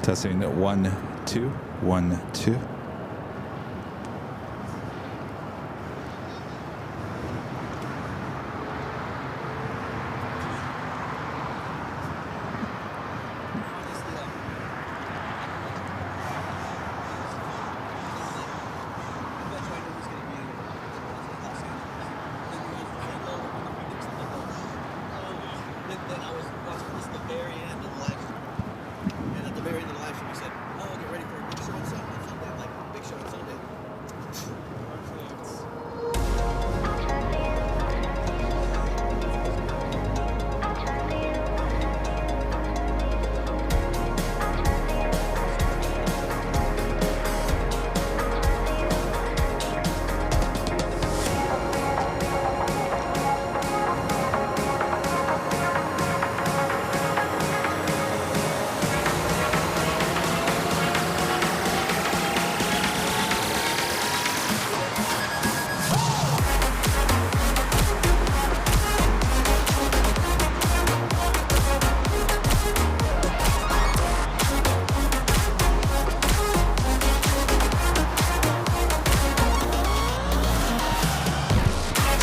Testing 1, 2, 1, 2. Then I was watching this at the very end of the live stream. And at the very end of the live stream, he said, oh, get ready for a big show on Sunday. Like, big show on Sunday.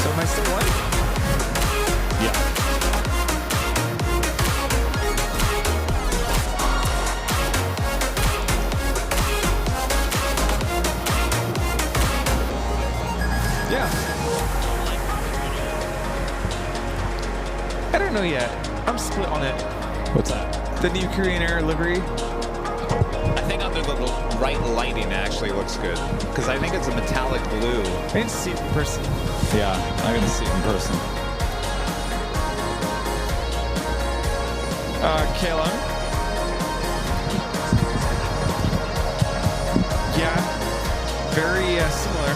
Am I still live? Yeah. Yeah. I don't know yet. I'm split on it. What's that? The new Korean Air livery. I think under the right lighting it actually looks good. Because I think it's a metallic blue. I need to see it in person. Yeah, I'm gonna see it in person. Kayla. Yeah, very similar.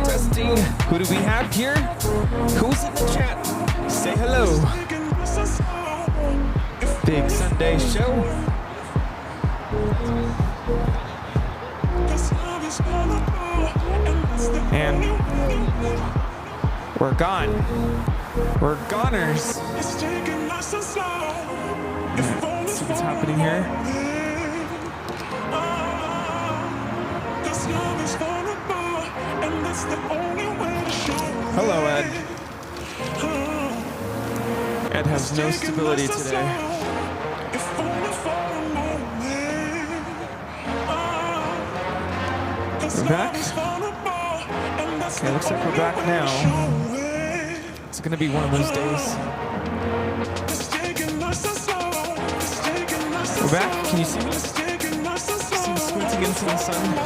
Testing. Who do we have here? Who's in the chat? Say hello. big Sunday show. And we're gone. We're goners. Let's see what's happening here. Hello, Ed. Ed has no stability today. We're back. Okay, looks like we're back now. It's gonna be one of those days. We're back. Can you see me? See me squinting into the sun?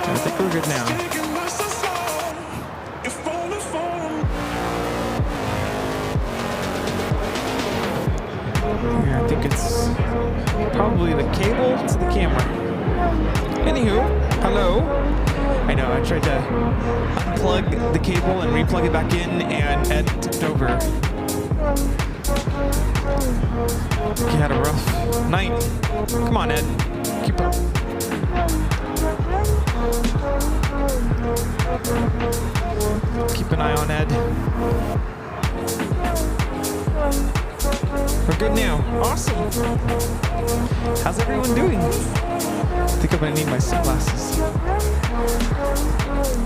I think we're good now. Here, I think it's probably the cable to the camera. Anywho, hello. I know, I tried to unplug the cable and replug it back in, and Ed tipped over. He had a rough night. Come on, Ed. Keep up. Keep an eye on Ed. We're good now. Awesome. How's everyone doing? I think I'm gonna need my sunglasses.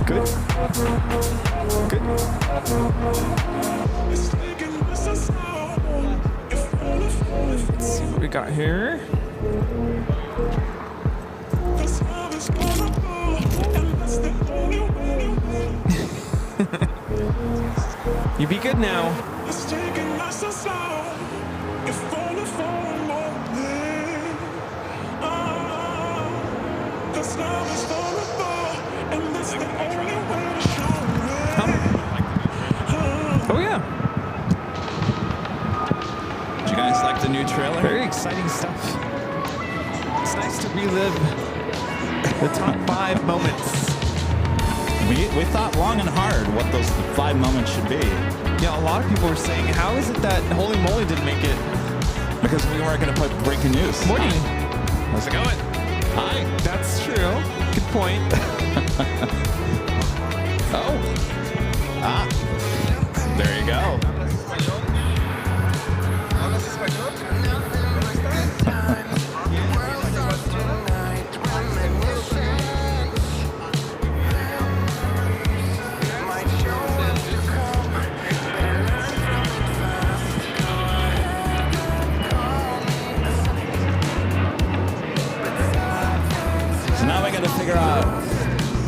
Good. Good. Let's see what we got here. You be good now. Oh yeah. Did you guys like the new trailer? Very exciting stuff. It's nice to relive the top 5 moments. We thought long and hard what those 5 moments should be. Yeah, a lot of people were saying, how is it that Holy Moly didn't make it? Because we weren't going to put breaking news. Morning. How's it going? Hi. That's true. Good point. Oh. Ah. There you go.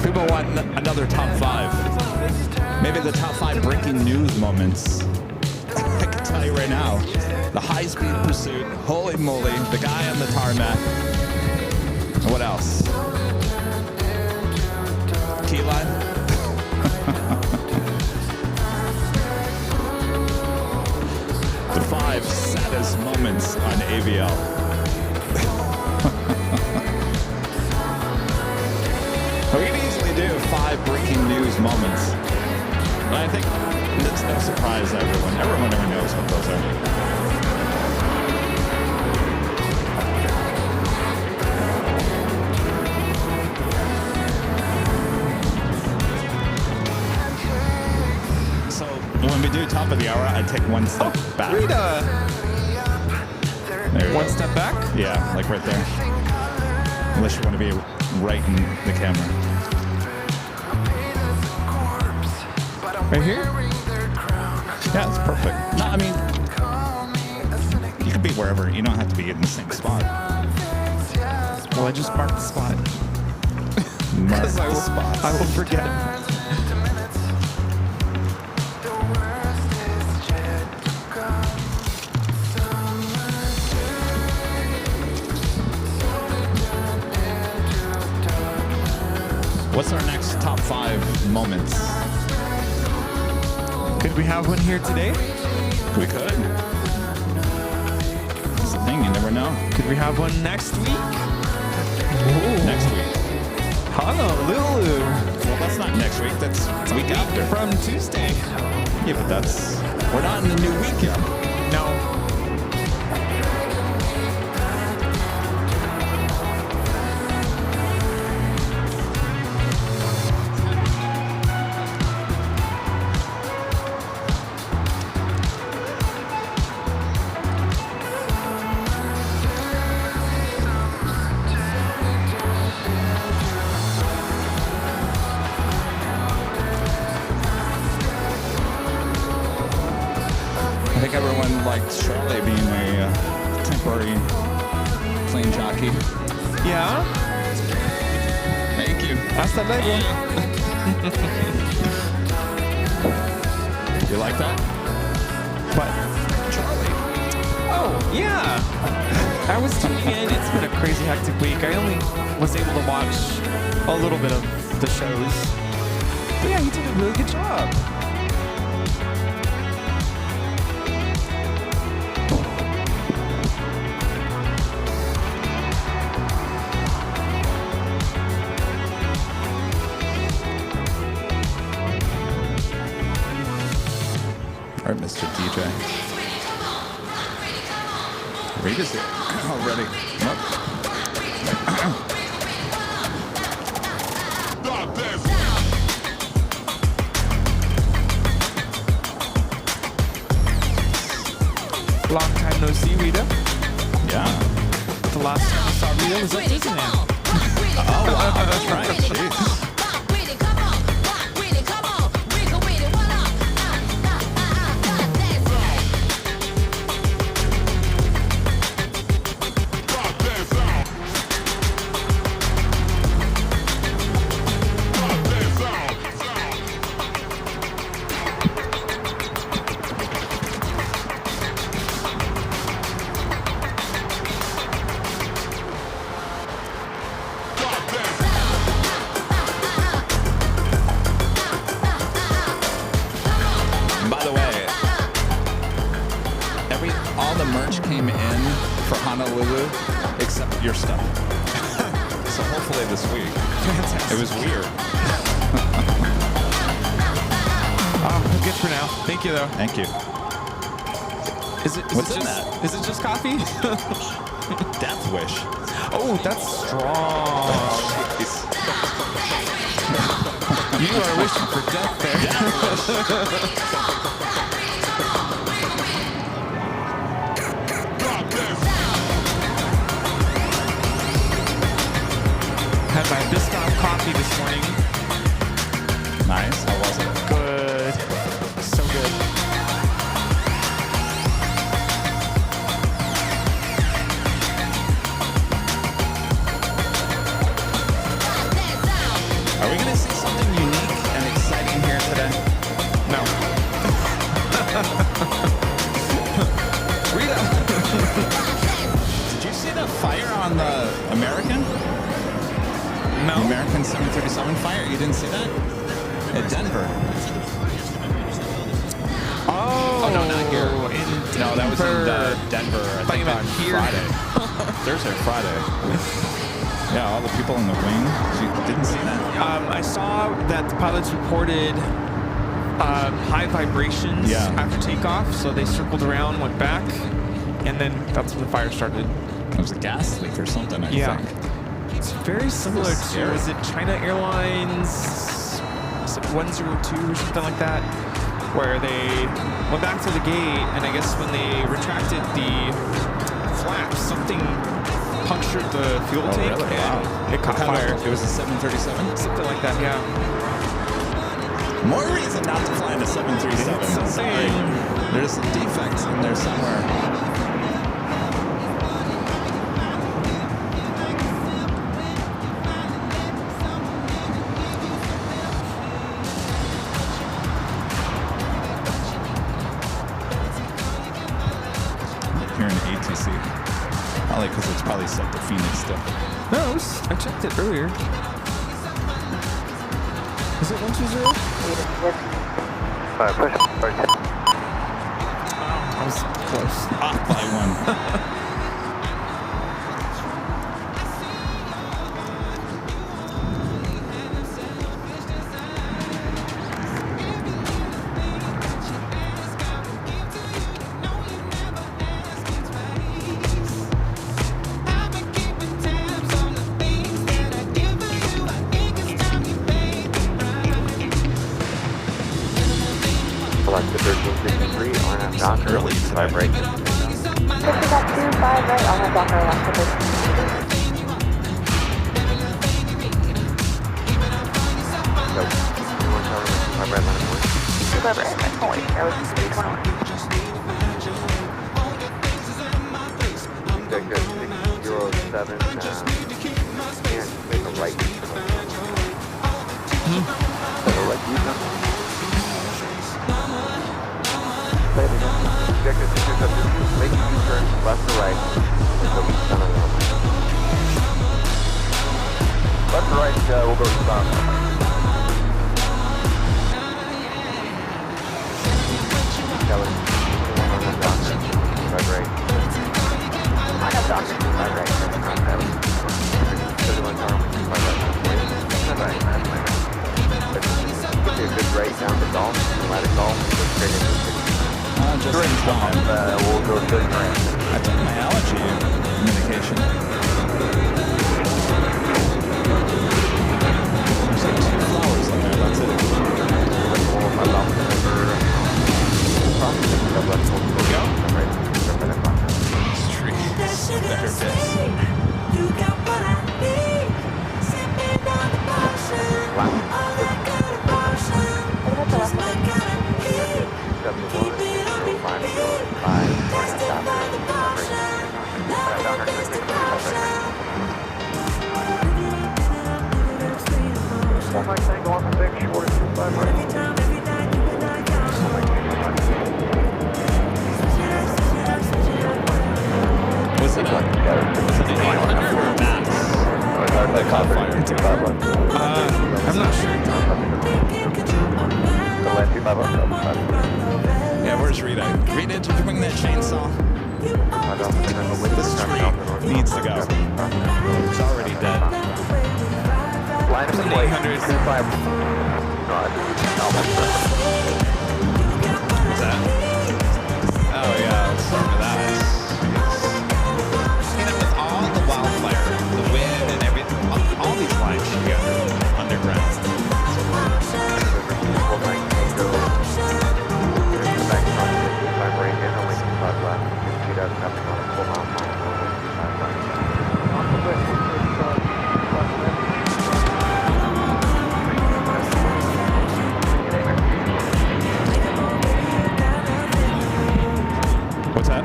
People want another top 5. Maybe the top 5 breaking news moments. I can tell you right now. The high-speed pursuit. Holy moly. The guy on the tarmac. What else? Key line. The 5 saddest moments on AVL. We can easily do 5 breaking news moments. But I think it's no surprise to everyone. Everyone already knows what those are. So when we do top of the hour, I take one step back. Rita! There you One go. step back? Yeah, like right there. Unless you want to be right in the camera. Right here? Yeah, it's perfect. No, I mean, you can be wherever. You don't have to be in the same spot. Well, I just marked the spot. Mark Because the spots. I will forget. What's our next top 5 moments? Could we have one here today? We could. That's the thing, you never know. Could we have one next week? Ooh. Next week. Honolulu. Well, that's not next week. That's week after. From Tuesday. Yeah, but that's We're not in the new week yet. No. I think everyone likes Charlie being a temporary plane jockey. Yeah. Thank you. Hasta luego. You like that? But Charlie. oh yeah, I was tuning in. It's been a crazy hectic week. I only was able to watch a little bit of the shows. But yeah, he did a really good job. All right, Mr. DJ. Rita's here already. Long time no see, Rita. Yeah. The last time I saw Rita was at Disneyland. Oh, wow. That's right. Jeez. By the way, all the merch came in for Honolulu except your stuff. So hopefully this week. Fantastic. It was weird. Oh, good for now. Thank you, though. Thank you. What's in that? Is it just coffee? Death Wish. Oh, that's strong. You are wishing for death there. Had my Biscoff coffee this morning. Nice. How was it? Good. So good. Are we going to see something unique and exciting here today? No. Rita. Did you see the fire on the American? No. The American 737 fire? You didn't see that? At Denver. Oh, no, not here. In No, that was in Denver. I Thought you think meant on here. Friday. Thursday or Friday. Yeah, all the people in the wing. You didn't see that? I saw that the pilots reported high vibrations after takeoff, so they circled around, went back, and then that's when the fire started. It was a gas leak or something, I think. It's very similar to, scary. is it China Airlines 102 or something like that, where they went back to the gate, and I guess when they retracted the flaps, something punctured the fuel tank, really? and Wow. it caught fire. It was a 737? Something like that, yeah. More reason not to fly in a 737. It's something. Sorry. There's some defects in there somewhere. Here in ATC. Probably because it's probably set to Phoenix still. No, I checked it earlier. Is it 120? I was close. Off by one. Docker, early today. vibrate. Push that 2-5 right. I'll have Docker last couple. So, 21 tower, vibrate, line of voice. 2-5 right. Oh wait, that was 321. Good, good. 607, and make a right use. So the right use now? Objective 607, make a U-turn left to right until eastbound on the runway. Left to right, we'll go eastbound on the runway. Kelly, 21 Doctor, vibrate. I have Docker 2-5 right. 31 tower, vibrate. Give me a good rate down to golf, let it golf, go straight into the city. Just in time. We'll go to the range. I took my allergy medication. There's like 2 flowers in there, that's it. Go. Streets. Better bits. One night tango on the big short of 2-5 right. Was it an 800 or a max? The Copfire. I'm not sure. Yeah, where's Rita? Rita, did you bring that chainsaw? This tree needs to go. It's already dead. Line of the plate, 2-5. What's that? Oh yeah, let's start with that. You know, with all the wildfire, the wind and everything, all these lines should be underground. What's that?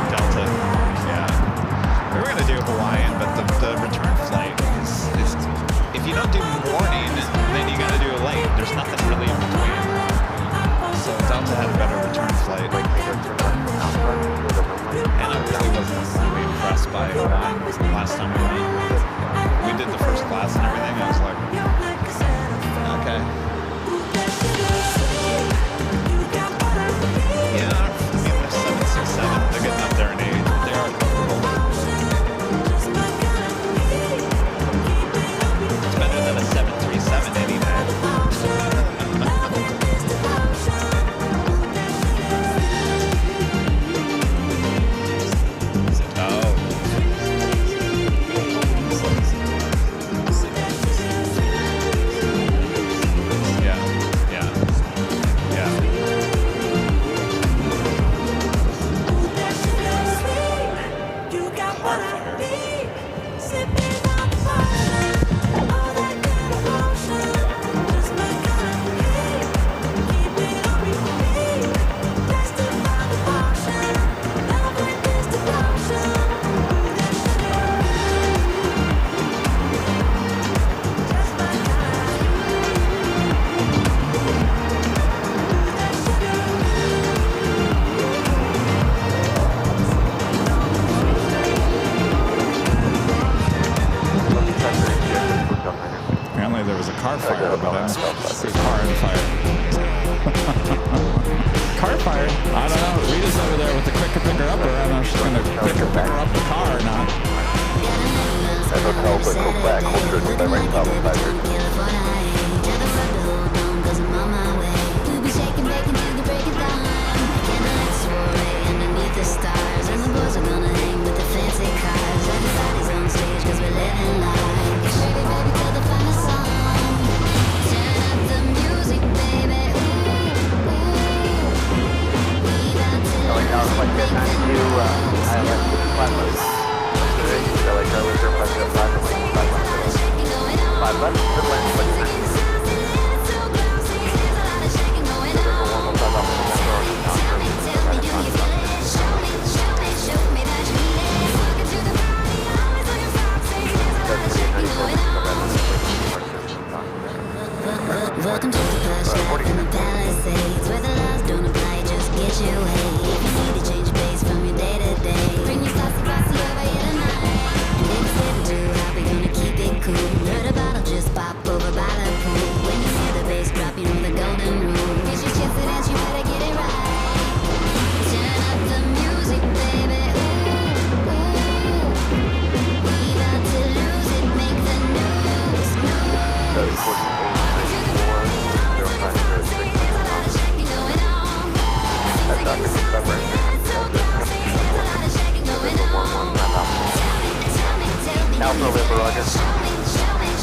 Delta. Yeah. We were gonna do Hawaiian, but the return flight is if you don't do morning, then you gotta do a late. There's nothing really in between. So Delta had a better return flight. And I really wasn't really impressed by Hawaiian last time we went. We did the first class and everything. I was like, okay. Yeah, I mean, they're 767. They're getting up there in age, but they are comfortable. It's better than a 737 any day. car fire, but I don't see car and fire. Car fire? I don't know. Rita's over there with the quicker picker upper. I don't know if she's going to quicker picker up the car or not. That's hotel, but go back. Hold your new right top of stars and the boys are gonna hang with the fancy cars. Everybody's on stage cause we're living life. Get ready, baby, till the final song. Turn up the music, baby. Ooh, ooh. play. If you need to change pace from your day to day, bring your saucy bossy over here tonight. And if it's getting too hot, we gonna keep it cool. Let a bottle just pop over by the pool. When you hear the bass drop, you know the golden rule. If she's just a dance, you better get it right. Turn up the music, baby. Ooh, ooh. We about to lose it, make the news, news. Alpha River, Roger.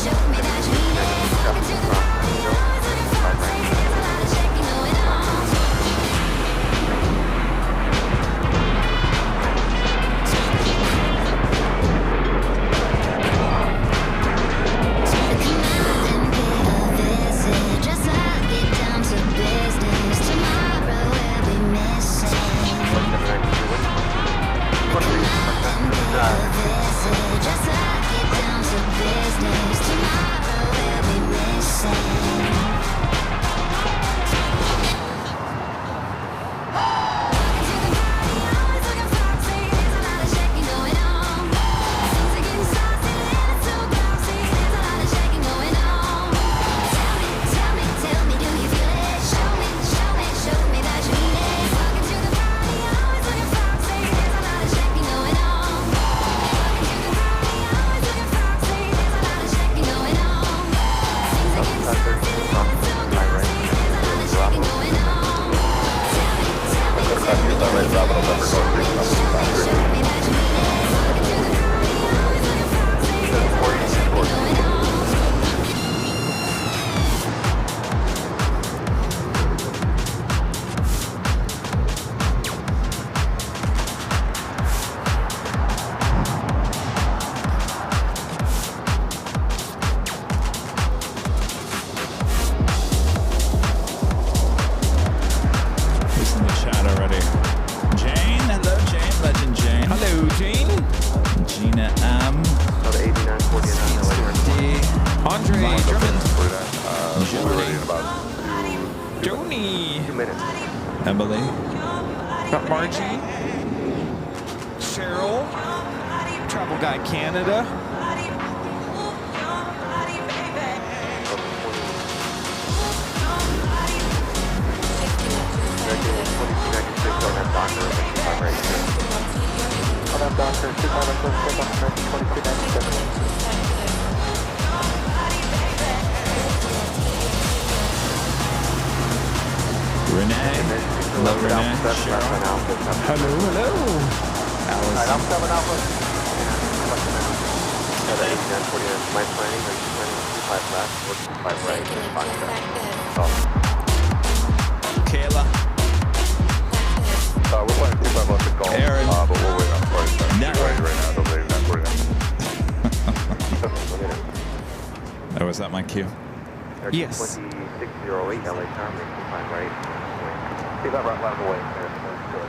Emily. Got Margie. Cheryl. Travel Guy Canada. Renee. Hello, Renee. Cheryl. Hello, hello. Alice. I'm 7 Alpha. The 8949, my planning, are you planning 25 left or 25 right? Kayla. We're playing 25 left at golf. Aaron. But we'll wait on flight time. Network. Right now, the 8949. Oh, was that my cue? Yes. 2608 LA time, 25 right. See that right left away. That's good.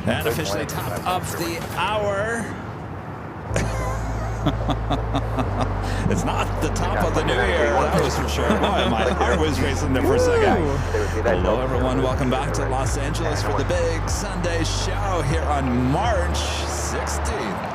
And officially top of the hour. It's not the top of the new year, that was for sure. Boy, my heart was racing there for a second. Hello, everyone. Welcome back to Los Angeles for the big Sunday show here on March 16th.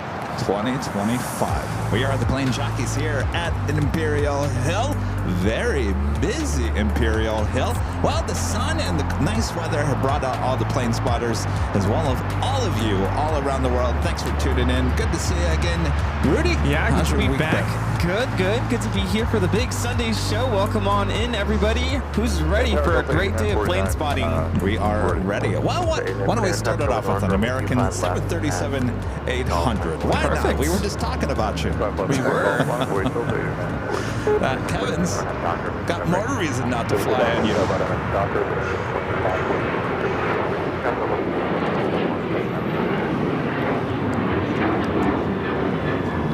2025. We are the plane jockeys here at Imperial Hill. Very busy Imperial Hill. Well, the sun and the nice weather have brought out all the plane spotters, as well as all of you all around the world. Thanks for tuning in. Good to see you again. Rudy, Yeah, how's good to your be week back. been? Good, good. Good to be here for the big Sunday show. Welcome on in, everybody. Who's ready for a great day of plane spotting? We are ready. Well, why don't we start it off with an American 737-800? Why not? Perfect. We were just talking about you. We were. Kevin's got more reason not to fly on you.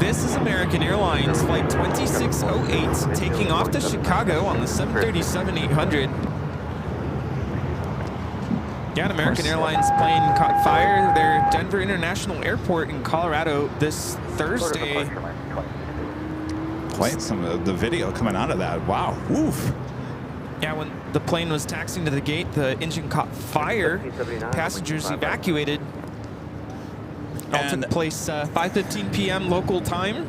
This is American Airlines Flight 2608 taking off to Chicago on the 737-800. Yeah, an American Airlines plane caught fire at their Denver International Airport in Colorado this Thursday. Quite some of the video coming out of that. Wow. Oof. Yeah, when the plane was taxiing to the gate, the engine caught fire. Passengers evacuated. All took place 5:15 p.m. local time.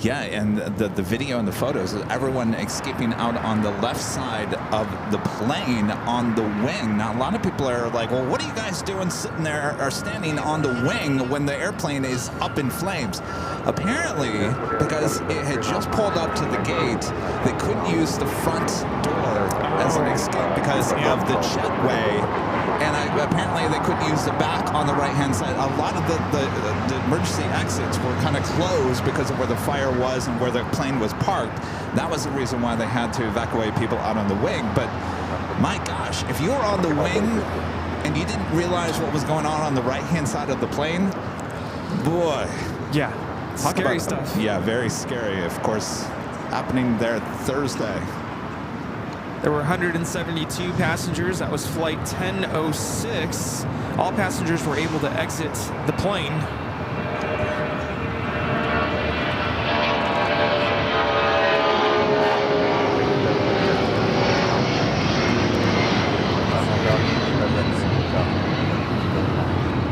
Yeah, and the video and the photos of everyone escaping out on the left side of the plane on the wing. Now, a lot of people are like, well, what are you guys doing sitting there or standing on the wing when the airplane is up in flames? Apparently, because it had just pulled up to the gate, they couldn't use the front door as an escape because of the jetway. And apparently they couldn't use the back on the right-hand side. A lot of the emergency exits were kind of closed because of where the fire was and where the plane was parked. That was the reason why they had to evacuate people out on the wing. But my gosh, if you were on the wing and you didn't realize what was going on the right-hand side of the plane, boy. Yeah, scary stuff. Yeah, very scary. Of course, happening there Thursday. There were 172 passengers. That was flight 1006. All passengers were able to exit the plane.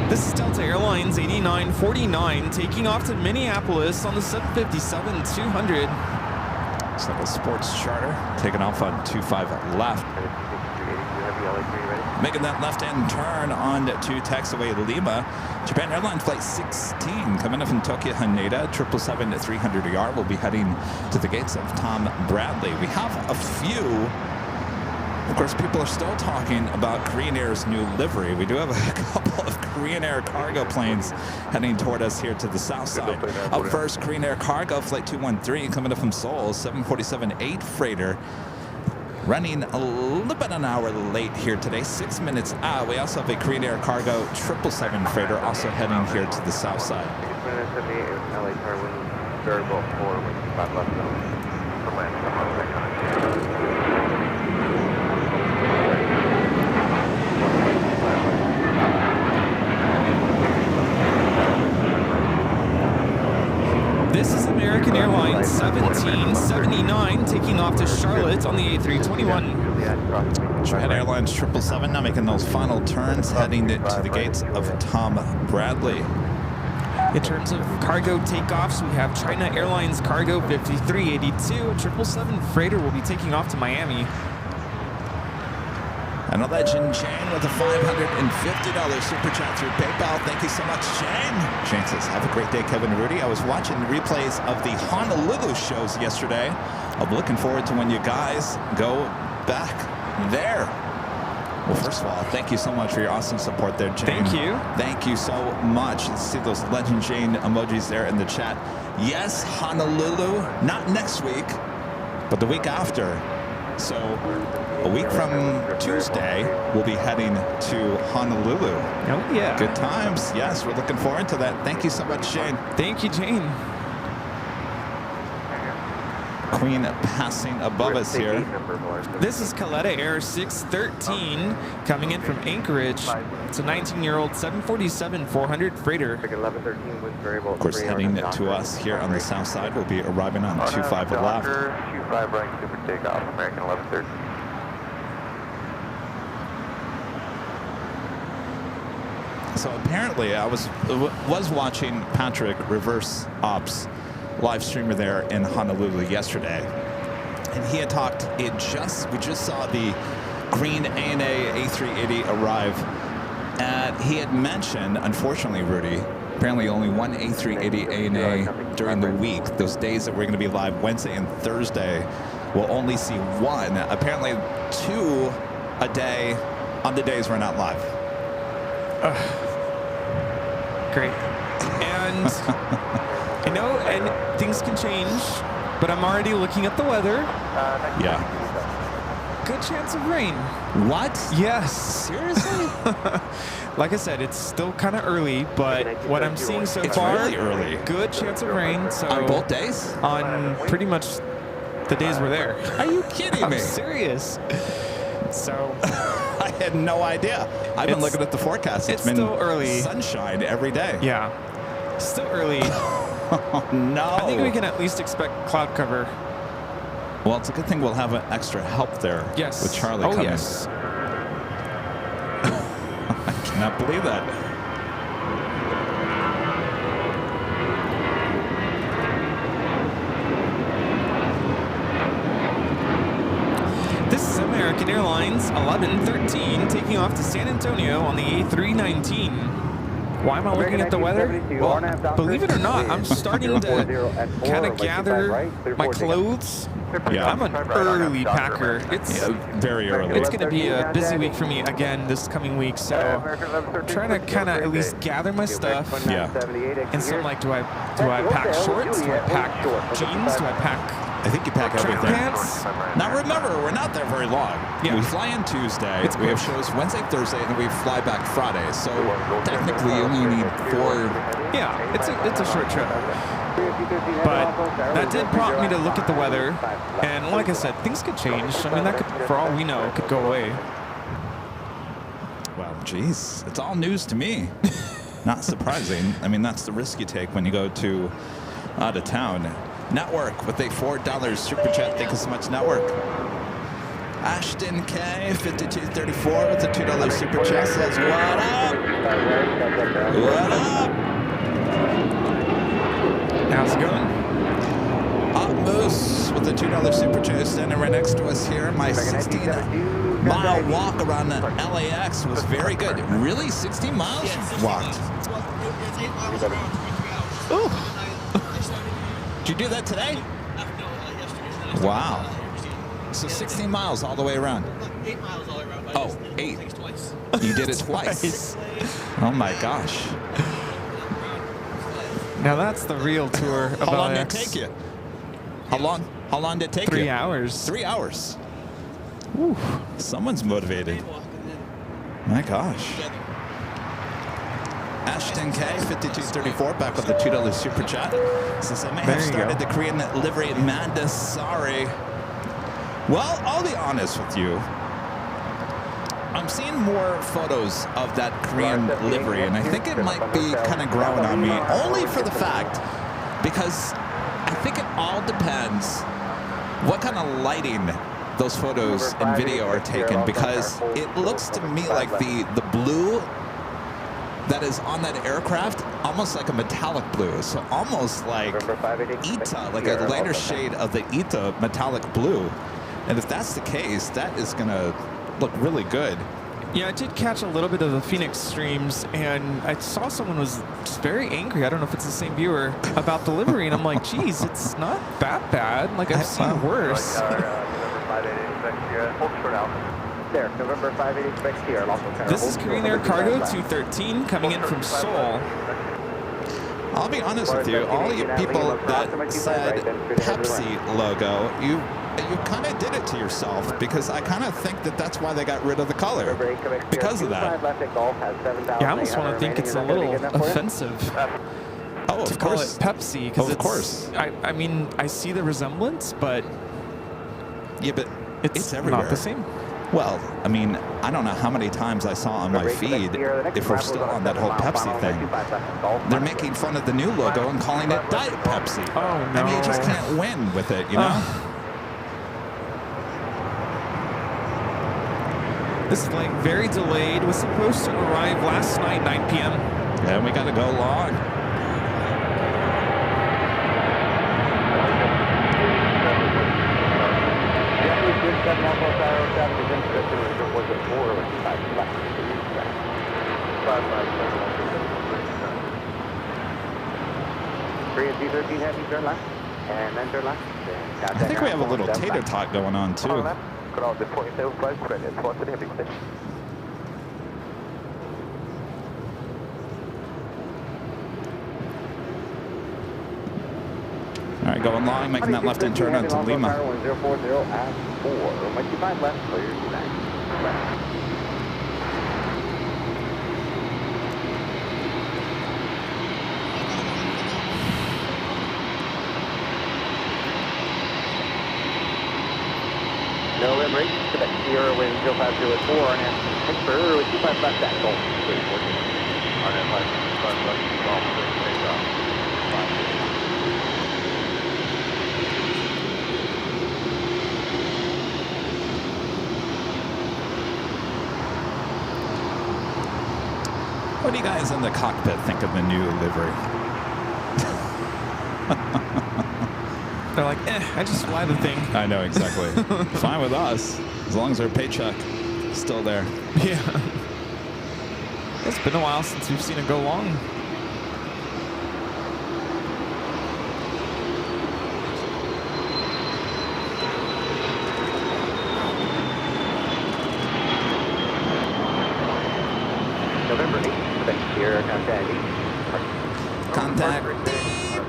This is Delta Airlines 8949 taking off to Minneapolis on the 757-200. It's like a sports charter, taking off on 25 left. Making that left-hand turn on to taxiway Lima. Japan Airlines Flight 16 coming up from Tokyo Haneda, 777-300ER will be heading to the gates of Tom Bradley. We have a few. Of course, people are still talking about Korean Air's new livery. We do have a couple of Korean Air cargo planes heading toward us here to the south side. Up first, Korean Air Cargo Flight 213 coming up from Seoul, 747-8 freighter. Running a little bit an hour late here today, 6 minutes out. We also have a Korean Air Cargo 777 freighter also heading here to the south side. This is American Airlines 1779 taking off to Charlotte on the A321. Japan Airlines 777 now making those final turns heading to the gates of Tom Bradley. In terms of cargo takeoffs, we have China Airlines Cargo 5382. A 777 freighter will be taking off to Miami. And a legend, Jane, with a $550 super chat through PayPal. Thank you so much, Jane. Jane says, have a great day, Kevin and Rudy. I was watching replays of the Honolulu shows yesterday. I'm looking forward to when you guys go back there. Well, first of all, thank you so much for your awesome support there, Jane. Thank you. Thank you so much. Let's see those Legend Jane emojis there in the chat. Yes, Honolulu, not next week, but the week after. So a week from Tuesday, we'll be heading to Honolulu. Oh, yeah. Good times. Yes, we're looking forward to that. Thank you so much, Jane. Thank you, Jane. Queen passing above us here. This is Caletta Air 613 coming in from Anchorage. It's a 19-year-old 747-400 freighter. Of course, heading to us here on the south side. We'll be arriving on 25 left. 25 right, super takeoff, American 1113. So apparently, I was watching Patrick Reverse Ops live streamer there in Honolulu yesterday, and he had talked. We just saw the green ANA A380 arrive, and he had mentioned, unfortunately, Rudy, Apparently only one A380 ANA during the week. Those days that we're going to be live Wednesday and Thursday, we'll only see one. Apparently 2 a day on the days we're not live. Great. And I know, and things can change, but I'm already looking at the weather. Yeah. Good chance of rain. What? Yes. Seriously? Like I said, it's still kind of early, but what I'm seeing so It's far, really early. good chance of rain. So On both days? on pretty much the days we're there. Are you kidding I'm me? serious. So I had no idea. I've been It's- looking at the forecast. it's been still early. sunshine every day. yeah, still early. Oh, no. I think we can at least expect cloud cover. Well, it's a good thing we'll have an extra help there. Yes. With Charlie Oh, coming. yes. I cannot believe that. This is American Airlines 1113 taking off to San Antonio on the A319. Why am I looking at the weather? Well, believe it or not, I'm starting to kind of gather my clothes. Yeah. I'm an early packer. It's Very early. it's going to be a busy week for me again this coming week, so I'm trying to kind of at least gather my stuff. Yeah. And so I'm like, do I pack shorts? Do I pack jeans? Do I pack I think you pack track everything. pants? Now remember, we're not there very long. Yeah. We fly in Tuesday, It's we have quick. shows Wednesday, Thursday, and then we fly back Friday. So technically you only need 4. Yeah, it's a short trip. But that did prompt me to look at the weather, and like I said, things could change. I mean, that could, for all we know, could go away. Well, geez, it's all news to me. Not surprising. I mean, that's the risk you take when you go to out of town. Network with a $4 super chat. Thank you so much, Network. Ashton K, 5234 with a $2 super chat says, what up? What up? How's it going? Hot Moose with a $2 super chat standing right next to us here. My 16-mile walk around the LAX was very good. Really? 16 miles you walked? It's 8 miles around 23 hours. Ooh. I started Did you do that today? yesterday. Wow. So 16 miles all the way around. 8 miles all the way around. But Oh, I just did 8. things twice. You did it twice. Oh my gosh. Now that's the real tour of How long did it LAX. take you? How long did it take you? 3 hours. 3 hours. Whew. Someone's motivated. My gosh. Ashton K, 5234, back with the $2 super chat. Says, I may There have you started go. the Korean livery madness. Sorry. Well, I'll be honest with you. I'm seeing more photos of that Korean livery, and I think it might be kind of growing on me, only for the fact because I think it all depends what kind of lighting those photos and video are taken, because it looks to me like the blue that is on that aircraft, almost like a metallic blue. So almost like Ita, like a lighter shade of the Ita metallic blue. And if that's the case, that is going to look really good. Yeah, I did catch a little bit of the Phoenix streams, and I saw someone was just very angry. I don't know if it's the same viewer about the livery, and I'm like, geez, it's not that bad. Like, I've seen worse. There, November 58 expects here. This is Korean Air Cargo 213 coming in from Seoul. I'll be honest with you, all you people that said Pepsi logo, you kind of did it to yourself, because I kind of think that that's why they got rid of the color, because of that. Yeah, I almost want to think it's a little offensive Oh, to of call it course. Pepsi, because Of course. I mean, I see the resemblance, but Yeah, but it's it's everywhere. not the same. Well, I mean, I don't know how many times I saw on my feed, if we're still on that whole Pepsi thing, they're making fun of the new logo and calling it Diet Pepsi. Oh, I mean, you just no. can't win with it, you know? This flight very delayed, was supposed to arrive last night, 9 p.m. And we got to go long. 3 and C13 heavy, turn left. And then turn left. I think we have a little tater tot going on too. On left. Cross the 47 flight credit. What's the heavy clear? All right, going long, making that left-hand turn onto Lima. 1040 at 4. 125 left, clear to left. No rim rate, Quebec Sierra wind 050 at 4, and then Pittsburgh with 25 left at goal. 3014. On that 5 left, golf, take off. What do you guys in the cockpit think of the new livery? They're like, I just fly the thing. I know, exactly. Fine with us, as long as our paycheck is still there. Yeah. It's been a while since we've seen it go long. November 8th, Quebec Sierra, Contact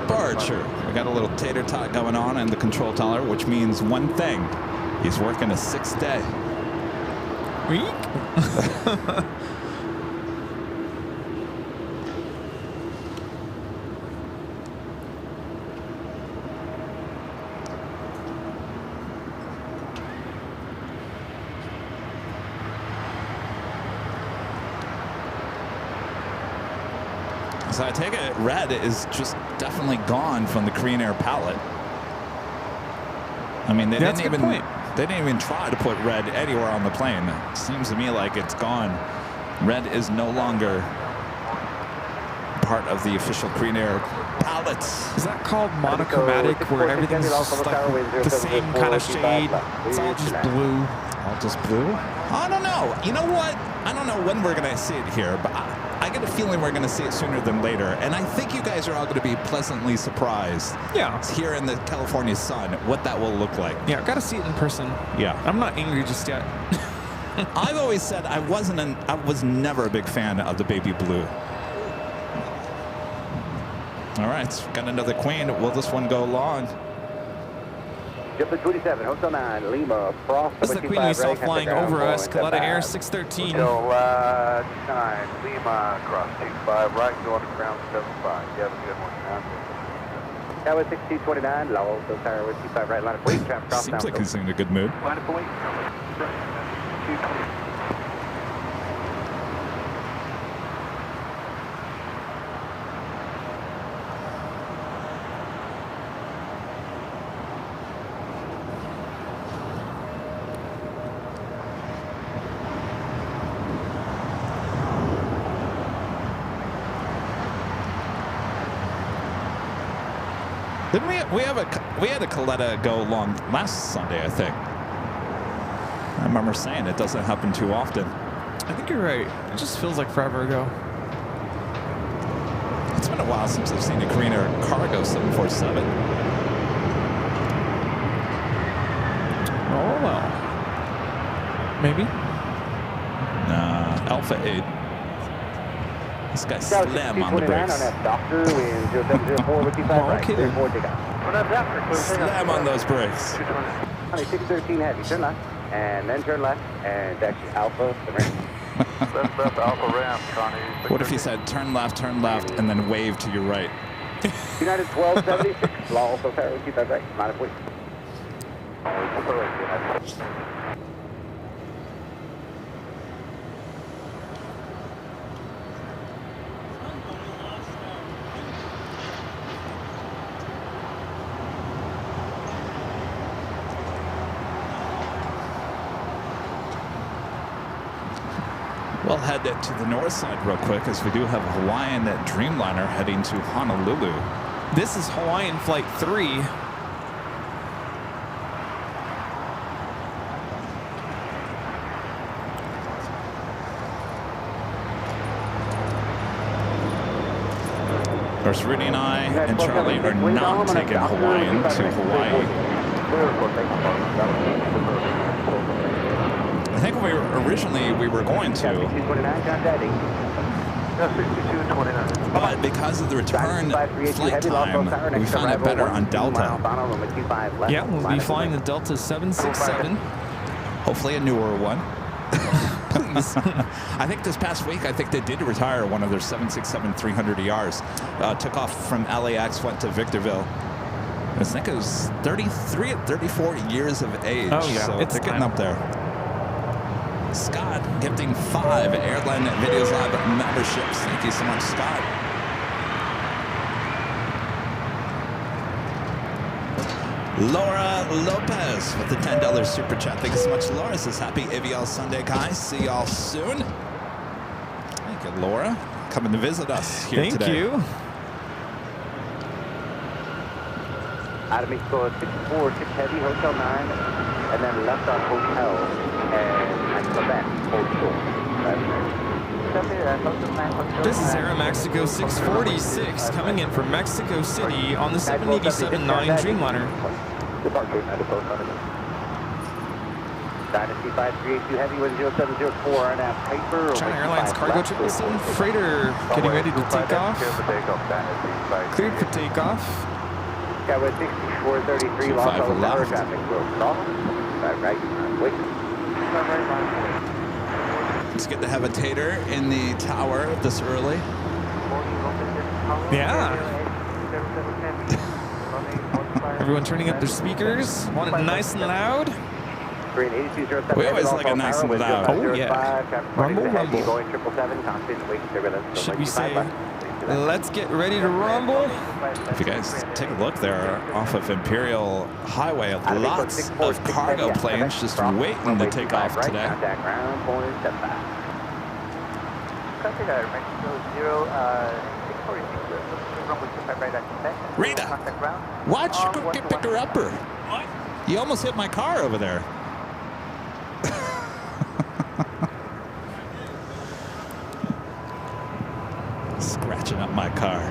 departure. We got a little tater tot going on in the control tower, which means one thing. He's working a 6th day. Week? So I take it red is just definitely gone from the Korean Air palette. I mean, they didn't even try to put red anywhere on the plane. It seems to me like it's gone. Red is no longer part of the official Korean Air palettes. Is that called monochromatic, where everything's just like the same kind of shade? It's all just blue. All just blue? I don't know. You know what? I don't know when we're going to see it here, but I get a feeling we're going to see it sooner than later. And I think you guys are all going to be pleasantly surprised. Yeah. Here in the California sun, what that will look like. Yeah, I've got to see it in person. Yeah. I'm not angry just yet. I've always said I was never a big fan of the baby blue. All right, got another queen. Will this one go long? Jump 27, Hotel 9, Lima, cross. This is the queen we saw flying over us, Coletta Air 613. Hotel 9, Lima, cross 25, right, going to ground 75. You have a good one. Tower 6229, low, so tower with 25, right, line of weight, traffic cross. Seems like he's in a good mood. Line of weight, 220. Didn't we had a Coletta go long last Sunday, I think. I remember saying it doesn't happen too often. I think you're right. It just feels like forever ago. It's been a while since I've seen a Korean Air Cargo 747. Oh well. Maybe. Nah, Alpha 8. This guy slam on the brakes. Slam on those brakes. 613 heavy, turn left, and then turn left, and taxi Alpha, the ramp. Left, Alpha ramp, Connie. What if he said turn left, and then wave to your right? United 1276, law also tower, keep that right, line of weight. We'll head to the north side real quick, as we do have a Hawaiian Dreamliner heading to Honolulu. This is Hawaiian Flight 3. Or course, Rudy and I and Charlie are not taking Hawaiian to Hawaii. I think originally we were going to, but because of the return flight time, we found it better on Delta. Yeah, we'll be flying the Delta 767. Hopefully a newer one. Please. I think this past week, I think they did retire one of their 767-300ERs. Took off from LAX, went to Victorville. I think it was 33 or 34 years of age. Oh, yeah. So It's they're getting up there. Scott gifting 5 Airline Videos Live memberships. Thank you so much, Scott. Laura Lopez with the $10 super chat. Thank you so much, Laura. Says happy AVL Sunday, guys. See y'all soon. Thank you, Laura, coming to visit us here today. Thank you. Adam East Coast 64, 6 Heavy, Hotel 9, and then left on Hotel, and Quebec, Hold Short. This is Aeromexico 646 coming in from Mexico City on the 787-9 Dreamliner. Dynasty 5382 Heavy, 0704, and a paper. China Airlines Cargo 777 freighter getting ready to take off. Cleared for takeoff. Skyway 6433, Los Angeles Tower traffic will cross. Right, wait. It's good to have a tater in the tower this early. Yeah. Everyone turning up their speakers. Want it nice and loud? We always like it nice and loud. Oh, yeah. Rumble, rumble. Should we say, let's get ready to rumble? If you guys take a look there off of Imperial Highway, lots of cargo planes just waiting to take off today. Rita, watch you go get pick her upper. You almost hit my car over there. Scratching up my car.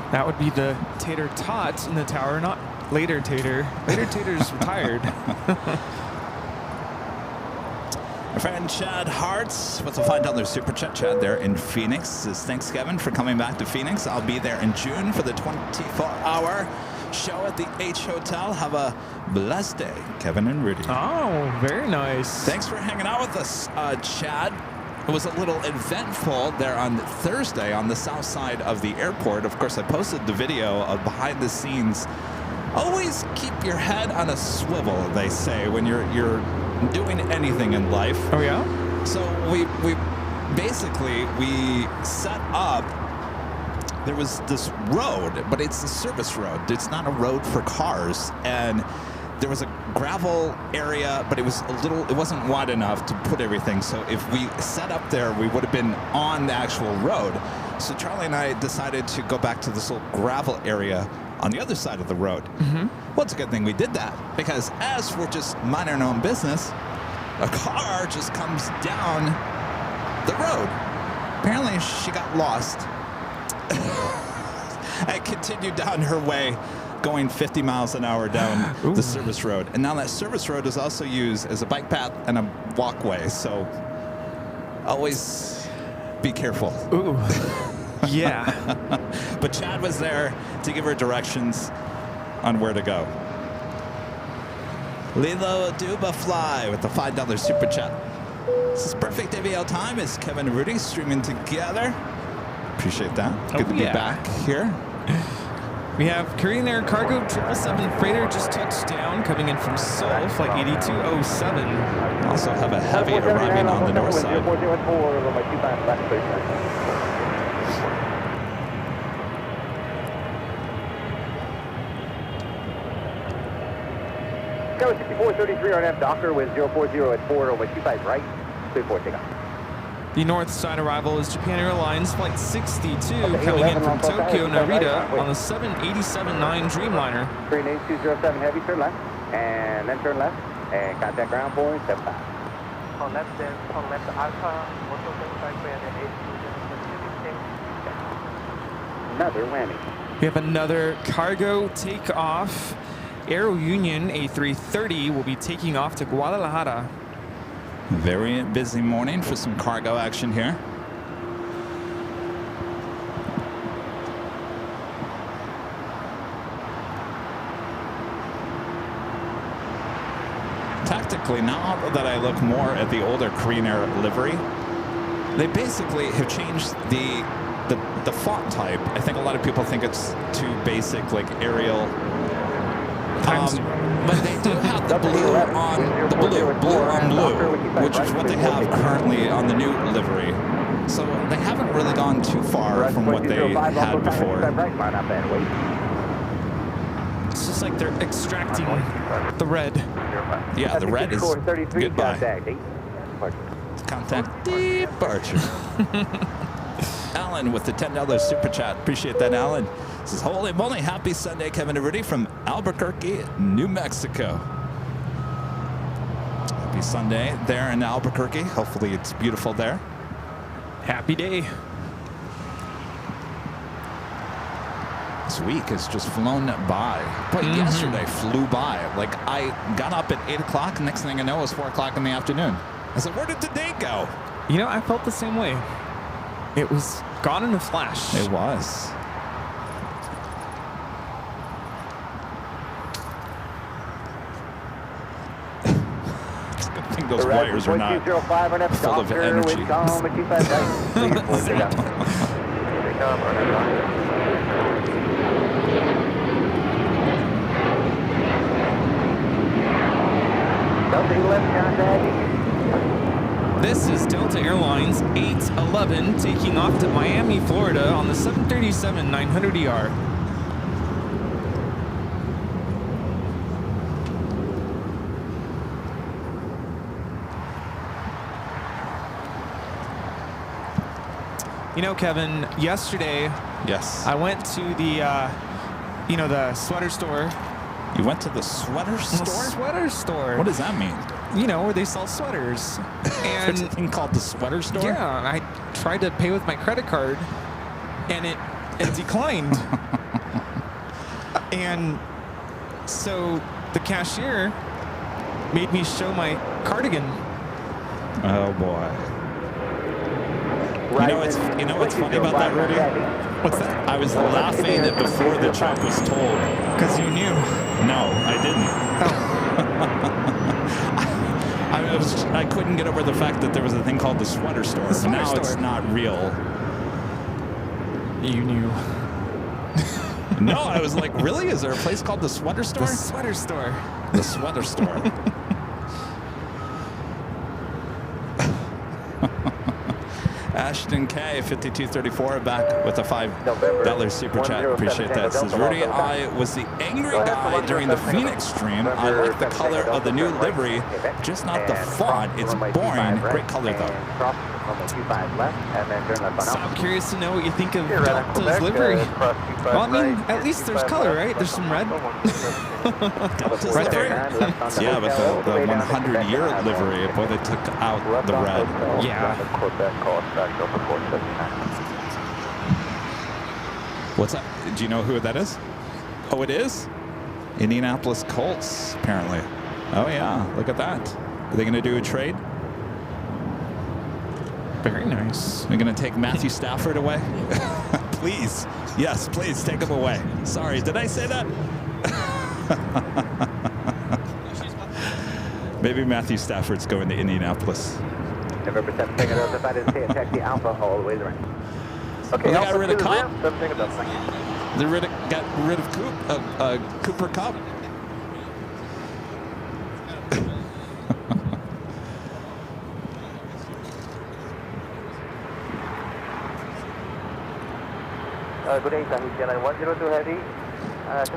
That would be the Tater Tot in the tower, not Later Tater. Later Tater's retired. My friend Chad Hartz with a $5 super chat. Chad there in Phoenix says, thanks, Kevin, for coming back to Phoenix. I'll be there in June for the 24-hour show at the H Hotel. Have a blessed day, Kevin and Rudy. Oh, very nice. Thanks for hanging out with us, Chad. It was a little eventful there on Thursday on the south side of the airport. Of course, I posted the video of behind the scenes. Always keep your head on a swivel, they say, when you're doing anything in life. Oh, yeah? So we basically set up. There was this road, but it's a service road. It's not a road for cars. And there was a gravel area, but it wasn't wide enough to put everything. So if we set up there, we would have been on the actual road. So Charlie and I decided to go back to this little gravel area on the other side of the road. Mm-hmm. Well, it's a good thing we did that, because as we're just minding our own business, a car just comes down the road. Apparently she got lost and continued down her way, going 50 miles an hour down the service road. And now that service road is also used as a bike path and a walkway. So always be careful. Ooh. Yeah. But Chad was there to give her directions on where to go. Lilo Duba Fly with the $5 super chat. This is perfect AVL time. It's Kevin and Rudy streaming together. Appreciate that. Good to be back here. We have Korean Air Cargo 777 freighter just touched down, coming in from Seoul, flight 8207. Also have a heavy arriving on the north side. Tower 6433 RNF Docker with 040 at 4 over 25 right, 34 takeoff. The north side arrival is Japan Airlines Flight 62 coming in from Tokyo Narita on the 787-9 Dreamliner. Green 8207 heavy, turn left, and then turn left, and contact ground point 75. On left, then on left Alpha, 125 Another whammy. We have another cargo takeoff. Aero Union A330 will be taking off to Guadalajara. Very busy morning for some cargo action here. Tactically, now that I look more at the older Korean Air livery, they basically have changed the font type. I think a lot of people think it's too basic, like Arial. But they do have the blue on blue, which is what they have currently on the new livery. So they haven't really gone too far from what they had before. It's just like they're extracting the red. Yeah, the red is goodbye. Contact departure. Alan with the $10 super chat. Appreciate that, Alan. This is holy moly, happy Sunday, Kevin and Rudy from Albuquerque, New Mexico. Happy Sunday there in Albuquerque. Hopefully it's beautiful there. Happy day. This week has just flown by. But yesterday flew by. Like, I got up at 8 o'clock, next thing I know it was 4 o'clock in the afternoon. I said, where did today go? You know, I felt the same way. It was gone in a flash. It was. It's a good thing those wires are not full of energy. This is Delta Airlines 811 taking off to Miami, Florida on the 737-900ER. You know, Kevin, yesterday, Yes. I went to the, the sweater store. You went to the sweater store? Sweater store. What does that mean? You know, where they sell sweaters. There's a thing called the sweater store? Yeah, I tried to pay with my credit card, and it declined. And so the cashier made me show my cardigan. Oh boy. You know what's funny about that, Rudy? What's that? I was laughing before the joke was told. Because you knew. No, I didn't. I couldn't get over the fact that there was a thing called the sweater store. Now it's not real. You knew. No, I was like, really? Is there a place called the sweater store? The sweater store. The sweater store. Ashton K, 5234, back with a $5 super chat. Appreciate that. Says Rudy, I was the angry guy during the Phoenix stream. I like the color of the new livery, just not the font. It's boring. Great color though. So I'm curious to know what you think of Delta's livery. Well, I mean, at least there's color, right? There's some red. Delta's Right livery? there. Yeah, but the 100-year livery, boy, they took out the red. Yeah. What's that? Do you know who that is? Oh, it is? Indianapolis Colts, apparently. Oh, yeah. Look at that. Are they going to do a trade? Very nice. We're going to take Matthew Stafford away? Please. Yes, please take him away. Sorry, did I say that? Maybe Matthew Stafford's going to Indianapolis. November 7th, taking over the taxi Alpha all the way around. Okay, well, they got rid of Cobb. They got rid of Cooper Kupp. Good day, Tahiti Airline 102 Heavy.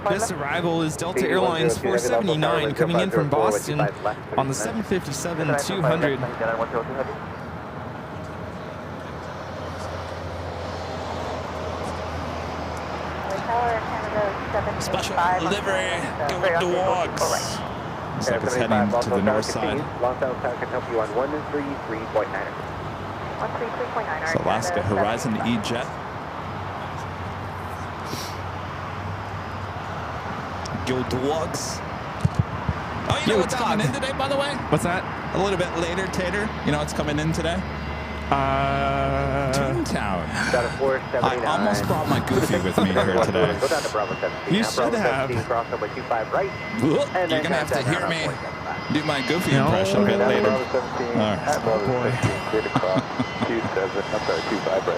This arrival is Delta Airlines 479 coming in from Boston on the 757-200. Special delivery going to Wogs. Looks like it's heading to the north side. Los Angeles Tower can help you on 133.9. It's Alaska Horizon E-Jet. Go to Wogs. Oh, you know what's coming in today, by the way? What's that? A little bit later, Tater. You know what's coming in today? Toontown. I almost brought my Goofy with me here today. You should have. You're going to have to hear me do my Goofy impression a bit later.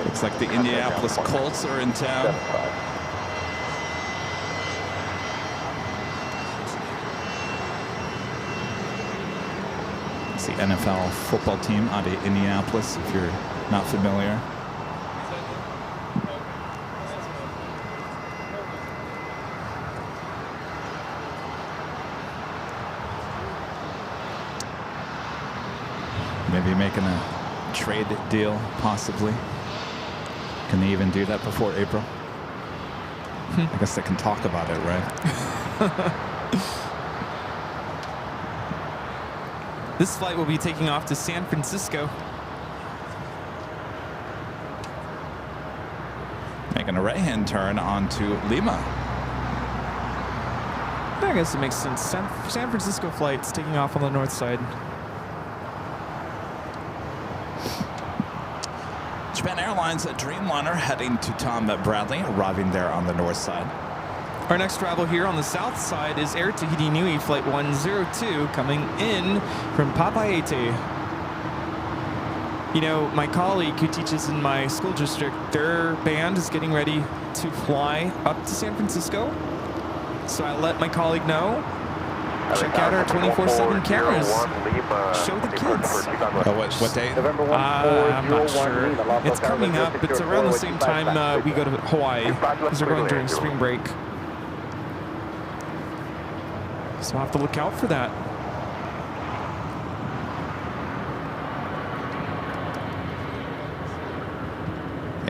Looks like the Indianapolis Colts are in town. It's the NFL football team out of Indianapolis, if you're not familiar. Maybe making a trade deal, possibly. Can they even do that before April? I guess they can talk about it, right? This flight will be taking off to San Francisco. Making a right-hand turn onto Lima. I guess it makes sense. San Francisco flight's taking off on the north side. Japan Airlines Dreamliner heading to Tom Bradley, arriving there on the north side. Our next travel here on the south side is Air Tahiti Nui Flight 102 coming in from Papaete. You know, my colleague who teaches in my school district, their band is getting ready to fly up to San Francisco. So I let my colleague know. Check out our 24/7 cameras. Show the kids. What date? I'm not sure. It's coming up. It's around the same time we go to Hawaii because we're going during spring break. So I'll have to look out for that.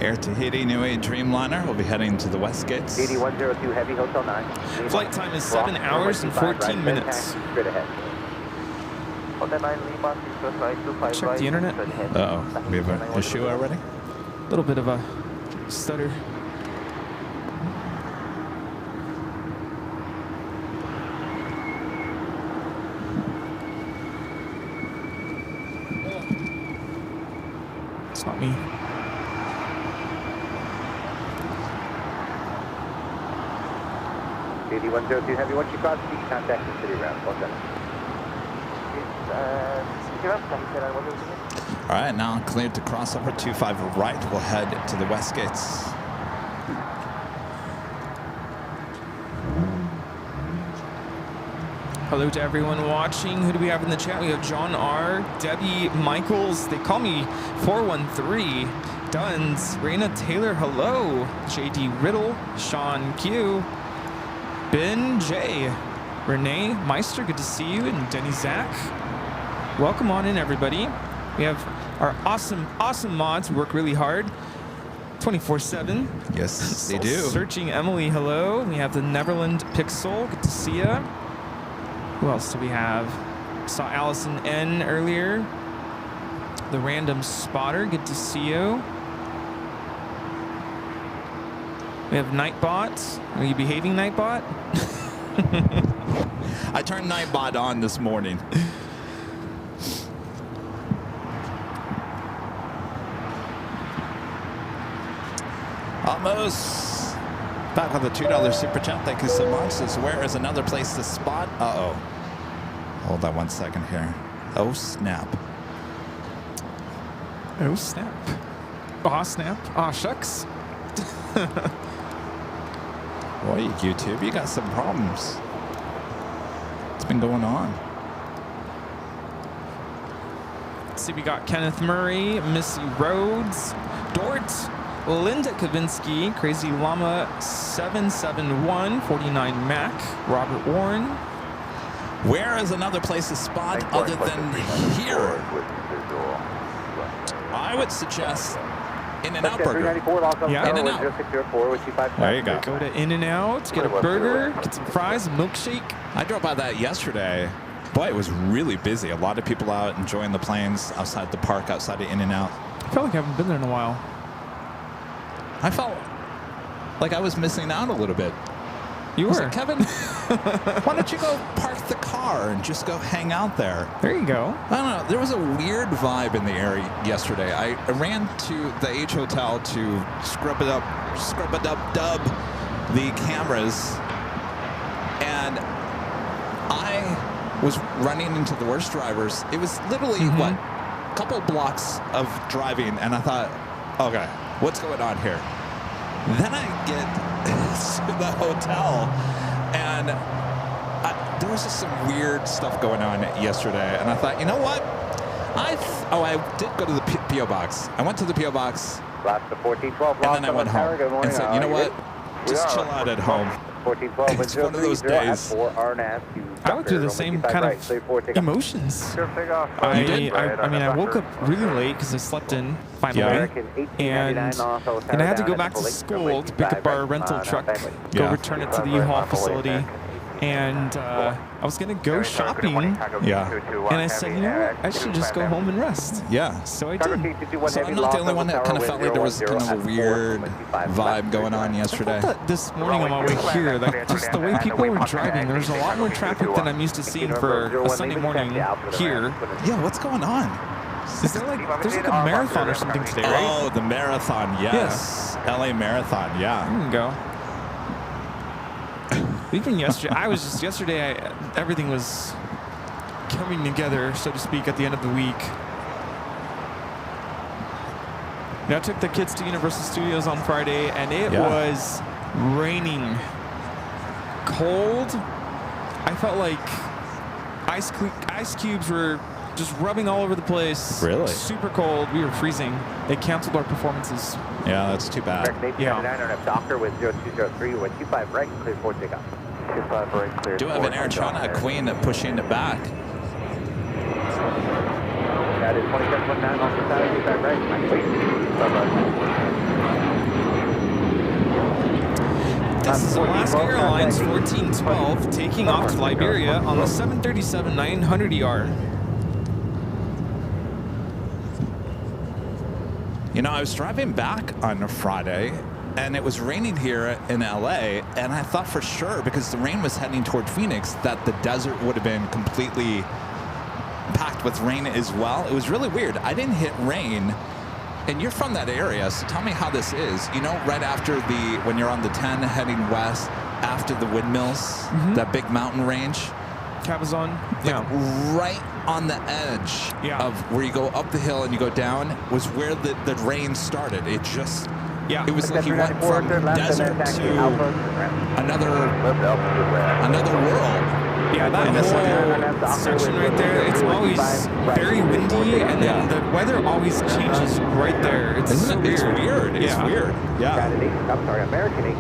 Air Tahiti Nui Dreamliner will be heading to the West Gates. 8102 Heavy Hotel 9. Flight time is 7 hours and 14 minutes. Straight ahead. Check the internet. Uh-oh. We have an issue already? A little bit of a stutter. It's not me. $8102 Heavy, once you cross the contact the city route. Well done. All right, now cleared to cross over 25 right. We'll head to the West Gates. Hello to everyone watching. Who do we have in the chat? We have John R, Debbie Michaels. They call me 413. Duns, Raina Taylor. Hello. JD Riddle, Sean Q, Ben J, Renee Meister. Good to see you, and Denny Zach. Welcome on in, everybody. We have our awesome mods who work really hard. 24/7. Yes, they do. Searching Emily. Hello. We have the Neverland Pixel. Good to see ya. Who else do we have? Saw Allison N earlier. The Random Spotter, good to see you. We have Nightbot. Are you behaving, Nightbot? I turned Nightbot on this morning. Almost. Back with a $2 super chat. Thank you so much. Says, where is another place to spot? Uh-oh. Hold on 1 second here. Oh, snap. Oh, snap. Aw, snap. Aw, shucks. Boy, YouTube, you got some problems. What's been going on? Let's see, we got Kenneth Murray, Missy Rhodes, Dort, Linda Kavinsky, Crazy Llama 771, 49 Mac, Robert Warren. Where is another place to spot other than here? I would suggest In-N-Out Burger. Yeah. In-N-Out. There you go. Go to In-N-Out, get a burger, get some fries, a milkshake. I drove by that yesterday. Boy, it was really busy. A lot of people out enjoying the planes outside the park, outside of In-N-Out. I feel like I haven't been there in a while. I felt like I was missing out a little bit. You I was were. like, Kevin, why don't you go park the car and just go hang out there? There you go. I don't know. There was a weird vibe in the area yesterday. I ran to the H Hotel to scrub it up, dub the cameras, and I was running into the worst drivers. It was literally, what, a couple blocks of driving, and I thought, okay, what's going on here? Then I get to the hotel, and there was just some weird stuff going on yesterday, and I thought, you know what? I did go to the P.O. box. I went to the P.O. box, and then I went home and said, you know what? Just chill out at home. It's one of those days. I went through the same kind of emotions. I mean, I woke up really late because I slept in finally, and I had to go back to school to pick up our rental truck, go return it to the U-Haul facility, and I was gonna go shopping. Yeah. And I said, you know what? I should just go home and rest. Yeah. So I did. So I'm not the only one that kind of felt like there was kind of a weird vibe going on yesterday. I thought that this morning on my way here, like just the way people were driving, there was a lot more traffic than I'm used to seeing for a Sunday morning here. Yeah, what's going on? Is there there's like a marathon or something today, right? Oh, the marathon, yes. LA Marathon, yeah. There you go. Even yesterday, everything was coming together, so to speak, at the end of the week. Now, I took the kids to Universal Studios on Friday, and it was raining, cold. I felt like ice cubes were just rubbing all over the place. Really? Super cold. We were freezing. They canceled our performances. Yeah, that's too bad. Yeah. Doctor with 0203 with 25 right, clear for takeoff. 25 right, clear. Do have an Air China Queen pushing it back. That is 27.9 off the side, 25 right, This is Alaska Airlines 1412 taking off to Liberia on the 737-900ER. You know, I was driving back on a Friday, and it was raining here in LA, and I thought for sure, because the rain was heading toward Phoenix, that the desert would have been completely packed with rain as well. It was really weird. I didn't hit rain, and you're from that area, so tell me how this is. You know, right after when you're on the 10 heading west, after the windmills, that big mountain range. Cabazon. Like right on the edge of where you go up the hill and you go down was where the rain started. It just, it was like you went from desert to another world. Yeah, that whole section right there, it's always very windy, and then the weather always changes right there. It's so weird. It's weird. It's weird. Yeah.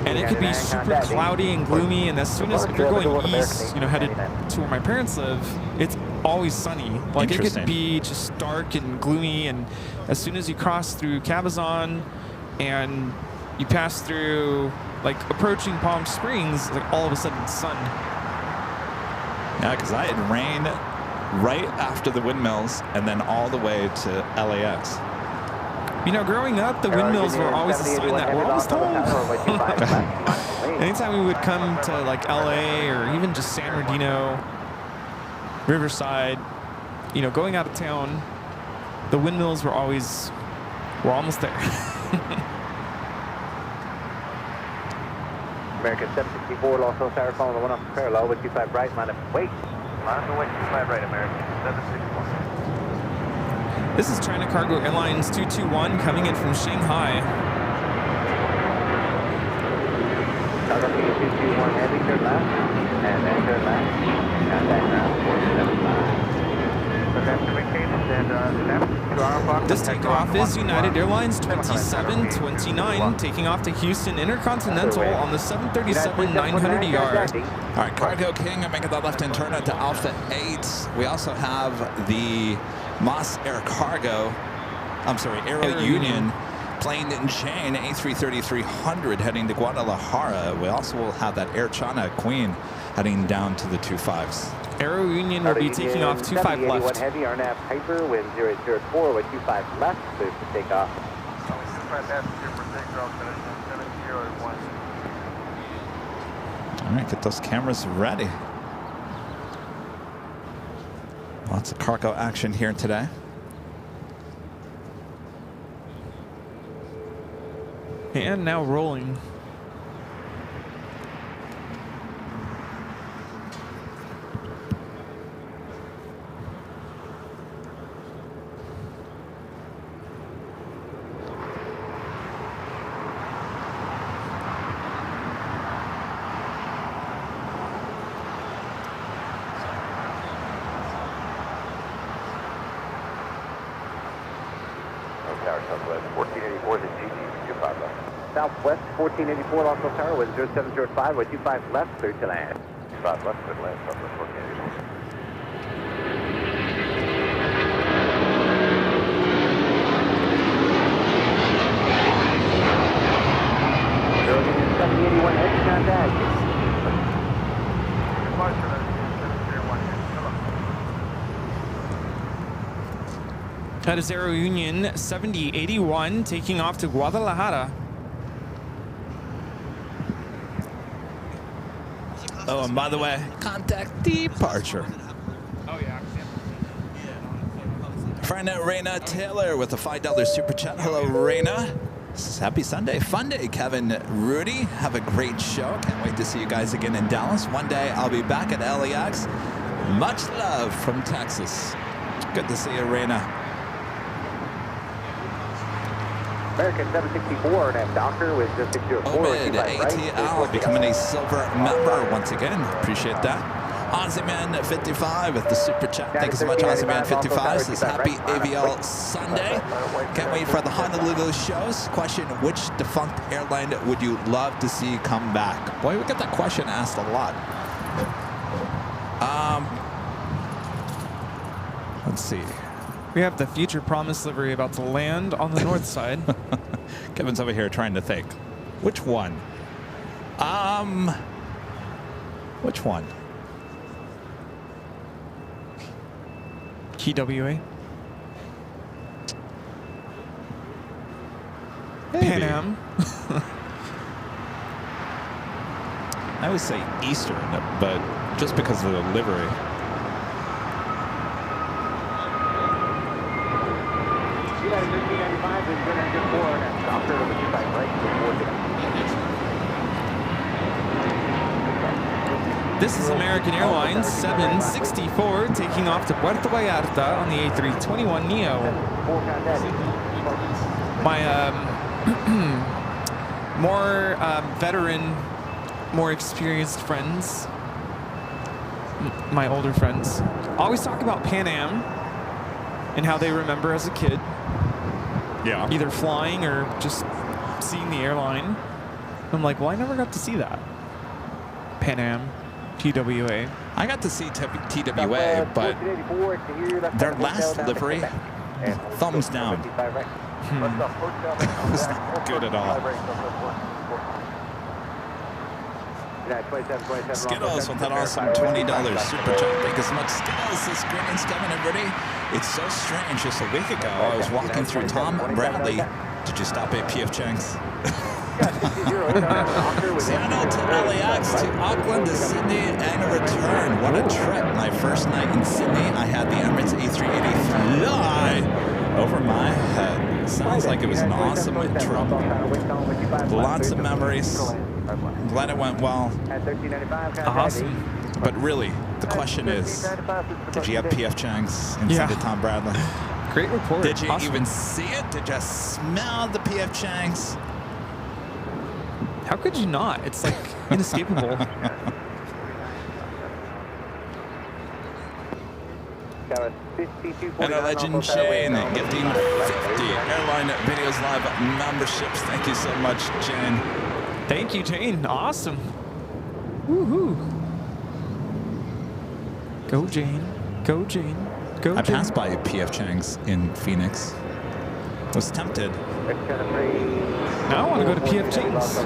And it could be super cloudy and gloomy, and as soon as, if you're going east, you know, headed to where my parents live, it's always sunny. Like, it could be just dark and gloomy, and as soon as you cross through Cabazon and you pass through, like, approaching Palm Springs, like, all of a sudden it's sun. Yeah, because I had rain right after the windmills and then all the way to LAX. You know, growing up, the windmills were always a sign that we're almost home. Anytime we would come to like LA or even just San Bernardino, Riverside, you know, going out of town, the windmills were almost there. American 764, Los Angeles, Arizona, the one off the parallel with 25 right, line up, wait. Line up, wait, 25 right, American 761. This is China Cargo Airlines 221 coming in from Shanghai. Cargo 221, heavy, turn left, and then turn left, and back now, 475. So that's the cadence and left. This takeoff is United Airlines 2729, taking off to Houston Intercontinental on the 737-900ER. All right, Cargo King making that left-hand turn at the Alpha 8. We also have the Moss Air Cargo, Aero Union plane in Jane A330-300 heading to Guadalajara. We also will have that Air China Queen heading down to the 25s. Aero Union will be taking off 25 left. Heavy, RNAV Piper, wind 084 with 25 left, clear for takeoff. All right, get those cameras ready. Lots of cargo action here today. And now rolling. Southwest 1484 is GG, 25 left. Southwest 1484, Los Angeles Tower, wind 0705 with 25 left, clear to land. 25 left, clear to land, Southwest 1484. That is Aero Union 7081 taking off to Guadalajara. Oh, and by the way, contact departure. Oh, yeah. Friend Raina Taylor with a $5 super chat. Hello, Raina. Happy Sunday. Fun day, Kevin, Rudy. Have a great show. Can't wait to see you guys again in Dallas. One day I'll be back at LAX. Much love from Texas. Good to see you, Raina. American 764 and have Docker with just 604. Omid ATL becoming a silver member once again. Appreciate that. Ozzyman 55 with the super chat. Thank you so much, Ozzyman 55. Says happy AVL Sunday. Can't wait for the Honolulu shows. Question: which defunct airline would you love to see come back? Boy, we get that question asked a lot. Let's see. We have the Future Promise livery about to land on the north side. Kevin's over here trying to think. Which one? Which one? TWA. Maybe. Pan Am. I always say Eastern, but just because of the livery. This is American Airlines 764 taking off to Puerto Vallarta on the A321neo. My more veteran, more experienced friends, my older friends, always talk about Pan Am and how they remember as a kid. Yeah. Either flying or just seeing the airline. I'm like, well, I never got to see that. Pan Am, TWA. I got to see TWA, but their last livery, thumbs down. It was not good at all. Skittles with that awesome $20 super chat. Thank you so much, Skittles. This greetings, Kevin and Rudy. It's so strange. Just a week ago, I was walking through Tom Bradley. Did you stop at P.F. Chang's? Seattle to LAX to Auckland to Sydney and a return. What a trip. My first night in Sydney, I had the Emirates A380 fly over my head. Sounds like it was an awesome trip. Lots of memories. Glad it went well. Awesome. But really, the question is, did you have P.F. Chang's instead of Tom Bradley? Great report. Did you Awesome. even see it? Did you smell the P.F. Chang's? How could you not? It's like inescapable. And our legend Jane gifting 50 Airline Videos Live memberships. Thank you so much, Jane. Thank you, Jane. Awesome. Woohoo. Go, Jane. Go, Jane. Go, I Jane. passed by PF Chang's in Phoenix. Was tempted. Now I want to go to PF Chang's.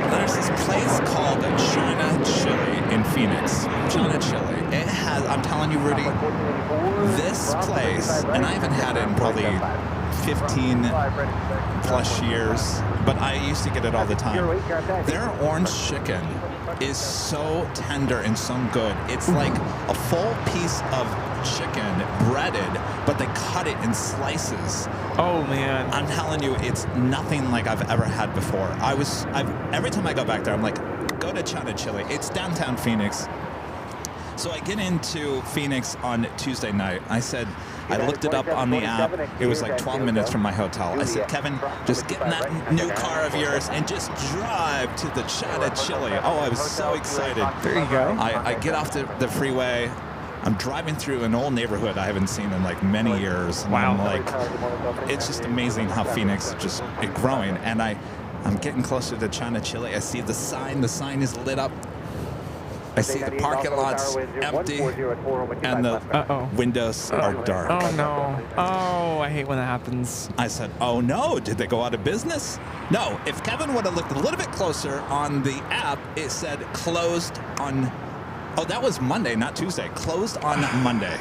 There's this place called China Chili in Phoenix. China Chili. It has, I'm telling you, Rudy, this place, and I haven't had it in probably 15 plus years, but I used to get it all the time. Their orange chicken is so tender and so good. It's like a full piece of chicken breaded, but they cut it in slices. Oh man, I'm telling you, it's nothing like I've ever had before. Every time I go back there, I'm like, go to China Chili. It's downtown Phoenix. So I get into Phoenix on Tuesday night. I looked it up on the app. It was like 12 minutes from my hotel. I said, Kevin, just get in that new car of yours and just drive to the China Chili. Oh, I was so excited. There you go. I get off the freeway. I'm driving through an old neighborhood I haven't seen in like many years. Wow. I'm like, it's just amazing how Phoenix is just growing. And I'm getting closer to China Chili. I see the sign. The sign is lit up. I see the parking lot's empty, and the windows are dark. Oh no. Oh, I hate when that happens. I said, oh no, did they go out of business? No, if Kevin would have looked a little bit closer on the app, it said closed on, oh, that was Monday, not Tuesday. Closed on Monday.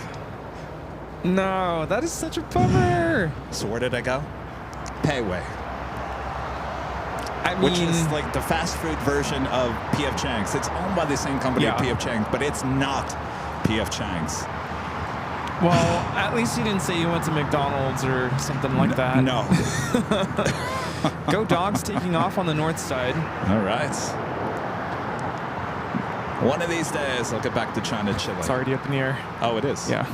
No, that is such a bummer. So where did I go? Payway. I mean, Which is like the fast food version of PF Chang's. It's owned by the same company, Yeah. PF Chang's, but it's not PF Chang's. well, at least you didn't say you went to McDonald's or something like that. No. Go Dogs taking off on the north side. All right. One of these days, I'll get back to China Chili. It's already up in the air. Oh, it is? Yeah.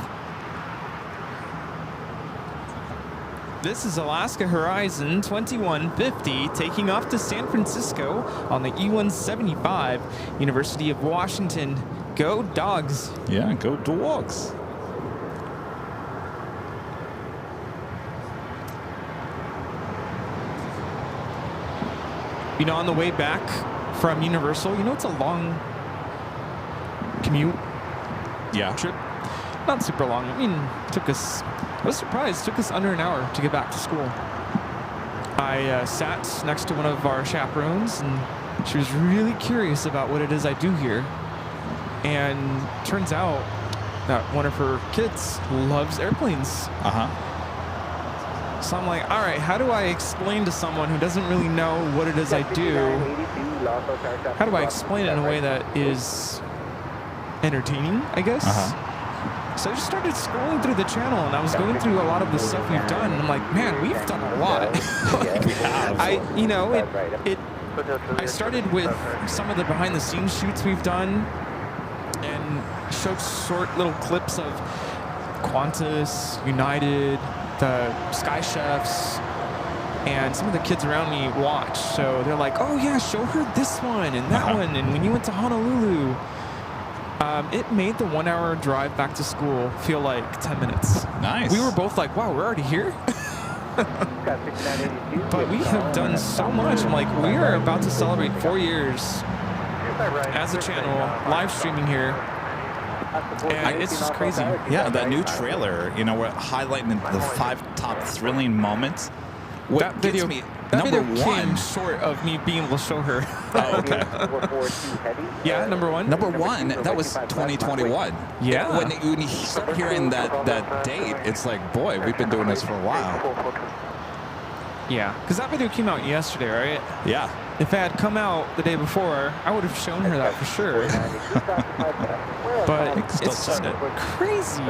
This is Alaska Horizon 2150 taking off to San Francisco on the E-175, University of Washington. Go Dogs. Yeah, go Dogs. You know, on the way back from Universal, you know, it's a long commute Yeah. trip. Not super long. I mean, I was surprised, took us under an hour to get back to school. I sat next to one of our chaperones, and she was really curious about what it is I do here. And turns out that one of her kids loves airplanes. Uh-huh. So I'm like, all right, how do I explain to someone who doesn't really know what it is I do? How do I explain it in a way that is entertaining, I guess? Uh-huh. So I just started scrolling through the channel, and I was going through a lot of the stuff we've done, and I'm like, man, we've done a lot. We have. I started with some of the behind-the-scenes shoots we've done, and showed short little clips of Qantas, United, the Sky Chefs, and some of the kids around me watch. So they're like, oh yeah, show her this one and that one, and when you went to Honolulu. It made the 1 hour drive back to school feel like 10 minutes. Nice. We were both like, wow, we're already here? But we have done so much. I'm like, we are about to celebrate 4 years as a channel, live streaming here. And it's just crazy. Yeah, that new trailer, you know, we're highlighting the 5 top thrilling moments. What That video, gets me, that number video one. came short of me being able to show her. Oh, okay. Yeah, number one. Number one, that was 2021. Yeah. When you start hearing that date, it's like, boy, we've been doing this for a while. Yeah, because that video came out yesterday, right? Yeah. If it had come out the day before, I would have shown her that for sure. But can still it's just send it. crazy.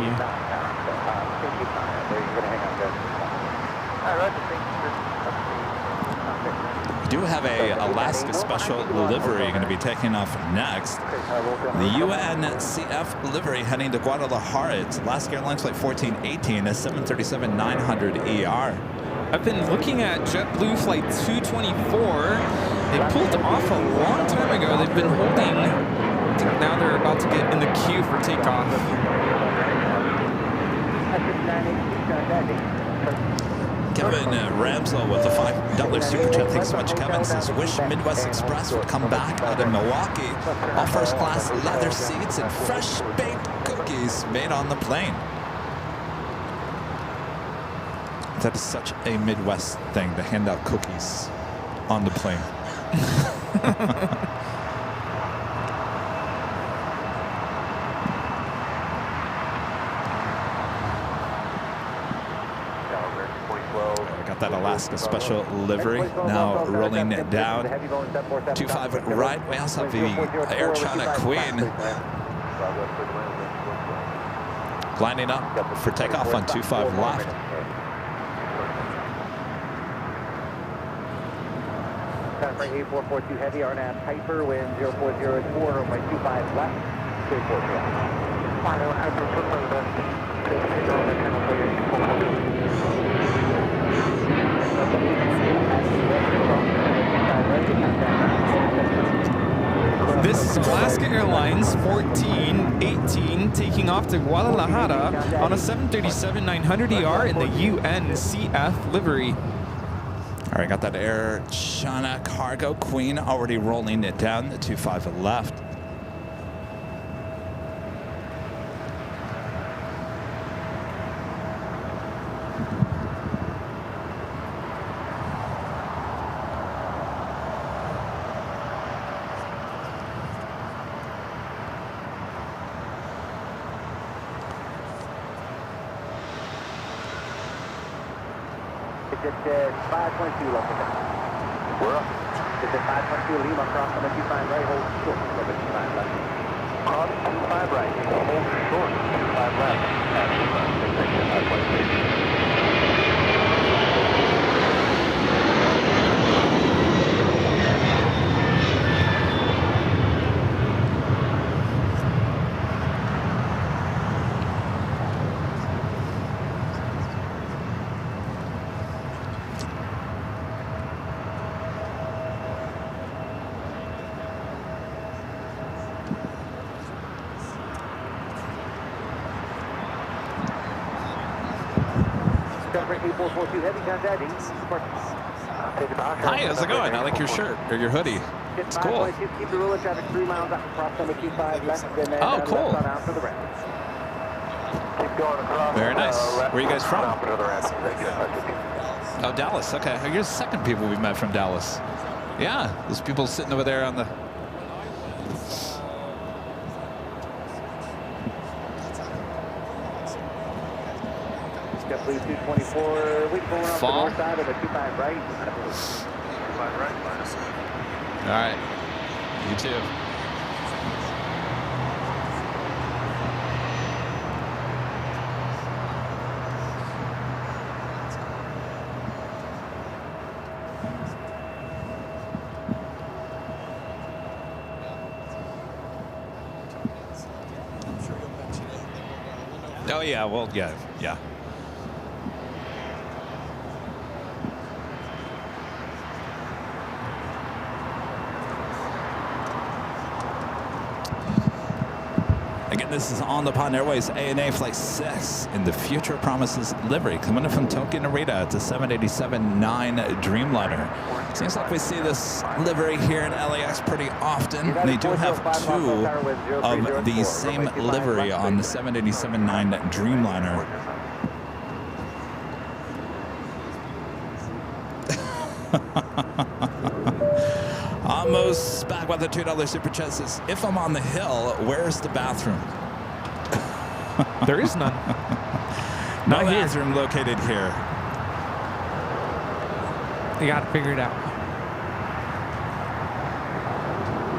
We do have a Alaska Special livery going to be taking off next. The UNCF livery heading to Guadalajara. It's Alaska Airlines Flight 1418 at 737-900 ER. I've been looking at JetBlue Flight 224. They pulled off a long time ago. They've been holding now they're about to get in the queue for takeoff. Kevin Ramslow with the $5 super chat. Thanks so much, Kevin. Says, wish Midwest Express would come back out in Milwaukee. All first class leather seats and fresh baked cookies made on the plane. That is such a Midwest thing to hand out cookies on the plane. That Alaska special livery now rolling it down. 25 right. We also have the Air China Queen lining up for takeoff on 25 left. Contact 8442 heavy, RNAV Piper, wind 0404, runway 25 left, 240. This is Alaska Airlines 1418 taking off to Guadalajara on a 737-900ER in the UNCF livery. All right, got that Air China Cargo Queen already rolling it down, the 25 left. It's 522 left. We're up. It's at 522 Lima, cross number 25 right, hold short, number 25 left. Cross 25 right, hold short, 25 left. Hi, how's it going? I like your shirt or your hoodie. It's cool. Keep the rule of traffic 3 miles up, cross number 25 left, and then oh, cool. out for the rest. Keep going across. Very nice. Where are you guys from? Oh, Dallas. Okay. You're the second people we've met from Dallas. Yeah, there's people sitting over there on the... Please 224. We going off the north side of the 25 right. 25 right, minus. All right. You too. Oh yeah. Well, yeah. This is On the Pond Airways ANA Flight 6 in the Future Promises livery. Coming in from Tokyo Narita. It's a 787-9 Dreamliner. Seems like we see this livery here in LAX pretty often. They do have 2 of the same livery on the 787-9 Dreamliner. Almost back with the $2 super chat says, if I'm on the hill, where's the bathroom? There is none. No bathroom located here. You got to figure it out.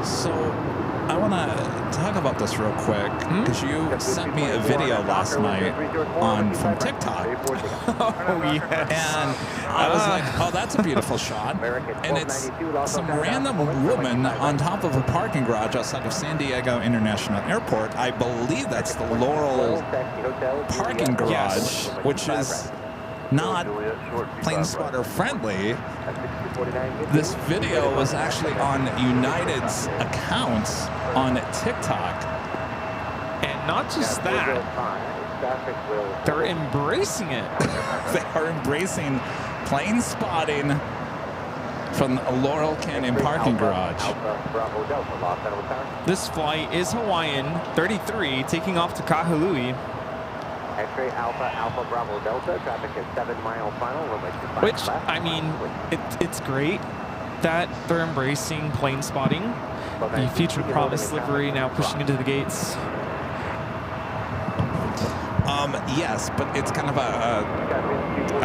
So I want to talk about this real quick because you sent me a video last night from TikTok. Oh, yes. And I was like, oh, that's a beautiful shot. And it's some random woman on top of a parking garage outside of San Diego International Airport. I believe that's the Laurel parking garage, which is not plane spotter friendly. This video was actually on United's account on TikTok. And not just that, they're embracing it. They are embracing plane spotting from the Laurel Canyon parking garage. This flight is Hawaiian 33 taking off to Kahului. X-ray Alpha, Alpha Bravo Delta, traffic is 7 mile final, runway 25 Which, left. I mean, it's great that they're embracing plane spotting. The Future Promise livery now pushing into the gates. Yes, but it's kind of a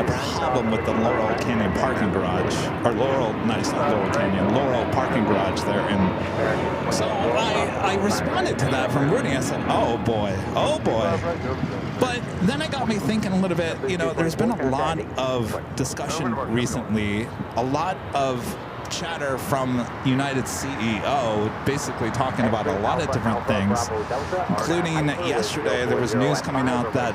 problem with the Laurel Canyon parking garage, or Laurel parking garage there. And so I responded to that from Rudy. I said, oh boy. But then it got me thinking a little bit, you know, there's been a lot of discussion recently, a lot of chatter from United CEO basically talking about a lot of different things, including yesterday there was news coming out that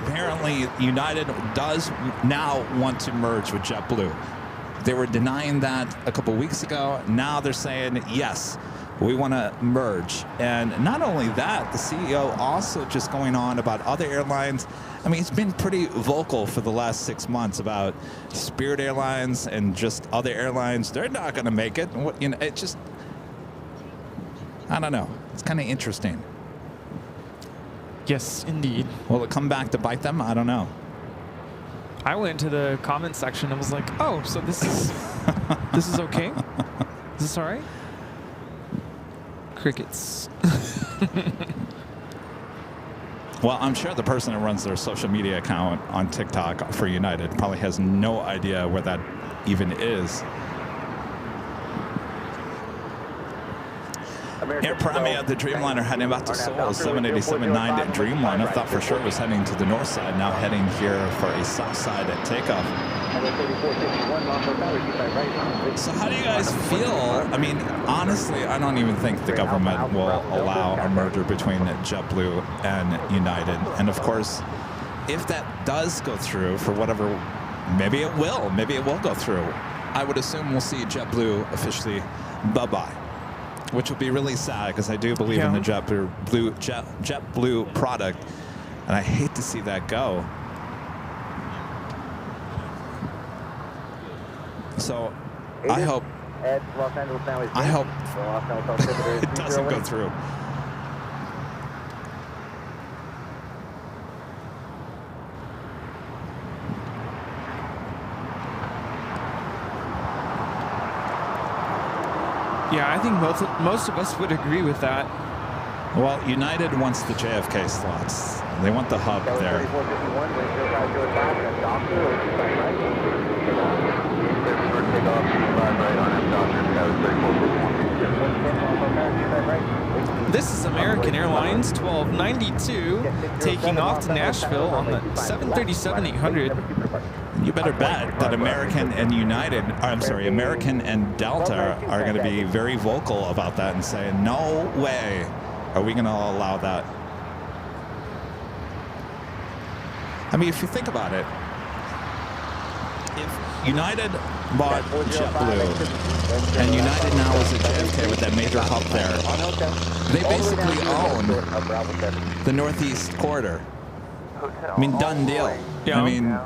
apparently United does now want to merge with JetBlue. They were denying that a couple weeks ago. Now they're saying, yes, we want to merge. And not only that, the CEO also just going on about other airlines. I mean, he's been pretty vocal for the last 6 months about Spirit Airlines and just other airlines. They're not going to make it. You know, it just, I don't know. It's kind of interesting. Yes, indeed. Will it come back to bite them? I don't know. I went to the comment section and was like, oh, so this is okay? Is this all right? Crickets. Well, I'm sure the person that runs their social media account on TikTok for United probably has no idea where that even is. Air Premia, the Dreamliner heading back to Seoul, 787-9 Dreamliner. Thought for sure it was heading to the north side, now heading here for a south side at takeoff. So how do you guys feel? I mean, honestly, I don't even think the government will allow a merger between JetBlue and United. And of course, if that does go through for whatever, maybe it will go through. I would assume we'll see JetBlue officially bye-bye, which will be really sad because I do believe in the JetBlue product, and I hate to see that go. So I hope it doesn't go through. Yeah, I think most of us would agree with that. Well, United wants the JFK slots. They want the hub there. This is American Airlines 1292 taking off to Nashville on the 737-800. You better bet that American and American and Delta are going to be very vocal about that and say, no way are we going to allow that. I mean, if you think about it, if United bought JetBlue and United now is at JFK with that major hub there, they basically own the Northeast corridor. I mean, done deal. Yeah. I mean,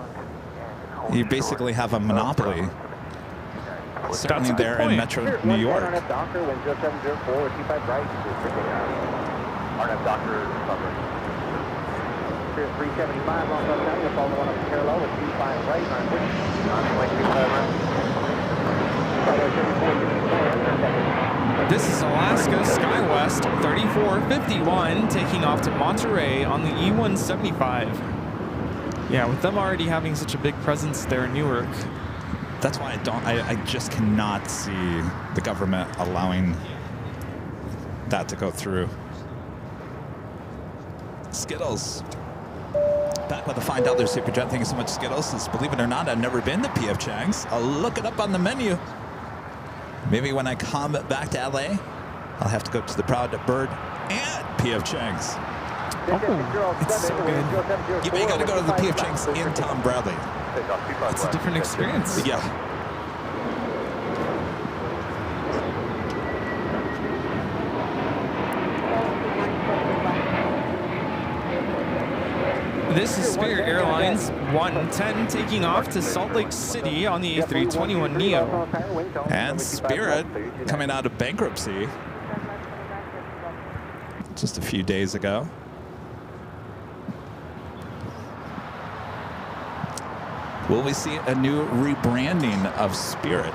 you basically have a monopoly. Certainly there in Metro New York. Here's 375 on the down. You'll follow the one up parallel with 25 right on which. This is Alaska SkyWest 3451 taking off to Monterey on the E175. Yeah, with them already having such a big presence there in Newark. That's why I just cannot see the government allowing that to go through. Skittles. Back with the $5 Super Jet. Thank you so much, Skittles. Believe it or not, I've never been to P.F. Chang's. I'll look it up on the menu. Maybe when I come back to LA, I'll have to go to the Proud Bird and P.F. Chang's. Oh, it's so good. Yeah, you got to go to the P.F. Chang's in Tom Bradley. It's a different experience. Yeah. This is Spirit Airlines 110 taking off to Salt Lake City on the A321neo. And Spirit coming out of bankruptcy just a few days ago. Will we see a new rebranding of Spirit?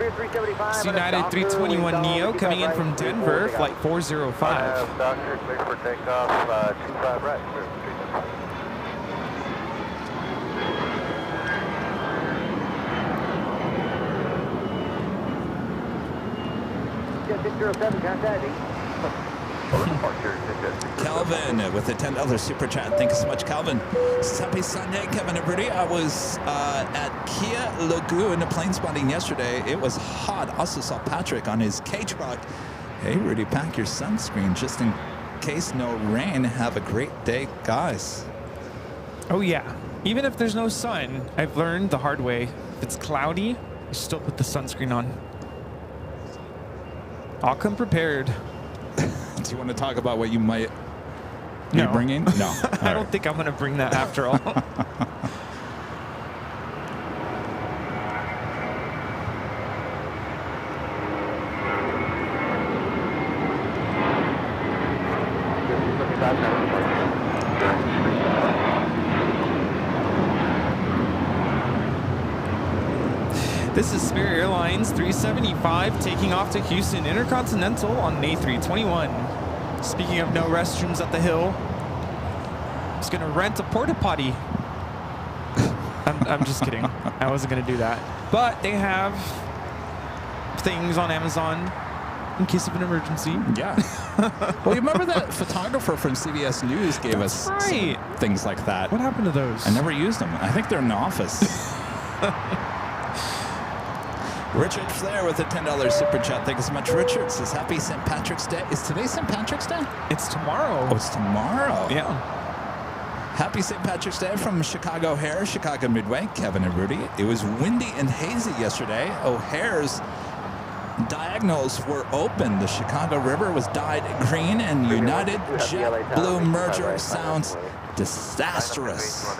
It's United 321neo coming in from Denver, flight 405. Doctor, clear for takeoff, 25 right. Calvin with a $10 super chat. Thank you so much, Calvin. Happy Sunday, Kevin and Rudy. I was at Kia Lagoon plane spotting yesterday. It was hot. Also saw Patrick on his K truck. Hey, Rudy, pack your sunscreen just in case no rain. Have a great day, guys. Oh yeah. Even if there's no sun, I've learned the hard way. If it's cloudy, you still put the sunscreen on. I'll come prepared. Do you want to talk about what you might be No. bringing? No. I don't think I'm going to bring that after all. This is Spirit Airlines 375 taking off to Houston Intercontinental on an A321. Speaking of no restrooms at the hill, I'm just gonna rent a porta potty. I'm just kidding. I wasn't gonna do that. But they have things on Amazon in case of an emergency. Yeah. Well, you remember that photographer from CBS News gave us some things like that. What happened to those? I never used them. I think they're in the office. Richard Flair with a $10 super chat. Thank you so much, Richard. Says happy St. Patrick's Day. Is today St. Patrick's Day? It's tomorrow. Oh, it's tomorrow. Yeah. Happy St. Patrick's Day from Chicago O'Hare, Chicago Midway, Kevin and Rudy. It was windy and hazy yesterday. O'Hare's diagonals were open. The Chicago River was dyed green, and United JetBlue merger sounds disastrous.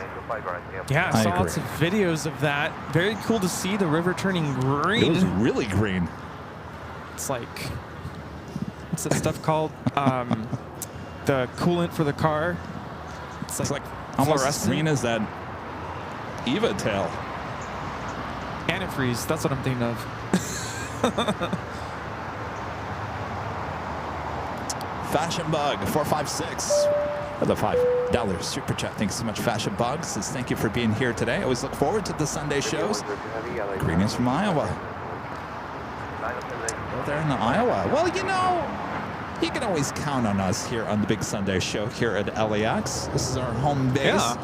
Yeah, I saw agree. lots of videos of that. Very cool to see the river turning green. It was really green. It's like, what's that stuff called? The coolant for the car. It's like almost as green as that Eva tail. Antifreeze, that's what I'm thinking of. Fashion Bug 456 with a $5 super chat. Thanks so much, Fashion Bug. Says thank you for being here today. I always look forward to the Sunday shows. Greetings from Iowa. Oh, they're in Iowa. Well, you know, you can always count on us here on the Big Sunday Show here at LAX. This is our home base. Yeah.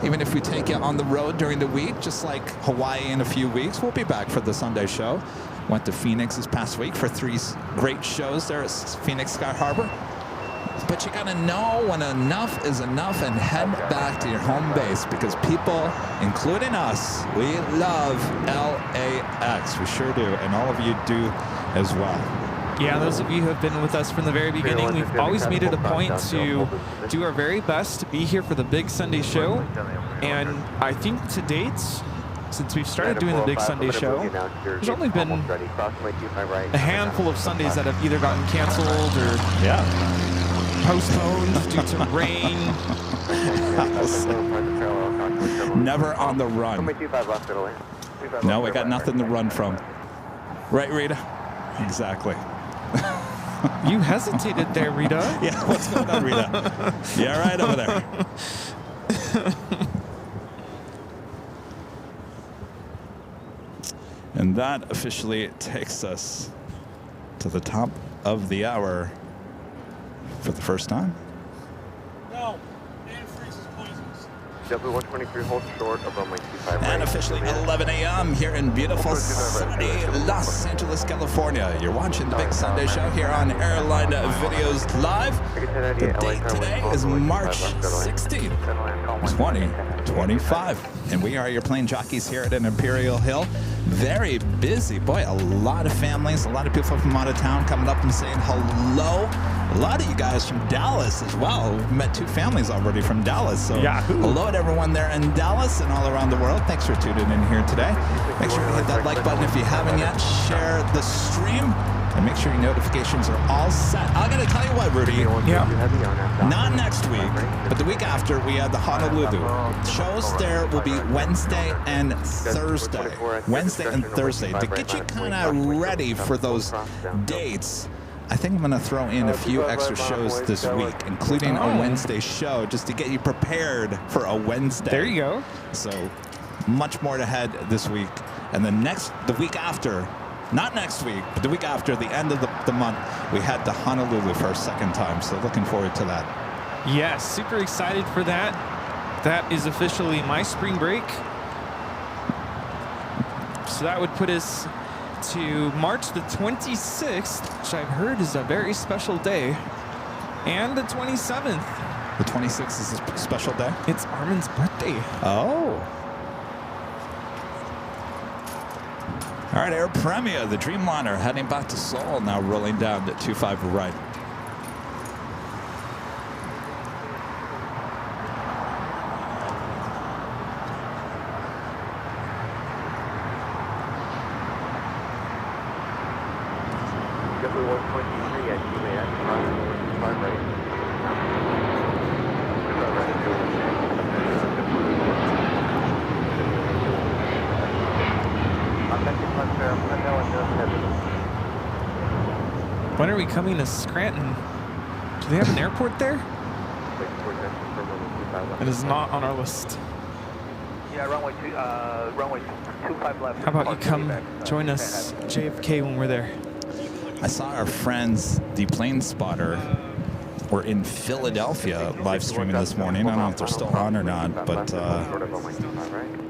Even if we take you on the road during the week, just like Hawaii in a few weeks, we'll be back for the Sunday show. Went to Phoenix this past week for 3 great shows there at Phoenix Sky Harbor. But you gotta know when enough is enough and head back to your home base, because people, including us, we love LAX. We sure do, and all of you do as well. Yeah, those of you who have been with us from the very beginning, we've always made it a point to do our very best to be here for the Big Sunday show. And I think to date, since we've started doing the Big Sunday show, there's only been a handful of Sundays that have either gotten canceled or postponed due to rain. Never on the run. No, we got nothing to run from. Right, Rita? Exactly. You hesitated there, Rita. Yeah, what's going on, Rita? You all right over there? And that officially takes us to the top of the hour for the first time. No, antifreeze is poisonous. W123, hold short of runway 25 right. And officially 11 a.m. here in beautiful sunny Los Angeles, California. You're watching the Big Sunday Show here on Airline Videos Live. The date today is March 16th, 2025. And we are your plane jockeys here at an Imperial Hill. Very busy. Boy, a lot of families, a lot of people from out of town coming up and saying hello. A lot of you guys from Dallas as well. We've met 2 families already from Dallas. So hello to everyone there in Dallas and all around the world. Thanks for tuning in here today. Make sure you hit that like button if you haven't yet. Share the stream. And make sure your notifications are all set. I'm going to tell you what, Rudy. Not next week, but the week after, we have the Honolulu. Shows there will be Wednesday and Thursday. Wednesday and Thursday. To get you kind of ready for those dates, I think I'm going to throw in a few extra shows this week, including a Wednesday show, just to get you prepared for a Wednesday. There you go. So much more ahead this week. And the week after, not next week, but the week after, the end of the month, we had the Honolulu for our second time. So looking forward to that. Yes, super excited for that. That is officially my spring break. So that would put us to March the 26th, which I've heard is a very special day, and the 27th. The 26th is a special day? It's Armin's birthday. Oh. All right, Air Premia, the Dreamliner, heading back to Seoul, now rolling down at 25 right. W123 at UAS, runway 25 right. When are we coming to Scranton? Do they have an airport there? It is not on our list. Yeah, runway 25 left. How about you come join us, JFK, when we're there? I saw our friends, the Plane Spotter, were in Philadelphia live streaming this morning. I don't know if they're still on or not, but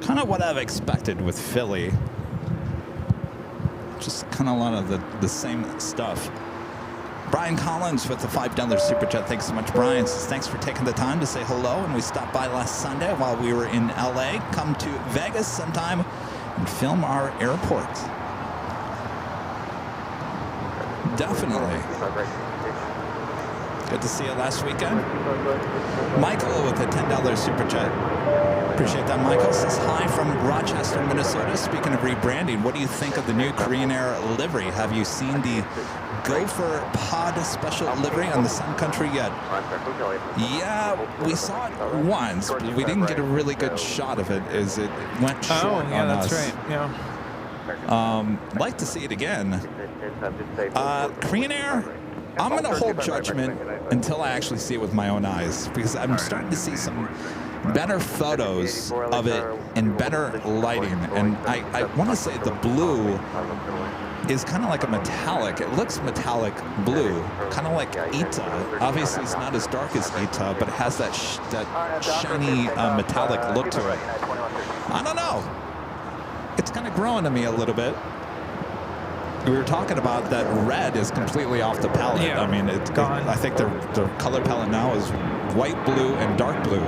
kind of what I've expected with Philly. Just kind of a lot of the same stuff. Brian Collins with the $5 Super Chat. Thanks so much, Brian. Says, thanks for taking the time to say hello. And we stopped by last Sunday while we were in LA. Come to Vegas sometime and film our airport. Definitely. Good to see you last weekend. Michael with a $10 Super Chat. Appreciate that. Michael says, hi from Rochester, Minnesota. Speaking of rebranding, what do you think of the new Korean Air livery? Have you seen the Gopher Pod special livery on the Sun Country yet? Yeah, we saw it once, but we didn't get a really good shot of it as it went short on us. That's right. Yeah. Like to see it again. Korean Air, I'm going to hold judgment until I actually see it with my own eyes, because I'm starting to see some better photos of it and better lighting. And I want to say the blue is kind of like a metallic. It looks metallic blue, kind of like Ita. Obviously, it's not as dark as Ita, but it has that shiny metallic look to it. I don't know. It's kind of growing to me a little bit. We were talking about that red is completely off the palette. Yeah, I mean, it's gone. I think the color palette now is white, blue, and dark blue.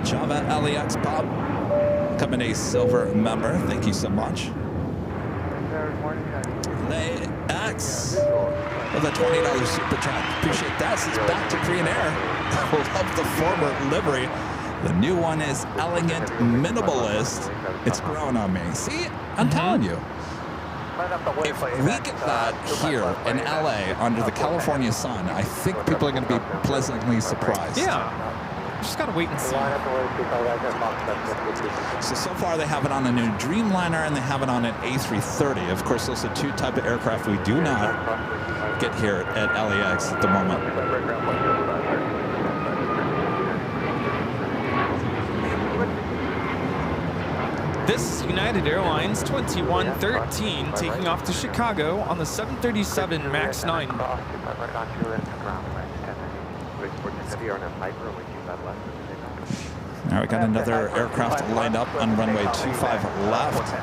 Java LAX Bob, coming a silver member. Thank you so much. LAX with a $20 super chat. Appreciate that. This is back to Korean Air. Love the former livery. The new one is elegant minimalist. It's growing on me. See, I'm telling you. If we get that here in LA under the California sun, I think people are going to be pleasantly surprised. Yeah. Just got to wait and see. So far they have it on a new Dreamliner and they have it on an A330. Of course, those are two type of aircraft we do not get here at LAX at the moment. This is United Airlines 2113 taking off to Chicago on the 737 MAX 9. Cross, 25 right on to and ground, right, 10. Now we got another aircraft lined up on runway 25 left.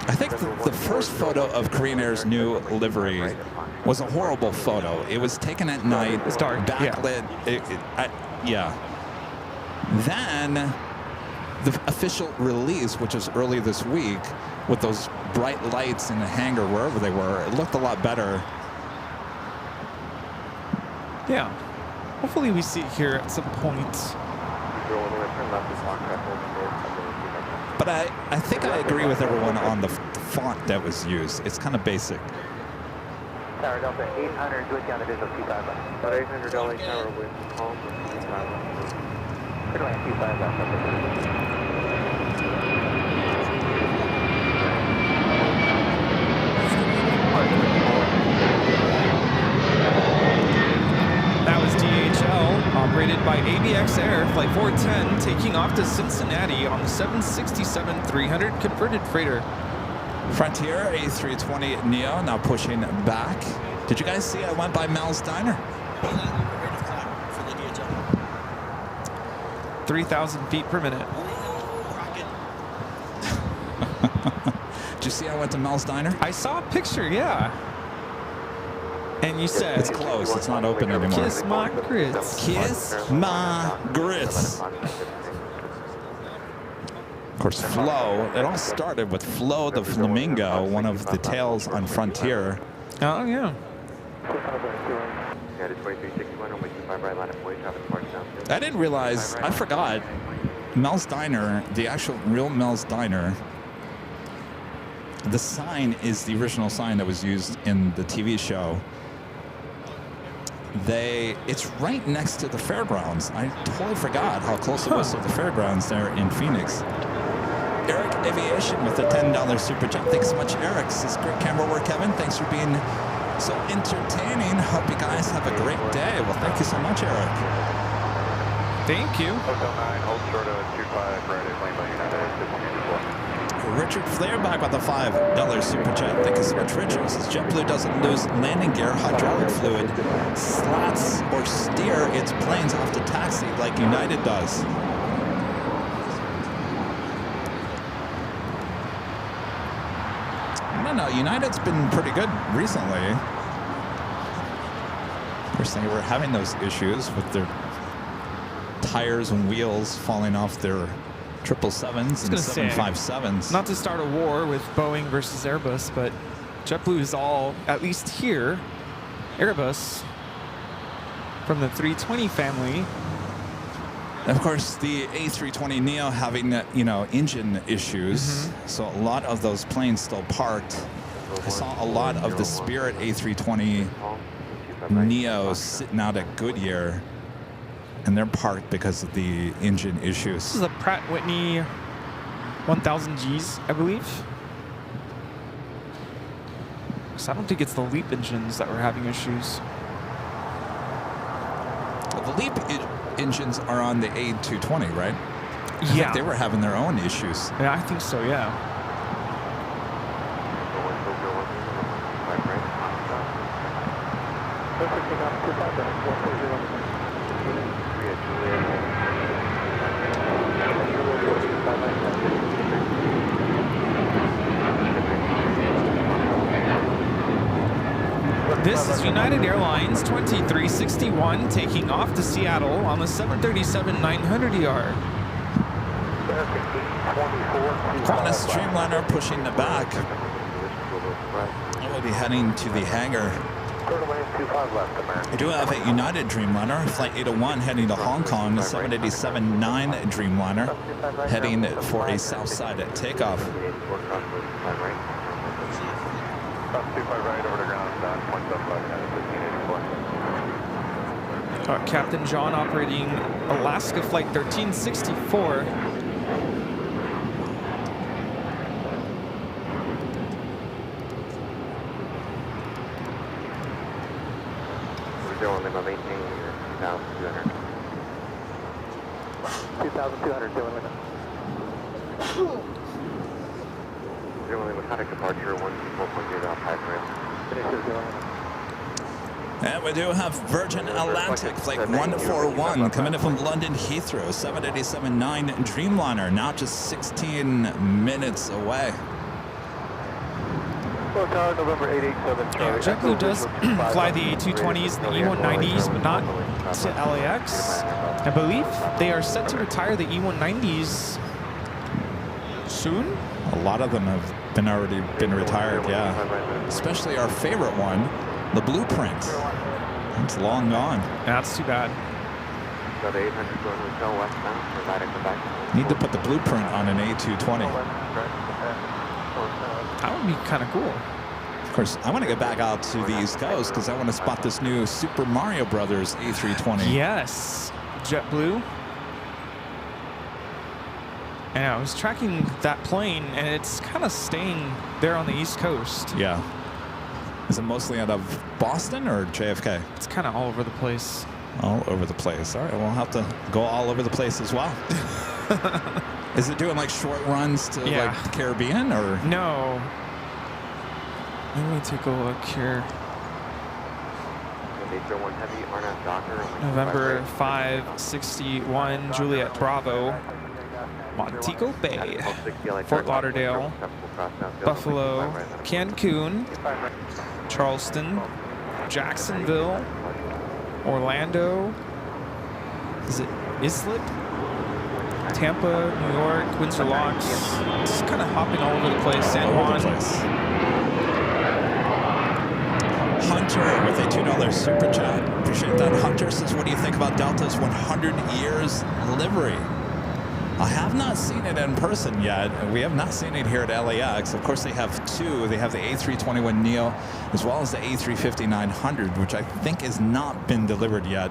I think the first photo of Korean Air's new livery was a horrible photo. It was taken at night. It's dark. Backlit. Yeah. Then the official release, which was early this week, with those bright lights in the hangar wherever they were, it looked a lot better. Yeah. Hopefully we see it here at some point. But I think I agree with everyone on the font that was used. It's kind of basic. Tower Delta 800, do it down to Visual 25 left. About 800 LA Tower with home for 25 left. Clear land 25 left. That was DHL, operated by ABX Air, Flight 410, taking off to Cincinnati on the 767-300 converted freighter. Frontier A320 Neo now pushing back. Did you guys see I went by Mel's Diner? 3,000 feet per minute. Did you see I went to Mel's Diner? I saw a picture, yeah. And you said, It's closed. It's not open anymore. kiss my grits. Kiss my grits. Of course, Flo, it all started with Flo the Flamingo, one of the tails on Frontier. Oh, yeah. I didn't realize, I forgot, Mel's Diner, the actual real Mel's Diner, the sign is the original sign that was used in the TV show. It's right next to the fairgrounds. I totally forgot how close it was to the fairgrounds there in Phoenix. Eric Aviation with a $10 super chat. Thanks so much, Eric. This is great camera work, Kevin. Thanks for being so entertaining. Hope you guys have a great day. Well, thank you so much, Eric. Thank you. Hotel 9, hold short of 25, right at plane by United, 1524. Richard Flair back with a $5 super chat. Thank you so much, Richard. Says JetBlue doesn't lose landing gear, hydraulic fluid, slats, or steer its planes off to taxi like United does. I don't know. United's been pretty good recently. Of course, they were having those issues with their tires and wheels falling off their 777s and 757s. Not to start a war with Boeing versus Airbus, but JetBlue is all, at least here, Airbus from the 320 family. And of course, the A320neo having, engine issues. So a lot of those planes still parked. I saw a lot of the Spirit A320neos sitting out at Goodyear, and they're parked because of the engine issues. This is a Pratt Whitney 1000Gs, I believe. So I don't think it's the LEAP engines that were having issues. Well, the LEAP engines are on the A220, right? I think they were having their own issues. Yeah, I think so, yeah. This is United Airlines 2361 taking off to Seattle on the 737-900ER. Qantas Streamliner pushing the back. We'll be heading to the hangar. We do have a United Dreamliner, Flight 801 heading to Hong Kong, the 787-9 Dreamliner heading for a south side takeoff. Captain John operating Alaska Flight 1364. 2,200, zero limit. Zero limit, contact departure, 124.0, 5 rail. Finish zero limit. And we do have Virgin Atlantic Flight 141 coming in from London Heathrow, 787-9 Dreamliner, now just 16 minutes away. Tower, November 887. Yeah, JetBlue does fly the A220s and the E190s, but not to LAX. I believe they are set to retire the E190s soon. A lot of them have already been retired, yeah. Especially our favorite one, the Blueprint. It's long gone. That's too bad. Need to put the Blueprint on an A220. That would be kind of cool. Of course, I want to get back out to the East Coast because I want to spot this new Super Mario Brothers A320. Yes, JetBlue. And I was tracking that plane, and it's kind of staying there on the East Coast. Yeah. Is it mostly out of Boston or JFK? It's kind of all over the place. All over the place. All right, we'll have to go all over the place as well. Is it doing like short runs to like the Caribbean or? No. Let me take a look here. November 561 Juliet Bravo, Montego Bay, Fort Lauderdale, Buffalo, Cancun, Charleston, Jacksonville, Orlando. Is it Islip? Tampa, New York, Windsor Locks. Just kind of hopping all over the place. San Juan. Hunter with a $2 super chat. Appreciate that. Hunter says, what do you think about Delta's 100 years livery? I have not seen it in person yet. We have not seen it here at LAX. Of course, they have two. They have the A321neo as well as the A350-900, which I think has not been delivered yet.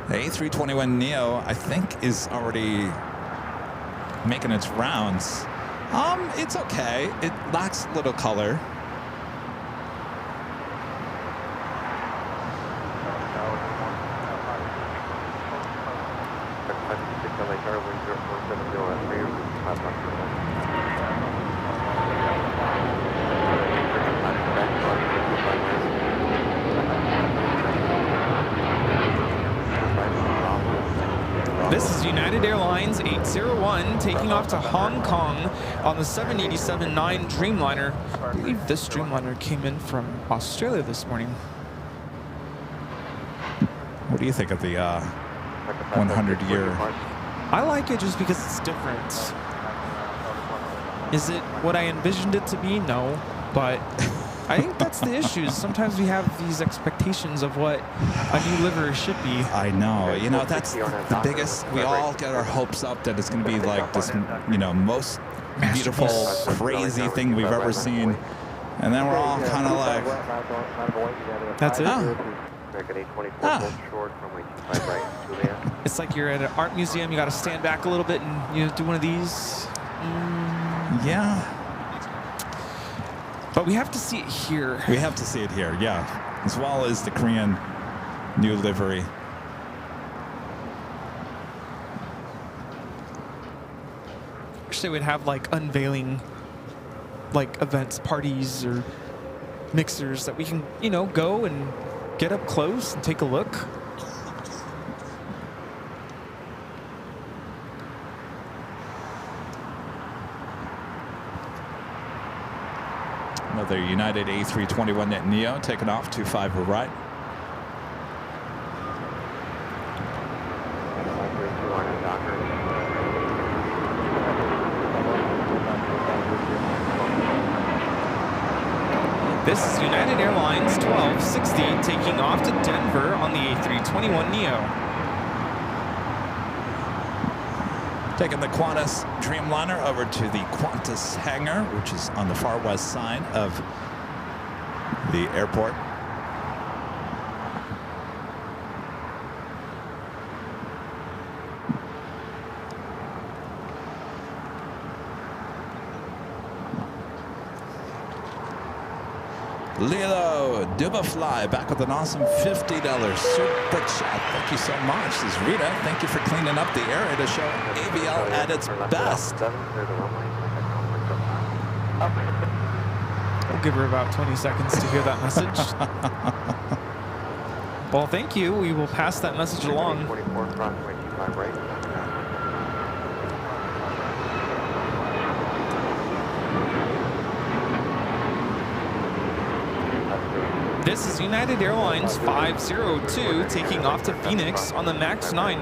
The A321neo, I think, is already making its rounds. It's okay. It lacks a little color. This is United Airlines 801 taking off to Hong Kong on the 787-9 Dreamliner. I believe this Dreamliner came in from Australia this morning. What do you think of the 100-year? I like it just because it's different. Is it what I envisioned it to be? No, but I think that's the issue. Sometimes we have these expectations of what a new livery should be. I know. You know, that's the biggest. We all get our hopes up that it's going to be like this, you know, most beautiful, crazy thing we've ever seen. And then we're all kind of like, that's it. Short from It's like you're at an art museum. You got to stand back a little bit and you do one of these. Yeah. But we have to see it here. We have to see it here, yeah. As well as the Korean new livery. Wish they would have like unveiling, like events, parties, or mixers that we can, you know, go and get up close and take a look. Another United A321neo taking off, 25 right. This is United Airlines 1260 taking off to Denver on the A321neo. Taking the Qantas Dreamliner over to the Qantas hangar, which is on the far west side of the airport. Lilo Dubafly back with an awesome $50 super chat. Thank you so much. This is Rita. Thank you for cleaning up the area to show AVL at its best. We'll give her about 20 seconds to hear that message. Well, thank you. We will pass that message along. 24 crossway 25 right. This is United Airlines 502 taking off to Phoenix on the MAX 9.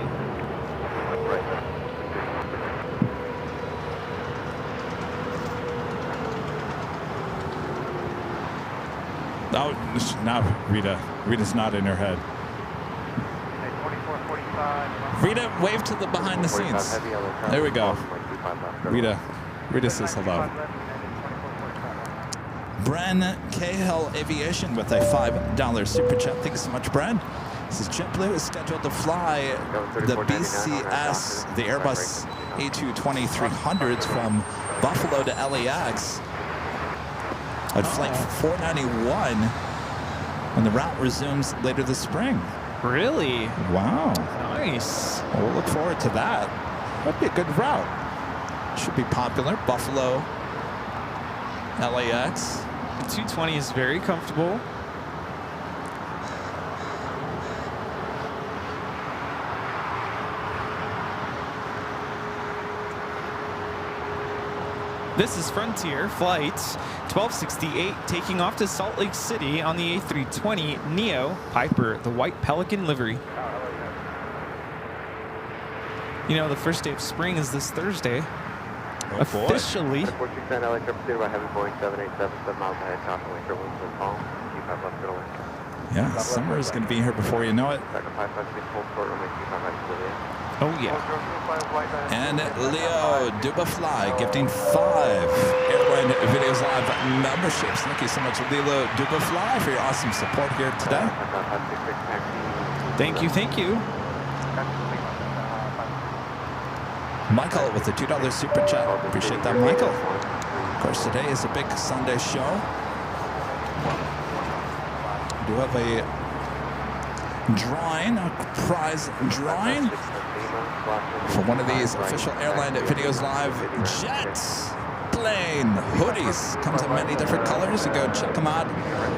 Oh, now Rita's not in her head. 2445. Rita, wave to the behind the scenes. There we go. Rita says hello. Bren Cahill Aviation with a $5 super chat. Thank you so much, Bren. This is JetBlue is scheduled to fly the BCS, the Airbus A220-300s from Buffalo to LAX at flight 491 when the route resumes later this spring. Really? Wow. Nice. Well, we'll look forward to that. That'd be a good route. Should be popular. Buffalo, LAX. The 220 is very comfortable. This is Frontier Flight 1268 taking off to Salt Lake City on the A320 Neo Piper, the white Pelican livery. You know, the first day of spring is this Thursday. Oh, Officially. 469 LA pursued by heavy Boeing 787, 7 miles ahead, caution wind, winds will calm, Q5 left middle wind. Yeah, summer is going to be here before you know it. Second 5 speed, hold short runway Q5 right to the Oh, yeah. And Leo Dubafly gifting 5 Airline Videos Live memberships. Thank you so much, Leo Dubafly, for your awesome support here today. Thank you, thank you. Michael with the $2 super chat. Appreciate that, Michael. Of course, today is a big Sunday show. We do have a drawing, a prize drawing for one of these official Airline Videos Live jets. Plane hoodies. Comes in many different colors. You go check them out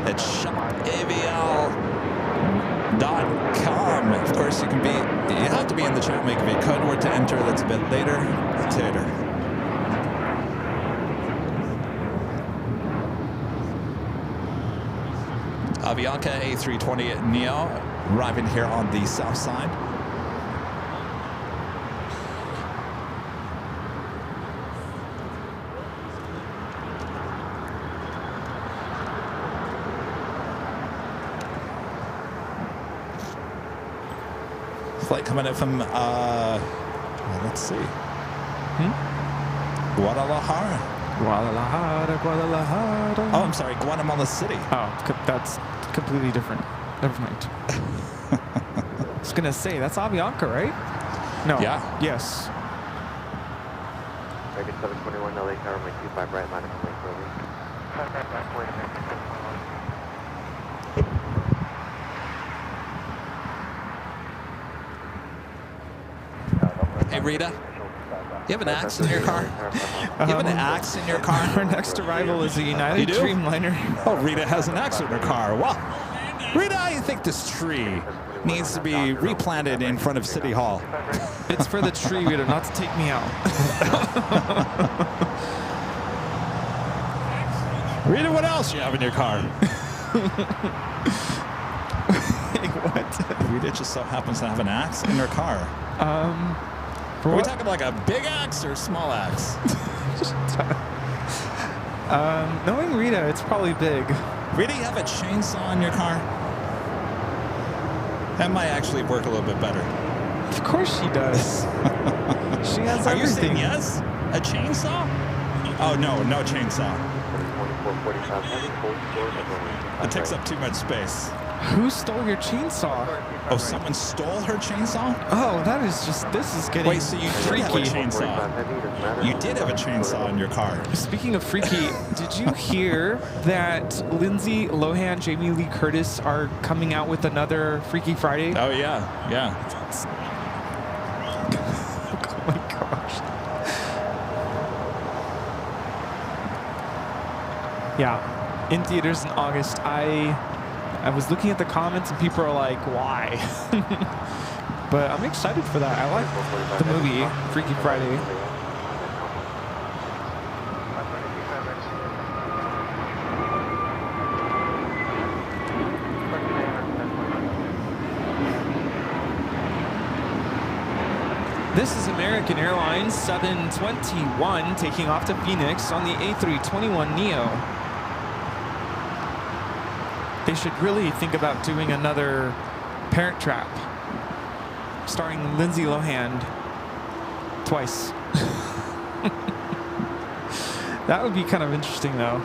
at shopavl.com. Of course, you have to be in the chat. Make a code word to enter. That's a bit later. Tater. Avianca A320 Neo arriving here on the south side. Flight coming in from, let's see. Guadalajara. Guadalajara. Oh, I'm sorry, Guatemala City. Oh, that's completely different. Never mind. I was going to say, that's Avianca, right? No. Yeah. Yes. Target 721 LA Tower, my Q5 right line from Lake Rover. Hey, Rita. You have an axe in your car? You have an axe in your car? Our next arrival is a United You do? Dreamliner. Oh, Rita has an axe in her car. Well, Rita, I think this tree needs to be replanted in front of City Hall. It's for the tree, Rita, not to take me out. Rita, what else you have in your car? What? Rita just so happens to have an axe in her car. For Are we what? talking like a big axe or a small axe? Knowing Rita, it's probably big. Rita, you have a chainsaw in your car? That might actually work a little bit better. Of course she does. She has Are you saying everything. yes? A chainsaw? Oh, no, no chainsaw. It takes up too much space. Who stole your chainsaw? Oh, someone stole her chainsaw? Oh, that is just, this is getting Wait, so you did have a chainsaw? You did have a chainsaw in your car. Speaking of freaky, did you hear that Lindsay Lohan, Jamie Lee Curtis are coming out with another Freaky Friday? Oh, yeah. Yeah. Oh my gosh. Yeah, in theaters in August. I was looking at the comments and people are like, why? But I'm excited for that. I like the movie Freaky Friday. This is American Airlines 721 taking off to Phoenix on the A321neo. They should really think about doing another Parent Trap starring Lindsay Lohan twice. That would be kind of interesting, though.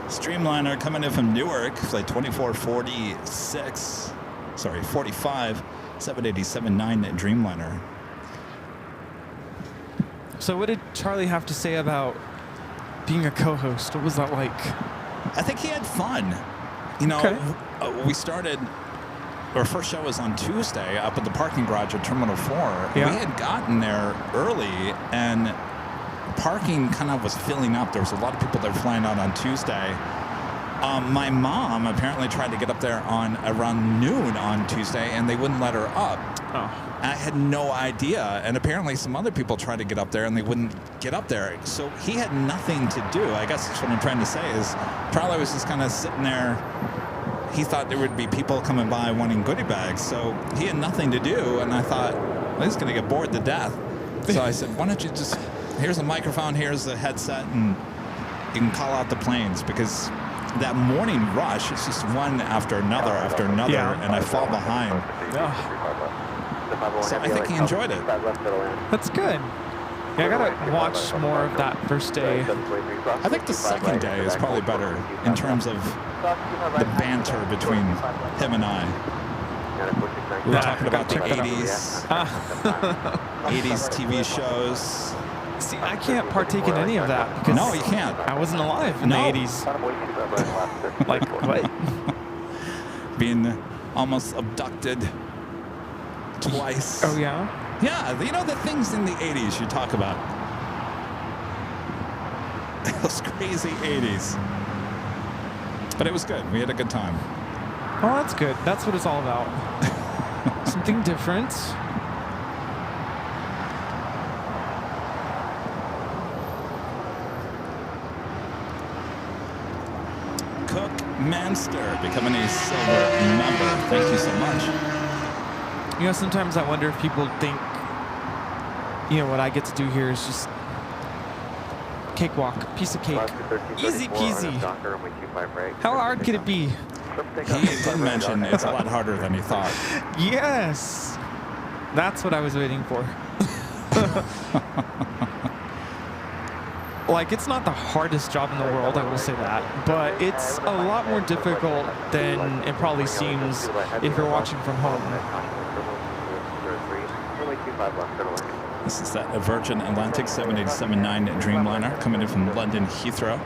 Streamliner coming in from Newark, flight 2446. Sorry, 45, 787-9 Dreamliner. So what did Charlie have to say about being a co-host? What was that like? I think he had fun. You know, Okay. We started, our first show was on Tuesday up at the parking garage at Terminal 4. Yeah. We had gotten there early and parking kind of was filling up. There was a lot of people that were flying out on Tuesday. My mom apparently tried to get up there on around noon on Tuesday and they wouldn't let her up. Oh. I had no idea, and apparently some other people tried to get up there and they wouldn't get up there. So he had nothing to do. I guess that's what I'm trying to say is Charlie was just kind of sitting there. He thought there would be people coming by wanting goodie bags, so he had nothing to do, and I thought, well, he's going to get bored to death. So I said, why don't you just, here's a microphone, here's the headset, and you can call out the planes, because that morning rush, it's just one after another, Yeah. and I fall behind. Oh, So I think he enjoyed it. that's good. Yeah, I gotta watch more of that first day. I think the second day is probably better in terms of the banter between him and I. We were Yeah, talking about the check that out. 80s, Ah. 80s TV shows. See, I can't partake in any of that because No, you can't. I wasn't alive in No. the 80s. Like, what? Being almost abducted twice. Oh, yeah? Yeah, you know the things in the 80s you talk about. Those crazy 80s. But it was good. We had a good time. Well, that's good. That's what it's all about. Something different. Cook Manster becoming a silver member. Thank you so much. You know, sometimes I wonder if people think, you know, what I get to do here is just cakewalk, piece of cake. Easy peasy. How hard could it be? He did mention it's a lot harder than he thought. Yes. That's what I was waiting for. Like, it's not the hardest job in the world, I will say that, but it's a lot more difficult than it probably seems if you're watching from home. This is that Virgin Atlantic 787-9 Dreamliner coming in from London Heathrow.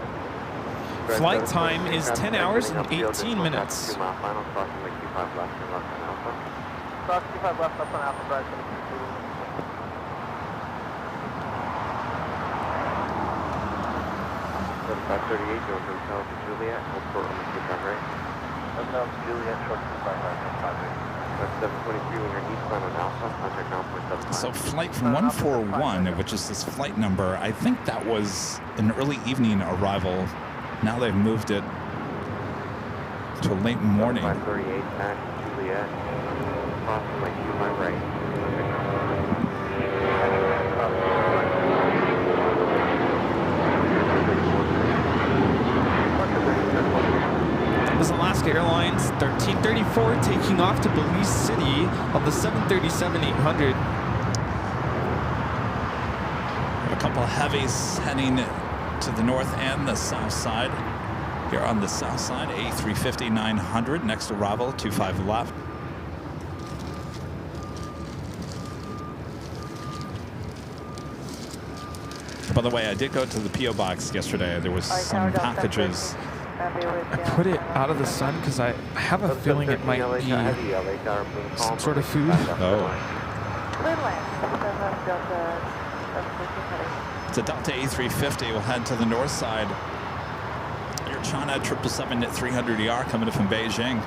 Flight time is 10 hours and 18 minutes. So flight from 141, which is this flight number, I think that was an early evening arrival. Now they've moved it to a late morning. 538 at Juliet, approximately 25 right. This is Alaska Airlines 1334 taking off to Belize City on the 737-800. A couple of heavies heading to the north and the south side. Here on the south side, A350-900, next arrival, 25 left. By the way, I did go to the P.O. box yesterday. There was some packages. I put it out of the sun because I have a feeling it might be some sort of food. Oh. It's a Delta A350. We'll head to the north side. Air China 777-300ER coming in from Beijing.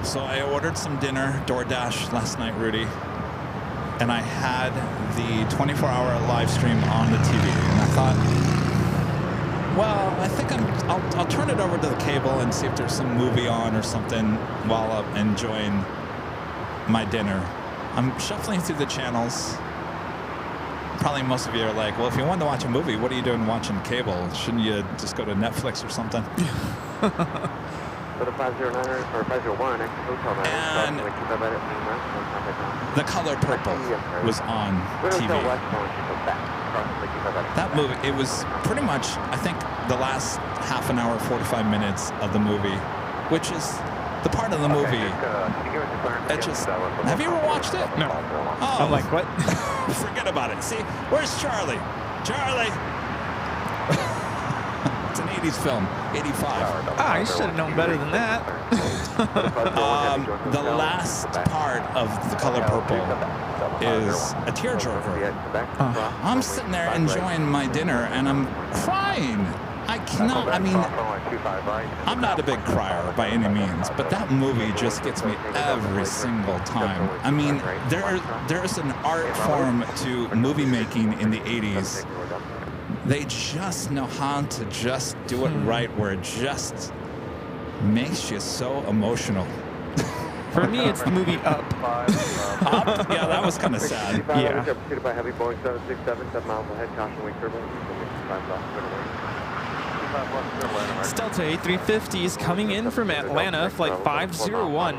So I ordered some dinner, DoorDash, last night, Rudy. And I had the 24-hour live stream on the TV. And I thought, well, I think I'll turn it over to the cable and see if there's some movie on or something while I'm enjoying my dinner. I'm shuffling through the channels. Probably most of you are like, well, if you want to watch a movie, what are you doing watching cable? Shouldn't you just go to Netflix or something? And The Color Purple was on TV. That movie, it was pretty much, I think, the last half an hour, 45 minutes of the movie, which is the part of the movie. It just, have you ever watched it? No. Oh, I'm like, what? Forget about it. See, where's Charlie? Charlie! It's an 80s film, 85. I should have known better than that. The last part of The Color Purple is a tearjerker. I'm sitting there enjoying my dinner and I'm crying. I cannot, I mean, I'm not a big crier by any means, but that movie just gets me every single time. I mean, there's an art form to movie making in the 80s. They just know how to just do it right, where it just makes you so emotional. For me, it's the movie Up. Up? Yeah, that was kind of sad. Yeah. It's Delta A350s coming in from Atlanta, flight 501.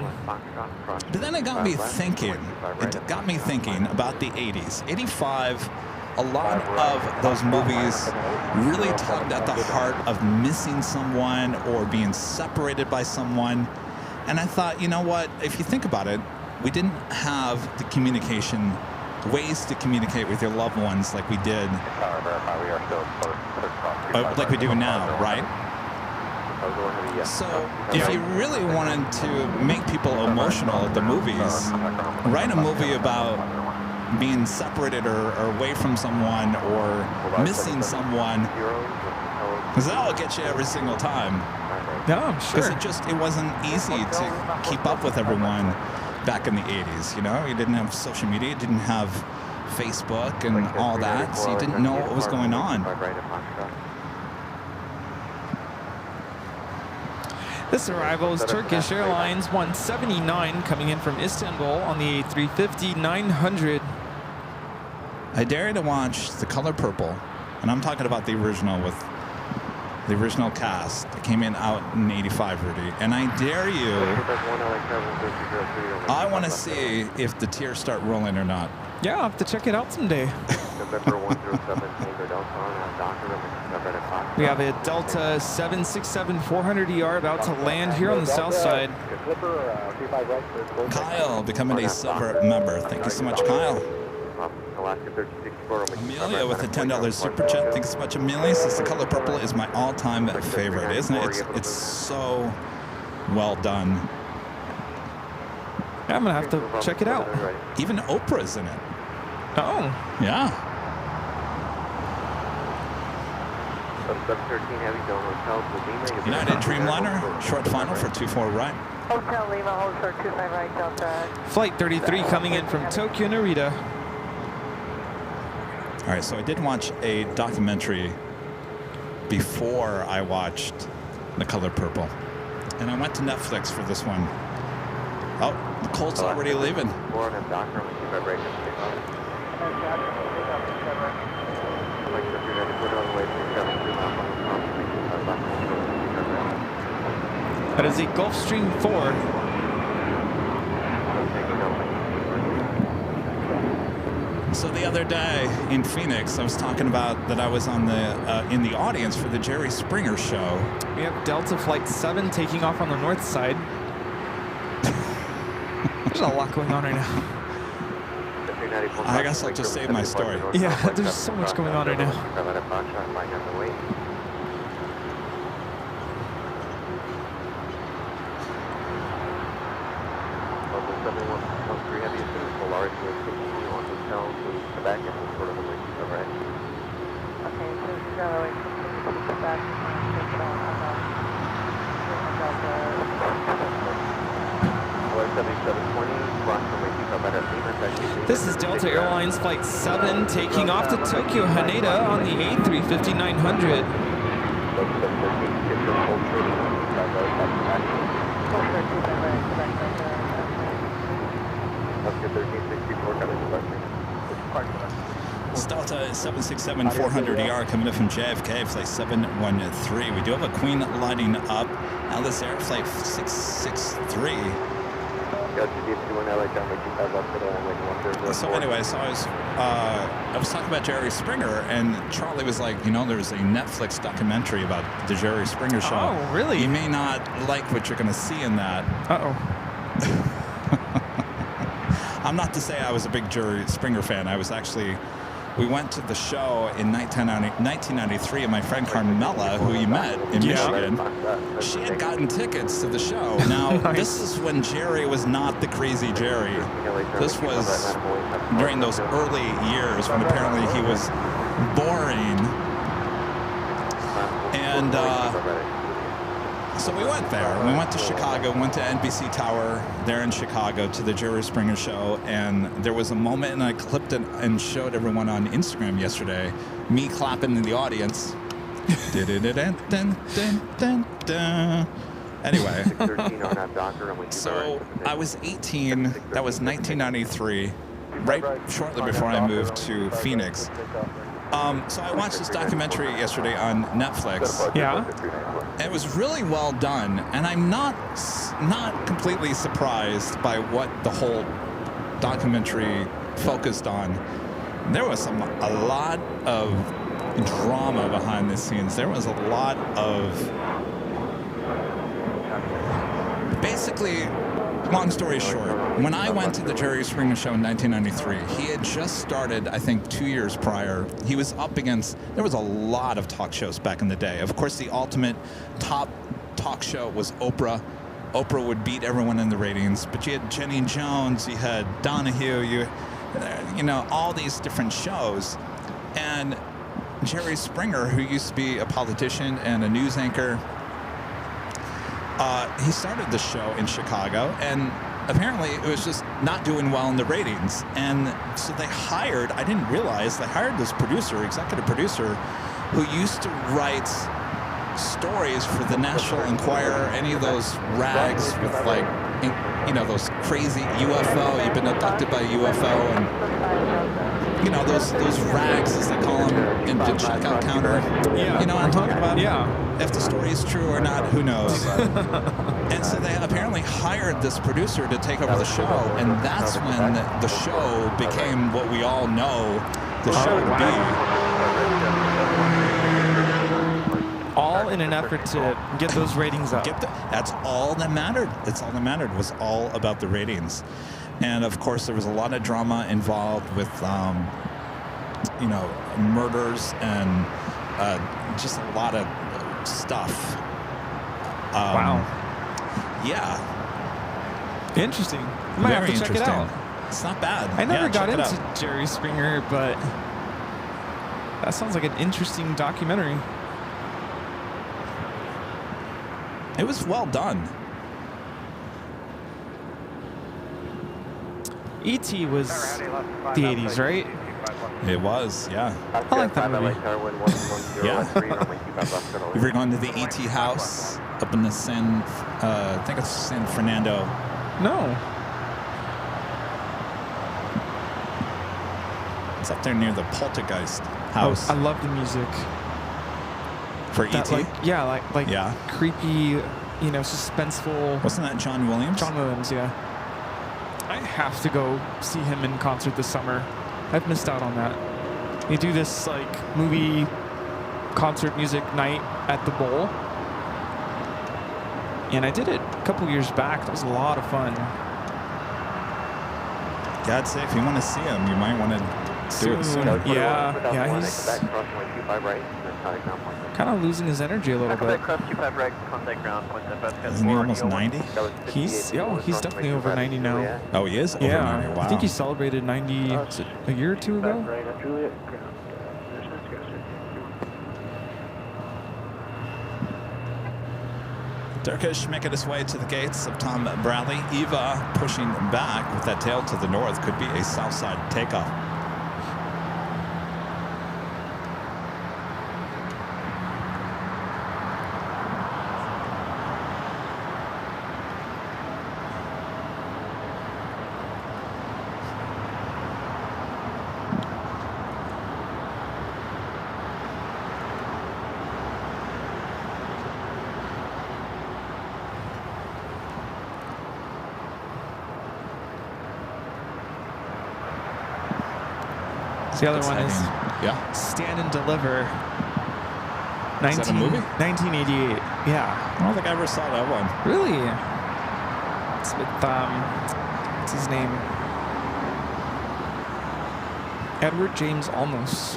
But then it got me thinking. It got me thinking about the 80s. 85, a lot of those movies really tugged at the heart of missing someone or being separated by someone. And I thought, you know what? If you think about it, we didn't have the communication, ways to communicate with your loved ones like we did, like we do now, right? So if you really wanted to make people emotional at the movies, write a movie about being separated or away from someone or missing someone, because that'll get you every single time. No, I'm sure. Because it wasn't easy to keep up with everyone back in the 80s, you know? You didn't have social media, you didn't have Facebook and all that, so you didn't know what was going on. This arrival is Turkish Airlines 179 coming in from Istanbul on the A350-900. I dare you to watch The Color Purple, and I'm talking about the original with the original cast. It came in out in 85, Rudy. And I dare you, I want to see if the tears start rolling or not. Yeah, I'll have to check it out someday. We have a Delta 767-400ER about to land here on the south side. Kyle becoming a silver member. Thank you so much, Kyle. Amelia with a $10 super chat. Thanks so much, Amelia. Says The Color Purple is my all-time favorite, isn't it? It's so well done. Yeah, I'm gonna have to check it out. Even Oprah's in it. Oh. Yeah. United Dreamliner, short final for 24 right. Hotel Lima, hold short 25 right, Delta. Flight 33 coming in from Tokyo, Narita. All right, so I did watch a documentary before I watched The Color Purple. And I went to Netflix for this one. Oh, the Colt's already leaving. That is a Gulfstream 4. So the other day in Phoenix, I was talking about that I was on the in the audience for the Jerry Springer show. We have Delta Flight 7 taking off on the north side. There's a lot going on right now. I guess I'll just save my story. Yeah, there's so much going on right now. This is Delta Airlines Flight 7 taking off to Tokyo Haneda on the A350-900. This Delta is 767-400ER coming in from JFK, flight 713. We do have a Queen lighting up. Alice Air flight 663. So anyway, so I was talking about Jerry Springer, and Charlie was like, you know, there's a Netflix documentary about the Jerry Springer show. Oh, really? You may not like what you're going to see in that. Uh-oh. I'm not to say I was a big Jerry Springer fan. I was actually, we went to the show in 1993, and my friend Carmela, who you met in Michigan, she had gotten tickets to the show. Now, this is when Jerry was not the crazy Jerry. This was during those early years when apparently he was boring. And so we went there. We went to Chicago, went to NBC Tower there in Chicago to the Jerry Springer show, and there was a moment, and I clipped it and showed everyone on Instagram yesterday, me clapping in the audience. Anyway, so I was 18. That was 1993, right shortly before I moved to Phoenix. So I watched this documentary yesterday on Netflix. Yeah. And it was really well done, and I'm not completely surprised by what the whole documentary focused on. There was a lot of drama behind the scenes. There was a lot of, basically, long story short, when I went to the Jerry Springer show in 1993, he had just started, I think, 2 years prior. He was up against, there was a lot of talk shows back in the day. Of course, the ultimate top talk show was Oprah. Oprah would beat everyone in the ratings, but you had Jenny Jones, you had Donahue, you know, all these different shows. And Jerry Springer, who used to be a politician and a news anchor, he started the show in Chicago, and apparently it was just not doing well in the ratings. And so they hired, I didn't realize, they hired this producer, executive producer, who used to write stories for the National Enquirer, any of those rags with, like, you know, those crazy UFO, you've been abducted by a UFO, and, you know, those rags, as they call them, in the checkout counter. Yeah. You know what I'm talking about? Yeah. If the story is true or not, who knows? And so they apparently hired this producer to take over the show, and that's when the show became what we all know the show to be. All in an effort to get those ratings up. That's all that mattered. That's all that mattered, was all about the ratings. And of course, there was a lot of drama involved with, you know, murders and just a lot of stuff. Wow. Yeah. Interesting. Might have to check it out. It's not bad. I never got check it into Jerry Springer, but that sounds like an interesting documentary. It was well done. E.T. was the 80s, right? It was, yeah. I like that movie. Yeah. You ever gone to the E.T. house up in the I think it's San Fernando? No. It's up there near the Poltergeist house. Oh, I love the music. For That, E.T.? like, yeah, like Yeah. creepy, you know, suspenseful. Wasn't that John Williams? John Williams, yeah. I have to go see him in concert this summer. I've missed out on that. They do this like movie concert music night at the bowl. And I did it a couple years back. That was a lot of fun. Yeah, I'd say if you want to see him, you might want to do it soon. Yeah, he's kind of losing his energy a little bit. Isn't he almost 90? He's definitely over 90 now. Oh, he is? Over 90. Wow. I think he celebrated 90 a year or two ago. Turkish making his way to the gates of Tom Bradley. Eva pushing back with that tail to the north. Could be a south side takeoff. The other one is Stand and Deliver. Is that a movie? 1988. Yeah. I don't think I ever saw that one. Really? It's with what's his name? Edward James Olmos.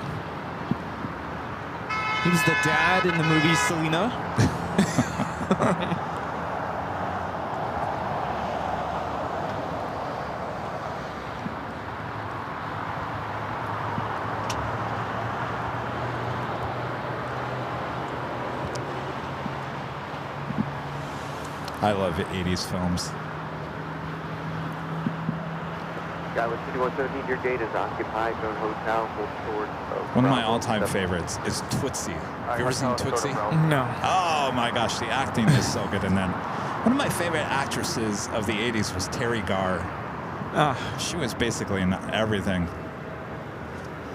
He was the dad in the movie Selena. I love 80s films. Skyway 2117, your gate is occupied. Zone Hotel, hold towards. One of my all-time favorites is Tootsie. Have you ever seen Tootsie? No. Oh my gosh, the acting is so good in that. One of my favorite actresses of the 80s was Terry Garr. She was basically in everything.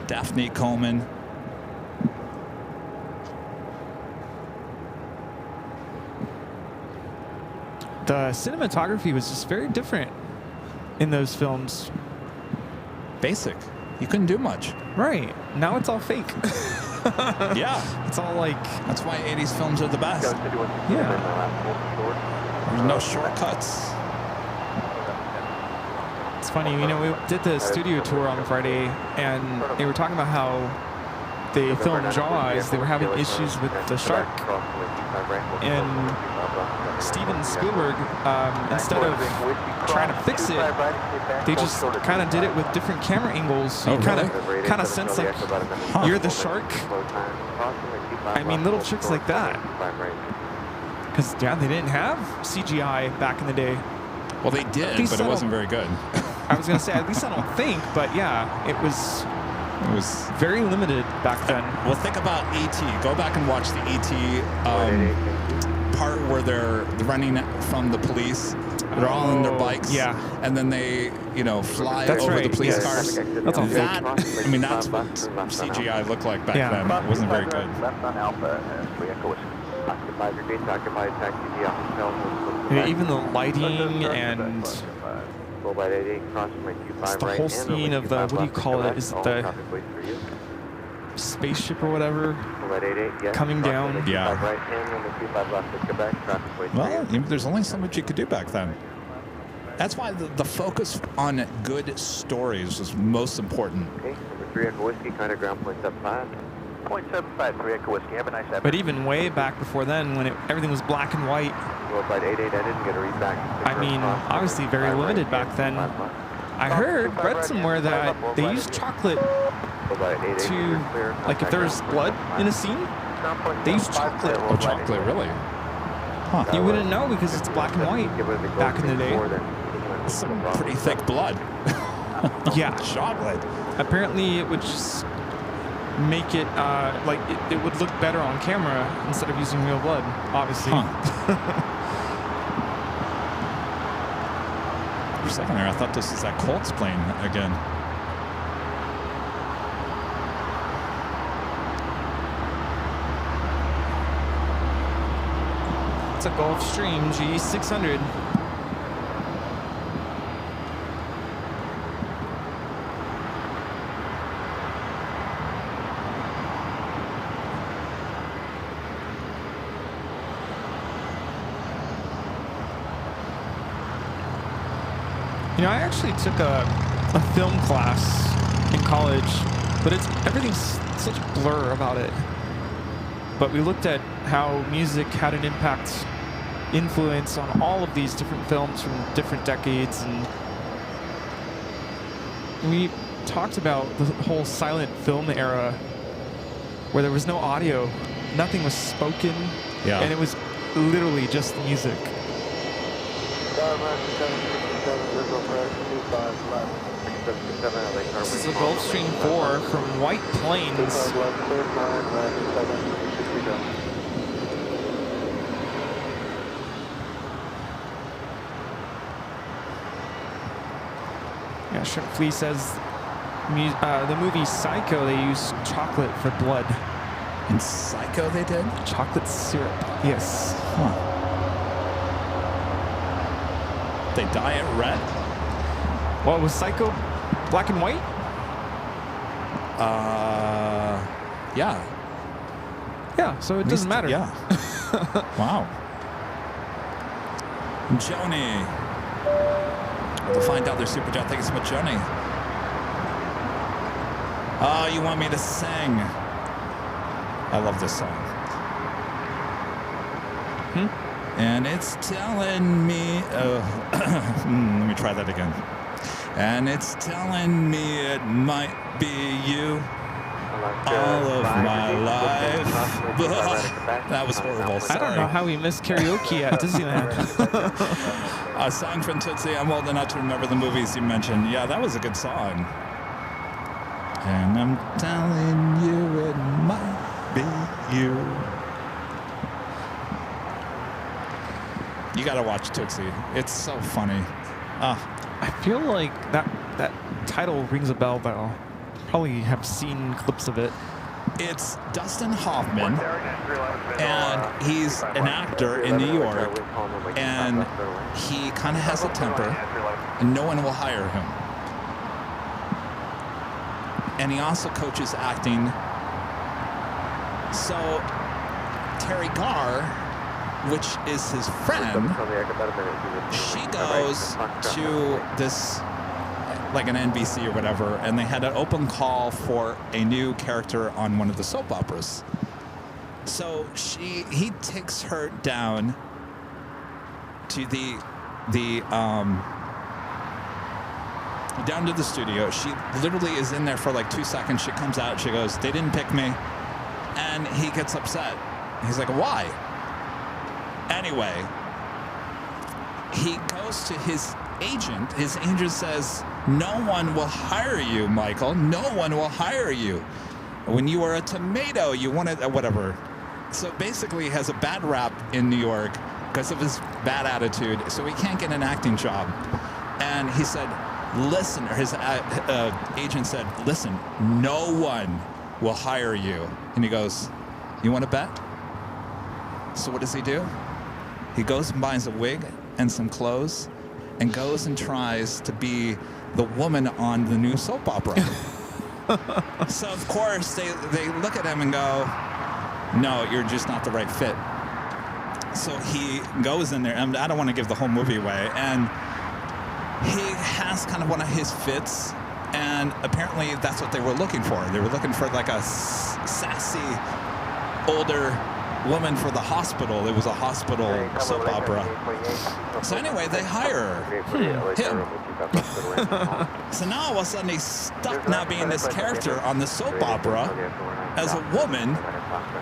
Daphne Coleman. The cinematography was just very different in those films. Basic. You couldn't do much. Right. Now it's all fake. Yeah. It's all like... That's why 80s films are the best. Yeah. There's no shortcuts. It's funny, you know, we did the studio tour on Friday, and they were talking about how they filmed Jaws. They were having issues with the shark. And Steven Spielberg, instead of trying to fix it, they just kind of did it with different camera angles. So you kind of sense like you're the shark. I mean, little tricks like that. Because yeah, they didn't have CGI back in the day. Well, they did, but it wasn't very good. I was gonna say, at least I don't think, but yeah, it was very limited back then. Well, think about E.T. Go back and watch the E.T. Part where they're running from the police. They're all on their bikes. Yeah. And then they, fly That's over right, the police yes. cars. That's all That, I mean, that's what CGI looked like back then. It wasn't very good. Yeah, even the lighting and it's the whole scene of the, what do you call it? Is it the spaceship or whatever coming down? Yeah. Well, there's only so much you could do back then. That's why the focus on good stories was most important. Okay, number 3 Echo Whiskey, kind of ground point 75. 0.75 Echo Whiskey, have a nice afternoon. But even way back before then, when everything was black and white, Flight 88, I didn't get a read back. I mean, obviously very limited back then. I read somewhere that they used chocolate to, like if there was blood in a scene, they used chocolate. Oh, chocolate, really? Huh. You wouldn't know because it's black and white back in the day. Some pretty thick blood. Yeah. Chocolate. Apparently it would just make it, it would look better on camera instead of using real blood, obviously. Huh. For a second there, I thought this was that Colts plane again. It's a Gulfstream G600. You know, I actually took a film class in college, but everything's such a blur about it. But we looked at how music had an influence on all of these different films from different decades, and we talked about the whole silent film era where there was no audio, nothing was spoken, and it was literally just music. This is a Gulfstream 4 from White Plains. Yeah, Shrimp Flea says the movie Psycho, they used chocolate for blood. In Psycho they did? Chocolate syrup, yes. Huh. They dye it red? Well, was Psycho black and white? Yeah. Yeah, so it doesn't matter. Yeah. Wow. Joni. We'll find out their super chat. Thank you so much, Joni. Oh, you want me to sing? I love this song. And it's telling me, let me try that again. And it's telling me it might be you all of my life. That was horrible. Sorry. I don't know how we missed karaoke at Disneyland. A song from Tootsie. I'm old enough to remember the movies you mentioned. Yeah, that was a good song. And I'm telling you it might be you. You gotta watch Tootsie. It's so funny. I feel like that title rings a bell, though. Probably have seen clips of it. It's Dustin Hoffman, and he's an actor in New York, and he kind of has a temper, and no one will hire him. And he also coaches acting. So Terry Garr, which is his friend, she goes to this, like an NBC or whatever, and they had an open call for a new character on one of the soap operas. So he takes her down to down to the studio. She literally is in there for like 2 seconds. She comes out, she goes, "They didn't pick me." And he gets upset. He's like, "Why?" Anyway, he goes to his agent. His agent says, "No one will hire you, Michael. No one will hire you. When you were a tomato, you wanted whatever." So basically he has a bad rap in New York because of his bad attitude, so he can't get an acting job. And he said, "Listen," or his agent said, "Listen, no one will hire you." And he goes, "You want to bet?" So what does he do? He goes and buys a wig and some clothes and goes and tries to be the woman on the new soap opera. So of course they look at him and go, "No, you're just not the right fit." So he goes in there, and I don't want to give the whole movie away, and he has kind of one of his fits, and apparently that's what they were looking for. They were looking for like a sassy older woman for the hospital. It was a hospital soap opera. So anyway, they hire him. So now all of a sudden he's stuck now being this character on the soap opera as a woman,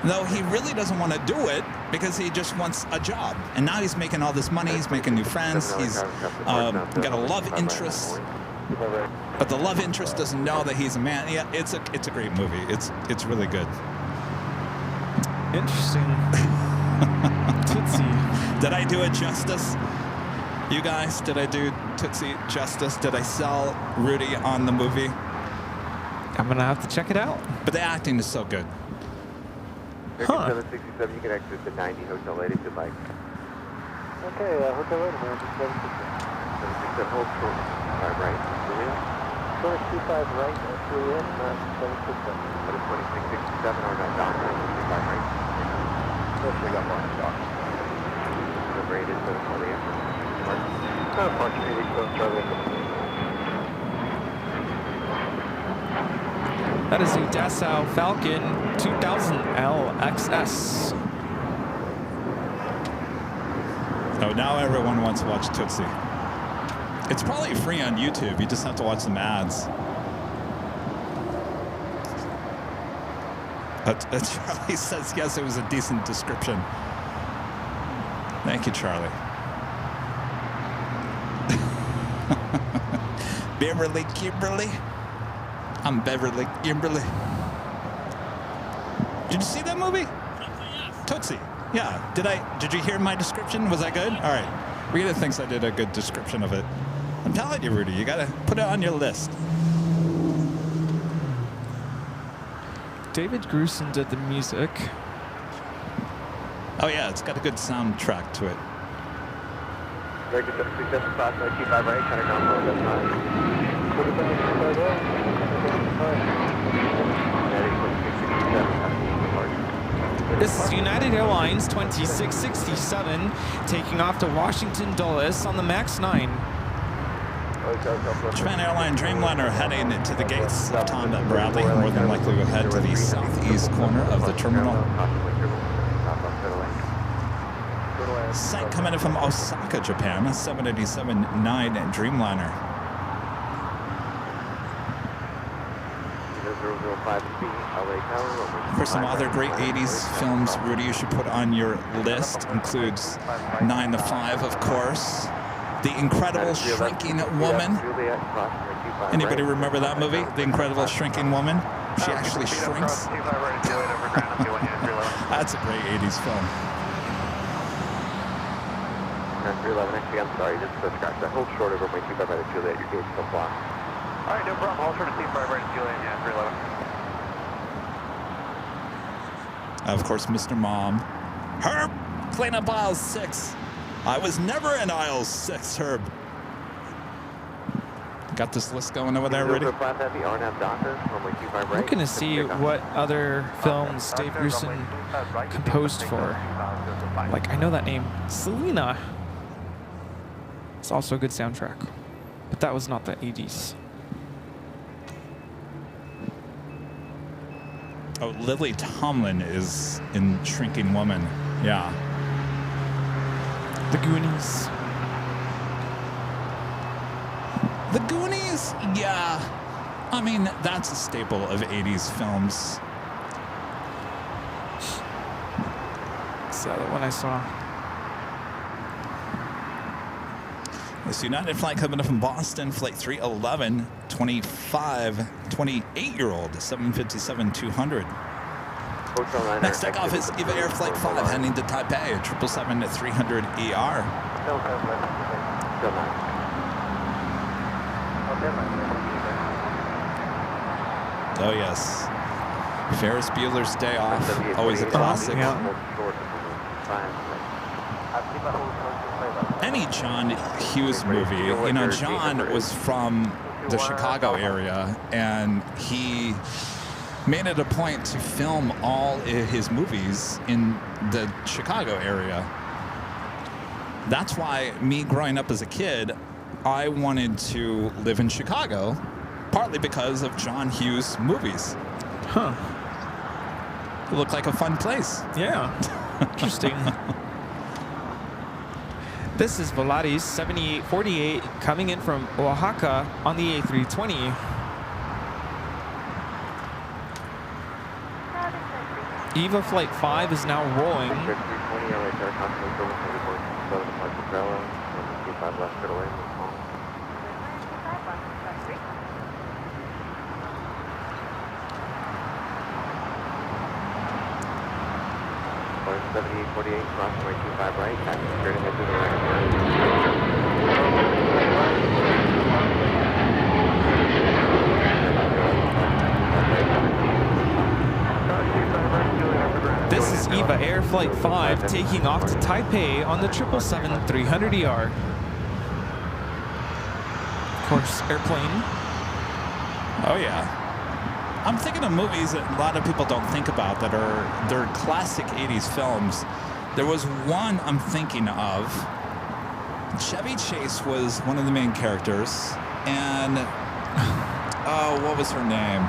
though he really doesn't want to do it because he just wants a job. And now he's making all this money, he's making new friends, he's got a love interest, but the love interest doesn't know that he's a man. Yeah, it's a great movie. It's really good. Interesting. Tootsie. Did I do it justice? You guys, did I do Tootsie justice? Did I sell Rudy on the movie? I'm gonna have to check it out. But the acting is so good. Huh. 767, you can exit the 90 Hotel 8 if you'd like. Okay, Hotel 8, American 767, hold short, 5 right, Juliet. 2625 right, Juliet, 767. That is 2667, or not down, 25 right. We got one shot. The braid is for the Juliet. Park, Charlie. That is a Dassault Falcon 2000 LXS. Oh, now everyone wants to watch Tootsie. It's probably free on YouTube. You just have to watch some ads. Charlie says, yes, it was a decent description. Thank you, Charlie. Beverly Kimberly. I'm Beverly Kimberly. Did you see that movie? Tootsie. Yeah. Did you hear my description? Was that good? All right. Rita thinks I did a good description of it. I'm telling you, Rudy, you got to put it on your list. David Grusin did the music. Oh, yeah. It's got a good soundtrack to it. American 767, 525 right, counter down low, that's fine. This is United Airlines 2667 taking off to Washington Dulles on the MAX 9. Japan Airline Dreamliner heading to the gates of Tom Bradley. More than likely will head to the southeast corner of the terminal. Sight coming in from Osaka, Japan, a 787-9 Dreamliner. For some other great 80s films, Rudy, you should put on your list includes 9 to 5, of course. The Incredible Shrinking Woman. Anybody remember that movie? The Incredible Shrinking Woman? She actually shrinks. That's a great 80s film. 311, actually, I'm sorry, just scratch that. Hold short over my 25 right at Juliet, your gate's still blocked. Alright, no problem, hold short to C5 right at Juliet, yeah, 311. Of course, Mr. Mom. Herb, clean up aisle 6. I was never in aisle 6, Herb. Got this list going over there, Rudy? I'm looking to see what other films Dave Grusin composed for. Like, I know that name. Selena. It's also a good soundtrack. But that was not the 80s. Oh, Lily Tomlin is in Shrinking Woman. Yeah. The Goonies. The Goonies? Yeah. I mean, that's a staple of 80s films. That's the other one I saw. This United flight coming up from Boston, flight 311, 28-year-old, 757-200. Next takeoff is EVA Air Flight 5 heading to Taipei, 777-300ER. Oh, yes. Ferris Bueller's Day Off, always a classic. Yeah. Any John Hughes movie, you know, John was from the Chicago area, and he made it a point to film all his movies in the Chicago area. That's why me growing up as a kid, I wanted to live in Chicago, partly because of John Hughes movies. Huh. It looked like a fun place. Yeah. Interesting. This is Volaris 7848 coming in from Oaxaca on the A320. EVA Flight 5 is now rolling. Flight 7848, crossing right 25 right, taxi straight ahead to the right. This is EVA Air Flight 5 taking off to Taipei on the 777-300ER. Of course, airplane. Oh, yeah. I'm thinking of movies that a lot of people don't think about that they're classic 80s films. There was one I'm thinking of. Chevy Chase was one of the main characters. And, oh, what was her name?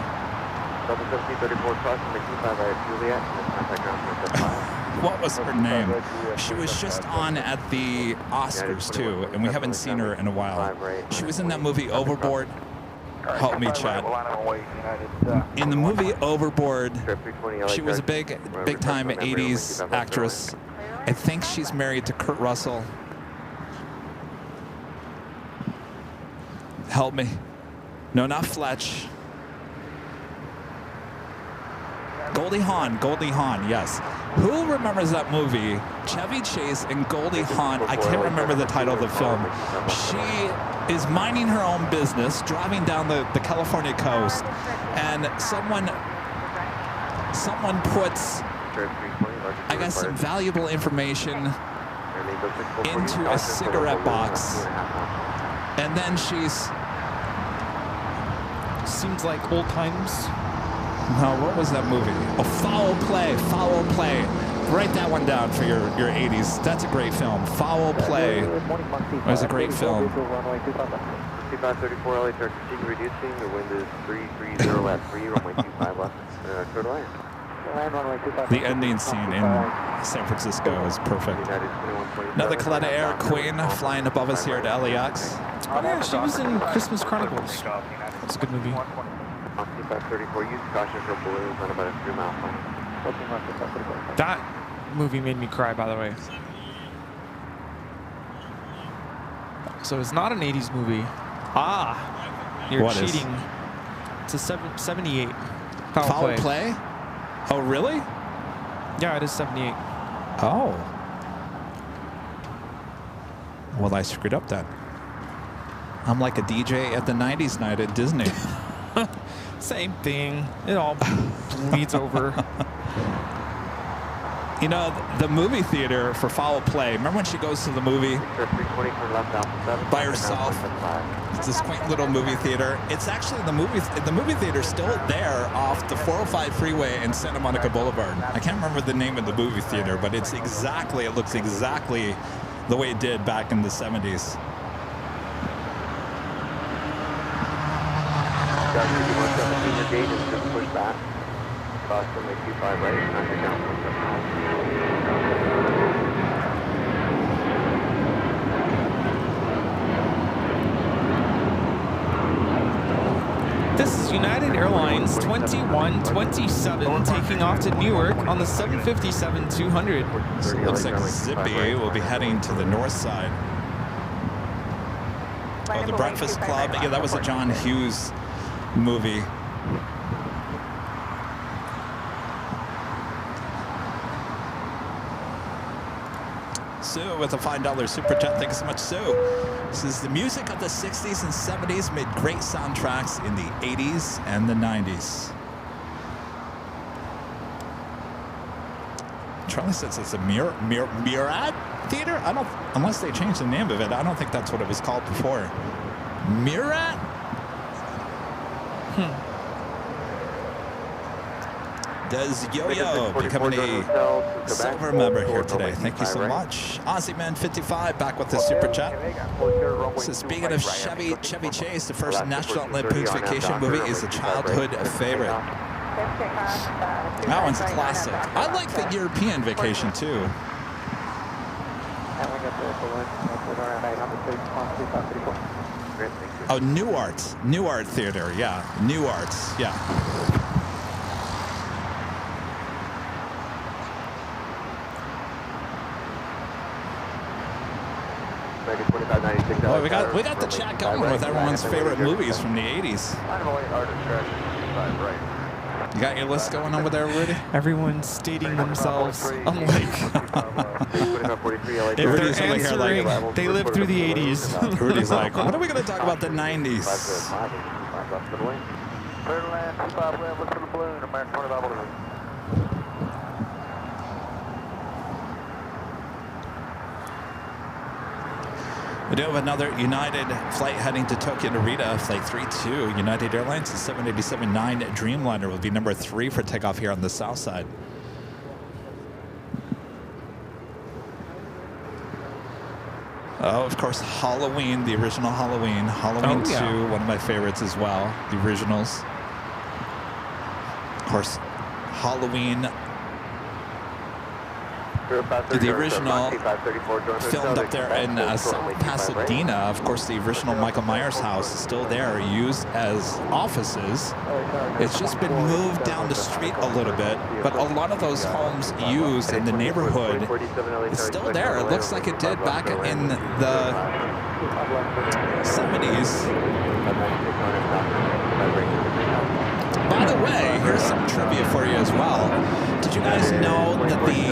Double 1734 crossing the 25 right at Juliet. Contact ground 5. What was her name? She was just on at the Oscars too, and we haven't seen her in a while. She was in that movie Overboard. Help me, Chad. In the movie Overboard, she was a big time 80s actress. I think she's married to Kurt Russell. Help me. No, not Fletch. Goldie Hawn, yes. Who remembers that movie? Chevy Chase and Goldie Hawn. I can't remember the title of the film. She is minding her own business, driving down the California coast, and someone puts, I guess, some valuable information into a cigarette box, and then she's... Seems like old times. No, what was that movie? Oh, Foul Play. Write that one down for your 80s. That's a great film. Foul Play was a great film. 5534 LA traffic continue reducing. The wind is 330 left 3, runway 25 left. Clear to land. The ending scene in San Francisco is perfect. Another Coletta Air Queen flying above us here at LAX. Oh yeah, she was in Christmas Chronicles. That's a good movie. 5534, use caution for balloons on about a 3-mile flight. That movie made me cry, by the way. So it's not an 80s movie. Ah, you're what cheating. Is? It's a 78. Foul Play? Oh, really? Yeah, it is 78. Oh. Well, I screwed up then. I'm like a DJ at the 90s night at Disney. Same thing. It all bleeds over. You know, the movie theater for Foul Play, remember when she goes to the movie by herself? It's this quaint little movie theater. It's actually the movie theater still there off the 405 freeway in Santa Monica Boulevard. I can't remember the name of the movie theater, but it looks exactly the way it did back in the 70s. Gauge is just push back. Boston, make 25 right, and under down 175. This is United Airlines 2127 taking off to Newark on the 757-200. So it looks like Zippy will be heading to the north side. Oh, the Breakfast Club. Yeah, that was a John Hughes movie. Sue with a $5 super chat. Thank you so much, Sue. This is the music of the 60s and 70s, made great soundtracks in the 80s and the 90s. Charlie says it's a Murad Theater? I don't, unless they changed the name of it, I don't think that's what it was called before. Murad? Does Yo-Yo becoming a silver member here today? Thank you so much. AussieMan55 back with the super chat. So speaking of Chevy Chase, the first National Lampoon's Vacation movie is a childhood favorite. That one's a classic. I like the European Vacation too. Oh, New Art Theater, yeah. New Arts, yeah. Well, we got the chat going with everyone's favorite movies from the 80s. You got your list going on with there, Rudy? Everyone's stating themselves unlike. If they're answering, they lived through the 80s. Rudy's like, when are we going to talk about the 90s? We do have another United flight heading to Tokyo Narita, flight 32. United Airlines, the 787-9 Dreamliner will be number 3 for takeoff here on the south side. Oh, of course, Halloween, the original Halloween. Halloween 2, one of my favorites as well, the originals. course, Halloween. The original filmed up there in South Pasadena. Of course, the original Michael Myers house is still there, used as offices. It's just been moved down the street a little bit, but a lot of those homes used in the neighborhood, it's still there. It looks like it did back in the 70s. By the way, here's some trivia for you as well. Did you guys know that the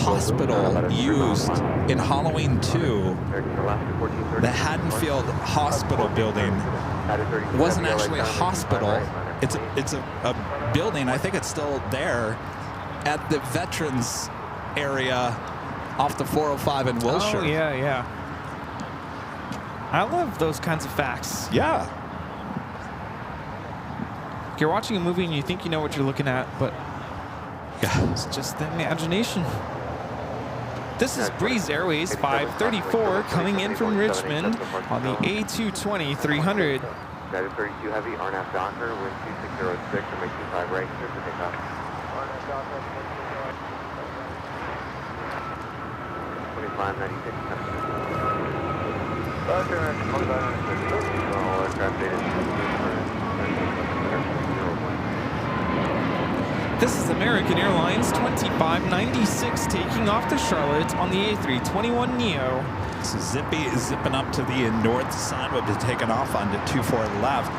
hospital used in Halloween 2, the Haddonfield Hospital building, wasn't actually a hospital. It's a building, I think it's still there, at the Veterans area off the 405 in Wilshire. Oh, yeah, yeah. I love those kinds of facts. Yeah. You're watching a movie and you think you know what you're looking at, but it's just the imagination. This is Breeze Airways 534 coming in from Richmond on the A220 300. United 32 Heavy, RNAV Docker, wind 2606, runway 25 right, clear for takeoff. RNAV Docker, 2596. Docker, 2596. All aircraft data. This is American Airlines 2596 taking off to Charlotte on the A321neo. So zipping up to the north side, will be taken off onto 24 left.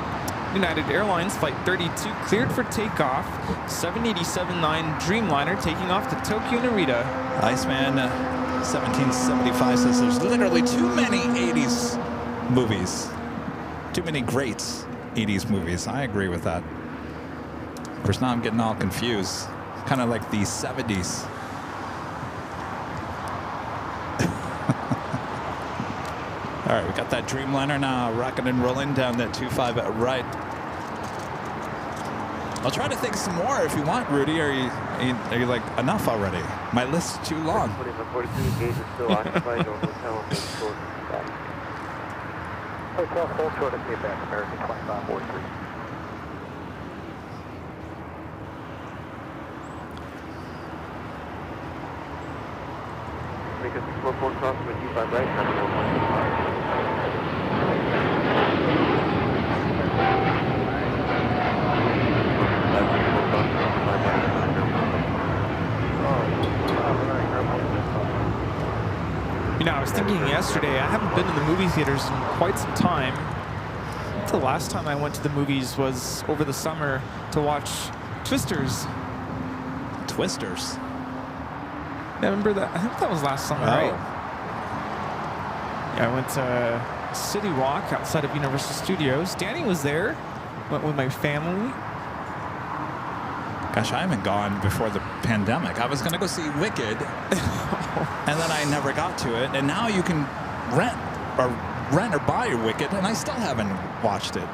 United Airlines Flight 32 cleared for takeoff. 787-9 Dreamliner taking off to Tokyo Narita. Iceman 1775 says there's literally too many 80s movies. Too many great 80s movies. I agree with that. Of course, now I'm getting all confused. Kind of like the 70s. All right, we got that Dreamliner now rocking and rolling down that 25 right. I'll try to think some more if you want, Rudy. Are you like enough already? My list's too long. Hotel full short of feedback, American 2543. Make a 644 cross with 25 right, number 115. You know, I was thinking yesterday, I haven't been to the movie theaters in quite some time. I think the last time I went to the movies was over the summer to watch Twisters. Twisters? Yeah, remember that? I think that was last summer, right? Yeah, I went to City Walk outside of Universal Studios. Danny was there. Went with my family. Gosh, I haven't gone before the pandemic. I was going to go see Wicked, and then I never got to it. And now you can rent or buy Wicked, and I still haven't watched it.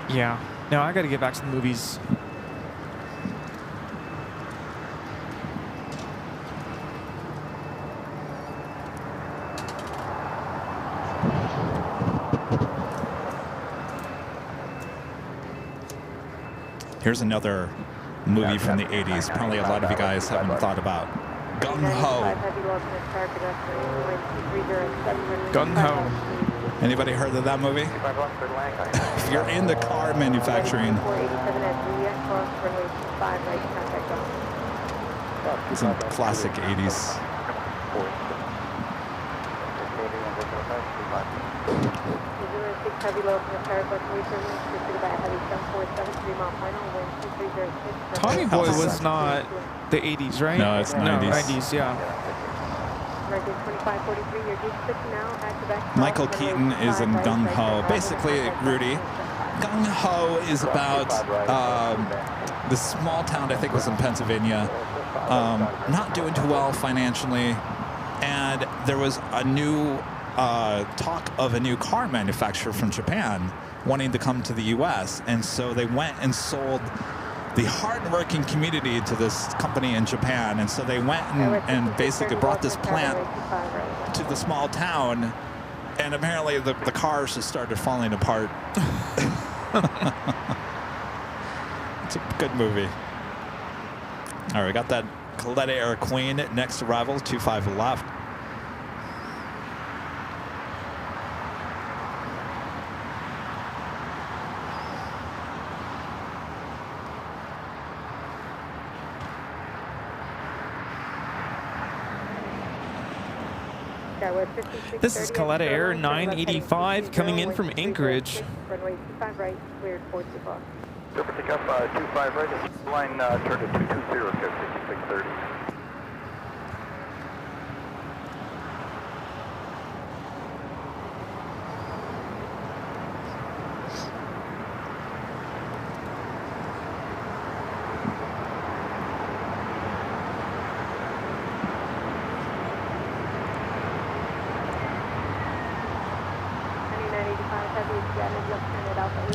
Yeah. No, I got to get back to the movies. Here's another movie from the 80s. Probably a lot of you guys haven't thought about. Gung Ho. Gung Ho. Anybody heard of that movie? If you're in the car manufacturing, some classic 80s. Tommy Boy was not the 80s, right? No, it's 90s. No, 90s, yeah. Michael Keaton is in Gung Ho. Basically, Rudy, Gung Ho is about this small town, I think it was in Pennsylvania, not doing too well financially, and there was a new talk of a new car manufacturer from Japan wanting to come to the U.S., and so they went and sold the hard-working community to this company in Japan, and so they went and basically brought this plant to the small town, and apparently the cars just started falling apart. It's a good movie. All right, we got that Coletta Air Queen next arrival, 25 left. This is Coletta Air 985 coming in from Anchorage. Runway 25 right, cleared 425. Silver pick up 25 right, line turn to 220, 5630.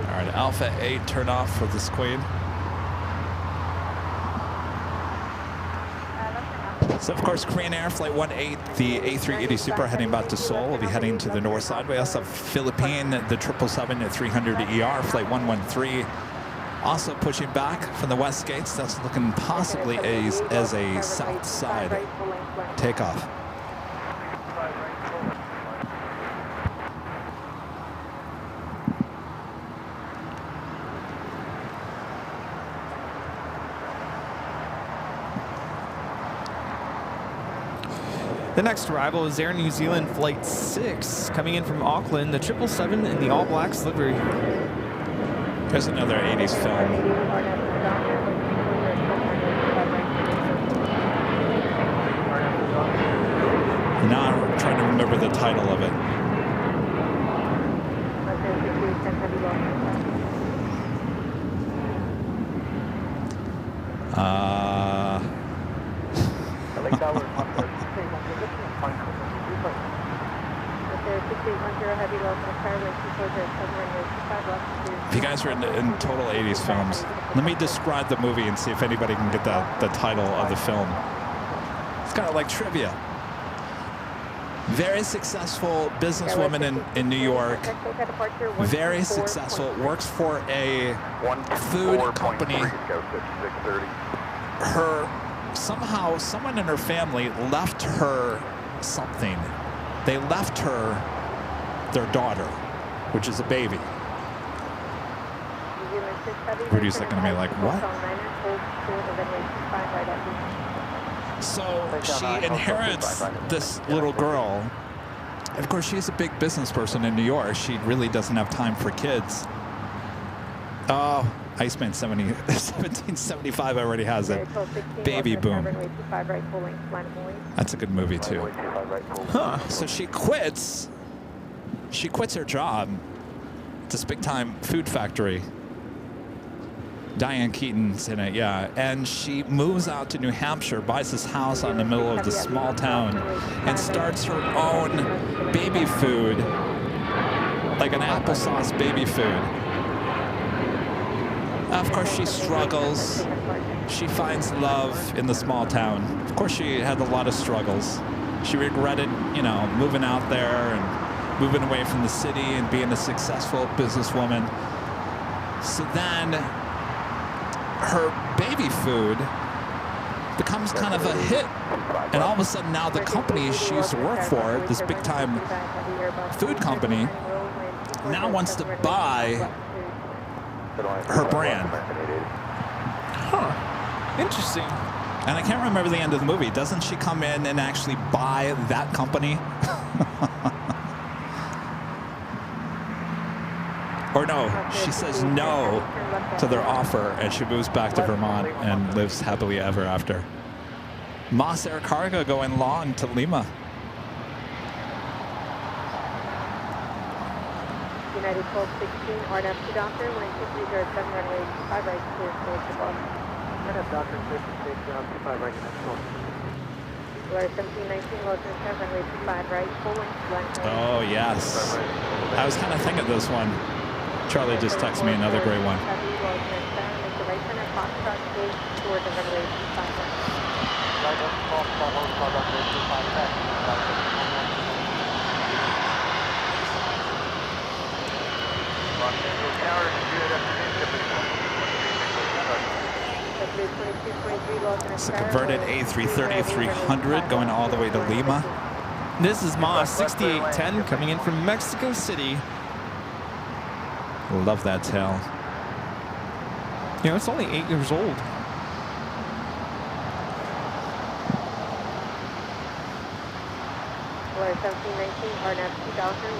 All right, Alpha 8, turn off for this Queen. So, of course, Korean Air Flight 18, the A380 Super heading back to Seoul. We'll be heading to the north side. We also have Philippine, the 777 at 300 ER, Flight 113. Also pushing back from the west gates. That's looking possibly as a south side takeoff. The next arrival is Air New Zealand Flight 6, coming in from Auckland, the 777 in the All Blacks livery. There's another 80s film. Now I'm trying to remember the title of it. If you guys are in total 80s films, let me describe the movie and see if anybody can get the title of the film. It's kind of like trivia. Very successful businesswoman in New York. Very successful. Works for a food company. Somehow, someone in her family left her something. They left her their daughter, which is a baby. Rudy's looking at me like, what? So she inherits this little girl. Of course, she's a big business person in New York. She really doesn't have time for kids. Oh, Iceman 1775 already has it. Baby boom. That's a good movie too. Huh. So she quits. She quits her job. It's this big time food factory. Diane Keaton's in it, yeah. And she moves out to New Hampshire, buys this house out in the middle of this small town, and starts her own baby food, like an applesauce baby food. Of course, she struggles. She finds love in the small town. Of course, she had a lot of struggles. She regretted, you know, moving out there and moving away from the city and being a successful businesswoman. So then her baby food becomes kind of a hit. And all of a sudden now the company she used to work for, this big time food company, now wants to buy her brand. Huh. Interesting. And I can't remember the end of the movie. Doesn't she come in and actually buy that company? Or no, she says no to their offer and she moves back to Vermont and lives happily ever after. Moss Air Cargo going long to Lima. United 1216, RNF to Doctor, 12307, runway 25 right, clear for the RNF Doctor, 25 right, next one. Florida 1719, Lotus 7, runway 25 right, full length, Oh, yes. I was kind of thinking this one. Charlie just texted me another great one. It's a converted A330-300 going all the way to Lima. This is Ma 6810 coming in from Mexico City. Love that tail. You know, it's only 8 years old. Flyer 1719, RNAV 2000,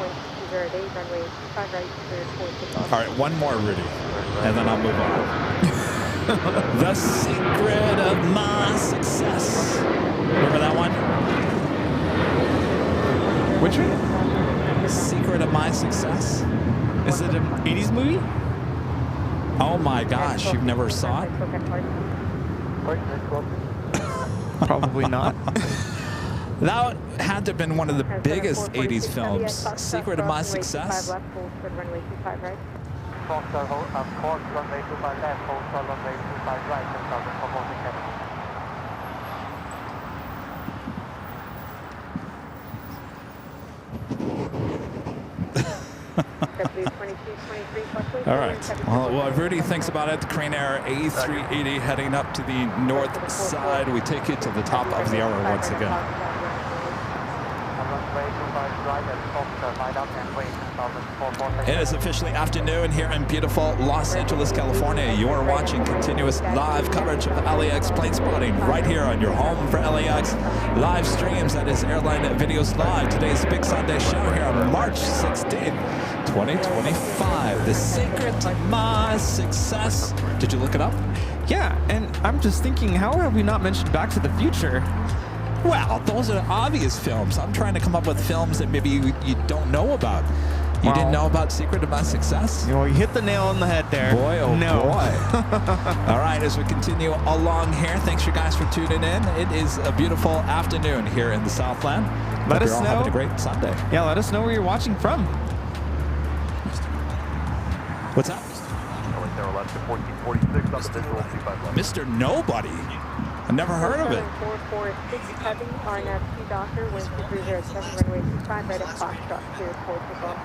1208, runway 25 right, clear for takeoff. All right, one more, Rudy, and then I'll move on. The secret of my success. Remember that one? Which one? Secret of my success. Is it an 80s movie? Oh my gosh, you've never saw it? Probably not. That had to have been one of the biggest 80s films. Secret of my success. Runway 25 right. All right. Well, while Rudy thinks about it, the Crane Air A380 heading up to the north side. We take you to the top of the hour once again. It is officially afternoon here in beautiful Los Angeles, California. You are watching continuous live coverage of LAX plane spotting right here on your home for LAX live streams. That is Airline Videos Live. Today's Big Sunday show here on March 16th, 2025. The secret to my success. Did you look it up? Yeah, and I'm just thinking, how have we not mentioned Back to the Future? Well, those are obvious films. I'm trying to come up with films that maybe you don't know about. You didn't know about Secret of My Success? You know, you hit the nail on the head there. Boy, oh no. boy. All right, as we continue along here, thanks you guys for tuning in. It is a beautiful afternoon here in the Southland. Let us you're all know. having a great Sunday. Yeah, let us know where you're watching from. What's that? Mr. Nobody. I never heard of it. 446 heavy, RNAV 2 Doctor, wind 2307, runway 25 right at Foxtrot, clear for takeoff.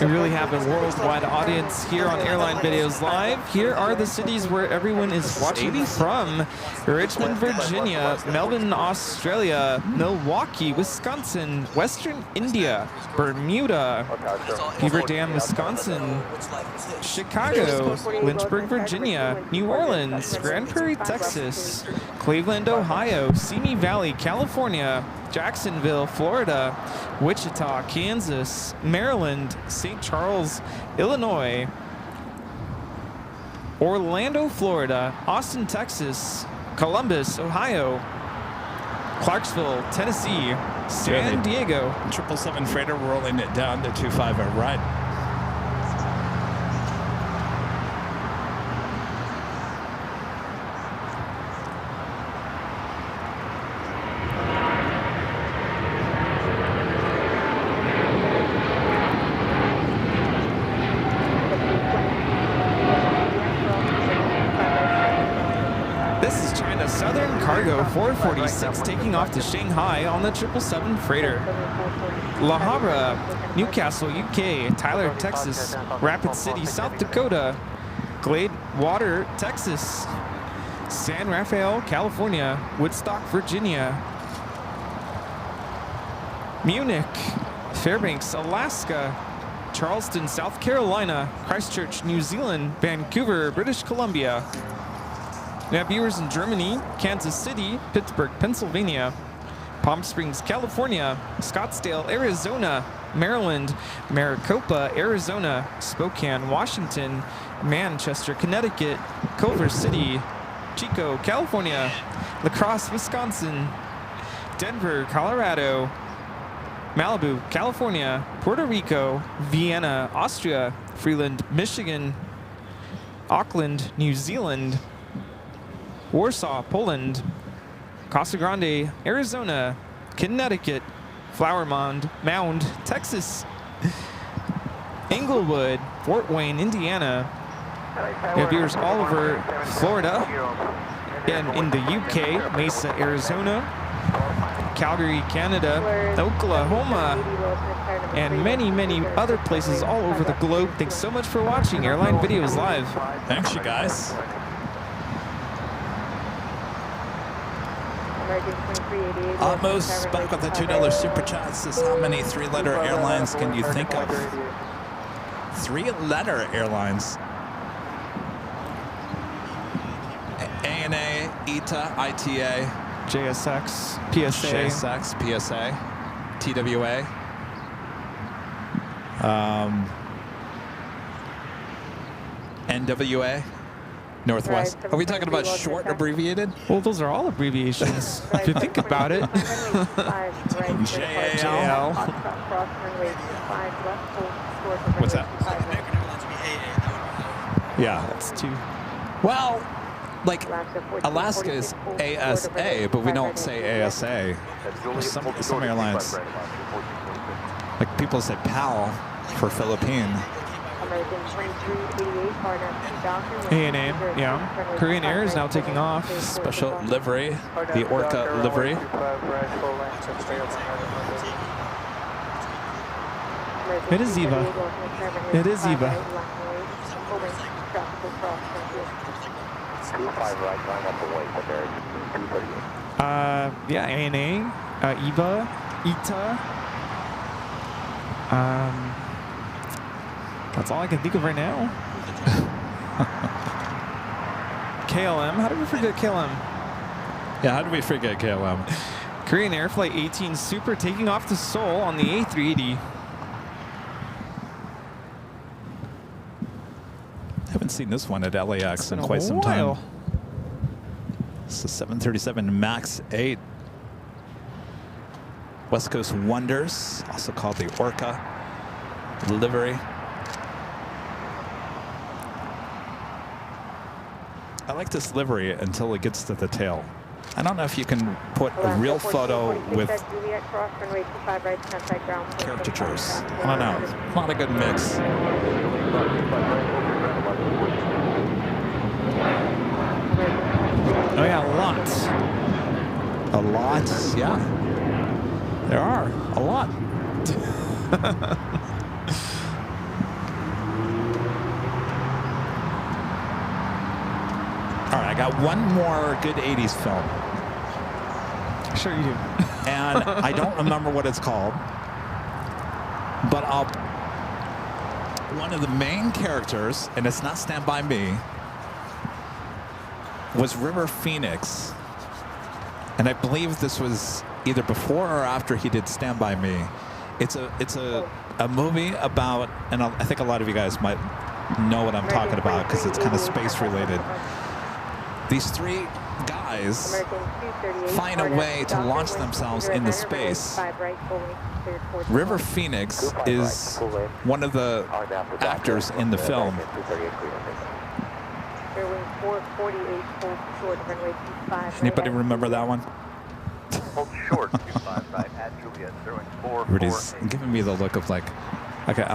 We really have a worldwide audience here on Airline Videos Live. Here are the cities where everyone is watching from: Richmond, Virginia, Melbourne, Australia, Milwaukee, Wisconsin, Western India, Bermuda, Beaver Dam, Wisconsin, Chicago, Lynchburg, Virginia, New Orleans, Grand Prairie, Texas, Cleveland, Ohio, Simi Valley, California, Jacksonville, Florida, Wichita, Kansas, Maryland, St. Charles, Illinois, Orlando, Florida, Austin, Texas, Columbus, Ohio, Clarksville, Tennessee, San Diego. 777 freighter rolling it down to 25 right. Southern Cargo 446 taking off to Shanghai on the 777 freighter. La Habra, Newcastle, UK, Tyler, Texas, Rapid City, South Dakota, Glade Water, Texas, San Rafael, California, Woodstock, Virginia, Munich, Fairbanks, Alaska, Charleston, South Carolina, Christchurch, New Zealand, Vancouver, British Columbia. We have viewers in Germany, Kansas City, Pittsburgh, Pennsylvania, Palm Springs, California, Scottsdale, Arizona, Maryland, Maricopa, Arizona, Spokane, Washington, Manchester, Connecticut, Culver City, Chico, California, La Crosse, Wisconsin, Denver, Colorado, Malibu, California, Puerto Rico, Vienna, Austria, Freeland, Michigan, Auckland, New Zealand, Warsaw, Poland, Casa Grande, Arizona, Connecticut, Flower Mound, Texas, Englewood, Fort Wayne, Indiana. We have viewers all over Florida and in the UK, Mesa, Arizona, Calgary, Canada, Oklahoma, and many, many other places all over the globe. Thanks so much for watching Airline Videos Live. Thanks, you guys. Almost back with the $2 super chat. Says, how many three-letter airlines can you think of? Three-letter airlines. ANA, ETA, ITA, JSX, PSA. JSX, PSA, TWA. NWA, Northwest. Are we talking about short abbreviated? Well, those are all abbreviations, if you think about it. JAL. What's that? Yeah. That's two. Well, like Alaska is ASA, but we don't say ASA. Some airlines, like people say PAL for Philippine. ANA, yeah. Korean Air is now taking off. Special livery, the Orca livery. It is Eva. It is Eva. 25 right, going up the way, but there's 238. Yeah, ANA, EVA, ETA. That's all I can think of right now. KLM, how did we forget KLM? Yeah, how did we forget KLM? Korean Air Flight 18 Super taking off to Seoul on the A380. Haven't seen this one at LAX in quite some time. It's a 737 MAX 8. West Coast Wonders, also called the Orca livery. I like this livery until it gets to the tail. I don't know if you can put a real photo with caricatures. I don't know. It's not a good mix. Oh yeah, lots. A lot? Yeah. There are. A lot. All right, I got one more good 80s film. Sure you do. And I don't remember what it's called. But one of the main characters, and it's not Stand By Me, was River Phoenix. And I believe this was either before or after he did Stand By Me. It's a movie about, and I think a lot of you guys might know what I'm talking about because it's kind of space related. These three guys find a way to launch themselves into space. River Phoenix is one of the actors in the film. Anybody remember that one? Hold short, 25 right at Juliet, 4. Everybody's giving me the look of like, okay,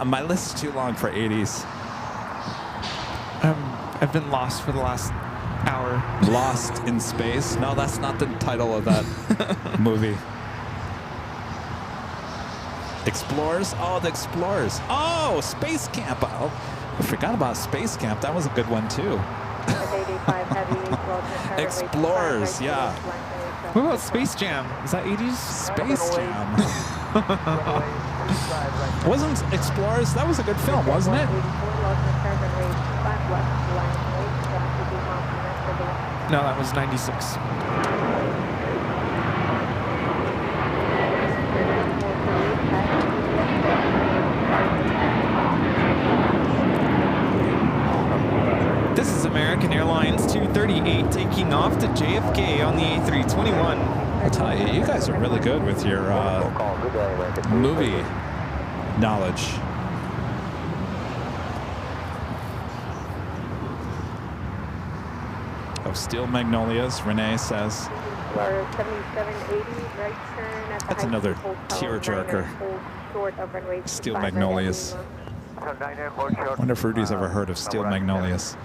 my list is too long for 80s. I've been lost for the last hour. Lost in Space? No, that's not the title of that movie. Explorers? Oh, the Explorers. Oh, Space Camp. Oh, I forgot about Space Camp. That was a good one, too. Explorers, yeah. What about Space Jam? Is that 80s? Space Jam. Wasn't Explorers? That was a good film, wasn't it? No, that was 96. This is American Airlines 238 taking off to JFK on the A321. I'll tell you, you guys are really good with your movie knowledge. Oh, Steel Magnolias, Renee says. That's another tearjerker. Steel Magnolias. Wonder if Rudy's ever heard of Steel Magnolias.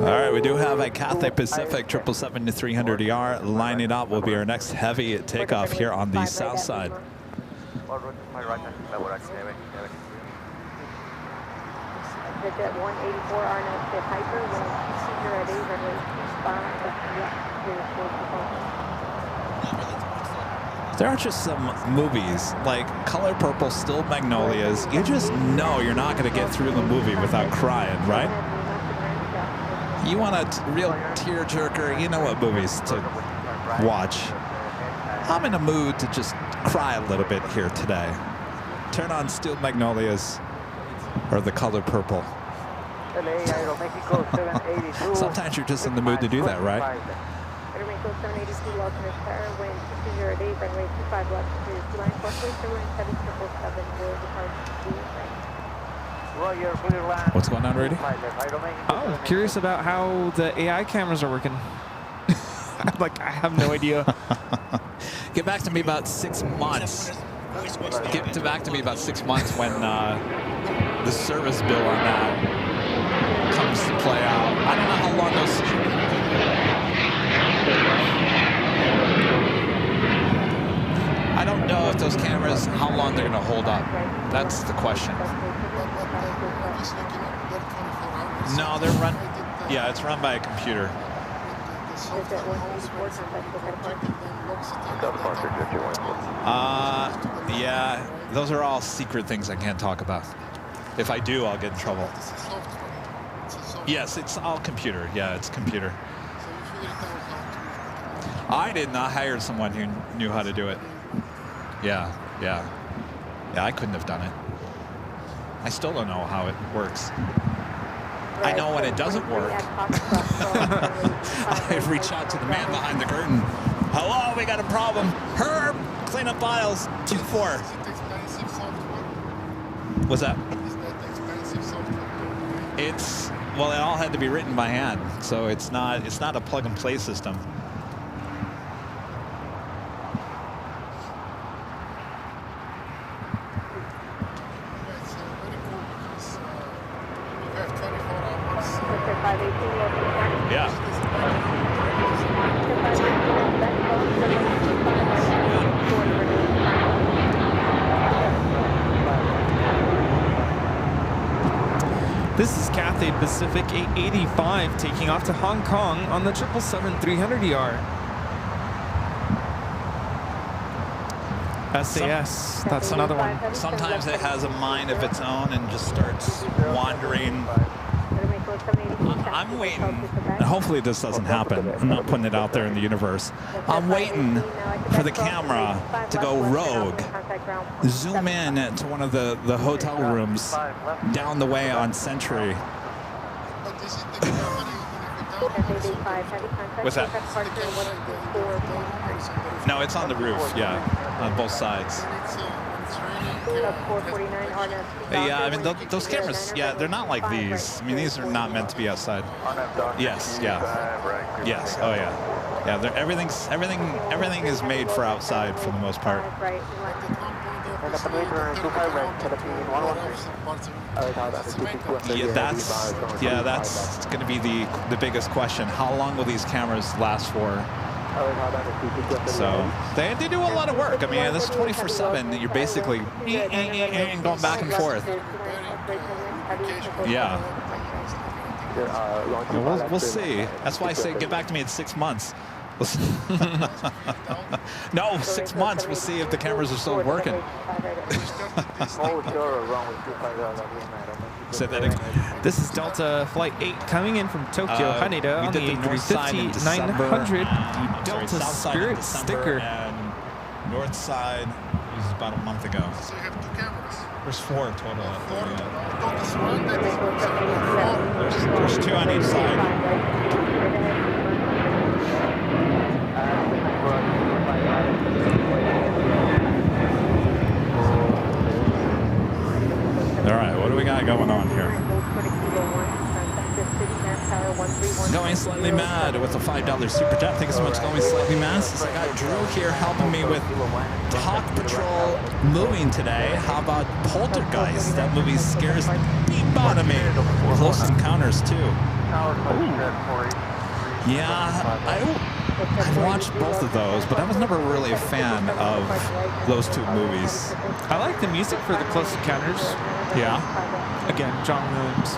All right, we do have a Cathay Pacific 777-300ER lining up. Will be our next heavy takeoff here on the south side. Jet 184 RNAV Hyper, wind 2 at 8, runway 25, There are just some movies like Color Purple, Still Magnolias. You just know you're not going to get through the movie without crying, right? You want a real tearjerker, you know what movies to watch. I'm in a mood to just cry a little bit here today. Turn on Still Magnolias or The Color Purple. Sometimes you're just in the mood to do that, right? Aeromexico 782, alternate power, wind 2 at 8, runway 25 left to line course, wind 7777, will depart What's going on, Rudy? Oh, curious about how the AI cameras are working. Like, I have no idea. Get back to me about 6 months. Get back to me about 6 months when the service bill on that comes to play out. I don't know how long those. I don't know if those cameras, how long they're going to hold up. That's the question. No, they're run. Yeah, it's run by a computer. Yeah, those are all secret things I can't talk about. If I do, I'll get in trouble. Yes, it's all computer. Yeah, it's computer. I did not hire someone who knew how to do it. Yeah, I couldn't have done it. I still don't know how it works. I know when it doesn't work. I reach out to the man behind the curtain. Hello, we got a problem. Herb, clean up aisles 2-4. What's that? It's, well, it all had to be written by hand, so it's not a plug and play system. Yeah. This is Cathay Pacific 885 taking off to Hong Kong on the 777-300ER. SAS, that's another one. Sometimes it has a mind of its own and just starts wandering. I'm waiting, and hopefully this doesn't happen. I'm not putting it out there in the universe. I'm waiting for the camera to go rogue, zoom in to one of the hotel rooms down the way on Century. What's that? No, it's on the roof, yeah, on both sides. Yeah, I mean, those cameras, yeah, they're not like these. I mean, these are not meant to be outside. Yes, yeah. Yes, oh yeah. Yeah, everything is made for outside for the most part. Yeah, that's going to be the biggest question. How long will these cameras last for? So they do a lot of work. I mean, this 24/7, you're basically going back and forth. Yeah. We'll see. That's why I say get back to me in 6 months. No, 6 months. We'll see if the cameras are still working. This is Delta Flight 8 coming in from Tokyo, Haneda on the A350-900 Delta Spirit sticker. And north side was about a month ago. So you have 2 cameras. There's 4 total. There's 2 on each side. All right, what do we got going on here? Going Slightly Mad with a $5 super chat. Thank you so much, Going Slightly Mad. I got Drew here helping me with Hawk Patrol moving today. How about Poltergeist? That movie scares the beep out of me. Close Encounters too. Yeah, I've watched both of those, but I was never really a fan of those two movies. I like the music for the Close Encounters. Yeah. Again, John Williams.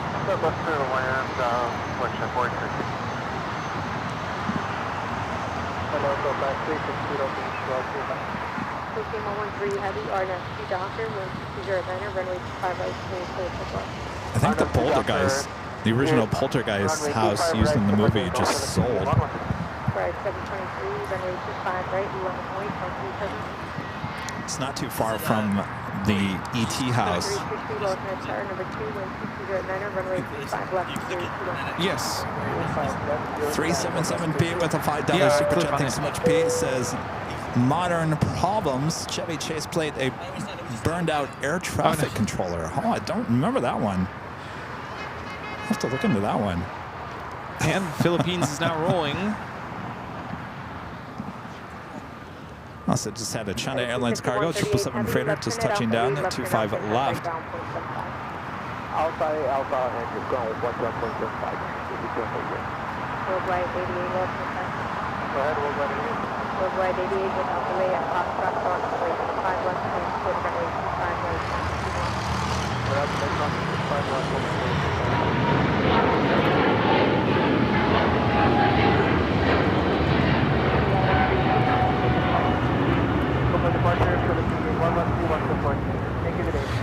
Booking 113 Heavy, RNF 2 Doctor, 120 runway 25 right, I think the Poltergeist, the original Poltergeist house used in the movie, just sold. Right, 723, runway 25 right, 11.137. It's not too far from the ET house. Number 2, 120 runway 25 left, 021. Yes. 377P with a $5 super chat. Thanks so much, P. Says, modern problems. Chevy Chase played a burned out air traffic controller. Oh, I don't remember that one. I'll have to look into that one. And Philippines is now rolling. Also just had a China Airlines cargo, 777 freighter, just touching down at 25 left. Alpha, and you're going 11.75. Worldwide 88 left. Go ahead, Worldwide 88 without delay at Foxtrot Crossway 5 left, 24 runway 25 right.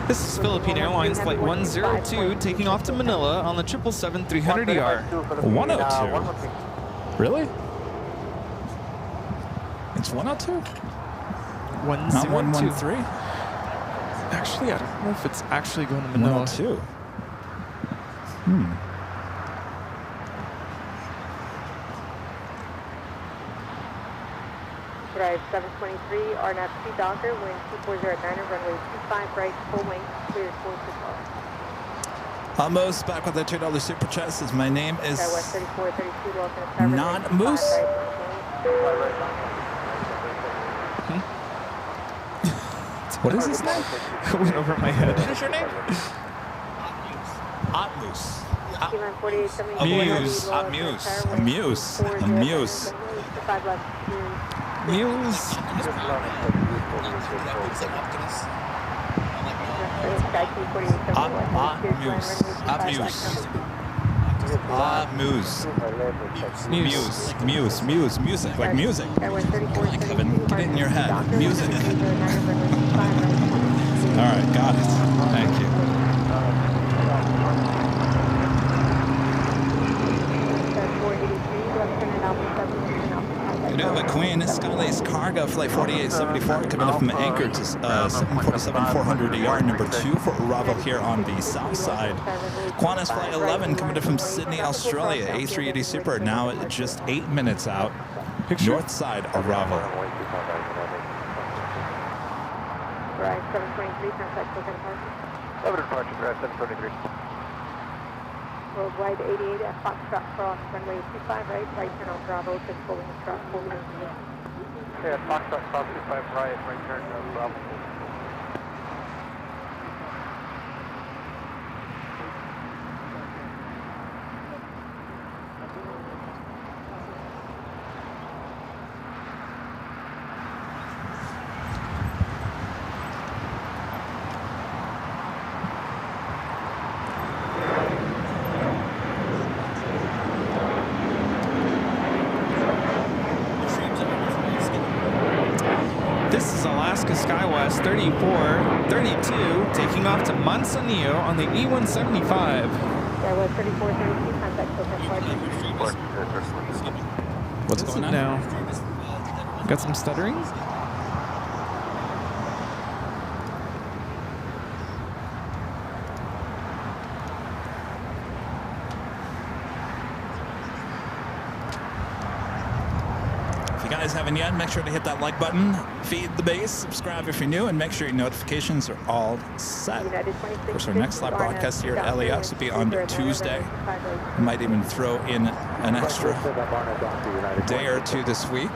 This is Philippine Airlines Flight 102 taking off to Manila on the 777-300ER. 102? Really? It's 102? 102. Not 113? Actually, I don't know if it's actually going to Manila. 102. Drive 723, RNAV 2 Docker, wind 2409, runway 25 right, full length, clear full control. Almost back with a $2 super chat. Says, my name is West 3432, welcome to not Moose. What is his name? Went over my head. What is your name? Moose. Muse. Amuse. Amuse. Muse. Muse. Music. Like music. Come on, Kevin. Get it in your head. Music. All right, got it. Thank you. We do have a Queen Skylace Cargo Flight 4874 coming up from Anchor to 747-400ER, number 2 for arrival here on the south side. Qantas Flight 11 coming up from Sydney, Australia, A380 Super, now at just 8 minutes out. North side arrival. Right, 723, contact token departure. 7 departure, drive 723. Worldwide 88 at Foxtrot Cross, runway 25 right, right turn on Bravo, just pulling the truck, holding the Yeah, Foxtrot Cross 25 right turn on Bravo. Skywest 3432 taking off to Manzanillo on the E175. Skywest 3432, contact token departure. What's going on now? Got some stuttering? Haven't yet, make sure to hit that like button, feed the base, subscribe if you're new, and make sure your notifications are all set. Of course, our next live broadcast here at LAX will be on Tuesday. We might even throw in an extra day or two this week.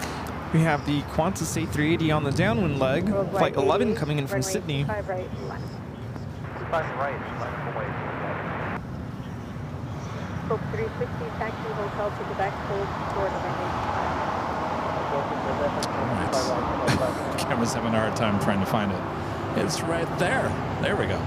We have the Qantas A380 on the downwind leg. Worldwide Flight 11 88, coming in from runway Sydney. 25 right, left. 25 right, line up away. Scope 360, taxi, hotel to Quebec, hold, door to runway 25. Camera's having a hard time trying to find it. It's right there. There we go.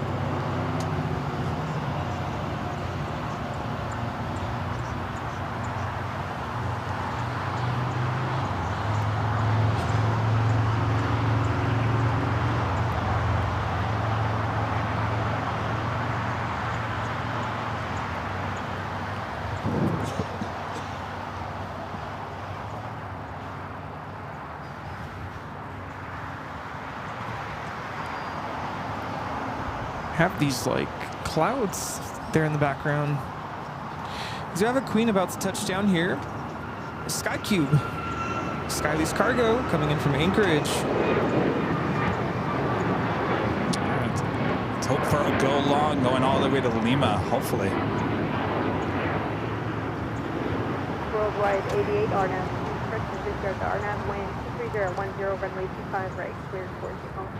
Have these like clouds there in the background. So we have a Queen about to touch down here. Sky Cube. Skylease Cargo coming in from Anchorage. Let's hope for a go long going all the way to Lima, hopefully. Worldwide 88, RNAV, first disregard the RNAV, wind 3010, runway 25 right, clear towards your home.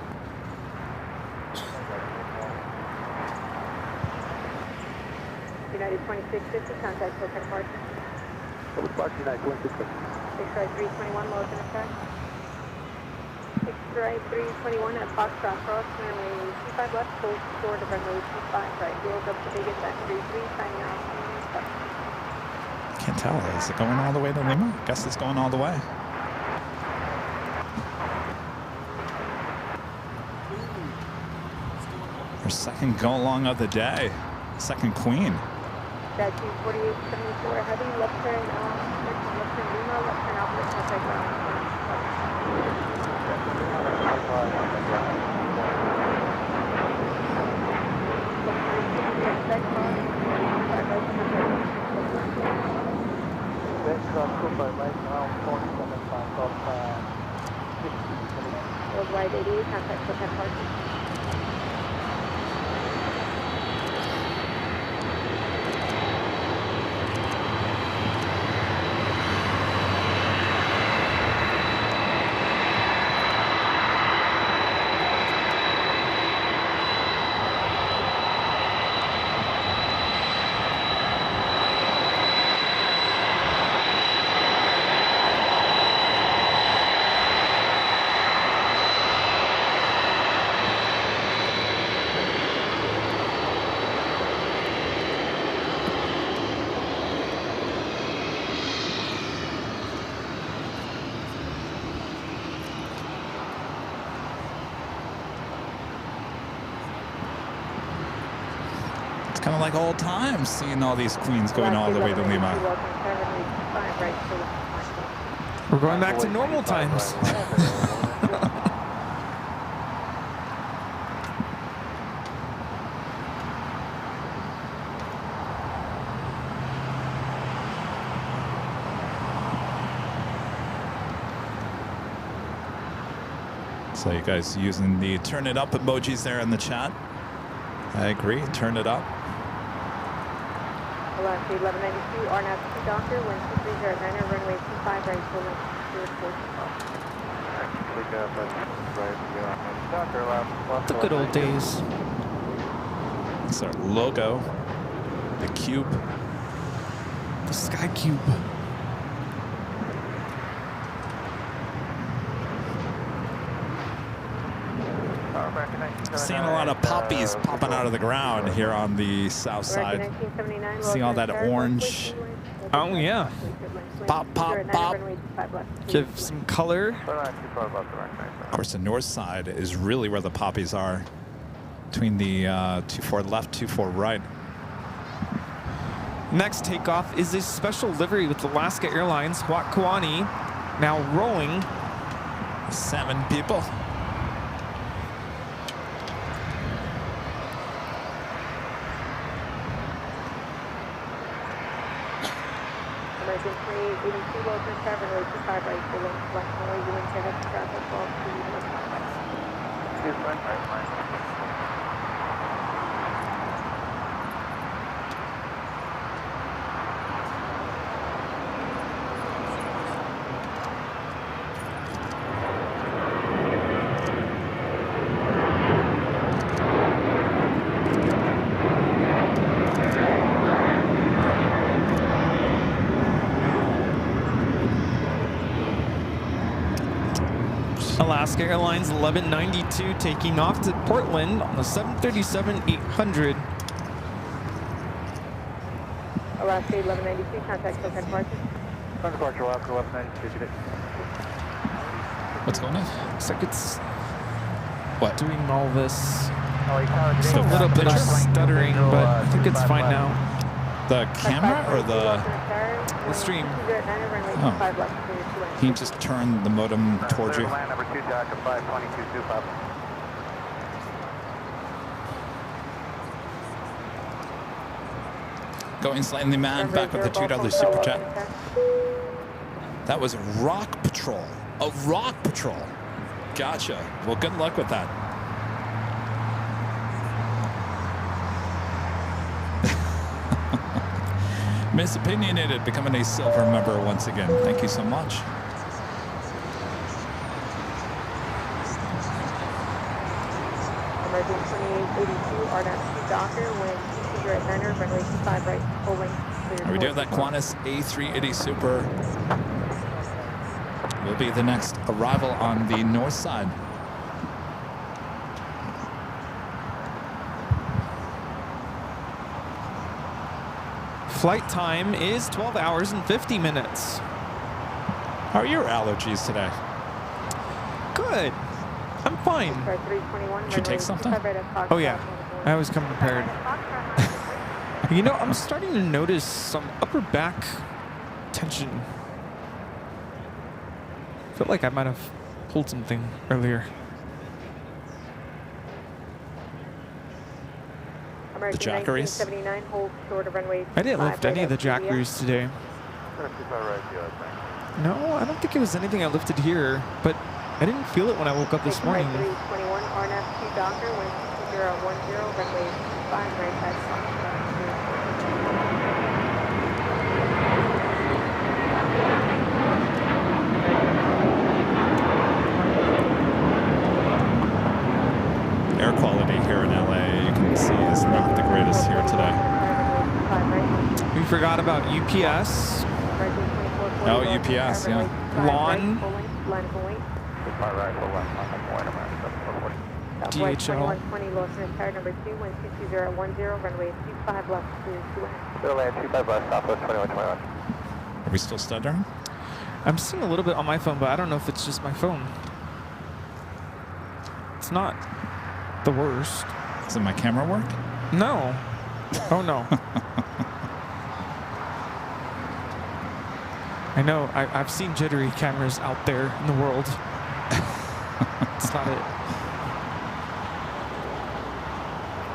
United 2650, contact Hotel Park. United 2650. X-Ray 321, low finish track. X-Ray 321 at Foxtrot Cross, runway 25 left, hold door to runway 25 right. Wheels up to Vegas at 33, signing out. Can't tell. Is it going all the way to Lima? Guess it's going all the way. Our second go long of the day. Second Queen. Statue 4874, heavy, left turn, left turn Lima, left turn opposite, contact ground. Worldwide 88, contact Hotel Park. Kind of like old times, seeing all these Queens going all the way to Lima. We're going back to normal times. So you guys using the turn it up emojis there in the chat? I agree, turn it up. Velocity 1192, RNAV 2 Doctor, wind 2309, runway 25 right, pulling 044. The good old days. It's our logo, the cube. The Sky Cube. Seeing a lot of poppies popping out of the ground here on the south side. See all that orange? Oh yeah. Pop, pop, pop. Give some color. Of course, the north side is really where the poppies are. Between the 24 left, 24 right. Next takeoff is a special livery with Alaska Airlines, Wakwani, now rolling. 7 people. Emergency 82, low turn 7, runway 25 right, pulling left, runway you into head traffic, 12 to Alaska Airlines 1192 taking off to Portland on the 737-800. Alaska 1192, contact SoCal departure. Departure Alaska 1192, good day. What's going on? Looks like it's What? doing all this. Just A little bit of stuttering, but I think it's fine now. The camera or the stream? Oh. He just turned the modem towards you. Land number 2, Jocka 52225. Going slightly mad, back with the $2 super chat. That was Rock Patrol. A Rock Patrol. Gotcha. Well, good luck with that. Miss Opinionated becoming a silver member once again. Thank you so much. American 2882, RNAV 2 Docker, wind 2 at 9er, runway 25 right, full length. Are we doing that Qantas A380 Super? Will be the next arrival on the north side. Flight time is 12 hours and 50 minutes. How are your allergies today? Good. I'm fine. Did you take something? Oh yeah, I always come prepared. You know, I'm starting to notice some upper back tension. I feel like I might have pulled something earlier. American Jockeys? 1979, hold short of runway I didn't 25 lift any of the right Jockeys today. No, I don't think it was anything I lifted here, but I didn't feel it when I woke up this morning. 321, RNAV 2 Docker, wind 2010, runway 5 right side. Air quality here in LA, you can see, is not the greatest here today. We forgot about UPS. Oh, UPS, yeah. Lawn. DHL. 120, Los Angeles, number 2, wind 22010, runway 25 left to 2 Land 25 left, Southwest 2121. Are we still stuttering? I'm seeing a little bit on my phone, but I don't know if it's just my phone. It's not the worst. Doesn't my camera work? No. Oh no. I know. I've seen jittery cameras out there in the world. It's not it.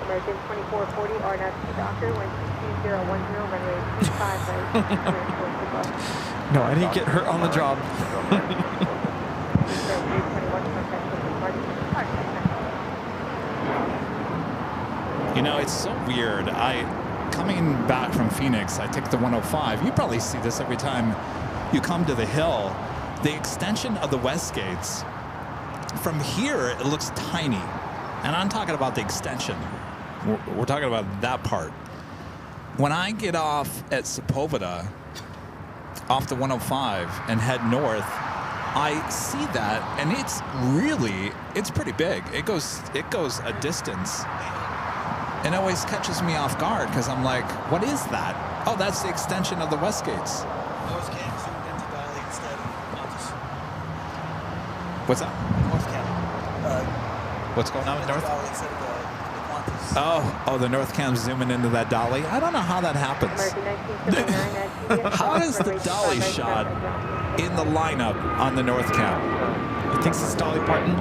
American 2440, RNAV 2 Docker, wind 22010, runway 25 right. No, I didn't get hurt on the job. You know, it's so weird. Coming back from Phoenix, I take the 105. You probably see this every time you come to the hill. The extension of the West Gates, from here, it looks tiny. And I'm talking about the extension. We're talking about that part. When I get off at Sepulveda, off the 105 and head north, I see that, and it's pretty big. It goes a distance. And it always catches me off guard because I'm like, what is that? Oh, that's the extension of the West Gates. North Cam zoomed into Dolly instead of Qantas. What's that? North Cam. What's going on with North? Dolly instead of the Qantas. Oh, the North Cam's zooming into that dolly. I don't know how that happens. How is the dolly shot in the lineup on the North Cam? He thinks it's Dolly Parton.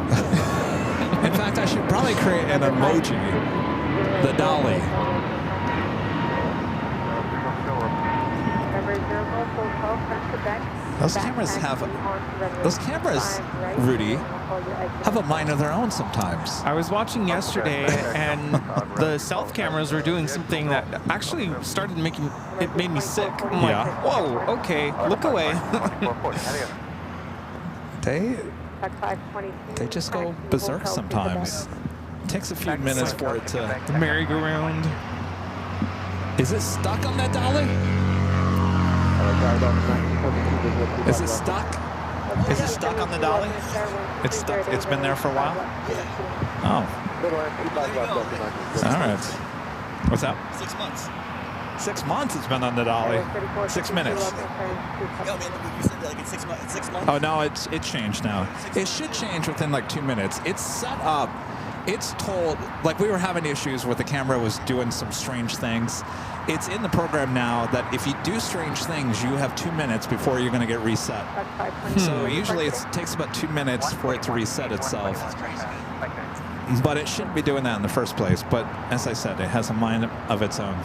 In fact, I should probably create an emoji. The dolly. Those cameras, Rudy, have a mind of their own sometimes. I was watching yesterday, and the self cameras were doing something that actually started making it made me sick. I'm like, whoa, okay, look away. They just go berserk sometimes. It takes a few minutes for it to. The merry-go-round. Is it stuck on that dolly? Is it stuck? Is it stuck on the dolly? It's stuck. It's been there for a while. Oh, All right. What's that? 6 months. 6 months it's been on the dolly. 6 minutes. Yeah, I mean, you said that like in 6 months. 6 months. Oh no, it's changed now. It should change within like 2 minutes. It's set up. It's told, like we were having issues where the camera was doing some strange things. It's in the program now that if you do strange things, you have 2 minutes before you're going to get reset. So usually it takes about 2 minutes for it to reset itself. But it shouldn't be doing that in the first place. But as I said, it has a mind of its own.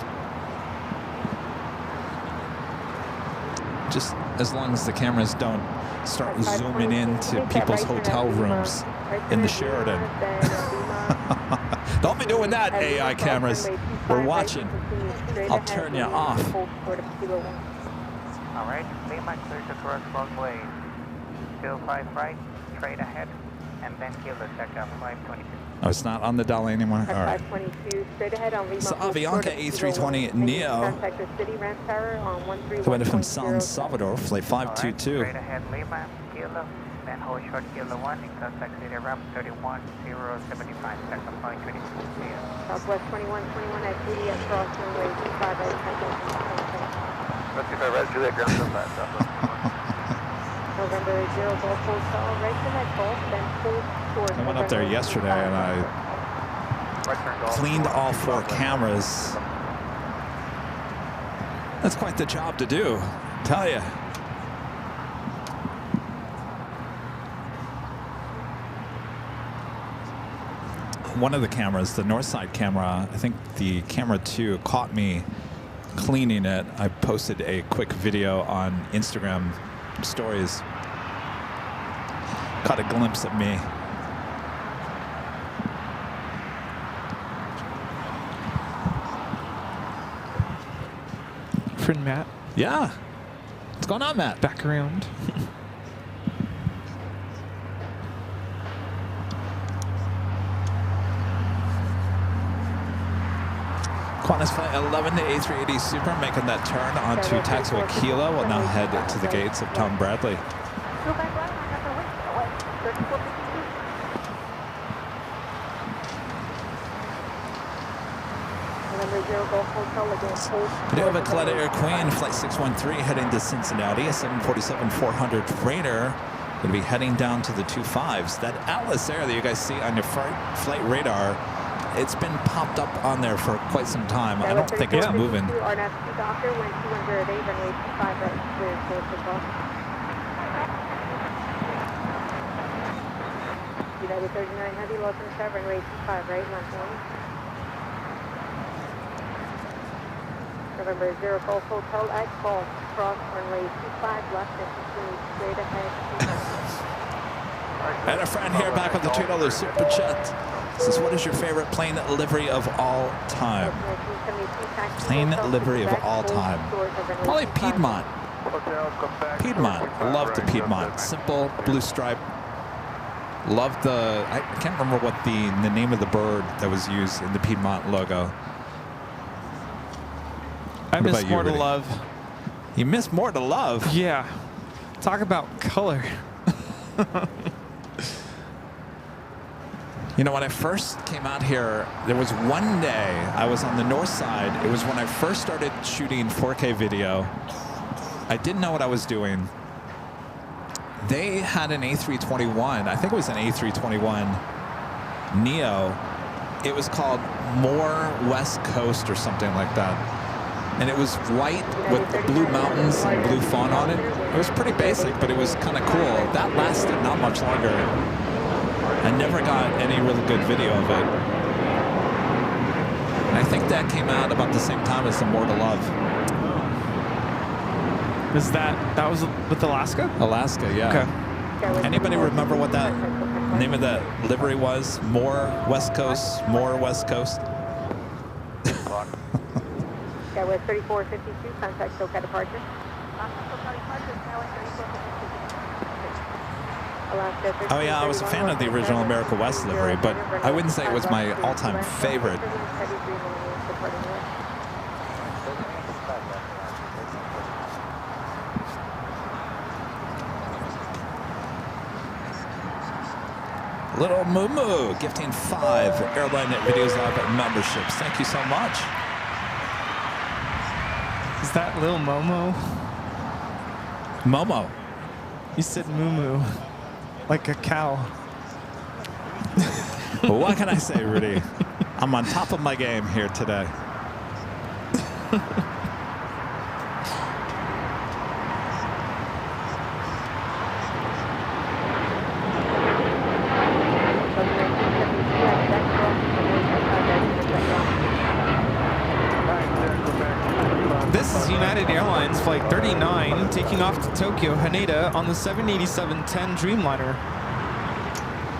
Just as long as the cameras don't start zooming into people's hotel rooms in the Sheraton. Don't be doing that, AI cameras. We're watching. I'll turn you off. All right, Lima clear to cross runway 05 right, straight ahead, and then Kilo checkout 522. Oh, it's not on the dolly anymore? All right. 522, straight ahead on Lima. So Avianca A320 Neo, Contact the city ramp tower on 131.0. coming from San Salvador, flight 522. Straight ahead Lima, Kilo, then hold short Kilo 1 in contact city ramp 31075, second flight 22. Southwest 2121 activity at cross runway 25 right. Let's see if I read Juliet ground on that stuff. November 0 Golf Hotel, right to that Golf, then full towards. I went up there yesterday and I cleaned all 4 cameras. That's quite the job to do, I tell you. One of the cameras, the north side camera, I think the camera 2 caught me cleaning it. I posted a quick video on Instagram stories. Caught a glimpse of me. Friend Matt. Yeah. What's going on, Matt? Back around. Qantas Flight 11 to A380 Super making that turn onto taxiway Kilo. Will now head to the gates of Tom Bradley. We do have a Coletta Air Queen, Flight 613, heading to Cincinnati. A 747-400 freighter going to be heading down to the 25s. That Atlas Air that you guys see on your flight radar, it's been popped up on there for quite some time. I don't think it's moving. United 39 Heavy, Los Angeles, runway 25 right, left one. November 0 Golf Hotel at Golf, cross runway 25 left and continue straight ahead. And a friend here back with the $2 super chat. Says, what is your favorite plane livery of all time? Plane livery of all time. Probably Piedmont. Piedmont. Love the Piedmont. Simple, blue stripe. Love the, I can't remember what the name of the bird that was used in the Piedmont logo. I miss More to Love. You miss More to Love? Yeah. Talk about color. You know, when I first came out here, there was one day I was on the north side. It was when I first started shooting 4K video. I didn't know what I was doing. They had an A321. I think it was an A321 Neo. It was called More West Coast or something like that. And it was white with the blue mountains and blue font on it. It was pretty basic, but it was kind of cool. That lasted not much longer. I never got any really good video of it. I think that came out about the same time as the More to Love. Was that was with Alaska? Alaska, yeah. Okay. Anybody remember what that name of that livery was? More West Coast, More West Coast. Skywest 3452, contact SoCal departure. Oh yeah, I was a fan of the original America West livery, but I wouldn't say it was my all-time favorite. Little Moo Moo gifting 5 Airline Videos Live memberships. Thank you so much. Is that Lil Momo? Momo. You said Moo Moo. Like a cow. Well, what can I say, Rudy? I'm on top of my game here today. This is United Airlines Flight 39 taking off to Tokyo, Haneda on the 787-10 Dreamliner.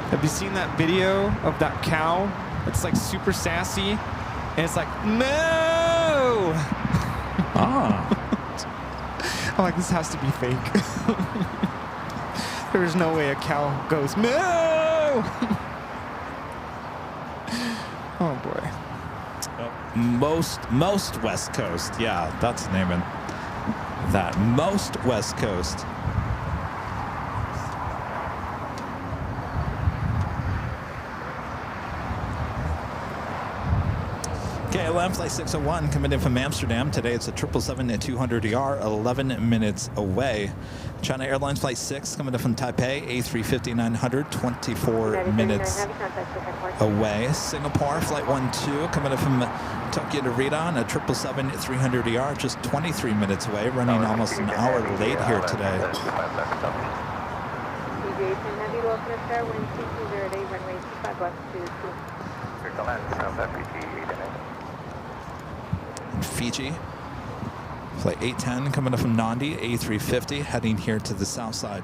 Have you seen that video of that cow? It's like super sassy, and it's like, no! Ah. I'm like, this has to be fake. There's no way a cow goes, no! Oh boy. Most West Coast. Yeah, that's naming that. Most West Coast. KLM Flight 601 coming in from Amsterdam. Today it's a 777-200ER, 11 minutes away. China Airlines Flight 6 coming in from Taipei, A350-900, 24 minutes away. Singapore Flight 12 coming in from Tokyo to Rita on a 777-300ER, just 23 minutes away, running almost an hour late here today. Aviation, heavy low fare, wind 220, runway 25 left to 2. Fiji Flight 810 coming up from Nandi, A350, heading here to the south side.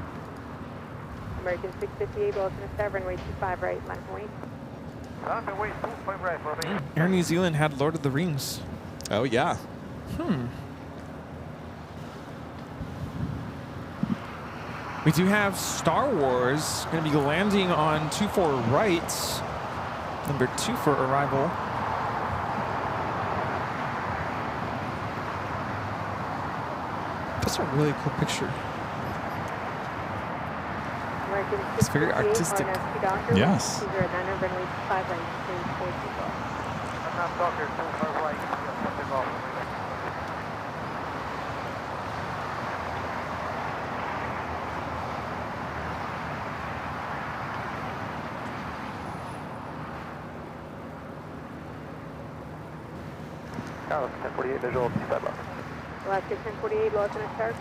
American 658, low fare, runway 25 right, line point. Air New Zealand had Lord of the Rings. Oh, yeah. We do have Star Wars going to be landing on 24 right, number 2 for arrival. That's a really cool picture. It's very artistic. Yes.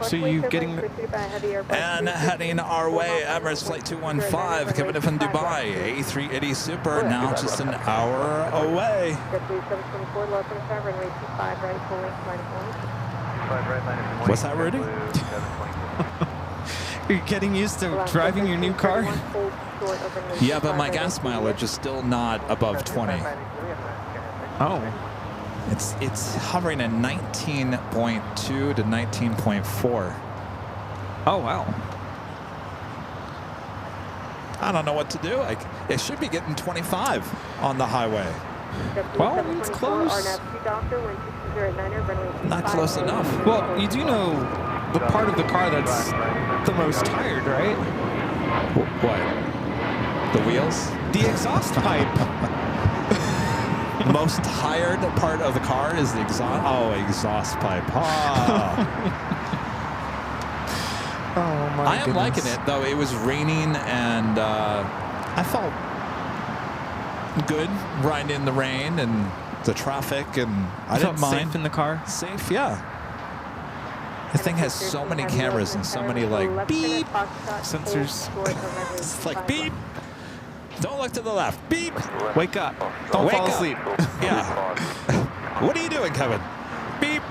So you getting... And heading our way, Emirates Flight 215 coming in from Dubai, A380 Super, now just an hour away. What's that, Rudy? You're getting used to driving your new car? Yeah, but my gas mileage is still not above 20. Oh. It's hovering at 19.2 to 19.4. Oh, wow. I don't know what to do. It should be getting 25 on the highway. Well, it's close. Not close enough. Well, you do know the part of the car that's the most tired, right? What? The wheels? The exhaust pipe. Most tired part of the car is the exhaust. Oh, exhaust pipe. Ah. Oh my I am goodness. liking it, though. It was raining, and I felt good riding in the rain and the traffic, and I didn't mind. Safe in the car? Safe, yeah. The thing has so many cameras and so many like beep sensors. It's like beep. Don't look to the left. Beep. Wake up. Don't Wake fall up. asleep. Yeah. What are you doing, Kevin? Beep.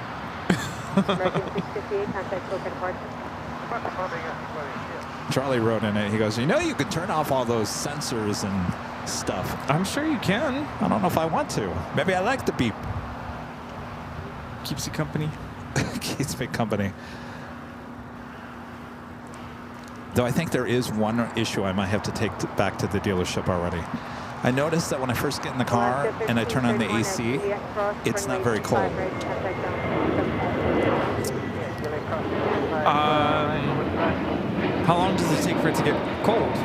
Charlie wrote in it. He goes, you know, you could turn off all those sensors and stuff. I'm sure you can. I don't know if I want to. Maybe I like the beep. Keeps you company. Keeps me company. Though I think there is one issue I might have to take back to the dealership already. I noticed that when I first get in the car and I turn on the AC, it's not very cold. How long does it take for it to get cold?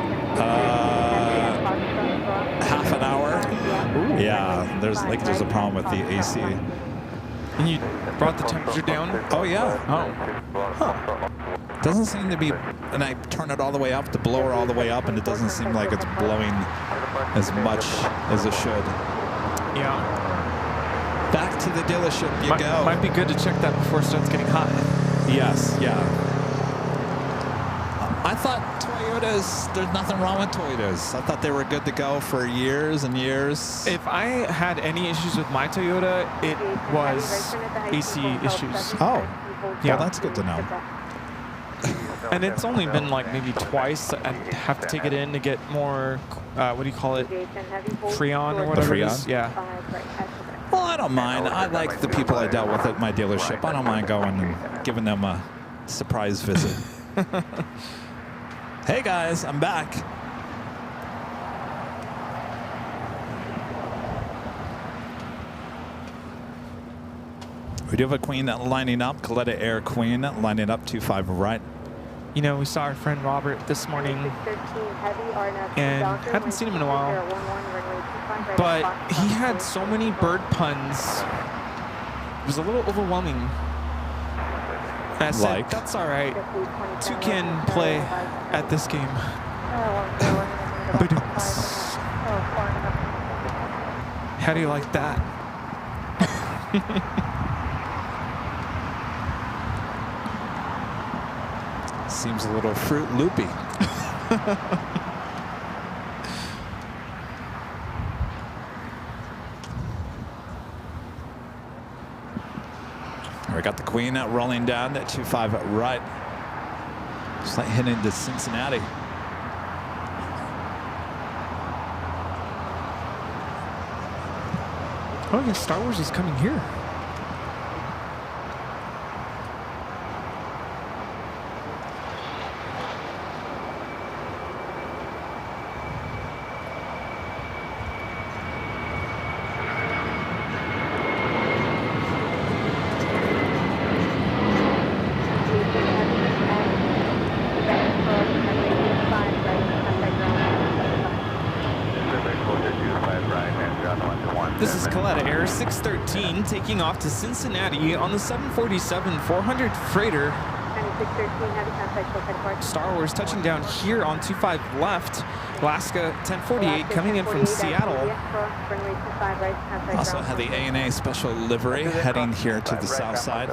Yeah, there's a problem with the AC. And you brought the temperature down? Oh yeah. Oh. Huh. Doesn't seem to be, and I turn it all the way up, the blower all the way up, and it doesn't seem like it's blowing as much as it should. Yeah. Back to the dealership you go. Might be good to check that before it starts getting hot. Yes, yeah. I thought Toyotas, there's nothing wrong with Toyotas. I thought they were good to go for years and years. If I had any issues with my Toyota, it was AC issues. Oh, yeah, well, that's good to know. And it's only been like maybe twice. I have to take it in to get more, what do you call it? Freon or whatever it is. Yeah. Well, I don't mind. I like the people I dealt with at my dealership. I don't mind going and giving them a surprise visit. Hey guys, I'm back. We do have a queen lining up, Coletta Air Queen lining up 25 right. You know, we saw our friend Robert this morning, and haven't seen him in a while, but he had so many bird puns. It was a little overwhelming. And I said, Like? that's all right. Two can play at this game. How do you like that? Seems a little Fruit Loopy. We got the queen out rolling down at 25 right. Just like heading to Cincinnati. Oh yeah, Star Wars is coming here. This is Coletta Air 613 taking off to Cincinnati on the 747-400 freighter. Star Wars touching down here on 25 left. Alaska 1048 coming in from Seattle. Also have the ANA special livery heading here to the south side.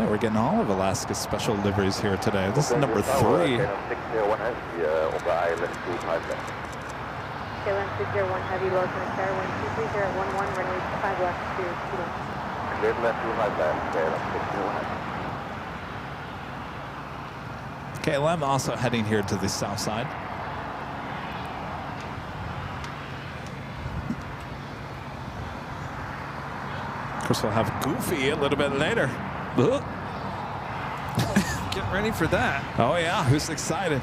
We're getting all of Alaska's special liveries here today. This is number 3. KLM 601 Heavy, low to Sarah, wind 23011, runway 25 left to Kilo. Cleared left 25 left, KLM 601. KLM also heading here to the south side. Of course, we'll have Goofy a little bit later. Getting ready for that. Oh yeah, who's excited?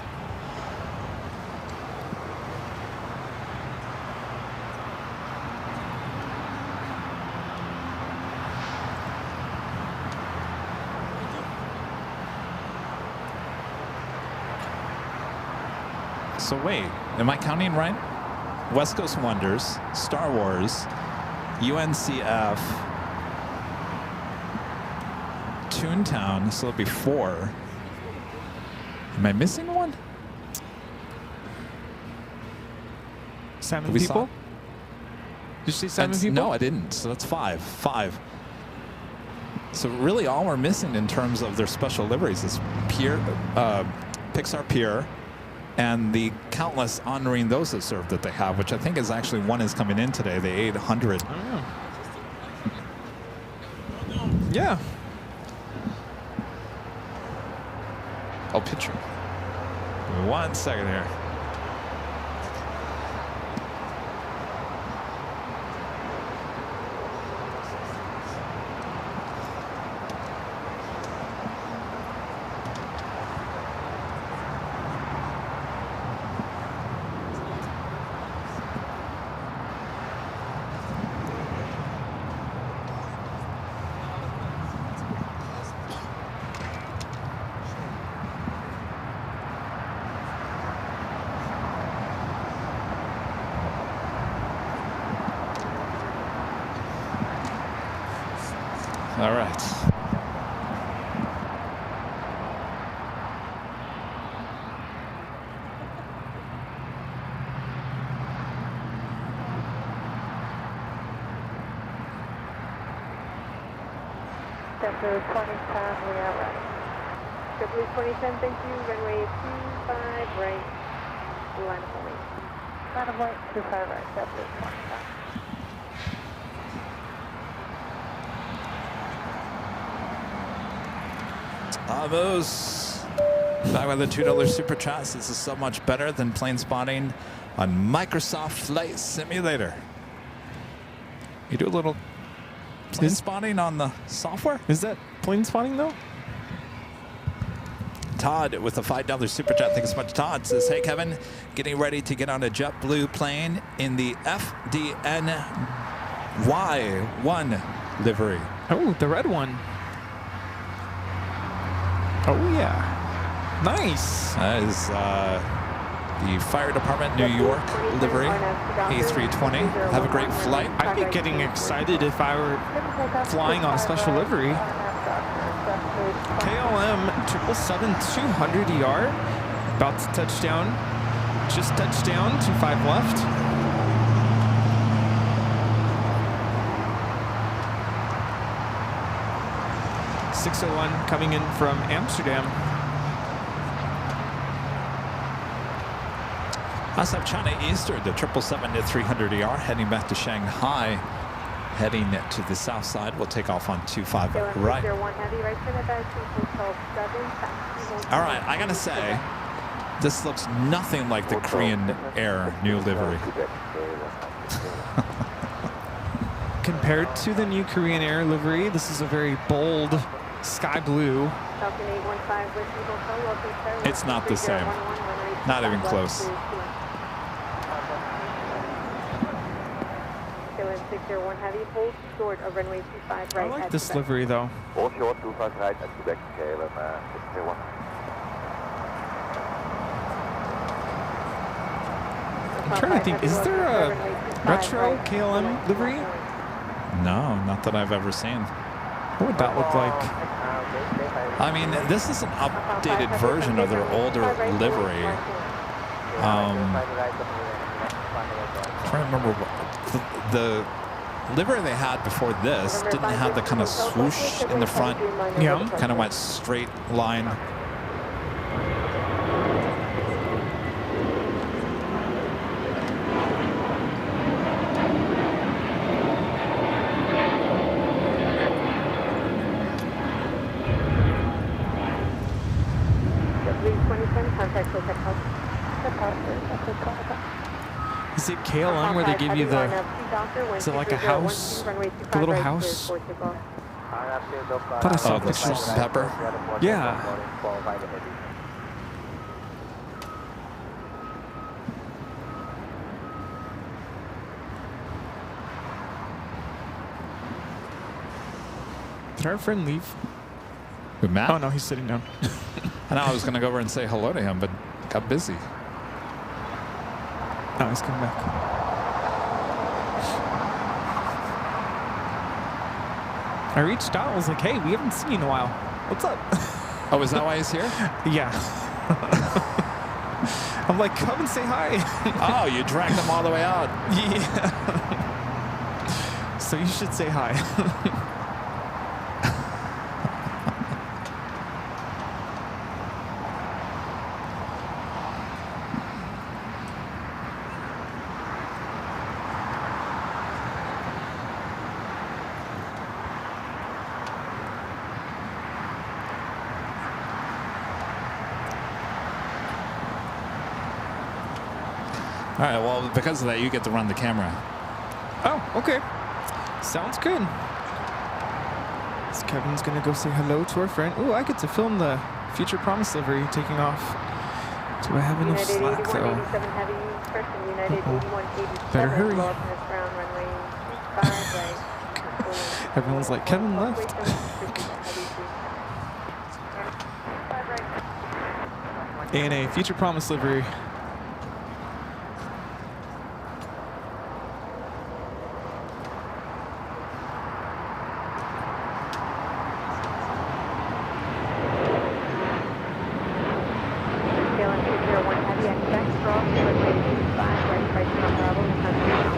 So wait, am I counting right? West Coast Wonders, Star Wars, UNCF, Toontown, so it'll be 4. Am I missing one? Salmon We people? saw- Did you see salmon people? No, I didn't. So that's 5. 5. So really all we're missing in terms of their special liveries is Pier, Pixar Pier, and the countless honoring those that serve that they have, which I think is actually one is coming in today, the 800. Oh, yeah. Yeah. I'll picture. 1 second here. All right. Delta 2010, we are right. W2010, thank you. Runway 25 right. Line of light. Line of light, 25 right. Delta 2010. Vamos. Back with the $2 super chats. This is so much better than plane spotting on Microsoft Flight Simulator. You do a little plane spotting on the software? Is that plane spotting though? Todd with a $5 super chat. Thanks so much. Todd says, hey, Kevin, getting ready to get on a JetBlue plane in the FDNY1 livery. Oh, the red one. Oh, yeah. Nice. That is the Fire Department New York livery, A320. Have a great flight. I'd be getting excited if I were flying on a special livery. KLM 777-200ER, about to touch down. Just touched down, 25 left. .601 coming in from Amsterdam. Also, China Eastern, the 777-300ER, heading back to Shanghai, heading to the south side. We'll take off on 25 right. All right, I gotta say, this looks nothing like the Korean Air new livery. Compared to the new Korean Air livery, this is a very bold sky blue. It's not the same. Not even close. I like this livery though. All short, 25 right at Quebec, KLM 601. I'm trying to think, is there a retro KLM livery? No, not that I've ever seen. What would that look like? I mean, this is an updated version of their older livery. I'm trying to remember what the livery they had before this didn't have the kind of swoosh in the front. Yeah. Kind of went straight line. Is it KLM where they give you the, is it like a house, the little house? I thought I saw pictures. Salt and pepper? Yeah. Did our friend leave? Who, Matt? Oh no, he's sitting down. I know I was going to go over and say hello to him, but got busy. Oh, he's coming back. I reached out. I was like, hey, we haven't seen you in a while. What's up? Oh, is that why he's here? Yeah. I'm like, come and say hi. Oh, you dragged him all the way out. Yeah. So you should say hi. All right, well, because of that, you get to run the camera. Oh, okay. Sounds good. So Kevin's gonna go say hello to our friend. Ooh, I get to film the Future Promise livery taking off. Do I have enough slack though? Better hurry. Everyone's like, Kevin left. ANA, Future Promise livery. cross, runway 25, right, Tom Bravo, contact ground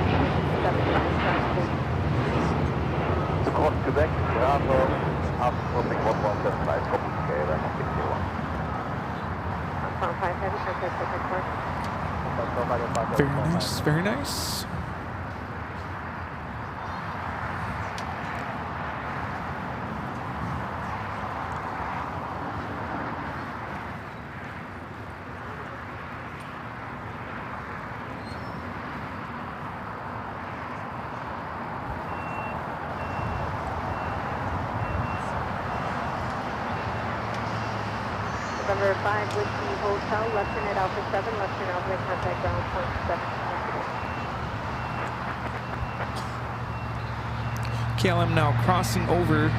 175, Squawk Quebec, Bravo, Alpha Coping 1175, copy Sierra, 601. Tom 5 Heavy, contact Quebec Park. Very nice, very nice. November 5 Whiskey Hotel, left turn at Alpha 7, left turn Alpha, contact ground 7. KLM now crossing over.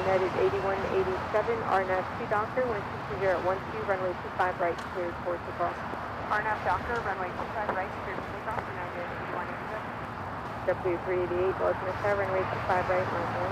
United 8187, RNAV 2 Doctor, 160 at 12, runway 25 right, cleared for takeoff. RNAV Doctor, runway 25 right, cleared for takeoff, United 8187. W388, Boston Star, runway 25 right, line 1.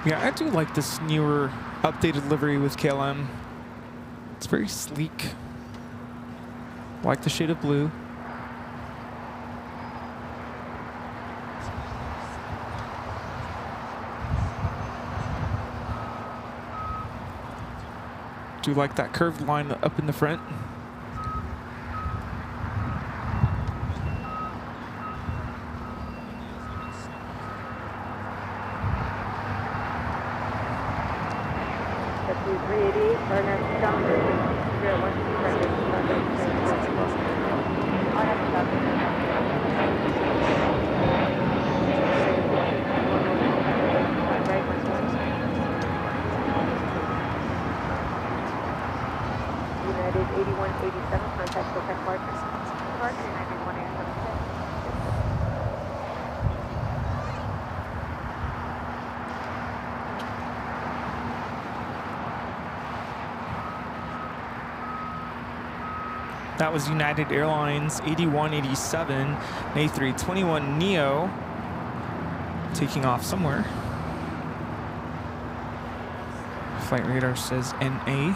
Yeah, I do like this newer, updated livery with KLM. It's very sleek. Like the shade of blue. Do like that curved line up in the front. W388, RNAV 2 Doctor, 160 at 12, runway 25 right, cleared for takeoff. RNAV Doctor, right, line 1. United 8187, contact Quebec Park. Park, United 1876. That was United Airlines 8187, A321neo, taking off somewhere. Flight radar says NA.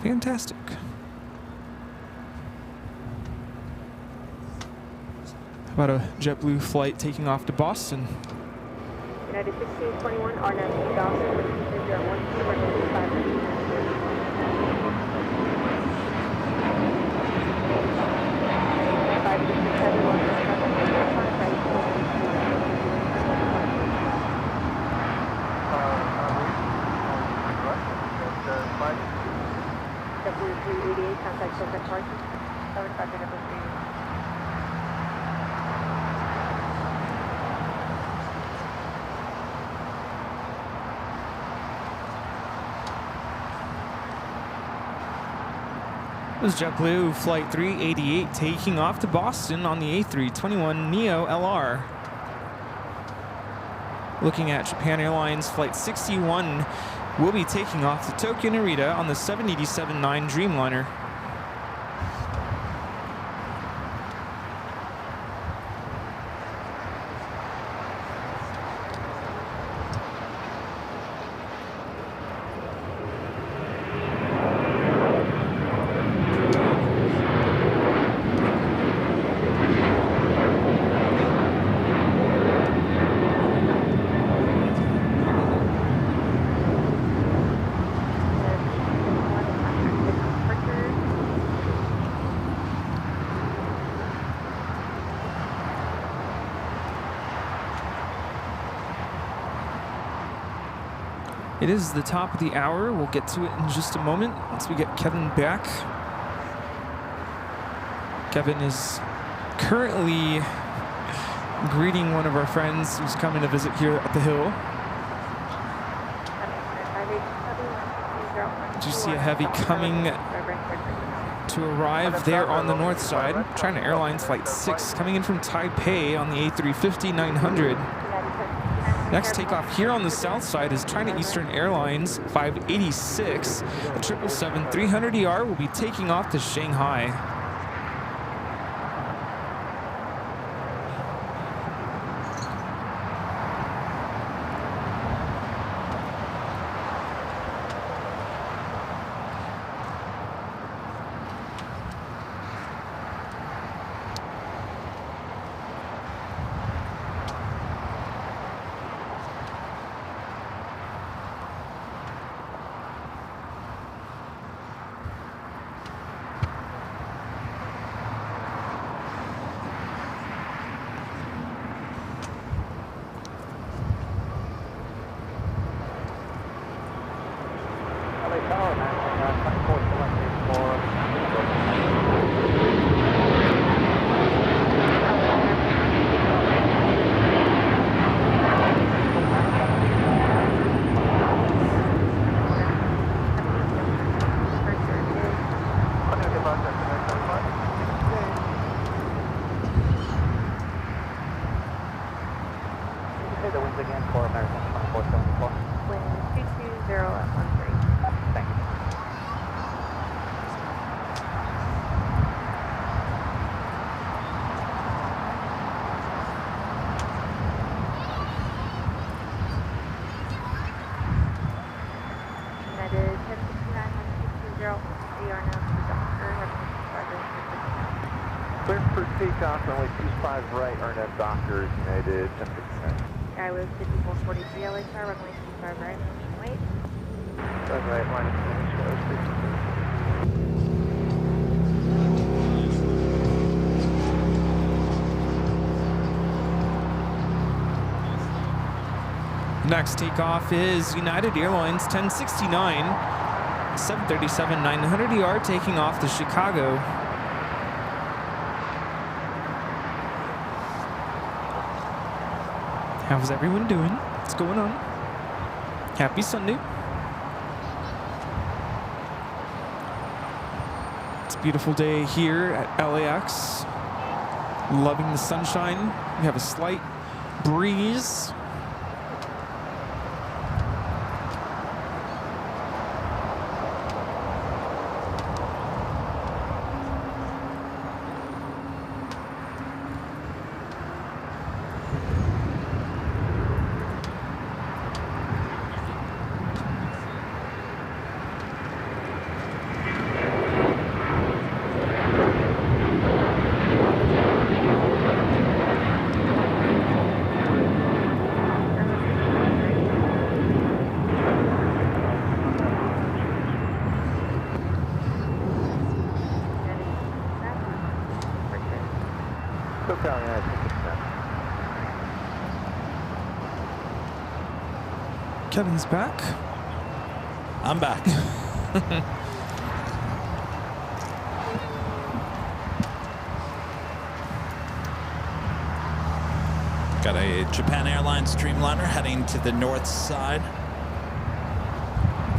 Fantastic. How about a JetBlue flight taking off to Boston? United 1621, RNAV 2 Doctor, 160 runway 25 right. W388, contact Quebec Park. 75 W388. This is JetBlue Flight 388 taking off to Boston on the A321neo LR. Looking at Japan Airlines Flight 61 will be taking off to Tokyo Narita on the 787-9 Dreamliner. It is the top of the hour. We'll get to it in just a moment once we get Kevin back. Kevin is currently greeting one of our friends who's coming to visit here at the Hill. Did you see a heavy coming to arrive there on the north side? China Airlines Flight 6 coming in from Taipei on the A350-900. Next takeoff here on the south side is China Eastern Airlines 586. The 777-300ER will be taking off to Shanghai. The winds again for American 2474. Wind 220 at 13. Thank you. United 1069 1220. We are now to Doctor. Clear for takeoff, runway 25 right, RNAV Doctor, United 1069. I was 5443 LHR, runway 25 right, wait. 25 right, line of finish, Next takeoff is United Airlines 1069, 737-900ER taking off to Chicago. How's everyone doing? What's going on? Happy Sunday. It's a beautiful day here at LAX. Loving the sunshine. We have a slight breeze. Kevin's back. I'm back. Got a Japan Airlines Dreamliner heading to the north side.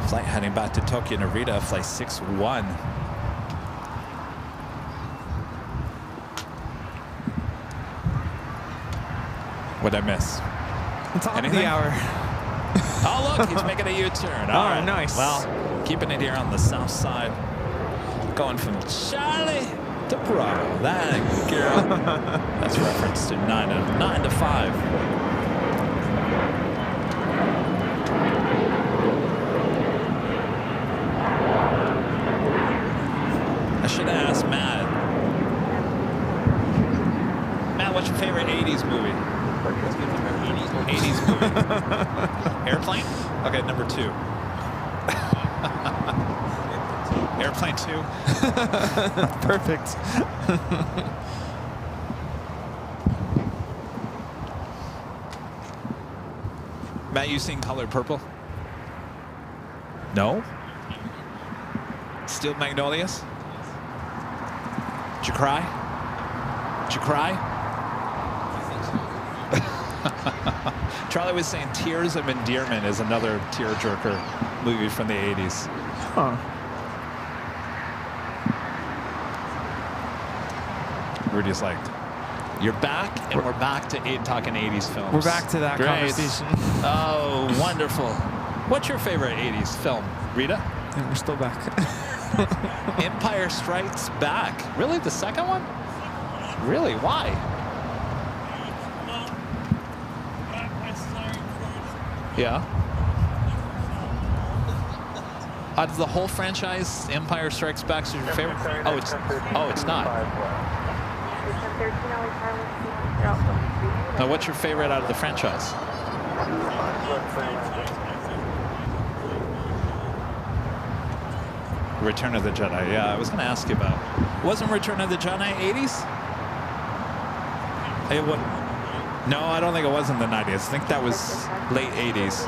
Flight heading back to Tokyo Narita, flight 61. What'd I miss? Top Anything? of the hour. Oh, look, he's making a U-turn. All right, nice. Well, keeping it here on the south side. Going from Charlie to Bravo. That girl. That's reference to 9 to 5. I should have asked Matt. Matt, what's your favorite 80s movie? 80s movie. Airplane? Okay, number 2. Airplane 2. Perfect. Matt, you seen Color Purple? No? Steel Magnolias? Did you cry? Did you cry? Charlie was saying Tears of Endearment is another tearjerker movie from the 80s. Huh. Rudy's like, You're back, and we're back to talking 80s films. We're back to that Great. conversation. Oh, wonderful. What's your favorite 80s film, Rita? And we're still back. Empire Strikes Back. Really? The second one? Really? Why? Yeah. Out of the whole franchise, Empire Strikes Back is your favorite? Oh, it's not. Now, what's your favorite out of the franchise? Return of the Jedi. Yeah, I was going to ask you about. Wasn't Return of the Jedi 80s? It was. No, I don't think it was in the 90s. I think that was late 80s.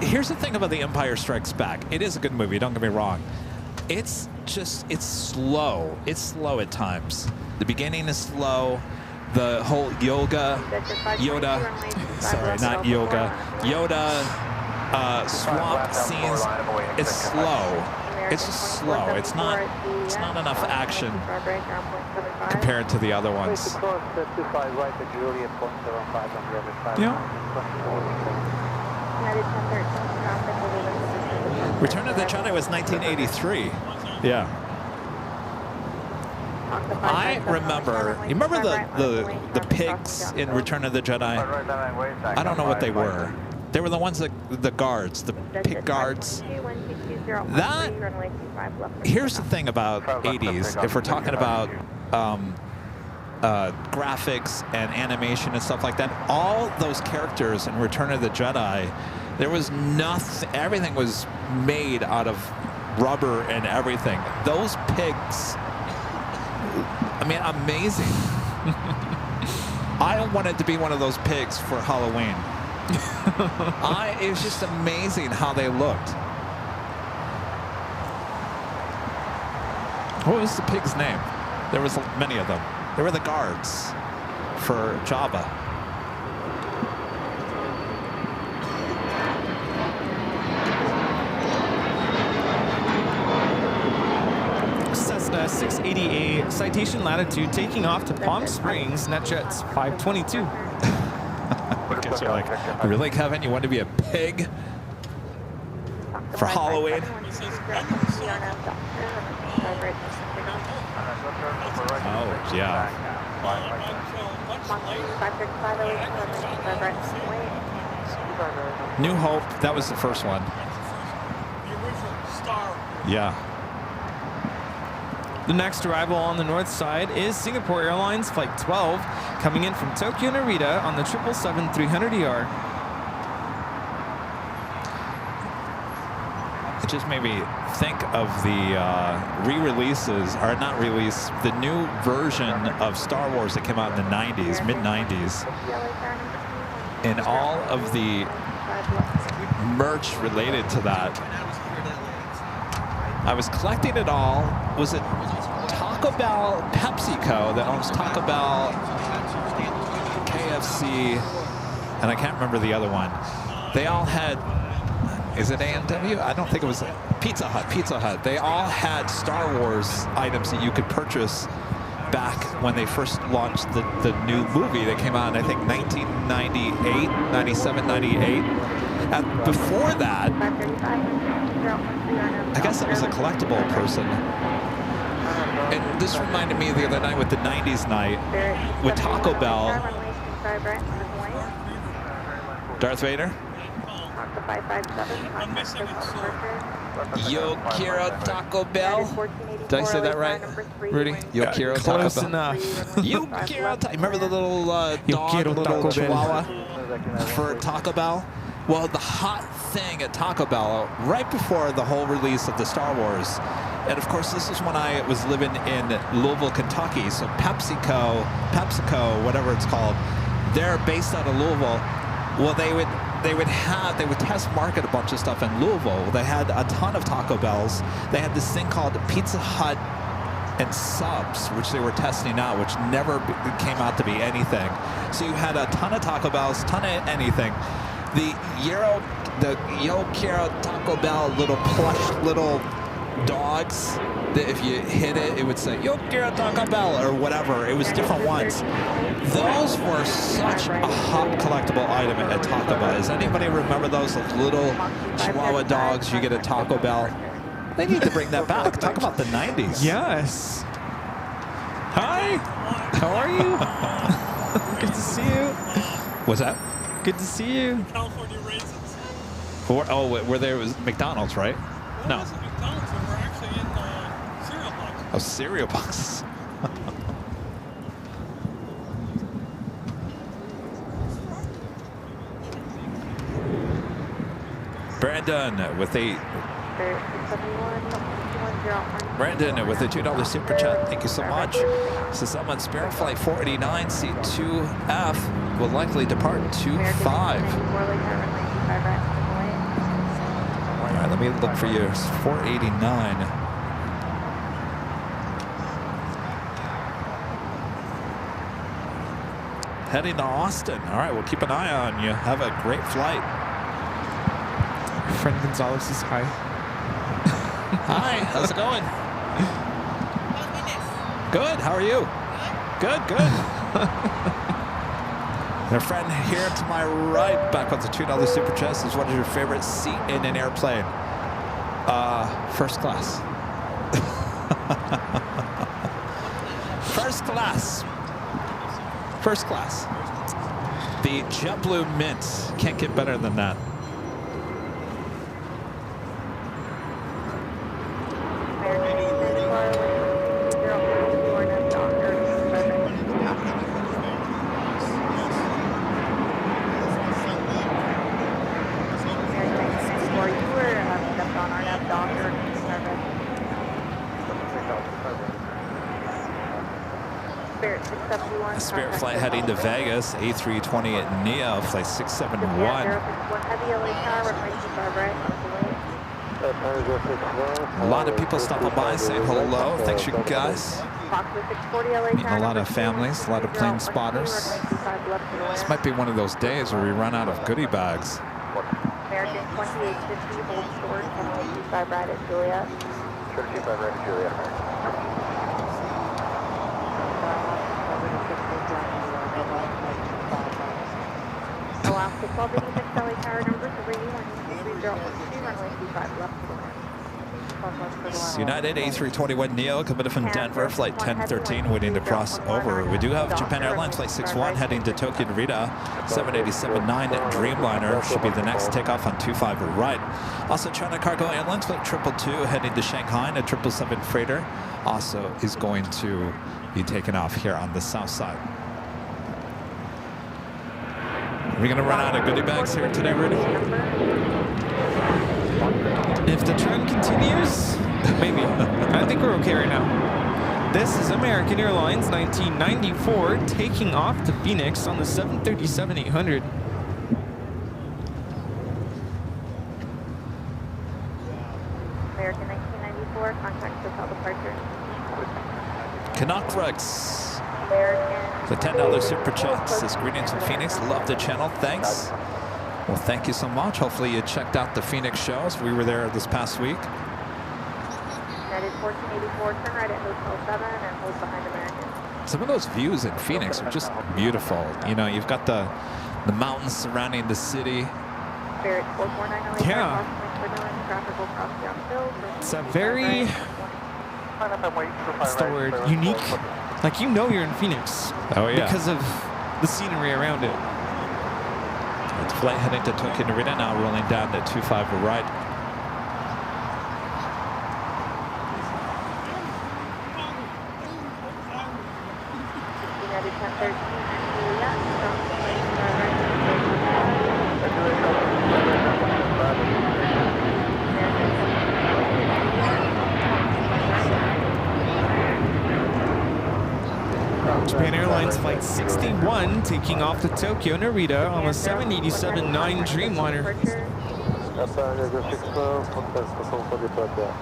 Here's the thing about The Empire Strikes Back. It is a good movie, don't get me wrong. It's slow. It's slow at times. The beginning is slow. The whole Yoda, swamp scenes, it's slow. It's just slow. It's not enough action compared to the other ones. Yeah. Return of the Jedi was 1983. Yeah. I remember. You remember the pigs in Return of the Jedi? I don't know what they were. They were the ones that the guards, the pig guards. That. Here's the thing about 80s. If we're talking about graphics and animation and stuff like that, all those characters in Return of the Jedi, there was nothing. Everything was made out of rubber and everything. Those pigs. I mean, amazing. I wanted to be one of those pigs for Halloween. It was just amazing how they looked. What was the pig's name? There was many of them. They were the guards for Jabba. Cessna 680A, citation latitude, taking off to Palm Springs, NetJets 522. Guess you're like, really, Kevin? You want to be a pig for Halloween? Oh, yeah. New Hope, that was the first one. Yeah. The next arrival on the north side is Singapore Airlines Flight 12, coming in from Tokyo Narita on the 777-300ER. It just made me think of the re-releases, or not release, the new version of Star Wars that came out in the 90s, mid-90s. And all of the merch related to that. I was collecting it all. Was it Taco Bell, PepsiCo that owns Taco Bell, KFC, and I can't remember the other one. They all had, is it A&W? I don't think it was Pizza Hut. Pizza Hut. They all had Star Wars items that you could purchase back when they first launched the new movie that came out in, I think, 1998, 97, 98. And before that, I guess I was a collectible person. And this reminded me the other night with the 90s night with Taco Bell. Darth Vader? Yo quiero Taco Bell. Did I say that right, Rudy? Yo quiero Taco Bell. Close enough. Yo quiero Taco. Remember the little dog, little chihuahua for Taco Bell? Well, the hot thing at Taco Bell, right before the whole release of the Star Wars, and of course this is when I was living in Louisville, Kentucky, so PepsiCo, whatever it's called, they're based out of Louisville. Well, they would test market a bunch of stuff in Louisville. They had a ton of Taco Bells. They had this thing called Pizza Hut and Subs, which they were testing out, which never came out to be anything. So you had a ton of Taco Bells, ton of anything. The Yo Quiero Taco Bell little plush little dogs that if you hit it, it would say Yo Quiero Taco Bell or whatever. It was different ones. Those were such a hot collectible item at Taco Bell. Does anybody remember those little Chihuahua dogs you get at Taco Bell? They need to bring that back. Talk about the 90s. Yes. Hi. How are you? Good to see you. What's that? Good to see you. California raisins. Oh, where there was McDonald's, right? No. It wasn't McDonald's, but we're actually in cereal boxes. Oh, cereal boxes. Brandon with a $2 super chat. Thank you so much. This is someone Spirit Flight 489 C2F will likely depart 25. All right, let me look for you. 489. Heading to Austin. All right, we'll keep an eye on you. Have a great flight. Friend Gonzalez is hi. Hi, how's it going? Good, how are you? Good, good. And a friend here to my right, back with the $2 super chat, is what is your favorite seat in an airplane? First class. First class. First class. The JetBlue Mint. Can't get better than that. Spirit flight heading to Vegas, A320 at NEO, flight 671. A lot of people stopping by saying hello. Thanks, you guys. Meeting a lot of families, a lot of plane spotters. This might be one of those days where we run out of goodie bags. American 2850, hold storage, runway 25 right at Juliet. 25 right at Juliet. Alaska 1286, LA Tower number 3, 13012, runway 25 left to the land. United A321 Neo coming from Denver, flight 1013, waiting to cross over. We do have Japan Airlines flight 61 heading to Tokyo Narita, 787-9 Dreamliner should be the next takeoff on 25 right. Also China Cargo Airlines flight 222 heading to Shanghai, and a 777 freighter also is going to be taken off here on the south side. Are we going to run out of goodie bags here today, Rudy? If the trend continues, maybe. I think we're okay right now. This is American Airlines 1994 taking off to Phoenix on the 737-800. American 1994, contact hotel departure. Canuck Rex. The $10 super chat says greetings from Phoenix. Love the channel. Thanks. Well, thank you so much. Hopefully you checked out the Phoenix shows. We were there this past week. United 1484, turn right at Hotel 7 and hold behind American. Some of those views in Phoenix are just beautiful. You know, you've got the mountains surrounding the city. Spirit 449 Yeah. It's a very, what's the word, unique. Like, you know you're in Phoenix. Oh, yeah. Because of the scenery around it. It's flight heading to Tokyo Narita, now rolling down to 25 right. United 1013, Japan Airlines Flight 61 taking off to Tokyo Narita on a 787-9 Dreamliner.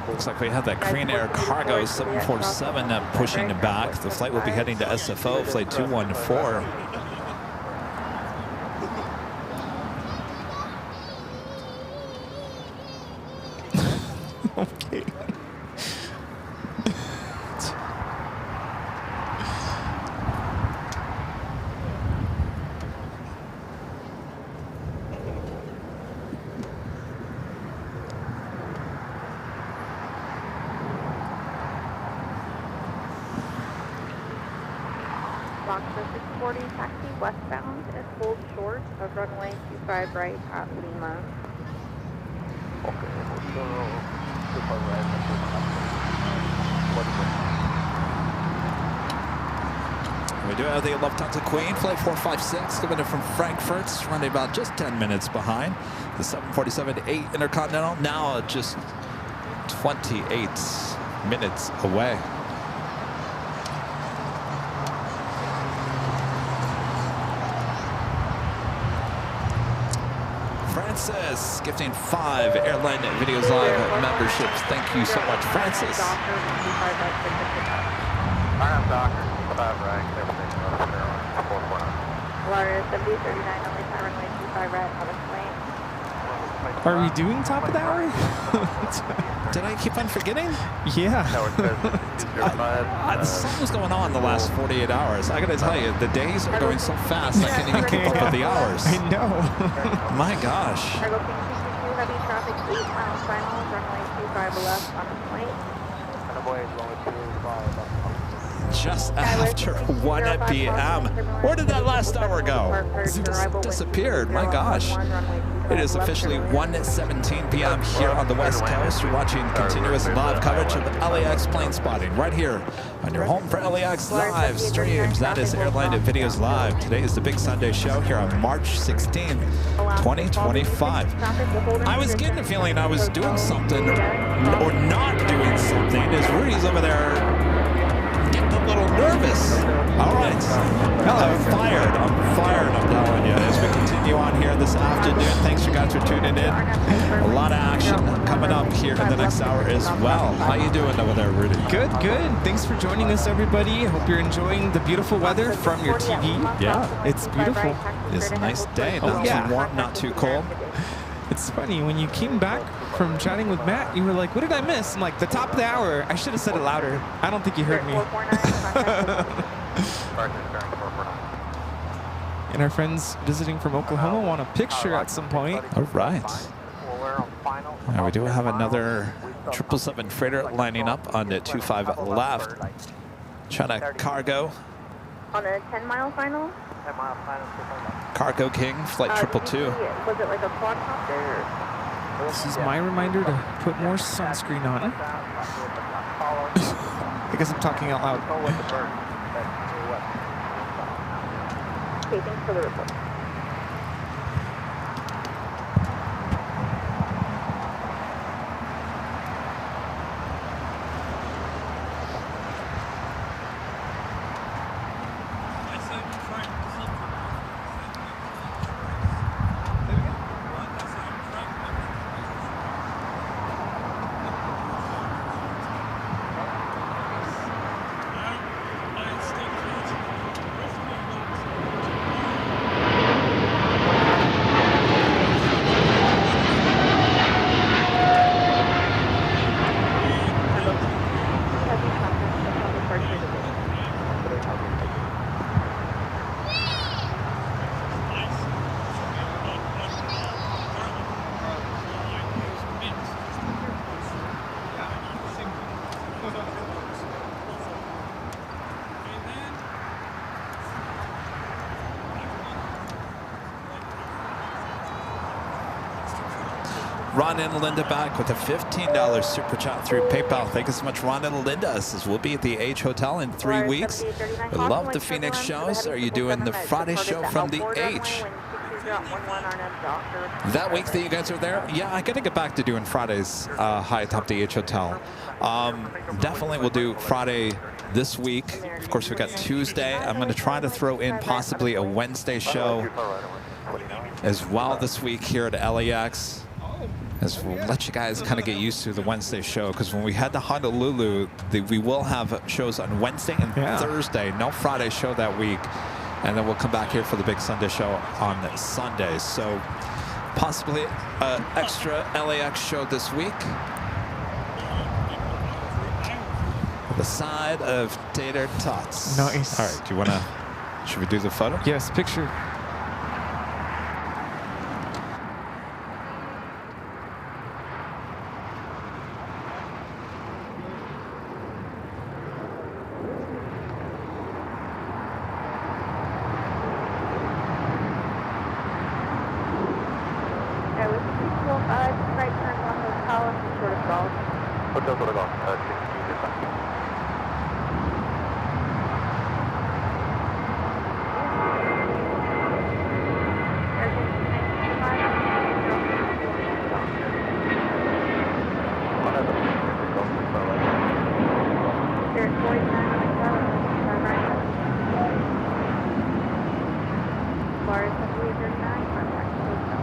Looks like we have that Korean Air Cargo 747 pushing back. The flight will be heading to SFO, flight 214. Okay. Boxer 640 taxi westbound and hold short of runway 25 right at Lima. We do have the Lufthansa Queen, flight 456, coming in from Frankfurt, running about just 10 minutes behind. The 747-8 Intercontinental, now just 28 minutes away. Francis, gifting 5 Airline Videos Live memberships. Thank you so much, Francis. Florida 7039 only time runway 25 right on the plane. Are we doing top of the hour? Did I keep on forgetting? Yeah. Something's going on the last 48 hours. I gotta tell you, the days are going so fast I can't even keep up with the hours. I know. My gosh. Cargo King 222 heavy traffic 8 miles final runway 25 left on the plane. Just after 1 p.m. Where did that last hour go? It just disappeared. My gosh. It is officially 1:17 p.m. here on the West Coast. You're watching continuous live coverage of LAX plane spotting right here on your home for LAX live streams. That is Airline Videos Live. Today is the Big Sunday show here on March 16th, 2025. I was getting the feeling I was doing something or not doing something as Rudy's over there getting a little nervous. All right. I'm fired, I'm telling you, as we continue on here this afternoon. Thanks you guys for tuning in. A lot of action coming up here in the next hour as well. How you doing over there, Rudy? Good, good. Thanks for joining us, everybody. I hope you're enjoying the beautiful weather from your TV. Yeah. It's beautiful. It's a nice day. Not too warm, not too cold. It's funny, when you came back from chatting with Matt, you were like, what did I miss? I'm like, the top of the hour. I should have said it louder. I don't think you heard me. And our friends visiting from Oklahoma want a picture at some point. All right. Now we do have another 777 freighter lining up on the 25 left. Trying to cargo. On a 10-mile final? Cargo King, flight 222. Was it like a quadcopter? This is my reminder to put more sunscreen on. I guess I'm talking out loud. Okay, thanks for the report. Ron and Linda back with a $15 super chat through PayPal. Thank you so much, Ron and Linda. Says we'll be at the H Hotel in 3 weeks. We love the Phoenix shows. Are you doing the Friday show from the H? That week that you guys are there? Yeah, I got to get back to doing Fridays high atop the H Hotel. Definitely we'll do Friday this week. Of course, we got Tuesday. I'm going to try to throw in possibly a Wednesday show as well this week here at LAX. As we'll let you guys kind of get used to the Wednesday show, because when we head to Honolulu, we will have shows on Wednesday and Thursday. No Friday show that week. And then we'll come back here for the big Sunday show on Sundays. So possibly an extra LAX show this week. The side of tater tots. Nice. All right, do you want to, should we do the photo? Yes, picture. That was 605, right turn on those columns and short of golf. Hotel sort of golf. 16 just fine. They're at 49 on the column, right. Bar is 39, contact hotel.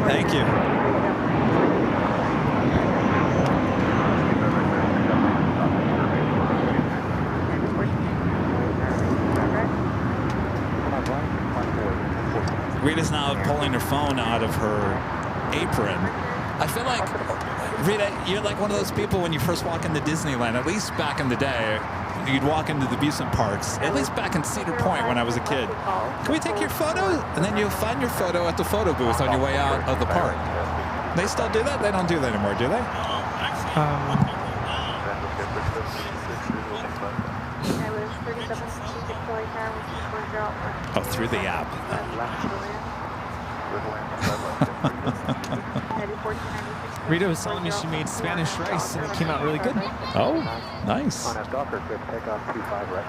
Thank you. Rita's now pulling her phone out of her apron. I feel like, Rita, you're like one of those people when you first walk into Disneyland, at least back in the day, you'd walk into the amusement parks, at least back in Cedar Point when I was a kid. Can we take your photo? And then you'll find your photo at the photo booth on your way out of the park. They still do that? They don't do that anymore, do they? Oh, through the app. Rita was telling me she made Spanish rice and it came out really good. Oh, nice. On a Docker, good take off 25 right.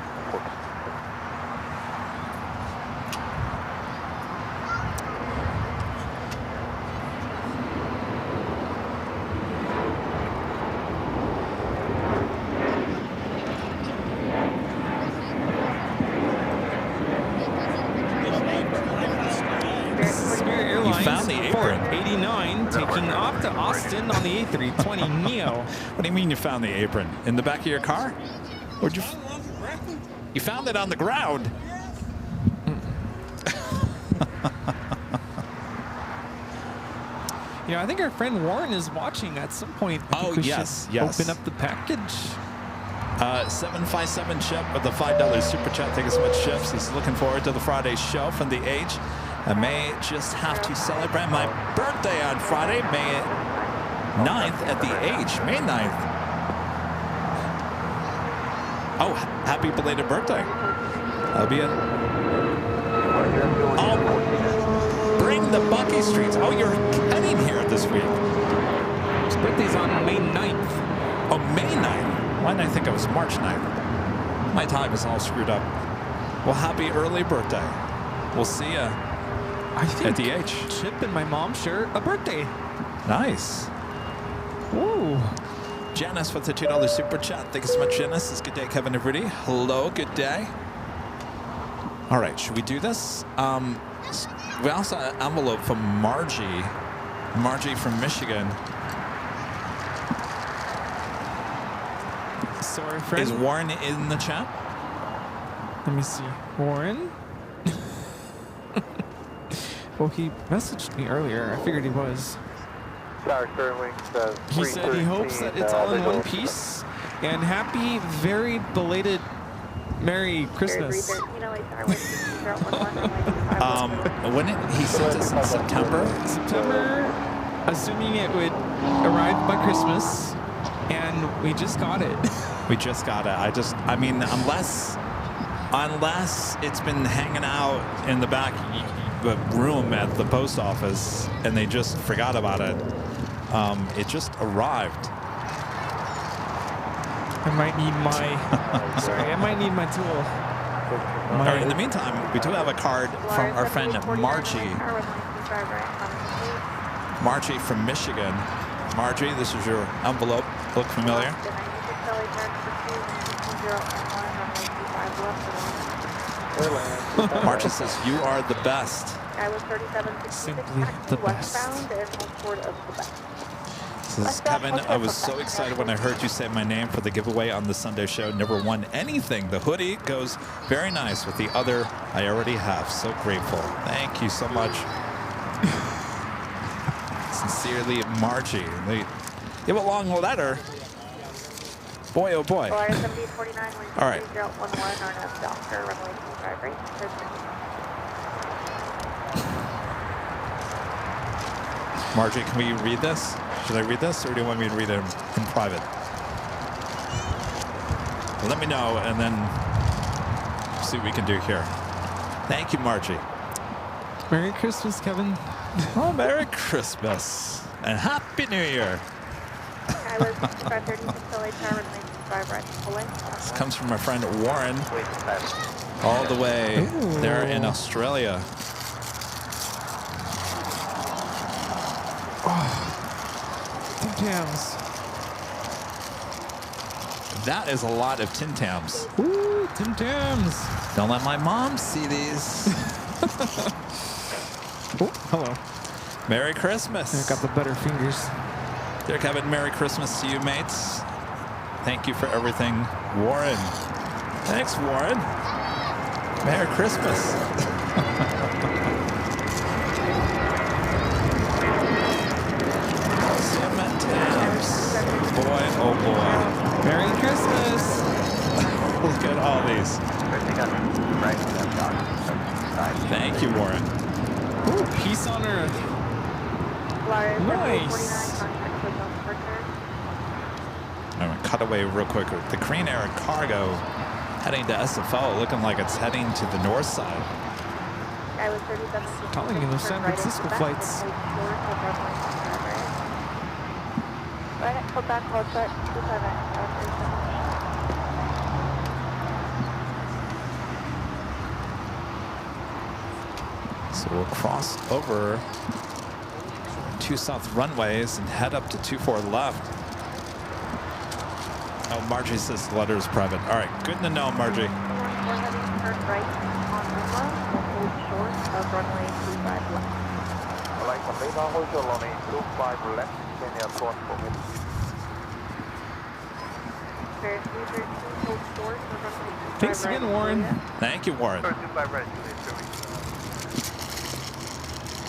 Taking off to Austin on the A320 Neo. What do you mean you found the apron? In the back of your car? Where'd you? You found it on the ground. You know, I think our friend Warren is watching at some point. Oh, yes, yes. Open up the package. 757 Chip with the $5 super chat. Thank you so much, Chips. He's looking forward to the Friday show from the H. I may just have to celebrate my birthday on Friday, May 9th at the H, May 9th. Oh, happy belated birthday. That'll be it. Oh, bring the Bucky Streets. Oh, you're heading here this week. His birthday's on May 9th. Oh, May 9th. Why did I think it was March 9th? My time is all screwed up. Well, happy early birthday. We'll see you. I think at the H. Chip and my mom share a birthday. Nice. Ooh. Janice with the $2 super chat. Thank you so much, Janice. It's good day, Kevin and Rudy. Hello, good day. All right, should we do this? We also have an envelope from Margie. Margie from Michigan. So our friend is Warren in the chat? Let me see. Warren? Well, he messaged me earlier. I figured he was. He said he hopes that it's all in one piece. And happy, very belated Merry Christmas. When he sent us in September? September, assuming it would arrive by Christmas. And we just got it. We just got it. I mean, unless it's been hanging out in the back, room at the post office, and they just forgot about it. It just arrived. I might need my. Sorry, I might need my tool. All right, in the meantime, we do have a card from our friend Margie. Margie from Michigan. Margie, this is your envelope. Look familiar? Margie says, you are the best. Simply the best. Says, Kevin, I was so excited when I heard you say my name for the giveaway on the Sunday show. Never won anything. The hoodie goes very nice with the other I already have. So grateful. Thank you so much. Sincerely, Margie. They give a long letter. Boy, oh boy. All right. Margie, can we read this? Should I read this, or do you want me to read it in private? Well, let me know, and then see what we can do here. Thank you, Margie. Merry Christmas, Kevin. Oh, Merry Christmas. And Happy New Year. This comes from my friend Warren, all the way there in Australia. Tim Tams. That is a lot of Tim Tams. Ooh, Tim Tams. Don't let my mom see these. Oh, hello. Merry Christmas. I got the better fingers. Dear Kevin, Merry Christmas to you, mates. Thank you for everything, Warren. Thanks, Warren. Merry Christmas. Boy, oh boy. Merry Christmas. Look at all these. Thank you, Warren. Ooh, peace on earth. Nice. I'm going to cut away real quick. The Green Air Cargo heading to SFO, looking like it's heading to the north side. Calling in those San Francisco flights. So we'll cross over 2 south runways and head up to 24 left. Oh, Margie says the letter is private. All right, good to know, Margie. We're heading turn right on runway. We'll hold short of runway 25 left. Like from Lima, hold your runway 25 left. Thanks again, Warren. Thank you, Warren.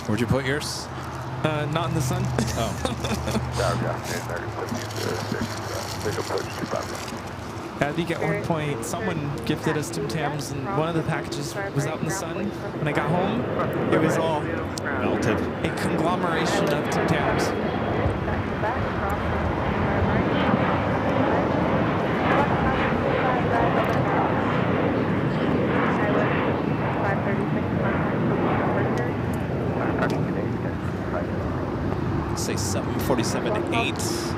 Where'd you put yours? Not in the sun. Oh. I think at one point someone gifted us Tim Tams, and one of the packages was out in the sun. When I got home, it was all Melted. a conglomeration of Tim Tams. Say 747-8.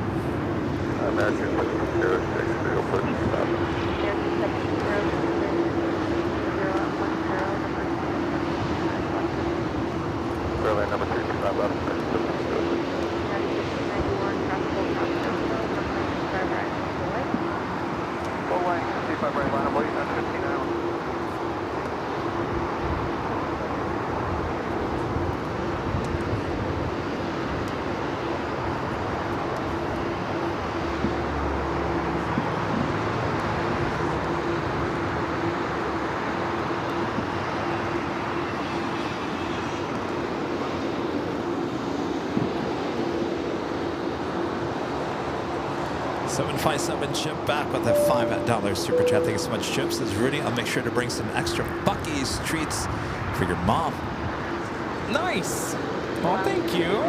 Airline number 325 left. Full line, 25 right line, waiting on 15 hours. $757 Chip back with a $5 super chat. Thank you so much, Chip. Says Rudy, I'll make sure to bring some extra Buc-ee's treats for your mom. Nice. Well, thank you.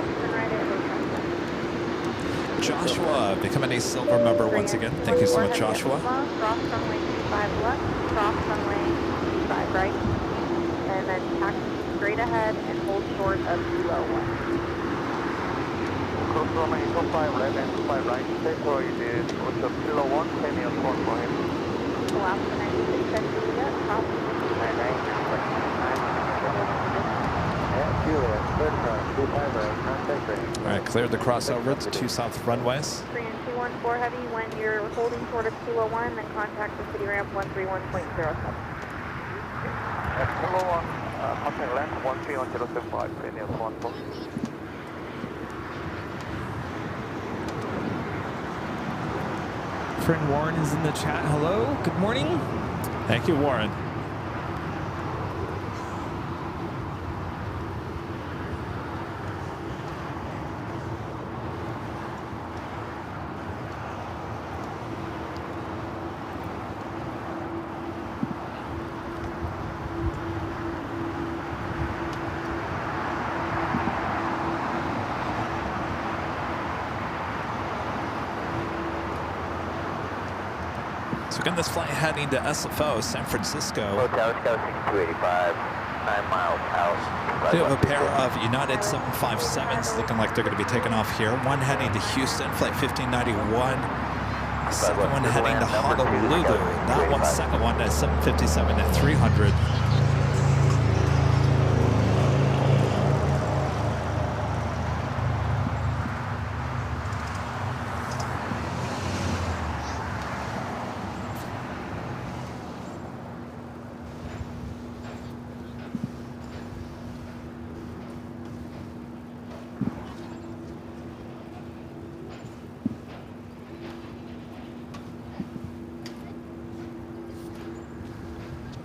Joshua becoming a silver member once again. Thank you so much, Joshua. Cross runway 25 left, cross runway 25 right, and then taxi straight ahead and hold short of kilo 1. Close Romeo, 25 left and 25 right. Stay for you did. What's up, kilo 1, 10 on course for him. Alaska 96 at Juliet, top 55 right, now 49. Yeah, Juliet, third cross, 25 right, contact ready. All right, cleared the crossover. It's 2 south runways. 3 and 214 heavy. When you're holding short of kilo 1, then contact the city ramp 131.07. Kilo 1, contact left 131.075, 10 on 14. Friend Warren is in the chat. Hello, good morning. Thank you, Warren. So again, this flight heading to SFO, San Francisco. Hotel Scout 6285, 9 miles out. We have a pair of United 757s looking like they're going to be taking off here. One heading to Houston, flight 1591. Second one heading to Honolulu. That one, second one at 757 at 300.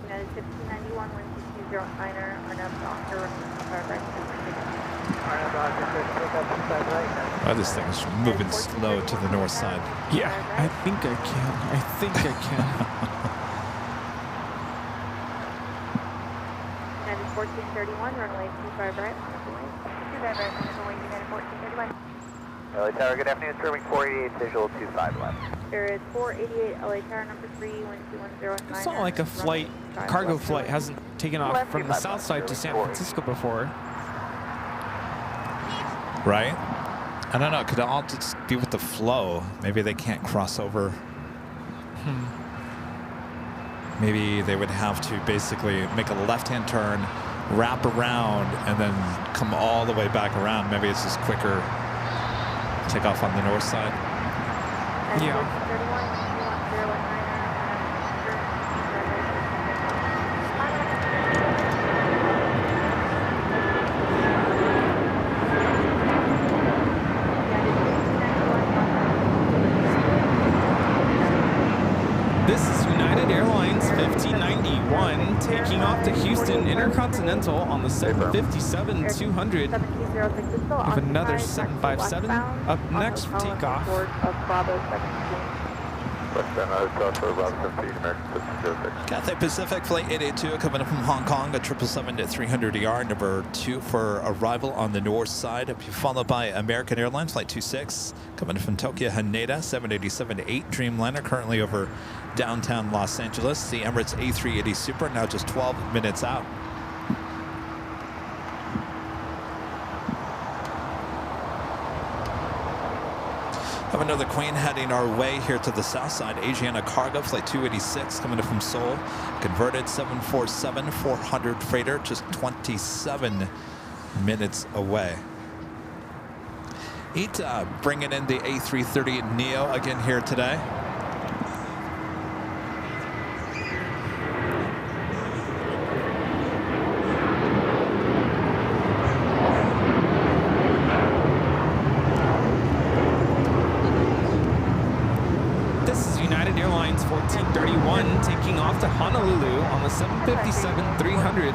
United 1591, wind 2209er, RNAV Doctor, right. Oh, this thing is moving slow to the north side. Yeah, I think I can. I think I can. United 1431, runway 25 right, on the way. 25 right, on the way, United 1431. LA Tower, good afternoon, serving 488, visual 25 left. There is 488 LA Tower number 3, wind 2109. It's not like a flight, cargo flight hasn't taken off from the south side to San Francisco before. Right? I don't know. Could it all just be with the flow? Maybe they can't cross over. Maybe they would have to basically make a left-hand turn, wrap around, and then come all the way back around. Maybe it's just quicker. Take off on the north side. Yeah. This is United Airlines 1591 taking off to Houston Intercontinental on the 757-200 with another 757 up next for takeoff. Cathay Pacific Flight 882 coming up from Hong Kong at 777-300ER, number 2 for arrival on the north side. Be followed by American Airlines Flight 26 coming from Tokyo Haneda, 787-8 Dreamliner currently over downtown Los Angeles. The Emirates A380 Super now just 12 minutes out. Have another Queen heading our way here to the south side. Asiana Cargo Flight 286 coming in from Seoul. Converted 747-400 freighter, just 27 minutes away. ITA bringing in the A330neo again here today. Airlines 1431 taking off to Honolulu on the 757-300. American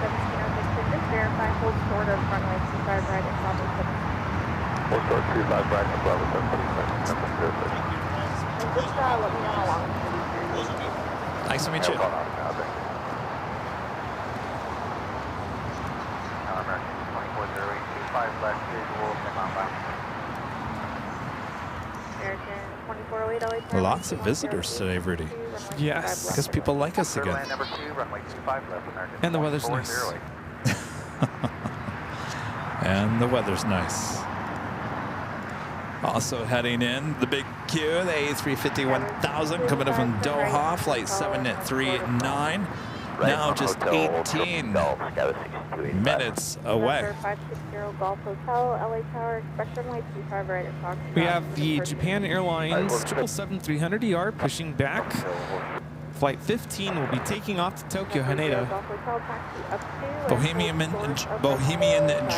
1706, just verify, hold short of runway 25 right at Bravo 7. Hold short 25 right at Bravo 7. And just let me know how long it's going to be. Nice to meet you. American 2408, 25 left, visual, come on back. American 2408 Lots of visitors today, Rudy. Yes. Because people like us again. Airline number 2, runway 25 left, American. And the weather's nice. 408. And the weather's nice. Also heading in, the big Q, the A350-1000 coming in from Doha, flight 739. Now just 18 minutes away. 560 Golf Hotel, LA Tower, expect runway 25 right at Fox. We have the Japan Airlines 777-300ER pushing back. Flight 15 will be taking off to Tokyo, Haneda. Bohemian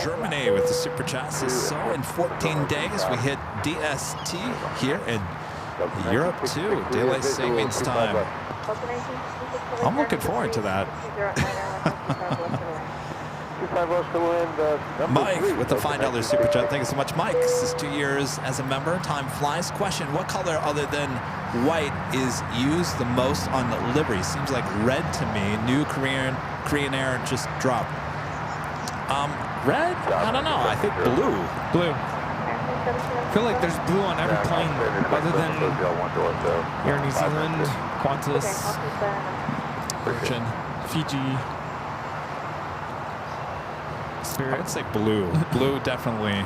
Germany with the super chassis. So in 14 days, we hit DST here in Europe too. Daylight savings time. I'm looking forward to that. Mike with the $5 super chat. Thank you so much, Mike. This is 2 years as a member. Time flies. Question: what color other than white is used the most on the livery? Seems like red to me. New Korean Air just dropped. Red? I don't know. I think blue. Blue. I feel like there's blue on every plane other than Air New Zealand, Qantas, Virgin, Fiji, Spirit. I would say blue. Blue, definitely.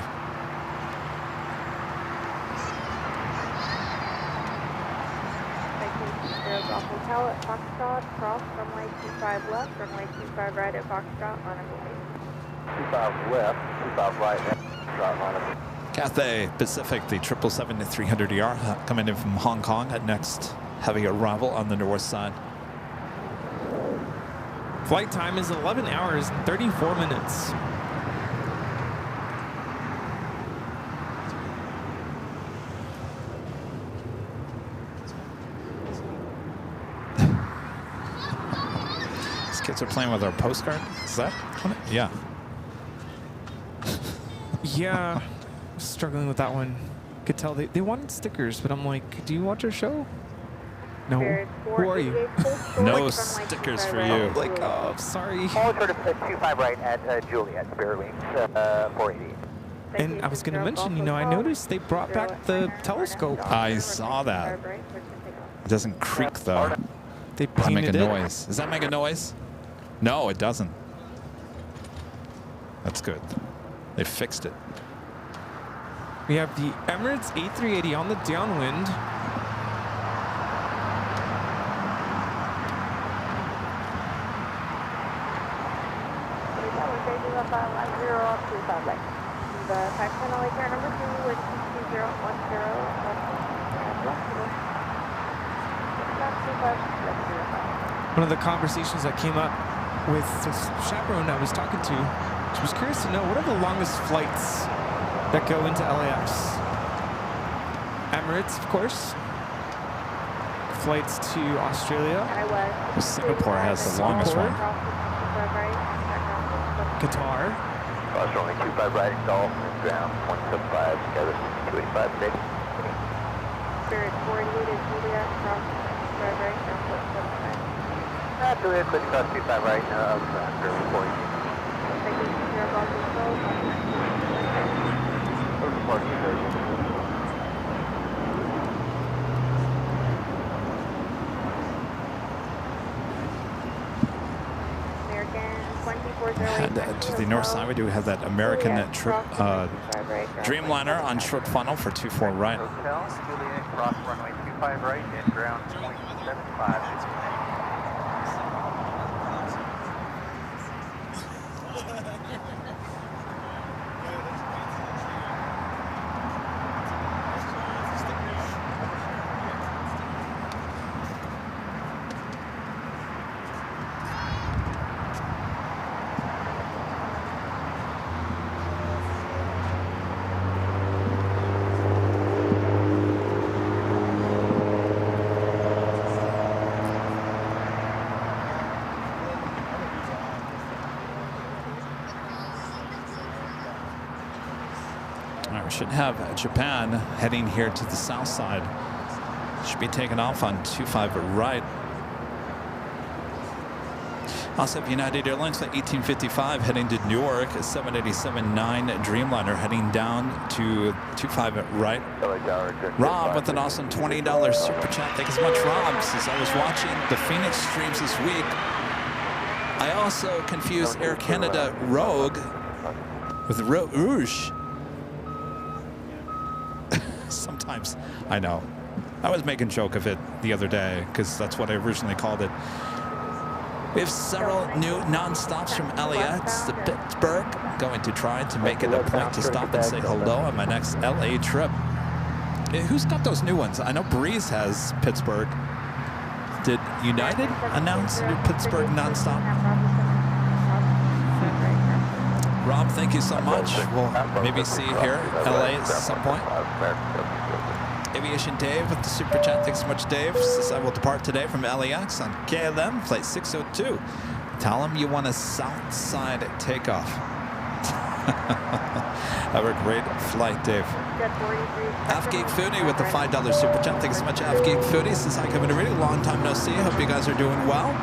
Golf Hotel at Foxtrot, cross runway 25 left, runway 25 right at Foxtrot, line of 25 left, 25 right, Foxtrot, line of Cathay Pacific, the 777-300ER coming in from Hong Kong at next heavy arrival on the north side. Flight time is 11 hours and 34 minutes. These kids are playing with our postcard. Is that what it? Yeah. Yeah, struggling with that one. Could tell they wanted stickers, but I'm like, do you watch our show? No. Who are you? No stickers for you. Like, oh, sorry. All sort of 25 right at Juliet, Spirit Wings, 480. And I was going to mention, you know, I noticed they brought back the telescope. I saw that. It doesn't creak though. They Does that make painted a it. noise? Does that make a noise? No, it doesn't. That's good. They fixed it. We have the Emirates A380 on the downwind. One of the conversations that came up with the chaperone I was talking to, she was curious to know, what are the longest flights that go into LAX? Emirates, of course. Flights to Australia. Singapore has the longest one. Qatar. Cross runway 25 right, Golf, ground, 175, together, 285, big. Spirit 488 is Juliet, cross 25 right, ground 175. Juliet, quick cross 25 right, ground, 480. Thank you, Sierra Golf Control. Those are parking stations. And to the north side, we do have that American Dreamliner on short funnel for 24 right. Hotel, Juliet, cross runway 25 right, and ground 0.75. Should have Japan heading here to the south side. Should be taking off on 25 right. Also, United Airlines flight 1855 heading to Newark, 787-9 Dreamliner heading down to 25 right. Rob with an awesome $20 super chat. Thank you so much, Rob. Since I was watching the Phoenix streams this week, I also confused Air Canada Rogue with Rouge. Sometimes, I know. I was making a joke of it the other day because that's what I originally called it. We have several new non-stops from LAX to Pittsburgh. Going to try to make it a point to stop and say hello on my next LA trip. Who's got those new ones? I know Breeze has Pittsburgh. Did United announce a new Pittsburgh non-stop? Rob, thank you so much. We'll maybe see you here in LA at some point. Aviation Dave with the super chat. Thanks so much, Dave. Says I will depart today from LAX on KLM flight 602. Tell him you want a south side takeoff. Have a great flight, Dave. Afgeek Foodie with the $5 super chat. Thanks so much, Afgeek Foodie. Says hi, Kevin. A really long time no see. Hope you guys are doing well.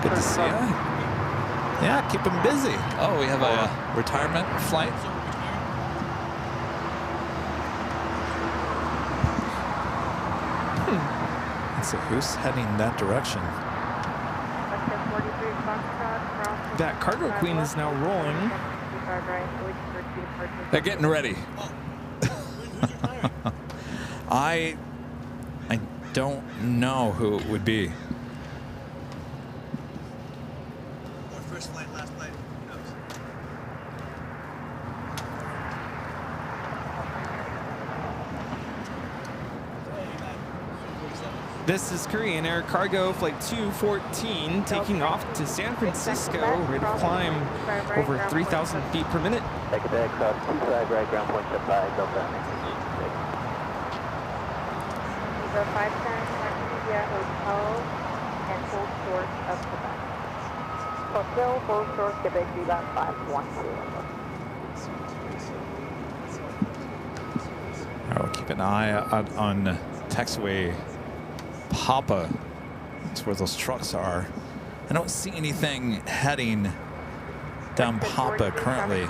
Good to see you. Yeah, keep them busy. Oh, we have a retirement flight. Let's see, who's heading that direction? That cargo queen is now rolling. They're getting ready. I don't know who it would be. First flight, last flight. This is Korean Air Cargo Flight 214 taking off to San Francisco. Rate of climb over 3,000 feet per minute. Take a deck, 25 right, ground point 75, Delta. The 510 Marquisia Hotel and full source of Quebec. Fulfill full source Quebec, VLAN 512. I'll keep an eye out on taxiway Papa. That's where those trucks are. I don't see anything heading down Papa currently.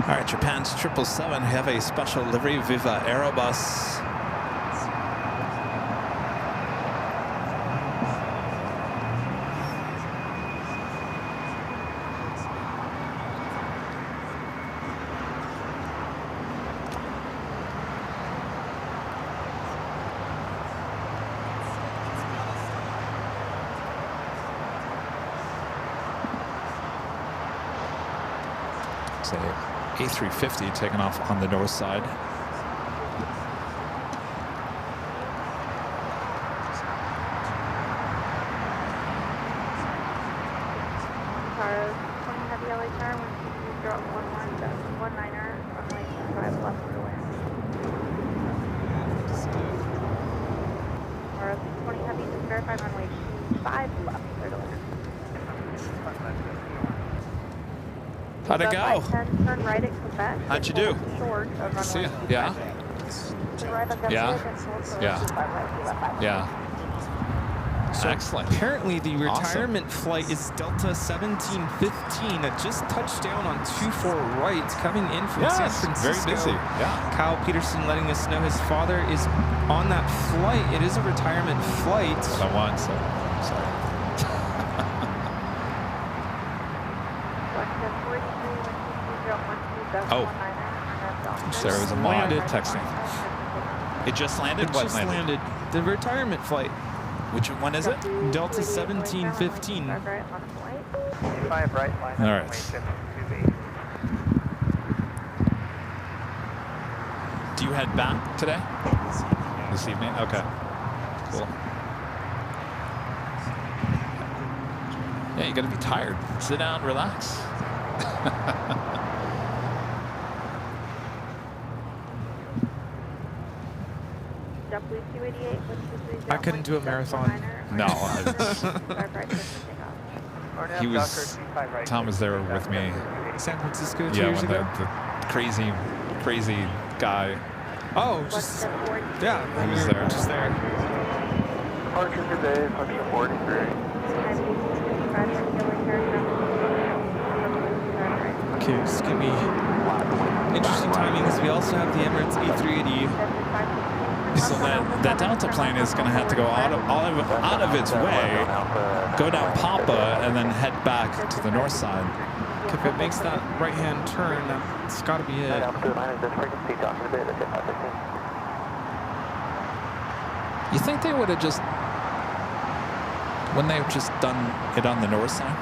All right, Japan's 777 have a special livery, Viva Aerobus. A350 taking off on the north side. Heavy LA car, 120, 19er, runway 25 left for wind. 20 heavy, just verify runway 25 left for the wind. How'd it go? Turn right at Quebec. How'd you do? Short of runway. See ya. Yeah. Yeah. Yeah. So excellent. Apparently the retirement flight is Delta 1715 that just touched down on 24 right coming in from San Francisco. Very busy. Yeah. Kyle Peterson letting us know his father is on that flight. It is a retirement flight. I want so. Sorry. Oh. Sarah was a mod texting. It just landed? What just landed? The retirement flight. Which one is it? Delta 1715. 5 right, line all right. Do you head back today? This evening? Okay. Cool. Yeah, you gotta be tired. Sit down, relax. I couldn't do a marathon. No. He was, Tom was there with me. San Francisco 2 yeah, years when ago. the crazy guy Oh, just, yeah, He was there. just there. Departure today, function 43. Okay, this is going to be interesting timing because we also have the Emirates A380. So that Delta plane is going to have to go out of its way, go down Papa, and then head back to the north side. If it makes that right-hand turn, that's got to be it. You think they would have just, wouldn't they have just done it on the north side?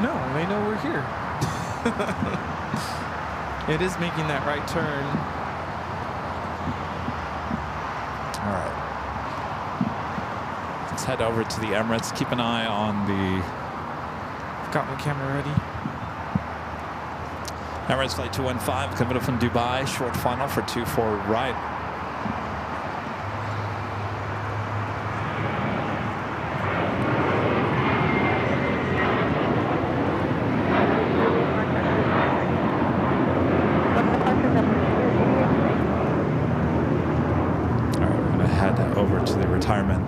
No, they know we're here. It is making that right turn. All right. Let's head over to the Emirates. Keep an eye on the... Got my camera ready. Emirates Flight 215 coming up from Dubai. Short final for 24 right. All right, we're going to head over to the retirement.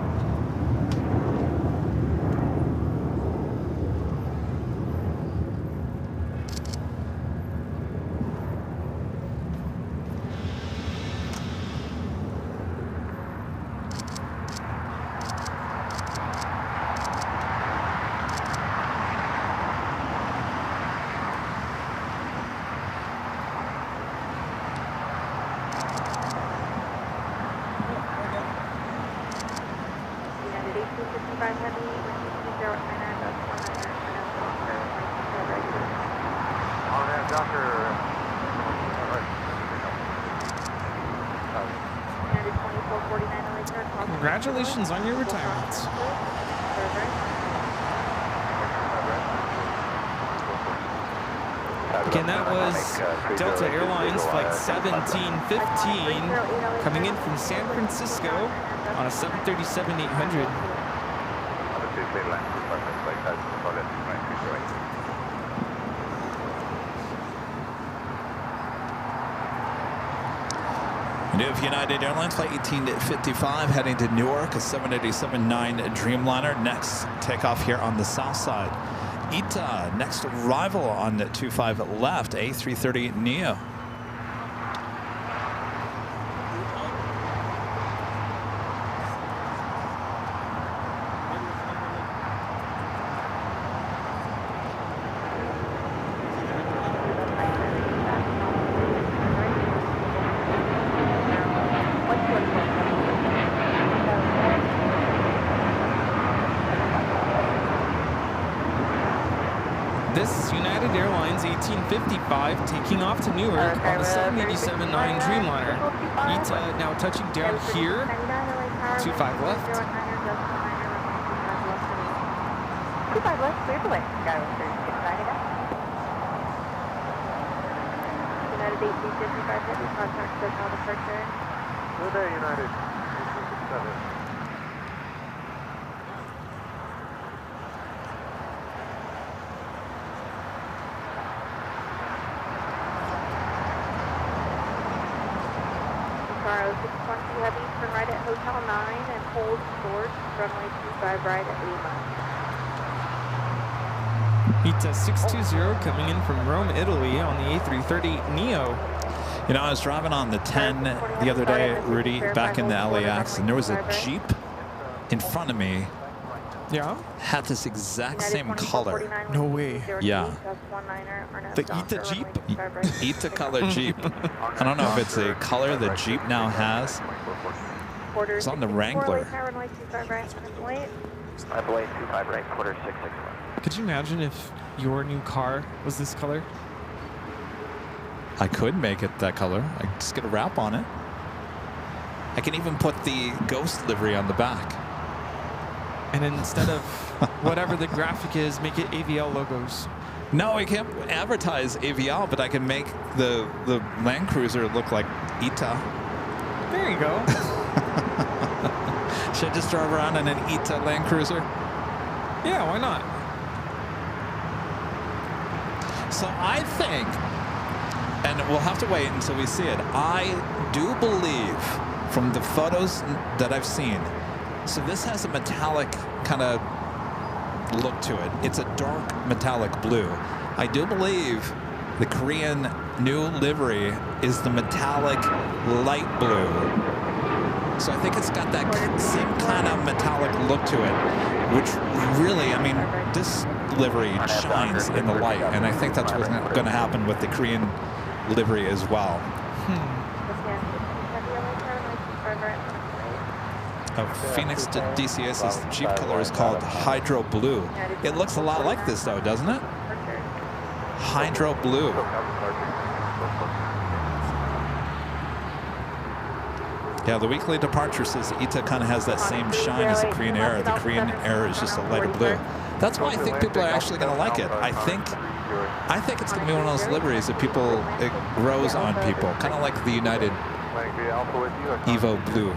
Congratulations on your retirement. Again, that was Delta Airlines Flight 1715 coming in from San Francisco on a 737-800. New of United Airlines Flight 1855 heading to Newark, a 787-9 Dreamliner. Next takeoff here on the south side. ITA, next arrival on 25 left, A330neo. This is United Airlines 1855 taking off to Newark on the 787-9 Dreamliner. ITA now touching down here, 25 left. 25 left, clear the way. United 1855 heavy, contact signal departure. Good day, United 1857. Tomorrow 620 heavy, turn right at Hotel 9 and hold short, runway 25 right at Lima. ITA 620 coming in from Rome, Italy on the A330neo. You know, I was driving on the 10 the other day, Rudy, back in the LAX, and there was a Jeep in front of me. Yeah? Had this exact same color. No way. Yeah. The ITA Jeep? ITA color Jeep. I don't know if it's a color the Jeep now has. It's on the Wrangler. I believe 25 right, quarter 661. Could you imagine if your new car was this color? I could make it that color. I just get a wrap on it. I can even put the Ghost livery on the back. And instead of whatever the graphic is, make it AVL logos. No, I can't advertise AVL, but I can make the Land Cruiser look like ITA. There you go. Should I just drive around in an ITA Land Cruiser? Yeah, why not? So I think And we'll have to wait until we see it. I do believe from the photos that I've seen, so this has a metallic kind of look to it. It's a dark metallic blue. I do believe the Korean new livery is the metallic light blue. So I think it's got that same kind of metallic look to it, which really, I mean, this livery shines in the light, and I think that's what's going to happen with the Korean livery as well. Phoenix to DCS's Jeep color is called Hydro Blue. It looks a lot like this though, doesn't it? Hydro Blue. Yeah, the weekly departure says ITA kind of has that same shine as the Korean Air. The Korean Air is just a lighter blue. That's why I think people are actually going to like it. I think it's going to be one of those liveries that it grows on people, kind of like the United Evo Blue.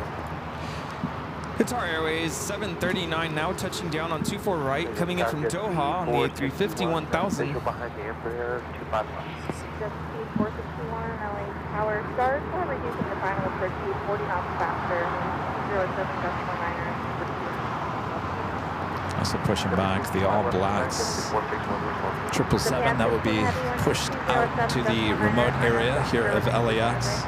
Qatar Airways 739 now touching down on 24 right, coming in from Doha on the A350 1000. Tower start, reducing the final approach speed 40 knots faster, 07.9. Also pushing back the All Blacks 777 that will be pushed out to the remote area here of LAX.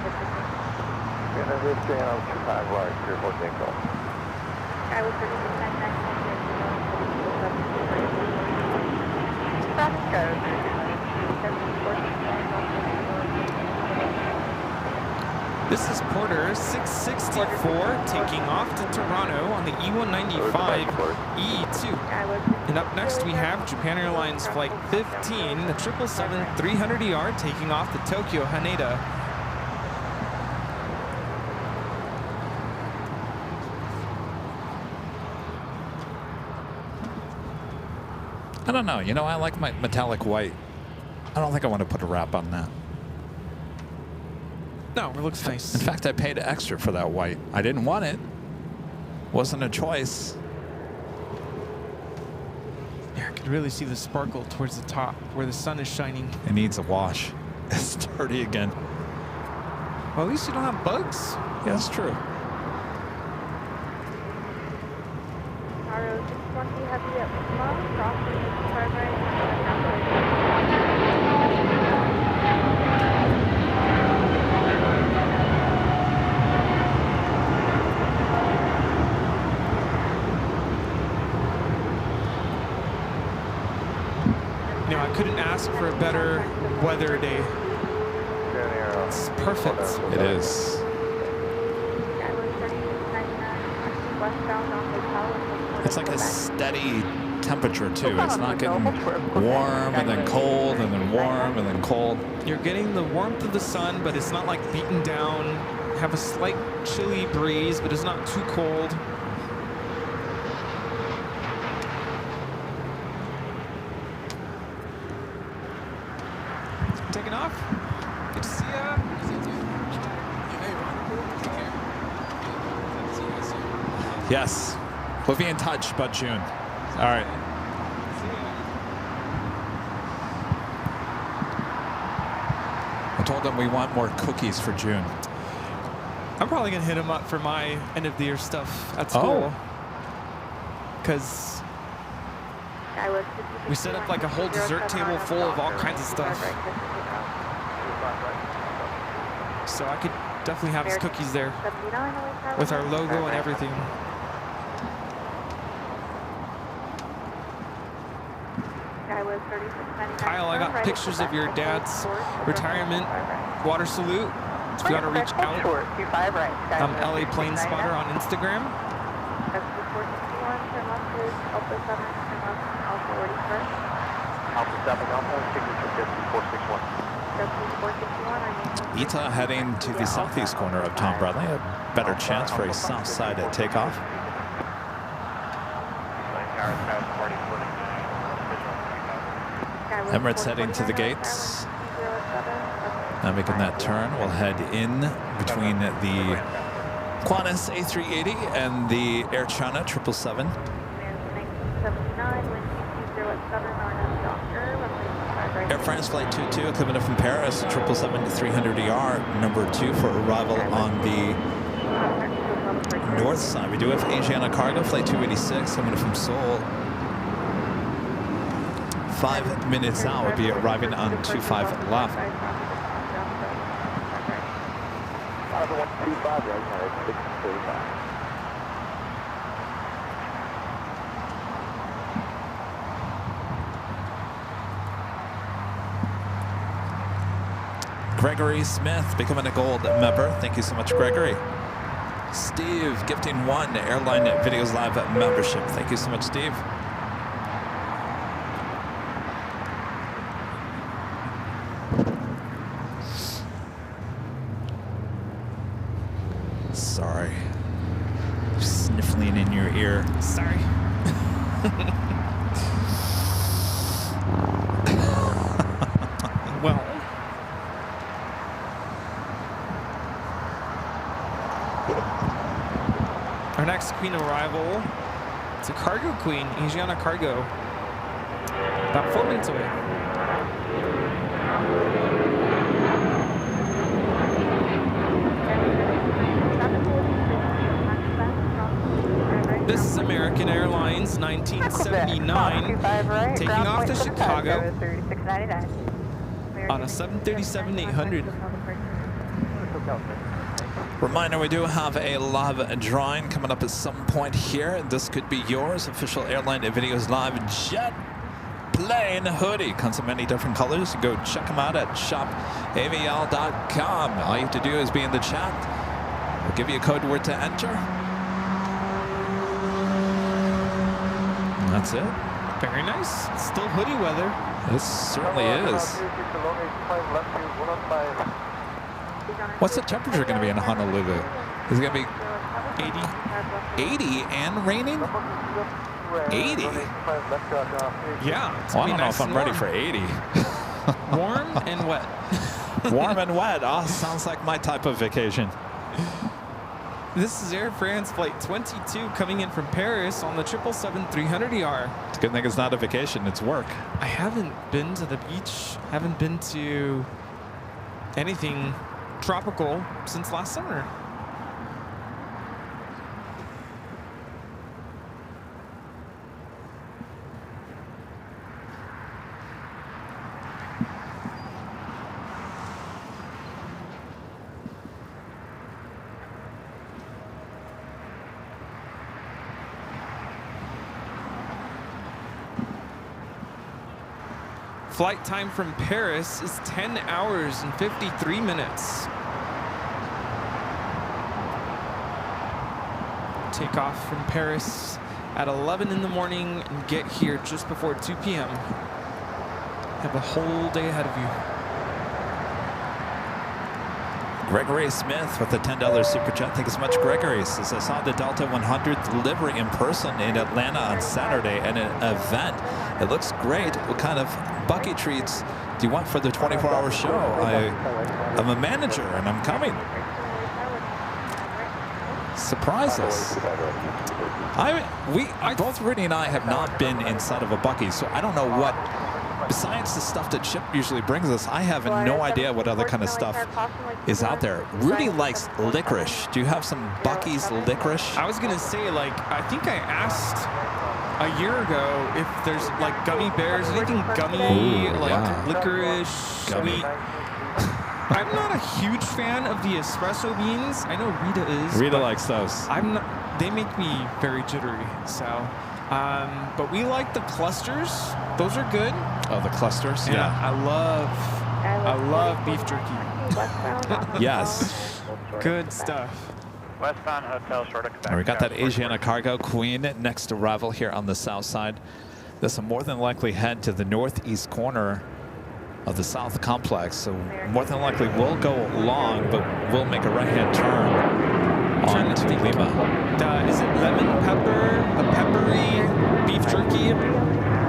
This is Porter 664 taking off to Toronto on the E195 E2. And up next we have Japan Airlines Flight 15, the 777-300ER taking off to Tokyo Haneda. I don't know. You know, I like my metallic white. I don't think I want to put a wrap on that. No, it looks nice. In fact, I paid extra for that white. I didn't want it. Wasn't a choice. Yeah, I could really see the sparkle towards the top where the sun is shining. It needs a wash. It's dirty again. Well, at least you don't have bugs. Yeah, that's true. I couldn't ask for a better weather day. It's perfect. It is. It's like a steady temperature too. It's not getting warm and then cold and then warm and then cold. You're getting the warmth of the sun, but it's not like beaten down. Have a slight chilly breeze, but it's not too cold. Taking off. Good to see ya. Yes. We'll be in touch about June. All right. I told them we want more cookies for June. I'm probably going to hit him up for my end of the year stuff at school. Because we set up like a whole dessert table full of all kinds of stuff. So I could definitely have his cookies there with our logo and everything. Kyle, I got pictures of your dad's retirement water salute. If you want to reach out, I'm LA Plane Spotter on Instagram. ITA heading to the southeast corner of Tom Bradley. A better chance for a soft side at takeoff. Emirates heading to the gates. Now making that turn, we'll head in between the Qantas A380 and the Air China 777. Air France Flight 22 coming in from Paris, 777-300ER, number 2 for arrival on the north side. We do have Asiana Cargo Flight 286 coming in from Seoul. 5 minutes out, we'll be arriving on 25 left. 125 right now, 635. Gregory Smith becoming a gold member. Thank you so much, Gregory. Steve gifting 1 Airline Videos Live membership. Thank you so much, Steve. Sorry. Sniffling in your ear. Sorry. Well. Our next queen arrival, it's a cargo queen, Asiana Cargo. About 4 minutes away. This is American Airlines 1979, taking off to Chicago on a 737-800. Reminder, we do have a live drawing coming up at some point here. This could be yours. Official Airline Videos Live jet plane hoodie. Comes in many different colors. Go check them out at shopavial.com. All you have to do is be in the chat. We'll give you a code word to enter. And that's it. Very nice. It's still hoodie weather. It certainly is. What's the temperature going to be in Honolulu? Is it going to be 80 and raining? 80? Yeah. Well, I don't know if I'm ready for 80. Warm and wet. Warm and wet. Oh, sounds like my type of vacation. This is Air France Flight 22 coming in from Paris on the 777-300ER. It's a good thing it's not a vacation, it's work. I haven't been to the beach, haven't been to anything tropical since last summer. Flight time from Paris is 10 hours and 53 minutes. Take off from Paris at 11 in the morning and get here just before 2 p.m. Have a whole day ahead of you. Gregory Smith with the $10 super chat. Thank you so much, Gregory. Says, I saw the Delta 100 livery in person in Atlanta on Saturday at an event. It looks great. What kind of Bucky treats do you want for the 24-hour show? I'm a manager and I'm coming. Surprise us. Both Rudy and I have not been inside of a Bucky, so I don't know what, besides the stuff that Chip usually brings us, I have no idea what other kind of stuff is out there. Rudy likes licorice. Do you have some Bucky's licorice? I was gonna say, like, I think I asked a year ago if there's like gummy bears, anything gummy, licorice, sweet. I'm not a huge fan of the espresso beans. I know Rita is. Rita likes those. I'm not. They make me very jittery. So, but we like the clusters. Those are good. Oh, the clusters. Yeah. I love beef jerky. Yes. Good stuff. Westbound Hotel, short of Quebec. And we got that Asiana Cargo Queen next arrival here on the south side. This will more than likely head to the northeast corner of the South Complex. So more than likely we'll go long, but we'll make a right-hand turn on to Lima. Is it lemon pepper, a peppery beef jerky?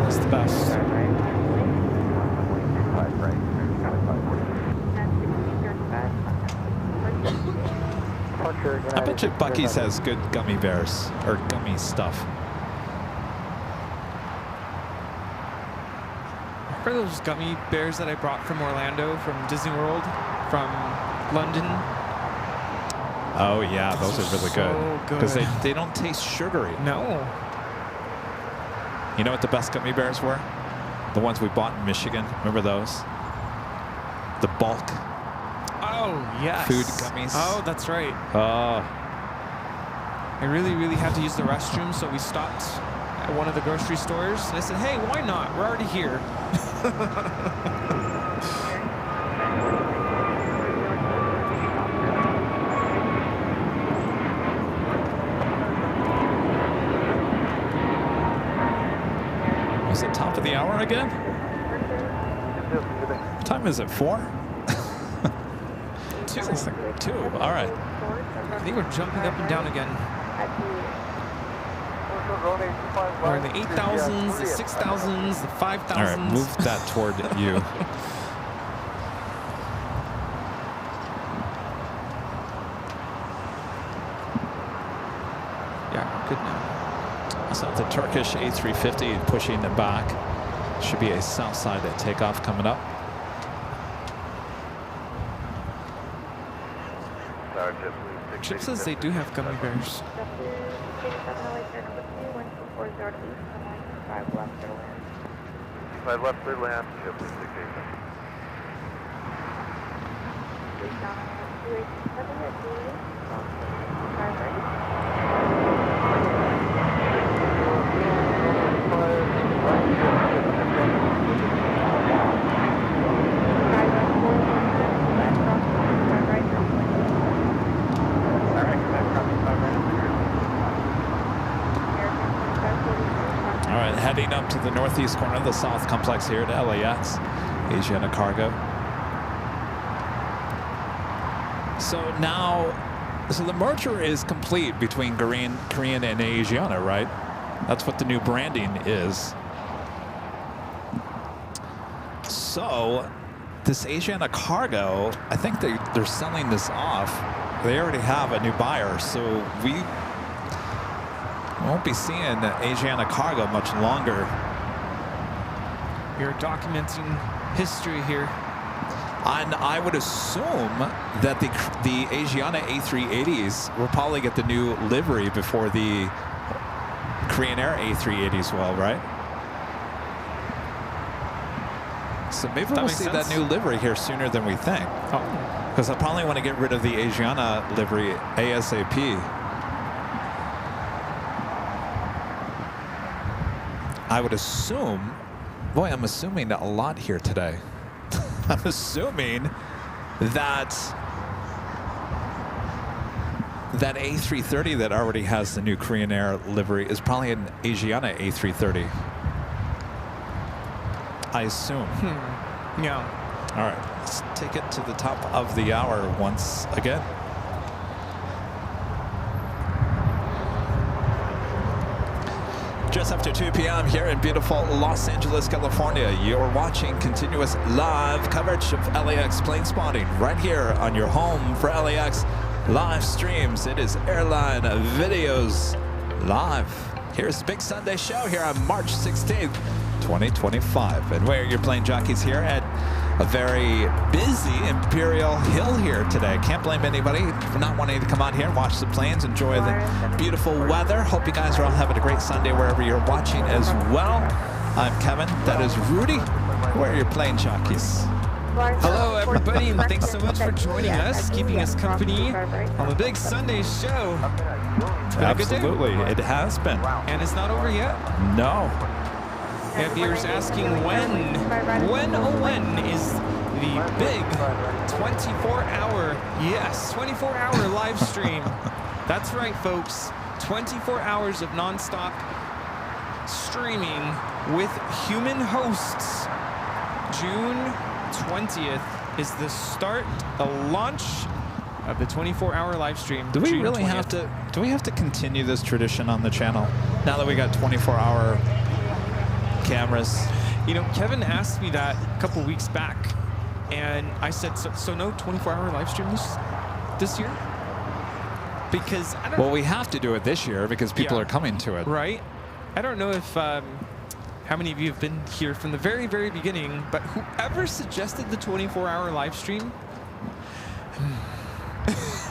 It's the best. I bet you Bucky's has good gummy bears, or gummy stuff. For those gummy bears that I brought from Orlando, from Disney World, from London. Oh yeah, those are really so good because they don't taste sugary. No. You know what the best gummy bears were? The ones we bought in Michigan. Remember those? The bulk Oh yes. food gummies. Oh, that's right. Oh. I really had to use the restroom, so we stopped at one of the grocery stores, and I said, "Hey, why not? We're already here." Was it top of the hour again? What time is it? 4? 2. It's like 2. All right. They were jumping up and down again. We're in the 8,000s, the 6,000s, the 5,000s. All right, move that toward you. Yeah, good now. So the Turkish A350 pushing it back. Should be a south side takeoff coming up. Chip says they do have gummy bears. 5 left, clear land, Chip 687. All right, heading up to the northeast corner of the South Complex here at LAX, Asiana Cargo. So now, so the merger is complete between Korean and Asiana, right? That's what the new branding is. So this Asiana Cargo, I think they're selling this off. They already have a new buyer, so we won't be seeing Asiana Cargo much longer. You're documenting history here. And I would assume that the Asiana A380s will probably get the new livery before the Korean Air A380s will, right? So maybe we'll see that new livery here sooner than we think. Because I probably want to get rid of the Asiana livery ASAP. I would assume, boy, I'm assuming a lot here today. I'm assuming that that A330 that already has the new Korean Air livery is probably an Asiana A330. I assume. Yeah. All right, let's take it to the top of the hour once again. Just after 2 p.m. here in beautiful Los Angeles, California, you're watching continuous live coverage of LAX plane spotting right here on your home for LAX live streams. It is Airline Videos Live. Here's the big Sunday show here on March 16th, 2025. And we're your plane jockeys here at a very busy Imperial Hill here today. Can't blame anybody for not wanting to come out here and watch the planes, enjoy the beautiful weather. Hope you guys are all having a great Sunday wherever you're watching as well. I'm Kevin, that is Rudy. We're your plane jockeys. Hello everybody, and thanks so much for joining us, keeping us company on the big Sunday show. It's been a good day. Absolutely, it has been. And it's not over yet. No. We have viewers asking when is the big 24-hour, yes, 24-hour live stream. That's right, folks. 24 hours of nonstop streaming with human hosts. June 20th is the start, the launch of the 24-hour live stream. Do we June really 20th. have to? Do we have to continue this tradition on the channel now that we got 24-hour cameras? You know, Kevin asked me that a couple weeks back, and I said, so no 24-hour live stream this year? Because I don't. Well, we have to do it this year because people are coming to it. Right. I don't know if how many of you have been here from the very, very beginning, but whoever suggested the 24-hour live stream,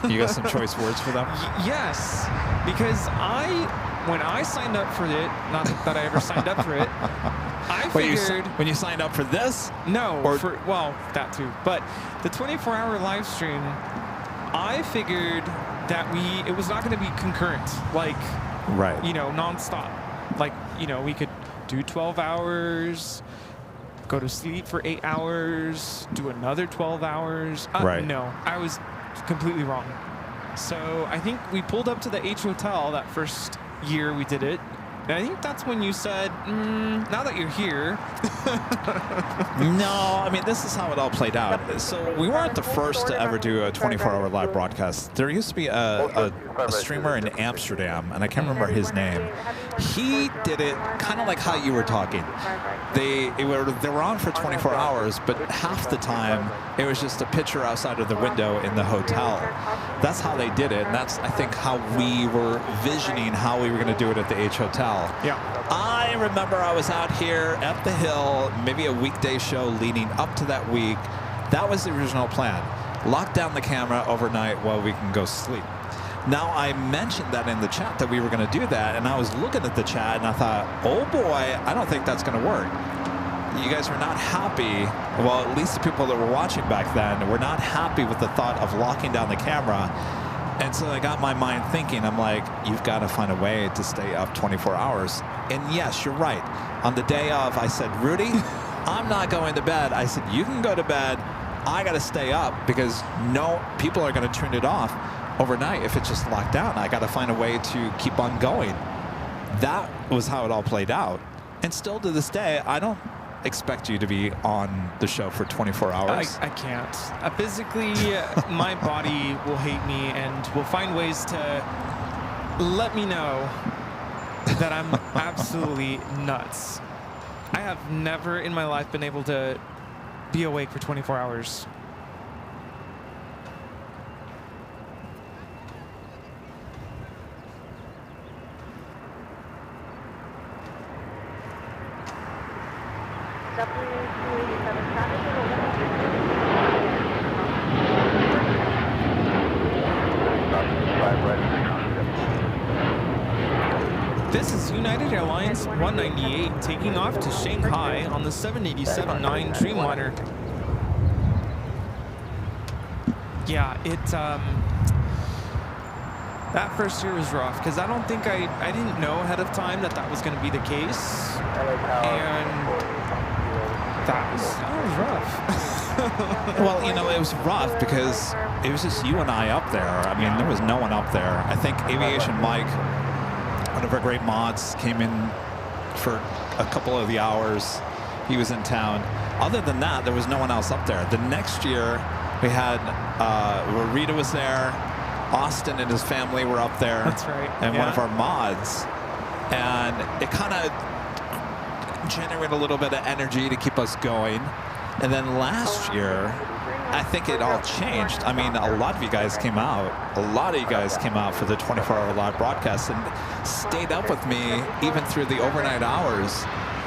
You got some choice words for them? yes, because when I signed up for it, not that I ever signed up for it, I figured... when you signed up for this? No, Or- well, that too. But the 24-hour live stream, I figured that it was not going to be concurrent, like, Right. you know, nonstop. Like, you know, we could do 12 hours, go to sleep for 8 hours, do another 12 hours. Right. No, I was completely wrong. So I think we pulled up to the H Hotel that first year we did it. And I think that's when you said, now that you're here. No, I mean, this is how it all played out. So we weren't the first to ever do a 24-hour live broadcast. There used to be a streamer in Amsterdam, and I can't remember his name. He did it kind of like how you were talking. They were on for 24 hours, but half the time it was just a picture outside of the window in the hotel. That's how they did it, and that's, I think, how we were visioning how we were going to do it at the H Hotel. Yeah. I remember I was out here at the Hill, maybe a weekday show leading up to that week. That was the original plan. Lock down the camera overnight while we can go sleep. Now, I mentioned that in the chat that we were going to do that, and I was looking at the chat, and I thought, oh boy, I don't think that's going to work. You guys were not happy, well, at least the people that were watching back then were not happy with the thought of locking down the camera. And so I got my mind thinking, I'm like, you've got to find a way to stay up 24 hours. And yes, you're right. On the day of, I said, Rudy, I'm not going to bed. I said, you can go to bed. I got to stay up because no, people are going to turn it off overnight if it's just locked down. I got to find a way to keep on going. That was how it all played out. And still to this day, I don't expect you to be on the show for 24 hours. I can't. Physically, my body will hate me and will find ways to let me know that I'm absolutely nuts. I have never in my life been able to be awake for 24 hours. This is United Airlines 198 taking off to Shanghai on the 787-9 Dreamliner. Yeah, that first year was rough because I don't think I didn't know ahead of time that was going to be the case, and that was rough. Well, you know, it was rough because it was just you and I up there. I mean, there was no one up there. I think Aviation Mike, one of our great mods, came in for a couple of the hours. He was in town. Other than that, there was no one else up there. The next year, we had Rita was there. Austin and his family were up there. That's right. And one of our mods. And it kind of generated a little bit of energy to keep us going. And then last year, I think it all changed. I mean, a lot of you guys came out. A lot of you guys came out for the 24-hour live broadcast and stayed up with me even through the overnight hours,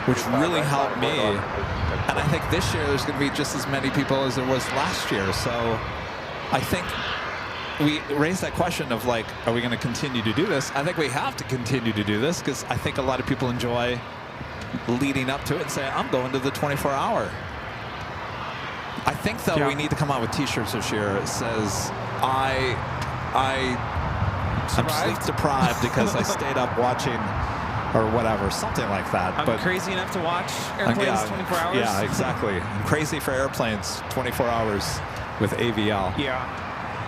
which really helped me. And I think this year there's going to be just as many people as there was last year. So I think we raised that question of, like, are we going to continue to do this? I think we have to continue to do this because I think a lot of people enjoy leading up to it and say, I'm going to the 24-hour. I think, though, we need to come out with T-shirts this year. It says, I'm sleep deprived because I stayed up watching, or whatever, something like that. I'm crazy enough to watch airplanes 24 hours. Yeah, exactly. I'm crazy for airplanes 24 hours with AVL. Yeah.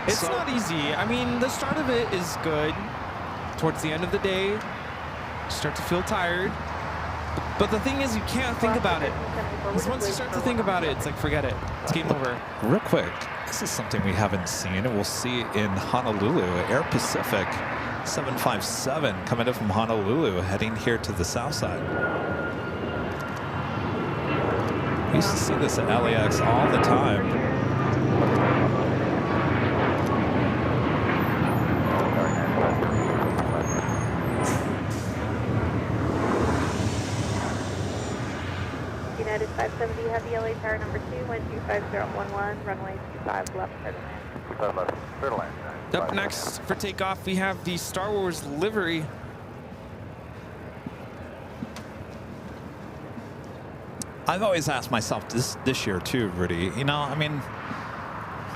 It's not easy. I mean, the start of it is good. Towards the end of the day, you start to feel tired. But the thing is, you can't think about it. Because once you start to think about it, it's like, forget it. It's game over. Real quick, this is something we haven't seen, and we'll see in Honolulu. Air Pacific 757 coming in from Honolulu, heading here to the south side. We used to see this at LAX all the time. United 570 Heavy LA Tower number 2, 125011, runway 25 left, clear to land. Up next for takeoff, we have the Star Wars livery. I've always asked myself this year too, Rudy. You know, I mean,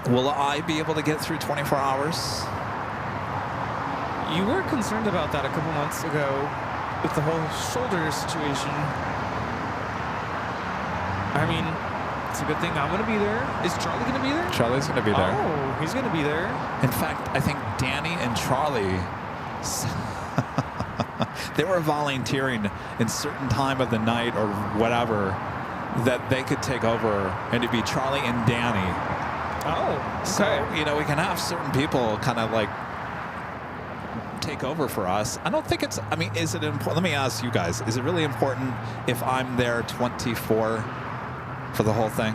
will I be able to get through 24 hours? You were concerned about that a couple months ago with the whole shoulder situation. I mean, it's a good thing I'm going to be there. Is Charlie going to be there? Charlie's going to be there. Oh, he's going to be there. In fact, I think Danny and Charlie, they were volunteering in certain time of the night or whatever that they could take over, and it'd be Charlie and Danny. Oh, okay. So, you know, we can have certain people kind of like take over for us. I don't think it's, I mean, is it important? Let me ask you guys, is it really important if I'm there 24 for the whole thing?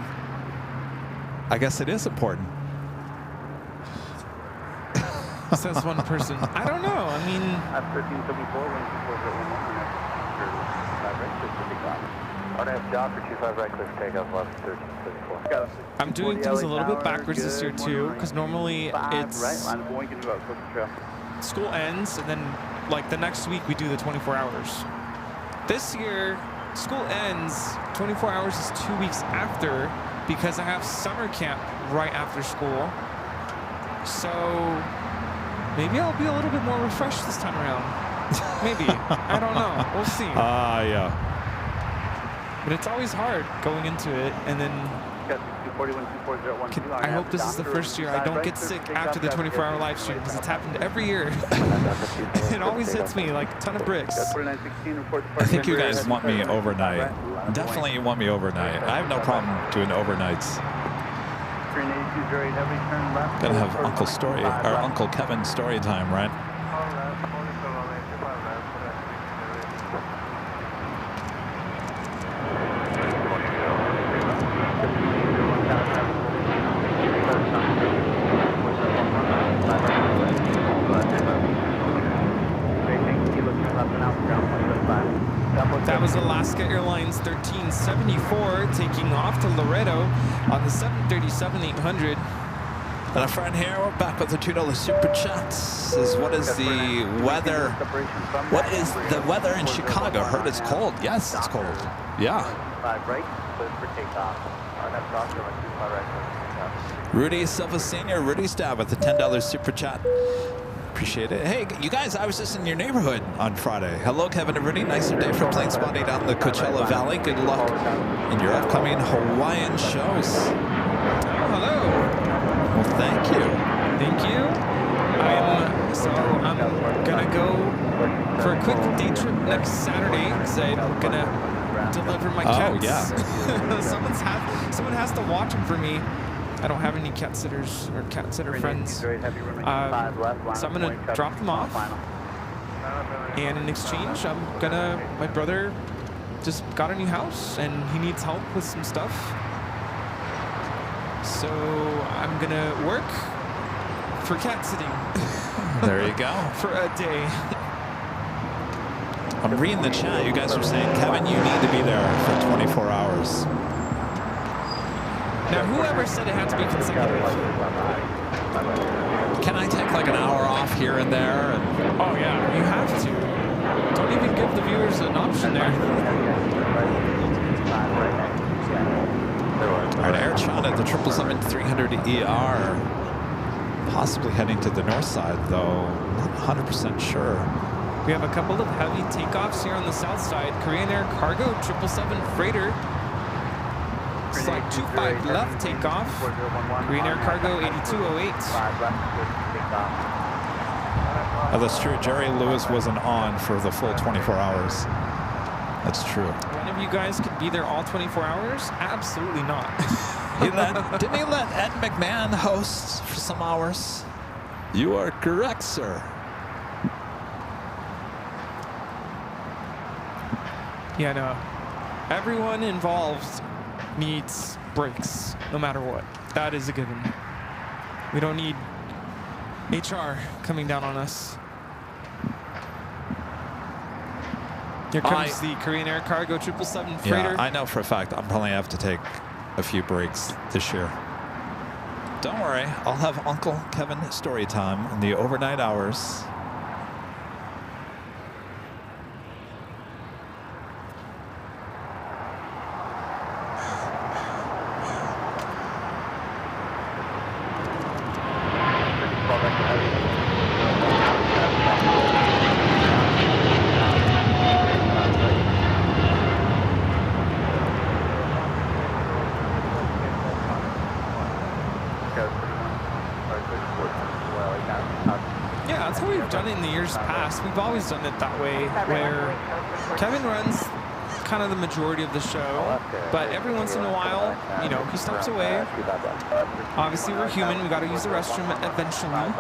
I guess it is important. Says one person. I don't know. I mean, At 1374, wind 24 Jocker 25 right, clear for takeoff, left 1374. I'm doing things a little bit backwards this year too, because normally it's school ends and then like the next week we do the 24 hours. This year, school ends, 24 hours is 2 weeks after because I have summer camp right after school. So maybe I'll be a little bit more refreshed this time around. Maybe. I don't know. We'll see. Yeah. But it's always hard going into it, and then I hope this is the first year I don't get sick after the 24-hour live stream, because it's happened every year. It always hits me like a ton of bricks. I think you guys want me overnight. Definitely you want me overnight. I have no problem doing overnights. Gonna have Uncle Kevin story time, right? That was Alaska Airlines 1374 taking off to Laredo on the 737-800. And a friend here, we're back with the $2 super chat. Says, what is the weather? What is the weather in Chicago? Heard it's cold. Yes, it's cold. Yeah. Rudy Silva Sr., Rudy Stab with the $10 super chat. Appreciate it. Hey, you guys, I was just in your neighborhood on Friday. Hello, Kevin and Rudy. Nicer day for plane spotting out in the Coachella Valley. Good luck in your upcoming Hawaiian shows. Oh, hello. Well, thank you. Thank you. I'm gonna go for a quick day trip next Saturday because I'm gonna deliver my cats. Oh, yeah. Someone has to watch them for me. I don't have any cat sitters or cat sitter friends. So I'm gonna drop them off. And in exchange, my brother just got a new house and he needs help with some stuff. So I'm gonna work for cat sitting. There you go. For a day. I'm reading the chat. You guys are saying, Kevin, you need to be there for 24 hours. Now, whoever said it had to be consecutive? Can I take like an hour off here and there? Oh, yeah, you have to. Don't even give the viewers an option there. All right, Air China, the 777-300ER. Possibly heading to the north side, though. Not 100% sure. We have a couple of heavy takeoffs here on the south side. Korean Air Cargo 777 Freighter. Slide 25 left takeoff. Korean Air Cargo 8208. Oh, that's true. Jerry Lewis wasn't on for the full 24 hours. That's true. One of you guys could be there all 24 hours? Absolutely not. Didn't he let Ed McMahon host for some hours? You are correct, sir. Yeah, no. Everyone involved needs breaks, no matter what. That is a given. We don't need HR coming down on us. Here comes the Korean Air Cargo 777 freighter. Yeah, I know for a fact I'm probably have to take a few breaks this year. Don't worry, I'll have Uncle Kevin story time in the overnight hours. Yeah, that's how we've done it in the years past. We've always done it that way, where Kevin runs kind of the majority of the show, but every once in a while, you know, he steps away. Obviously, we're human. We got to use the restroom eventually.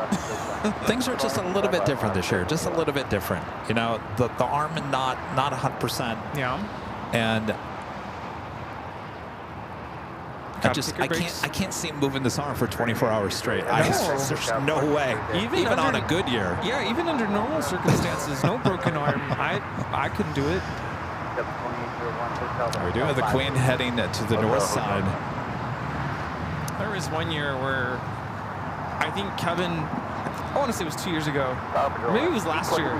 Things are just a little bit different this year, just a little bit different. You know, the arm not 100%. Yeah. And I can't see him moving this arm for 24 hours straight. There's no way. Even on a good year. Yeah, even under normal circumstances, no broken arm. I couldn't do it. We're doing the Queen heading to the north side. There was one year where I think Kevin, I want to say it was 2 years ago, or maybe it was last year.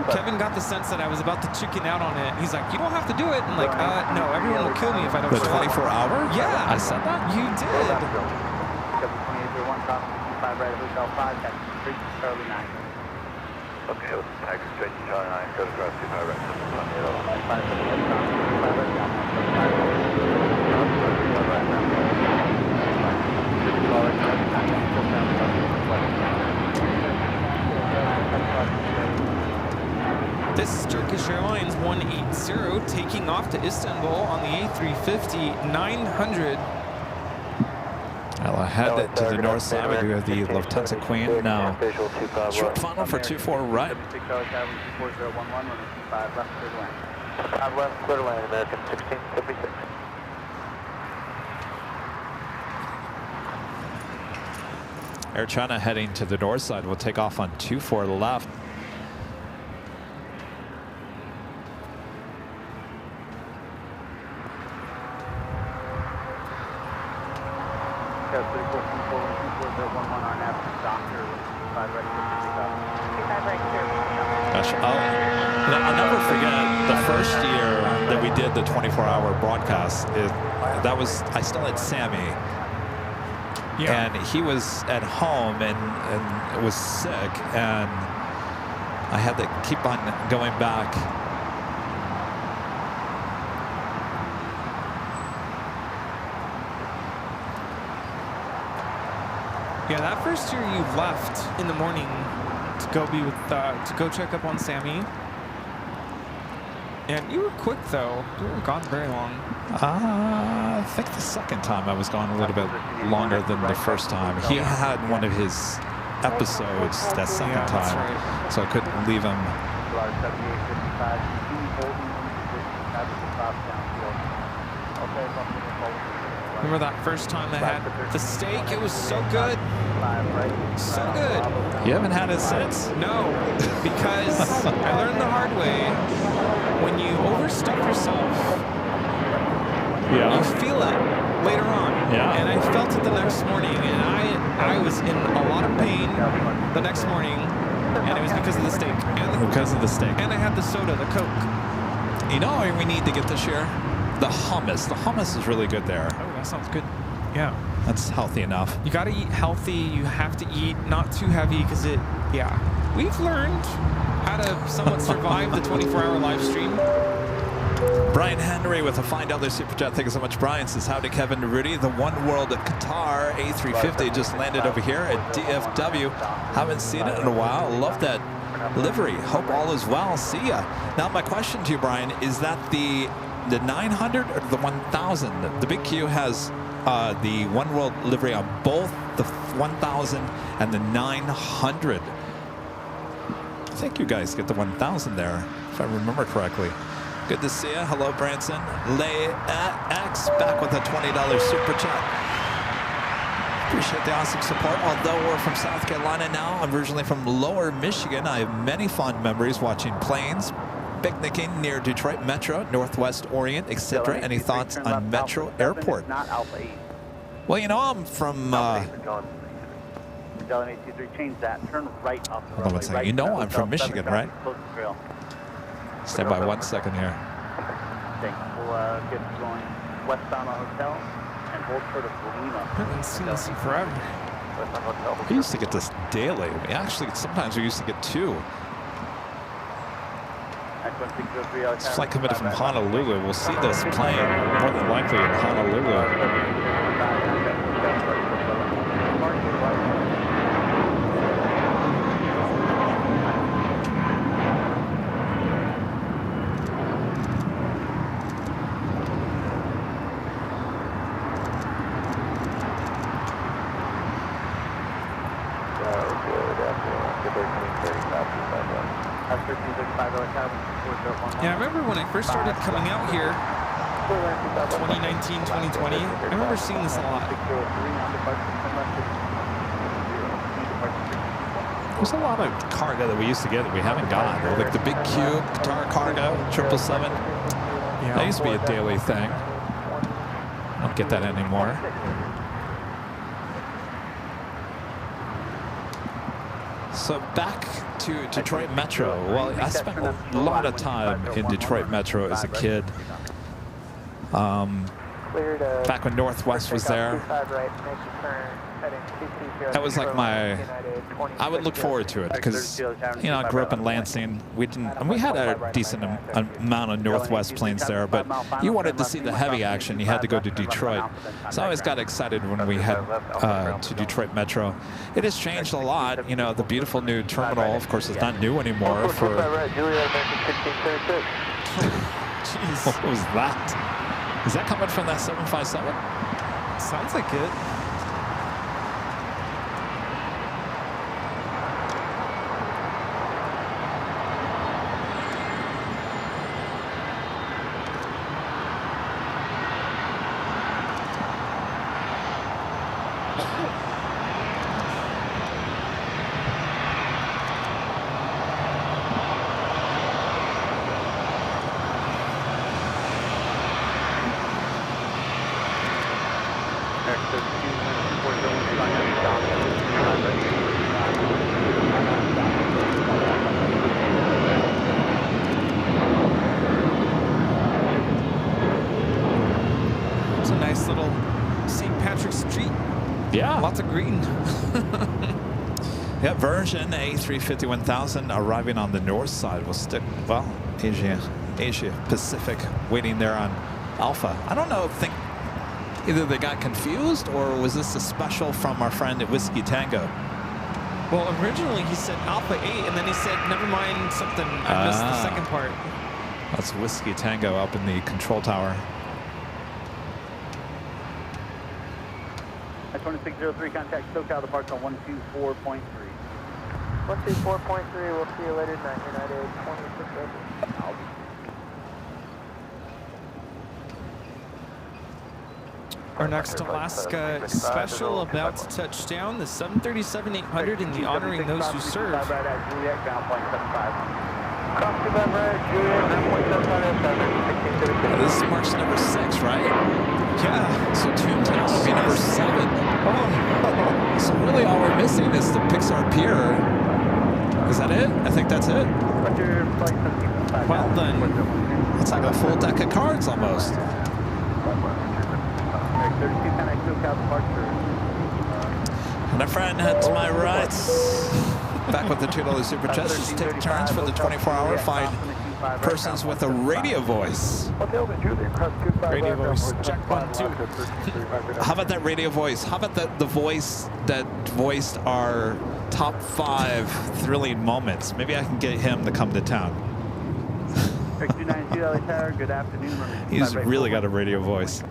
Kevin got the sense that I was about to chicken out on it. He's like, you don't have to do it. And like, no, everyone will kill me if I don't The show up. 24 hour? Yeah. I said that? You did. Okay, let's taxi straight to Charlie 9, go across 25 right. This is Turkish Airlines 180 taking off to Istanbul on the A350 900. I'll head to the north side. We do have the Lufthansa Queen now. Short final for 24 right. Southwest, clear to land, American 1656. Air China heading to the north side. We'll take off on 24 left. Gosh, I'll never forget the first year that we did the 24-hour broadcast. I still had Sammy. Yeah. And he was at home and was sick, and I had to keep on going back. Yeah, that first year you left in the morning to go be with, to go check up on Sammy. And you were quick though. You weren't gone very long. I think the second time I was gone a little bit longer than the first time. He had one of his episodes that second time, right. so I couldn't leave him. Remember that first time they had the steak? It was so good. So good. You haven't had it since? No, because I learned the hard way. When you overstuff yourself, you feel it later on. Yeah. And I felt it the next morning, and I was in a lot of pain the next morning, and it was because of the steak. Because of the steak. And I had the soda, the Coke. You know what we need to get this year? The hummus. The hummus is really good there. Oh, that sounds good. Yeah. That's healthy enough. You got to eat healthy. You have to eat not too heavy because we've learned how to somewhat survive the 24-hour live stream. Brian Henry with a $5 super chat. Thank you so much, Brian. Says, howdy, Kevin and Rudy. The One World of Qatar A350 just landed over here at DFW. Haven't seen it in a while. Love that livery. Hope all is well. See ya. Now, my question to you, Brian, is that the 900 or the 1000? The Big Q has the One World livery on both the 1000 and the 900. I think you guys get the 1000 there, if I remember correctly. Good to see you. Hello, Branson. LAX back with a $20 super chat. Appreciate the awesome support. Although we're from South Carolina now, I'm originally from Lower Michigan. I have many fond memories watching planes picnicking near Detroit Metro, Northwest Orient, etc. Any thoughts on Metro Airport? Not Alpha 8. Well, you know, I'm from... change that. Turn right off the hold on one second. You know I'm from Michigan, right? Stand by 1 second here. Thanks. We'll get going westbound on hotel and hold for the Lima. I haven't seen this in forever. We used to get this daily. Actually, sometimes we used to get 2. This flight coming from Honolulu. We'll see this plane more than likely in Honolulu. Yeah, I remember when I first started coming out here, 2019, 2020, I remember seeing this a lot. There's a lot of cargo that we used to get that we haven't got. Like the Big Cube, Qatar Cargo, 777. Yeah. That used to be a daily thing. I don't get that anymore. So back to Detroit Metro. Well, I spent a lot of time in Detroit Metro as a kid. Back when Northwest was there. That was like my, I would look forward to it because, you know, I grew up in Lansing. We had a decent amount of Northwest planes there, but you wanted to see the heavy action, you had to go to Detroit. So I always got excited when we head to Detroit Metro. It has changed a lot. You know, the beautiful new terminal, of course, is not new anymore. For Jeez. what was that? Is that coming from that 757? Sounds like it. It's a nice little St. Patrick's Street. Yeah. Lots of green. Yeah, version A350-1000 arriving on the north side. We'll stick, well, Asia Pacific waiting there on Alpha. I don't know, think either they got confused or was this a special from our friend at Whiskey Tango? Well, originally he said Alpha 8, and then he said, never mind something. I missed the second part. That's Whiskey Tango up in the control tower. 2603, contact SoCal, departure on 124.3. 124.3, we'll see you later tonight, United 2603. Our next Alaska special about to touch down, the 737-800 in the honoring those who serve. This is march number 6, right? Yeah. So Toontown will be number 7. Oh. So really all we're missing is the Pixar Pier. Is that it? I think that's it. Well done. It's like a full deck of cards almost. And a friend to my right, back with the $2 super chat. Just take turns for the 24-hour. Find persons with a radio voice. Radio voice. Check 1, 2. How about that radio voice? How about the voice that voiced our top 5 thrilling moments? Maybe I can get him to come to town. Good afternoon. He's really got a radio voice.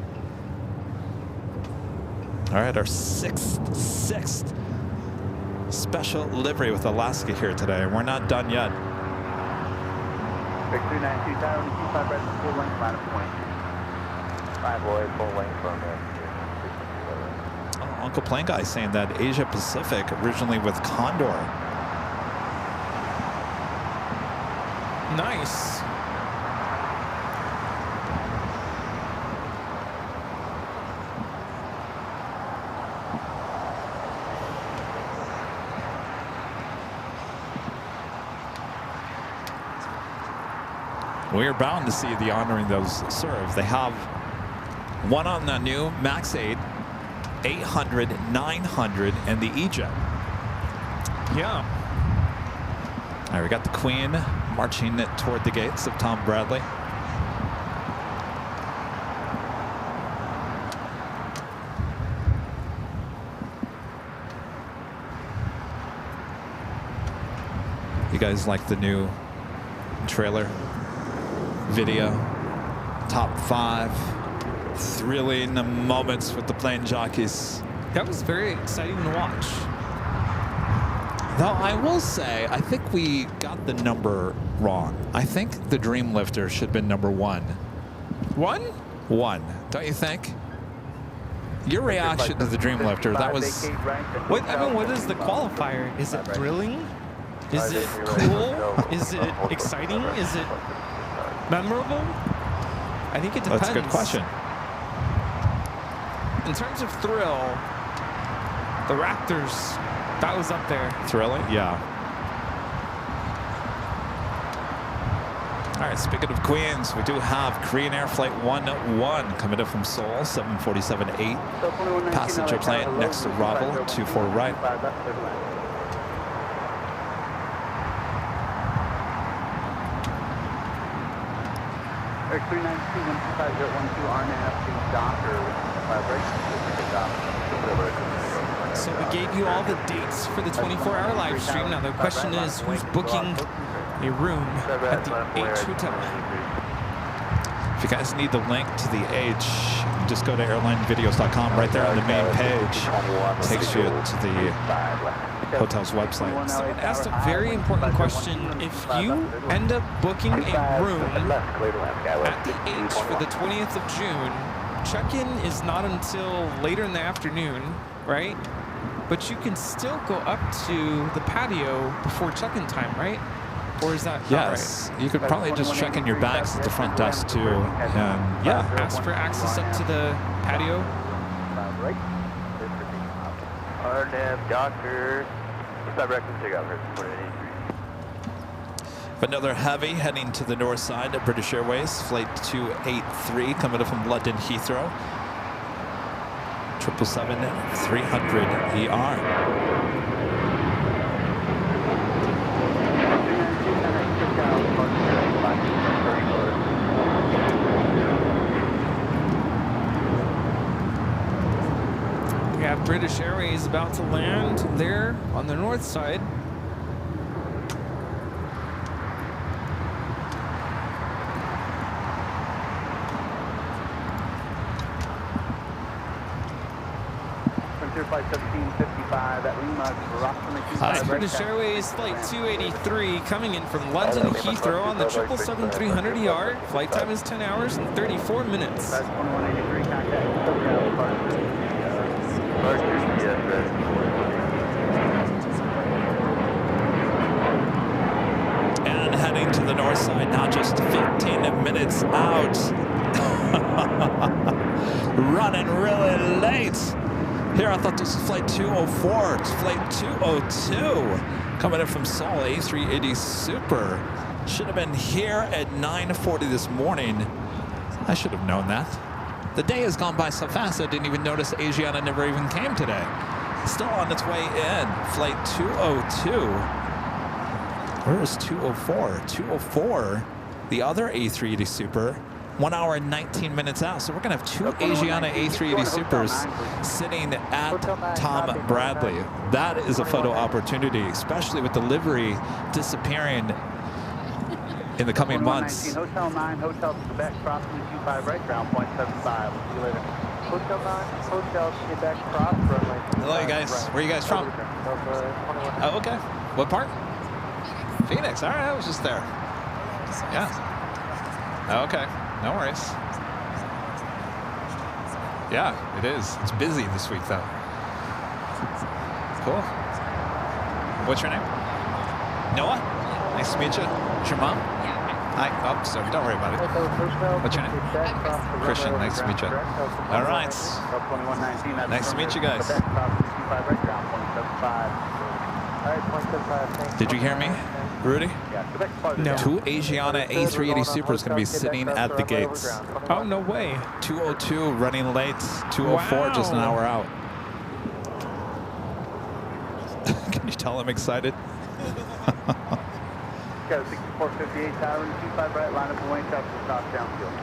All right, our sixth special livery with Alaska here today. We're not done yet. Victory 92, Tower, keep my breath full length, line of point. 5 boys, full length from there. Uncle Plane Guy saying that Asia Pacific originally with Condor. Nice. We're bound to see the honoring those serves. They have one on the new Max 8, 800, 900, and the E-Jet. Yeah. All right, we got the Queen marching toward the gates of Tom Bradley. You guys like the new trailer video? Top 5 thrilling moments with the plane jockeys. That was very exciting to watch. Though I will say, I think we got the number wrong. I think the Dreamlifter should have been number 1. 1? Don't you think? Your reaction to the Dreamlifter, that was... What, I mean, what is the qualifier? Is it thrilling? Is it cool? Is it exciting? Is it memorable? I think it depends. That's a good question. In terms of thrill, the Raptors, that was up there. Thrilling? Yeah. All right, speaking of Queens, we do have Korean Air Flight 11 coming in from Seoul, 747-8. Passenger plane next arrival, 24 right. Air 392-125-012, RNAV to Docker, So we gave you all the dates for the 24-hour live stream. Now the question is, who's booking a room at the H Hotel? If you guys need the link to the H, just go to airlinevideos.com. Right there on the main page, takes you to the hotel's website. Someone asked a very important question. If you end up booking a room at the H for the 20th of June, check-in is not until later in the afternoon, right? But you can still go up to the patio before check-in time, right? Or is that yes, right? You could probably just check in your bags at the front desk too, and yeah, ask for access up to the patio. RNAV, Doctor, another heavy heading to the north side of British Airways, flight 283 coming up from London Heathrow, 777-300ER. We have British Airways about to land there on the north side. Flight 1755 at Lima, That's British Airways Flight 283 coming in from London Heathrow on the 777-300ER. Flight time is 10 hours and 34 minutes. And heading to the north side, now just 15 minutes out. Running really late. Here, I thought this was flight 204. It's flight 202 coming in from Seoul, A380 Super. Should have been here at 9:40 this morning. I should have known that. The day has gone by so fast I didn't even notice Asiana never even came today. Still on its way in. Flight 202. Where is 204? 204, the other A380 Super. 1 hour and 19 minutes out. So we're going to have 2 Asiana A380 Supers sitting at Tom Bradley. That is a photo opportunity, especially with the livery disappearing in the coming months. Hotel 9, Hotel Quebec, crossing 25 right, ground point 75. We'll see you later. Hotel 9, Hotel Quebec, cross, runway. Hello, you guys. Where are you guys from? Oh, okay. What part? Phoenix. All right, I was just there. Yeah. Okay. No worries. Yeah, it is. It's busy this week, though. Cool. What's your name? Noah? Nice to meet you. What's your mom? Hi. Oh, sorry. Don't worry about it. What's your name? Christian. Nice to meet you. All right. Nice to meet you guys. Did you hear me, Rudy? No. 2 Asiana A380 Supers going to be sitting at the gates. Oh, no way. 202 running late, 204 just an hour out. Can you tell I'm excited? Got a 6458 tower and 25 right, line up and wing top to the top downfield.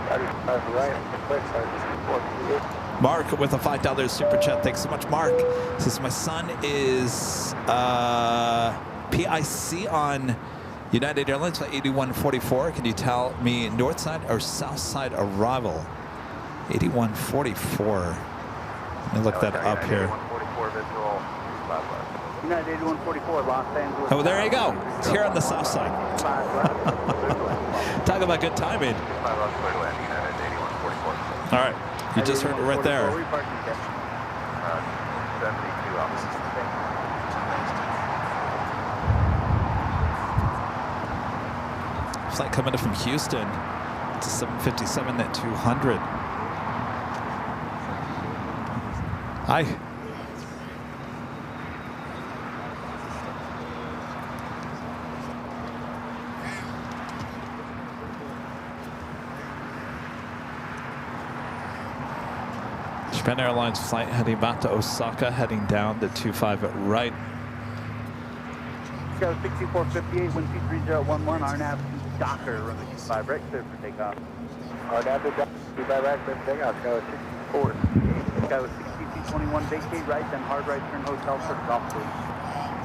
35 right, quick, 6458. Mark with a $5 super chat. Thanks so much, Mark. Says my son is PIC on United Airlines flight 8144. Can you tell me north side or south side arrival? 8144. Let me look that up here. 8144 visual, 5 left. United 8144, Los Angeles. Oh, there you go. It's here on the south side. Talk about good timing. 5 left, clear to land, United 8144. All right. You just heard it right there. 72 offices. Flight coming in from Houston. It's a 757 at 200. Hi. Japan Airlines flight heading back to Osaka, heading down to 25 at right. Go 6458, wind speed 3011, RNAV Docker, runway 25 right, clear for takeoff. RNAV to Docker, 25 right, clear for takeoff. Go 64. Go 6221, vacate right, then hard right, turn hotel for the golf, please.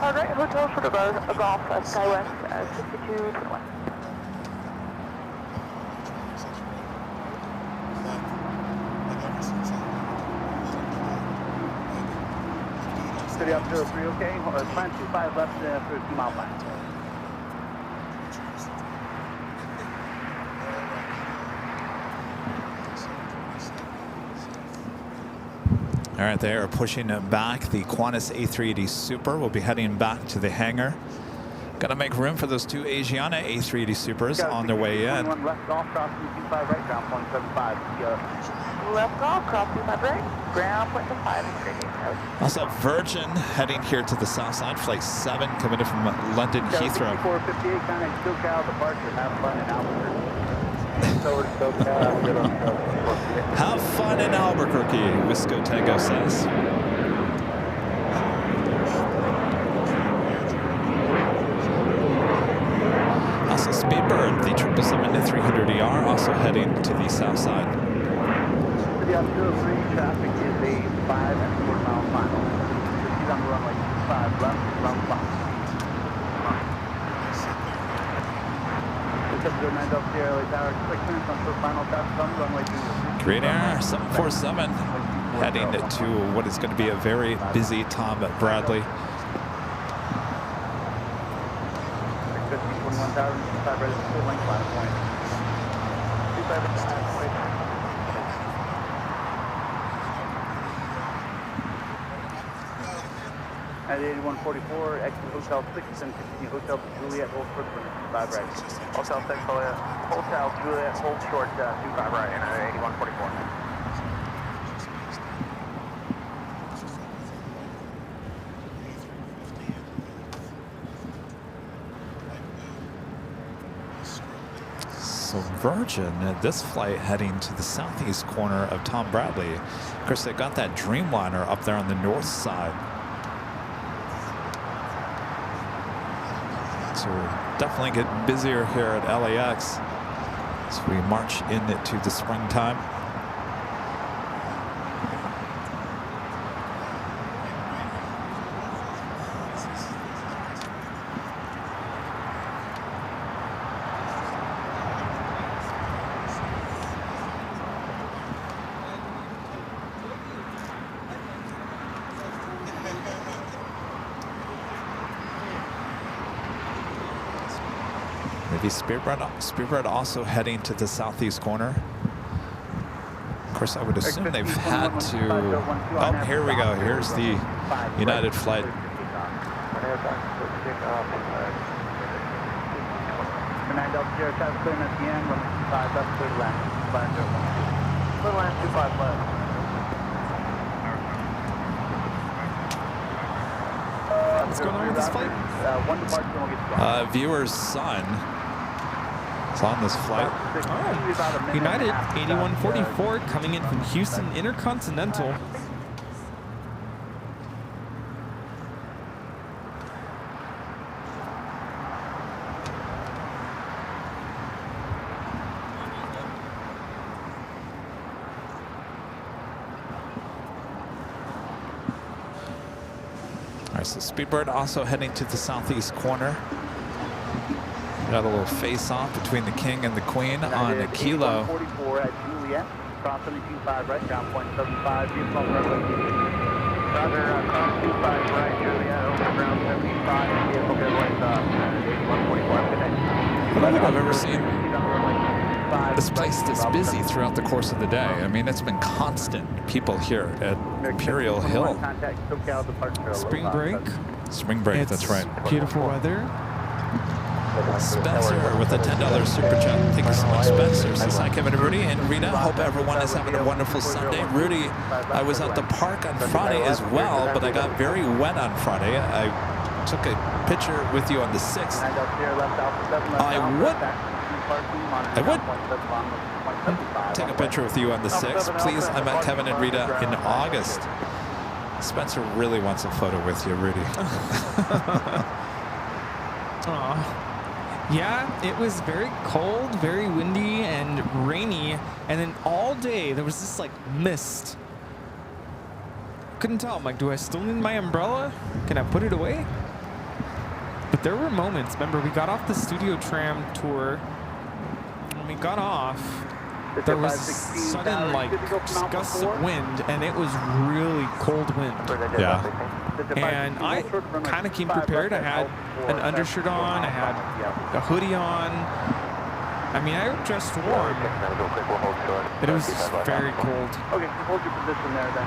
Hard right, hotel for the golf, SkyWest 6221. City up 03, okay? Plan 25 left for a 2-mile plan. All right, they are pushing back. The Qantas A380 Super will be heading back to the hangar. Got to make room for those 2 Asiana A380 Supers on their way in. Left off, crossing 25 right, ground point 75. Left off, crossing 25 right, ground point 5. Also, Virgin heading here to the south side. Flight 7 coming in from London Heathrow. 6458, kind of SoCal departure. Have fun in Albuquerque. Have fun in Albuquerque, Wisco Tango says. Also, Speedbird, the 777-300ER, also heading to the south side. City up 203, traffic is a 5 and 4 mile final. She's on the runway 25 left, round 5. Green Air 747 heading to what is going to be a very busy Tom Bradley. At 8144, exit Hotel 6 and continue Hotel Juliet, hold short for 5 right. Hotel 6, Hotel Juliet, hold short 25 right, and at 8144. So Virgin, this flight heading to the southeast corner of Tom Bradley. Of course, they've got that Dreamliner up there on the north side. So we're definitely getting busier here at LAX as we march into the springtime. Maybe Speedbird also heading to the southeast corner. Of course, I would assume they've had to. Oh, here we go. Here's the United flight. What's going on with this flight? One departure and we'll get you off. Viewer's son is on this flight. Oh, United 8144 coming in from Houston Intercontinental. All right, so Speedbird also heading to the southeast corner. Got a little face-off between the king and the queen on a kilo. 44 at Juliet, cross 725 right, ground point 75, vehicle on runway. Roger, cross 25 right, Juliet, over ground 75, vehicle runway 8144. Good night. I don't think I've ever seen this place this busy throughout the course of the day. I mean, it's been constant people here at Imperial Hill. Spring break. Spring break, It's that's right. Beautiful weather. Spencer with a $10 super chat. Thank you so much, Spencer. Says hi, Kevin and Rudy and Rita. Hope everyone is having a wonderful Sunday. Rudy, I was at the park on Friday as well, but I got very wet on Friday. I took a picture with you on the 6th. I would take a picture with you on the 6th. Please, I met Kevin and Rita in August. Spencer really wants a photo with you, Rudy. Aw. Yeah, it was very cold, very windy and rainy, and then all day there was this like mist. Couldn't tell. I'm like, do I still need my umbrella? Can I put it away? But there were moments. Remember, we got off the studio tram tour. When we got off, there was sudden like gusts of wind, and it was really cold wind. Yeah. And I kind of came prepared. I had an undershirt on, I had a hoodie on. I mean, I dressed warm, but it was just very cold. Okay, hold your position there then.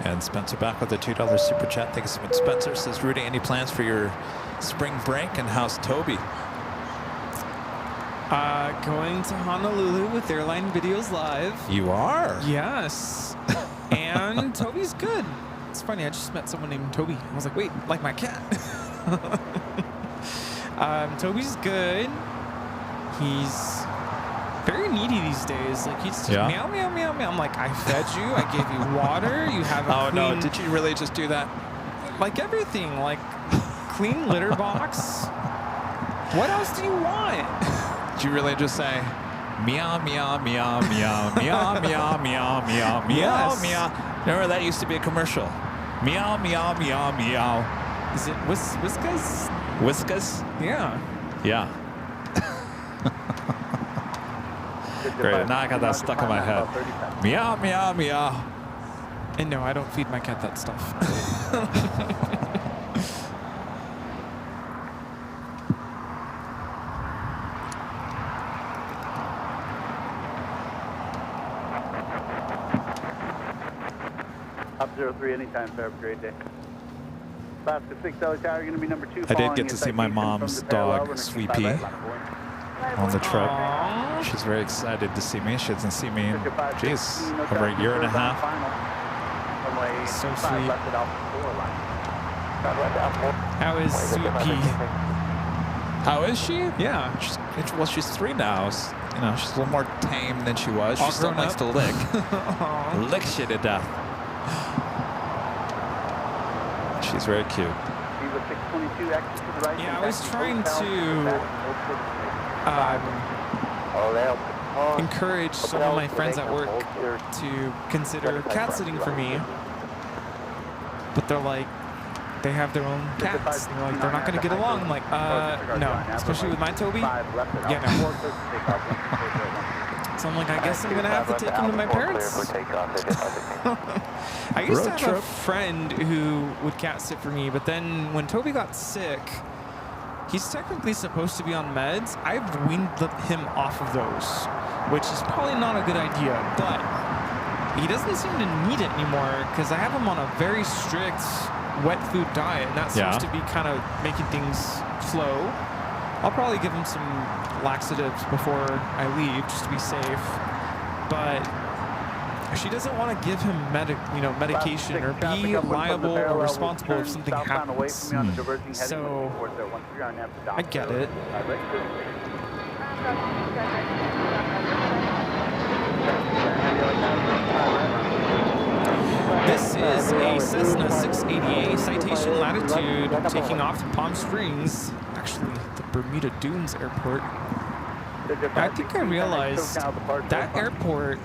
And Spencer back with a $2 super chat. Thank you so much, Spencer. Says, Rudy, any plans for your spring break? And how's Toby? Going to Honolulu with Airline Videos Live. You are? Yes. And Toby's good. It's funny, I just met someone named Toby. I was like, wait, like my cat. Toby's good. He's very needy these days. Like, he's just meow, meow, meow, meow. I'm like, I fed you. I gave you water. You have a clean... no, did you really just do that? Like everything. Like, clean litter box. What else do you want? Did you really just say, meow, meow, meow, meow, meow, meow, meow, meow, meow, meow? Remember, that used to be a commercial. Meow, meow, meow, meow. Is it Whiskas? Whiskas? Yeah. Yeah. Great, now I got that stuck in my head. Meow, meow, meow. And no, I don't feed my cat that stuff. Up 03 anytime, sir. Have a great day. Alaska 6 Tower, you're going to be number 2. I did get to see my mom's dog, Sweet Pea, on the trip. She's very excited to see me. She hasn't seen me in, geez, over a year and a half. So sweet. How is Sweet Pea? How is she? Yeah. She's 3 now. You know, she's a little more tame than she was. She still likes to lick. Lick shit to death. She's very cute. Yeah, I was trying to encourage some of my friends at work to consider cat sitting for me, but they're like, they have their own cats. They're like, they're not going to get along. I'm like, no, especially with my Toby. Yeah, no. So I'm like, I guess I'm going to have to take him to my parents. I used to have a friend who would cat sit for me, but then when Toby got sick, he's technically supposed to be on meds. I've weaned him off of those, which is probably not a good idea, but He doesn't seem to need it anymore because I have him on a very strict wet food diet, and that seems to be kind of making things flow. I'll probably give him some laxatives before I leave just to be safe, but she doesn't want to give him medication or be liable or responsible if something happens. So I get it. This is a Cessna 688 Citation Latitude taking off to Palm Springs, actually the Bermuda Dunes Airport. I think I realized that airport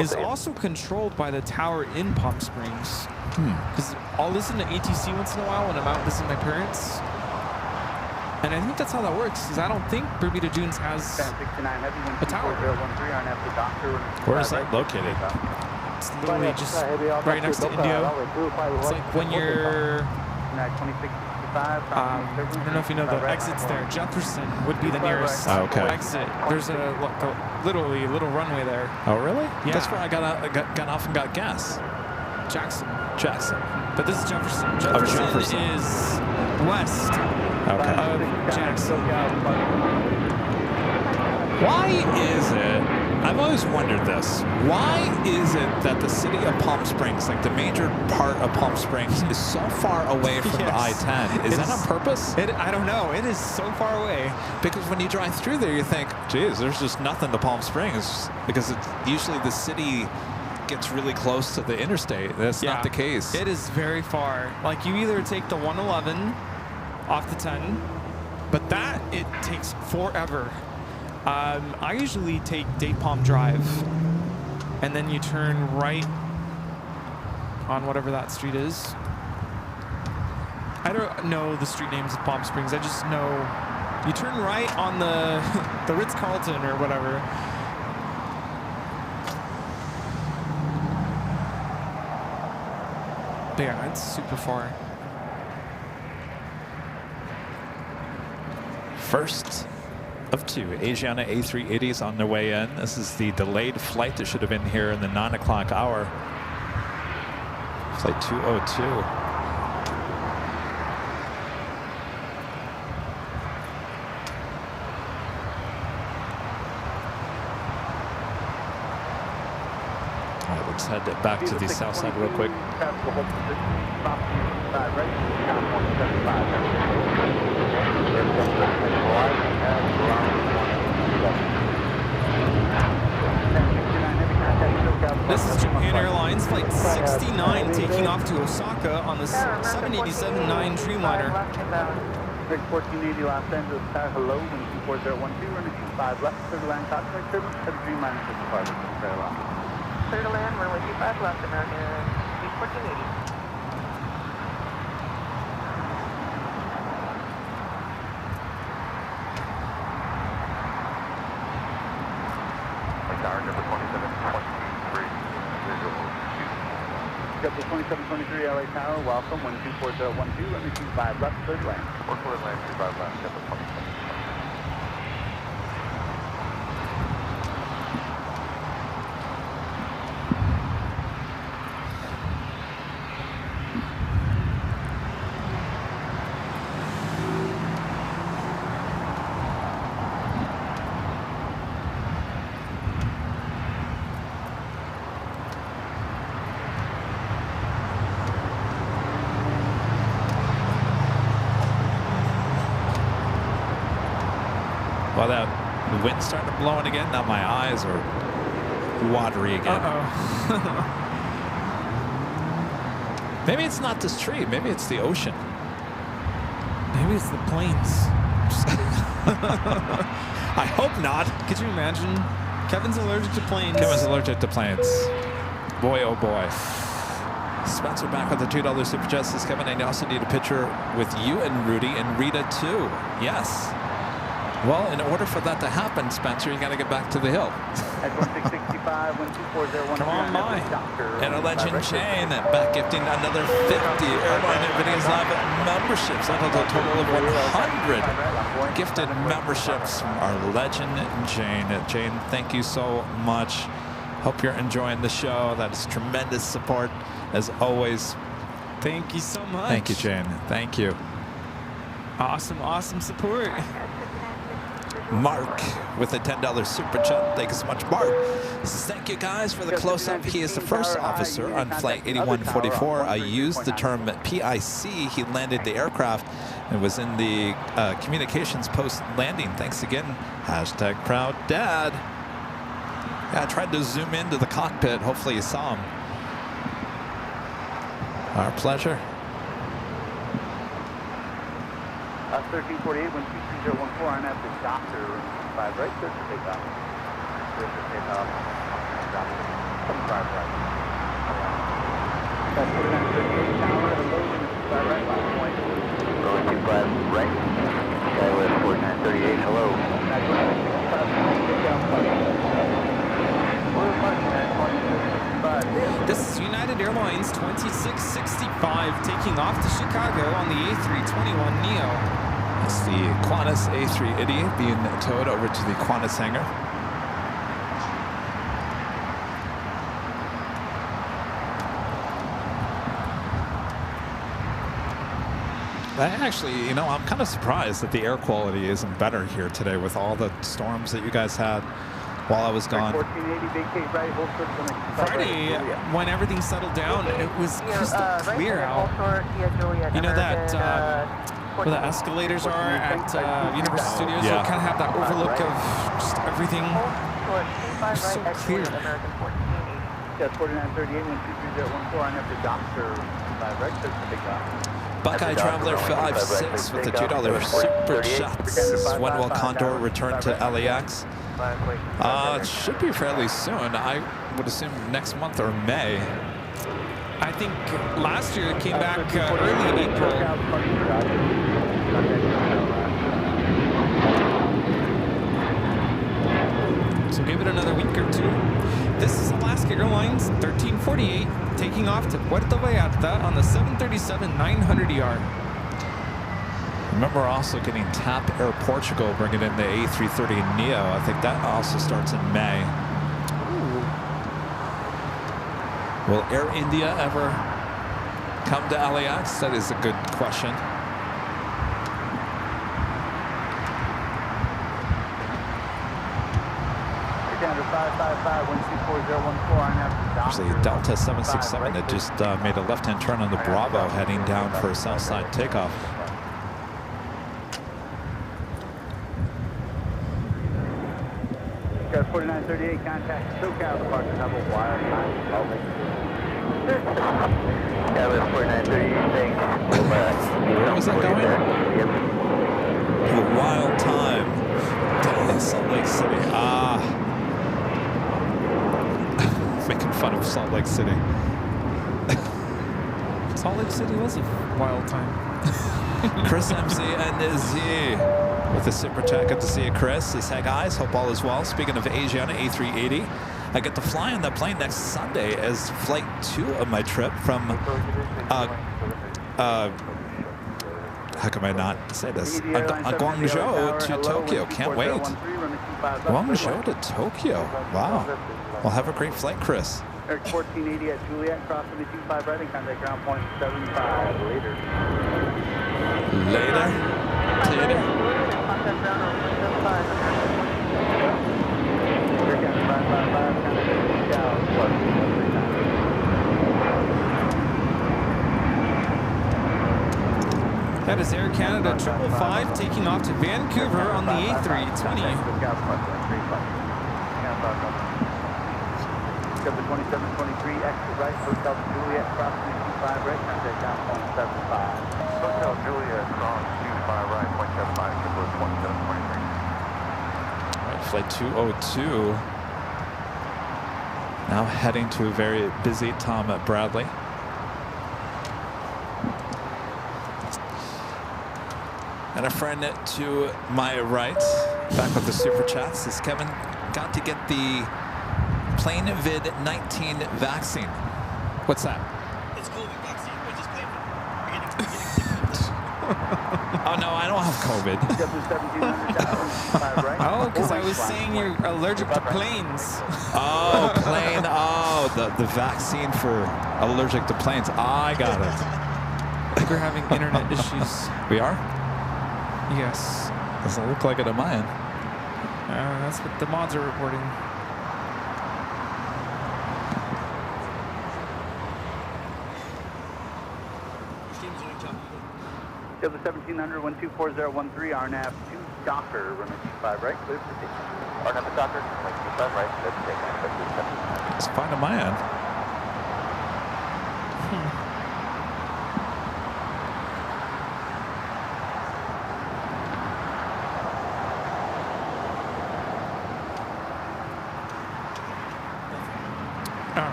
is also controlled by the tower in Palm Springs. Because I'll listen to ATC once in a while when I'm out visiting my parents. And I think that's how that works, because I don't think Bermuda Dunes has a tower. Where is that located? It's literally just right next to Indio. It's like when you're, I don't know if you know the exits there. Jefferson would be the nearest exit. There's literally a little runway there. Oh, really? Yeah. That's where I got off and got gas. Jackson. But this is Jefferson. Jefferson is west of Jackson. Why is it, I've always wondered this, why is it that the city of Palm Springs, like the major part of Palm Springs, is so far away from the I-10? Is that on purpose? I don't know. It is so far away. Because when you drive through there, you think, geez, there's just nothing to Palm Springs. Because it's usually the city gets really close to the interstate. That's not the case. It is very far. Like you either take the 111 off the 10, but it takes forever. I usually take Date Palm Drive, and then you turn right on whatever that street is. I don't know the street names of Palm Springs. I just know you turn right on the Ritz-Carlton or whatever. But yeah, it's super far. First of two Asiana A380s on their way in. This is the delayed flight that should have been here in the 9 o'clock hour. Flight 202. All right, let's head back to the south side real quick. This is Japan Airlines Flight 69 taking off to Osaka on the 787-9 Dreamliner. 1480 Los Angeles Tower, hello, wind 24012, runway 25 left, clear to land, cautionary turbulence, head Dreamliner 55, clear to land. Clear to land, runway 25 left, American 1480. Schedule 2723 LA Tower, welcome, wind 24012, runway 25 left, clear to land. Clear to land, 25 left, schedule 2723. Well, that wind started blowing again. Now my eyes are watery again. Maybe it's not this tree. Maybe it's the ocean. Maybe it's the planes. I hope not. Could you imagine? Kevin's allergic to planes. Kevin's allergic to planes. Boy, oh boy. Spencer back with the $2 Super Justice. Kevin, I also need a picture with you and Rudy and Rita too. Yes. Well, in order for that to happen, Spencer, you got to get back to the hill. Come on by. And a legend chain back gifting another 50 AirLineVideos Live memberships. That'll a total of 100 gifted memberships from our legend Jane. Jane, thank you so much. Hope you're enjoying the show. That is tremendous support, as always. Thank you so much. Thank you, Jane. Thank you. Awesome, awesome support. Mark with a $10 super chat. Thank you so much, Mark. Says, thank you guys for the close-up. He is the first officer on flight 8144. I used the term PIC. He landed the aircraft and was in the communications post-landing. Thanks again. Hashtag proud dad. Yeah, I tried to zoom into the cockpit. Hopefully you saw him. Our pleasure. 1348, 123.014, I'm at the doctor, 5 right, clear for takeoff. Clear for takeoff, doctor, 5 right. That's 4938, tower, hello, 5 right, last point. Rolling 25 right, Skywest 4938, hello. This is United Airlines 2665 taking off to Chicago on the A321neo. It's the Qantas A380 being towed over to the Qantas hangar. Actually, you know, I'm kind of surprised that the air quality isn't better here today with all the storms that you guys had while I was gone. Friday, when everything settled down, it was crystal clear out. You know that where the escalators are at Universal Studios? Yeah. You kind of have that overlook of just everything. It was so clear. That's 4938, 123.014, I'm at the doctor, 5 right, clear for takeoff. Buckeye Traveler 5-6 with the $2 super chats. When will Condor return to LAX? It should be fairly soon. I would assume next month or May. I think last year it came back early April. So give it another week or two. This is Alaska Airlines 1348 taking off to Puerto Vallarta on the 737-900ER. Remember also getting TAP Air Portugal bringing in the A330neo. I think that also starts in May. Ooh. Will Air India ever come to LAX? That is a good question. Actually, Delta 767 that just made a left-hand turn on the Bravo heading down for a south side takeoff. Got 4938, contact SoCal departure, have a wire time. Got 4938, thanks. Where was that going? Yep. A wild time down in Salt Lake City. Making fun of Salt Lake City. Salt Lake City was a wild time. Chris MC and Z with the super chat. Good to see you, Chris. Says, hey guys, hope all is well. Speaking of Asiana A380, I get to fly on that plane next Sunday as flight 2 of my trip from how come I not say this? Guangzhou to Tokyo. Can't wait. Guangzhou to Tokyo. Wow. Well, have a great flight, Chris. Eric 1480 at Juliet, crossing the 25 right and contact ground point 75. Later. Later. Later. Contact ground point 75. Air Canada 555, contact down, plus 139. That is Air Canada 555 taking off to Vancouver on the A320. Got the 2723 exit right, Hotel Juliet, crossing the 25 right, contact down point 75. Hotel Juliet, cross 25 right, point 75, triple 2723. All right, flight 202. Now heading to a very busy Tom Bradley. And a friend to my right, back with the super chats, is Kevin got to get the Plane Vid-19 vaccine. What's that? It's COVID vaccine, but just pay for it. Oh no, I don't have COVID. Oh, because I was saying you're allergic to planes. Oh, plane. Oh, the vaccine for allergic to planes. I got it. I think we're having internet issues. We are? Yes. Doesn't look like it on my end. That's what the mods are reporting. Delta 1700, 124013, RNAV 2 Docker, runway 25 right, clear for takeoff. RNAV Docker, runway 25 right, clear for takeoff. It's fine on my end.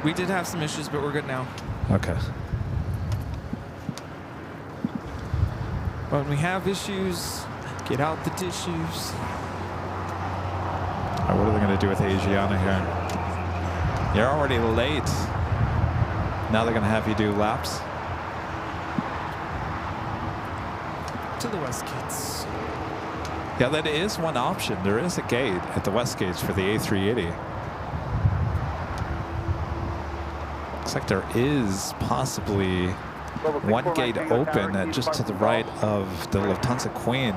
We did have some issues, but we're good now. Okay. When we have issues, get out the tissues. What are they going to do with Asiana here? You're already late. Now they're going to have you do laps. To the west gates. Yeah, that is one option. There is a gate at the west gates for the A380. Looks like there is possibly one gate open just to the right of the Lufthansa Queen.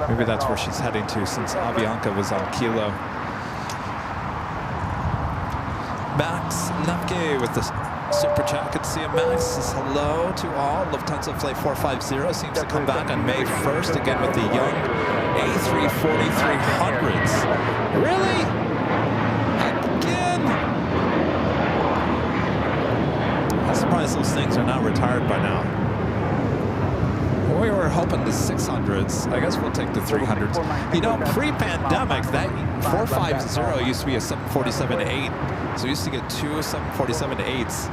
Maybe that's where she's heading to since Avianca was on Kilo. Max Nupke with the super chat. Good to see you, Max. Says hello to all. Lufthansa Flight 450 seems to come back on May 1st again with the young A340-300s. Really? Again? I'm surprised those things are not retired by now. We were hoping the 600s. I guess we'll take the 300s. You know, pre-pandemic, that 450 used to be a 747-8. So we used to get two 747-8s.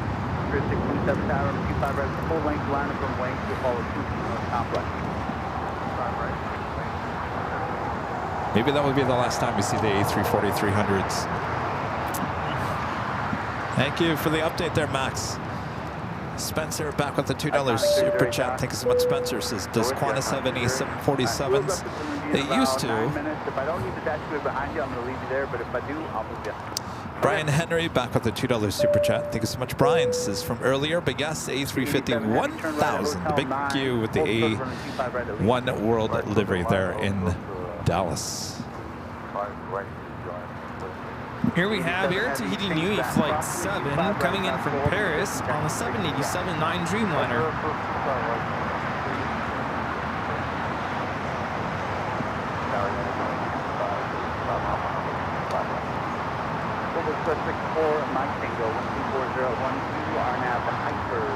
Maybe that would be the last time we see the A340-300s. Thank you for the update there, Max. Spencer back with the $2 super chat. Thank you so much, Spencer. Says, does Qantas have any 747s? They used to. If I don't need the dash clear behind you, I'm going to leave you there, but if I do, I'll move you. Brian Henry back with the $2 super chat. Thank you so much, Brian. Says from earlier, but yes, A350 1000. The big Q with the A1 World livery there in Dallas. Here we have Air Tahiti Nui Flight 7 coming in from Paris on the 787-9 Dreamliner. Mike Tango, 1244012, RNAV Hyper,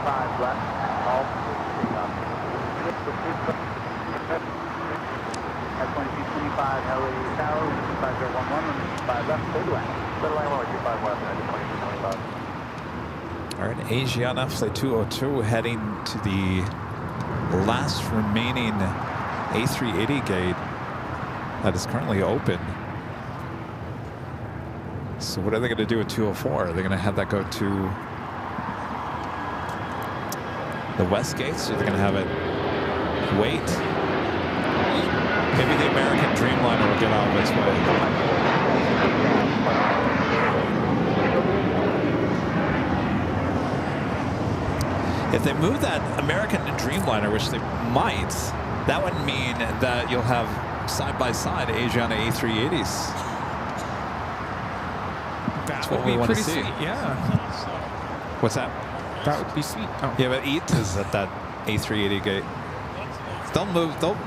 5 left, all at 2225 LA Tower, 5011, 5 left, clear to land. Clear to land, 125 left, and 2225. All right, Asiana Flight 202 heading to the last remaining A380 gate that is currently open. So what are they going to do with 204? Are they going to have that go to the west gates, or are they going to have it wait? Maybe the American Dreamliner will get out of its way. If they move that American Dreamliner, which they might, that would mean that you'll have side-by-side Asiana A380s. That's what we want to see. Sweet, yeah. What's that? That would be sweet. Oh. Yeah, but EAT is at that A380 gate. Don't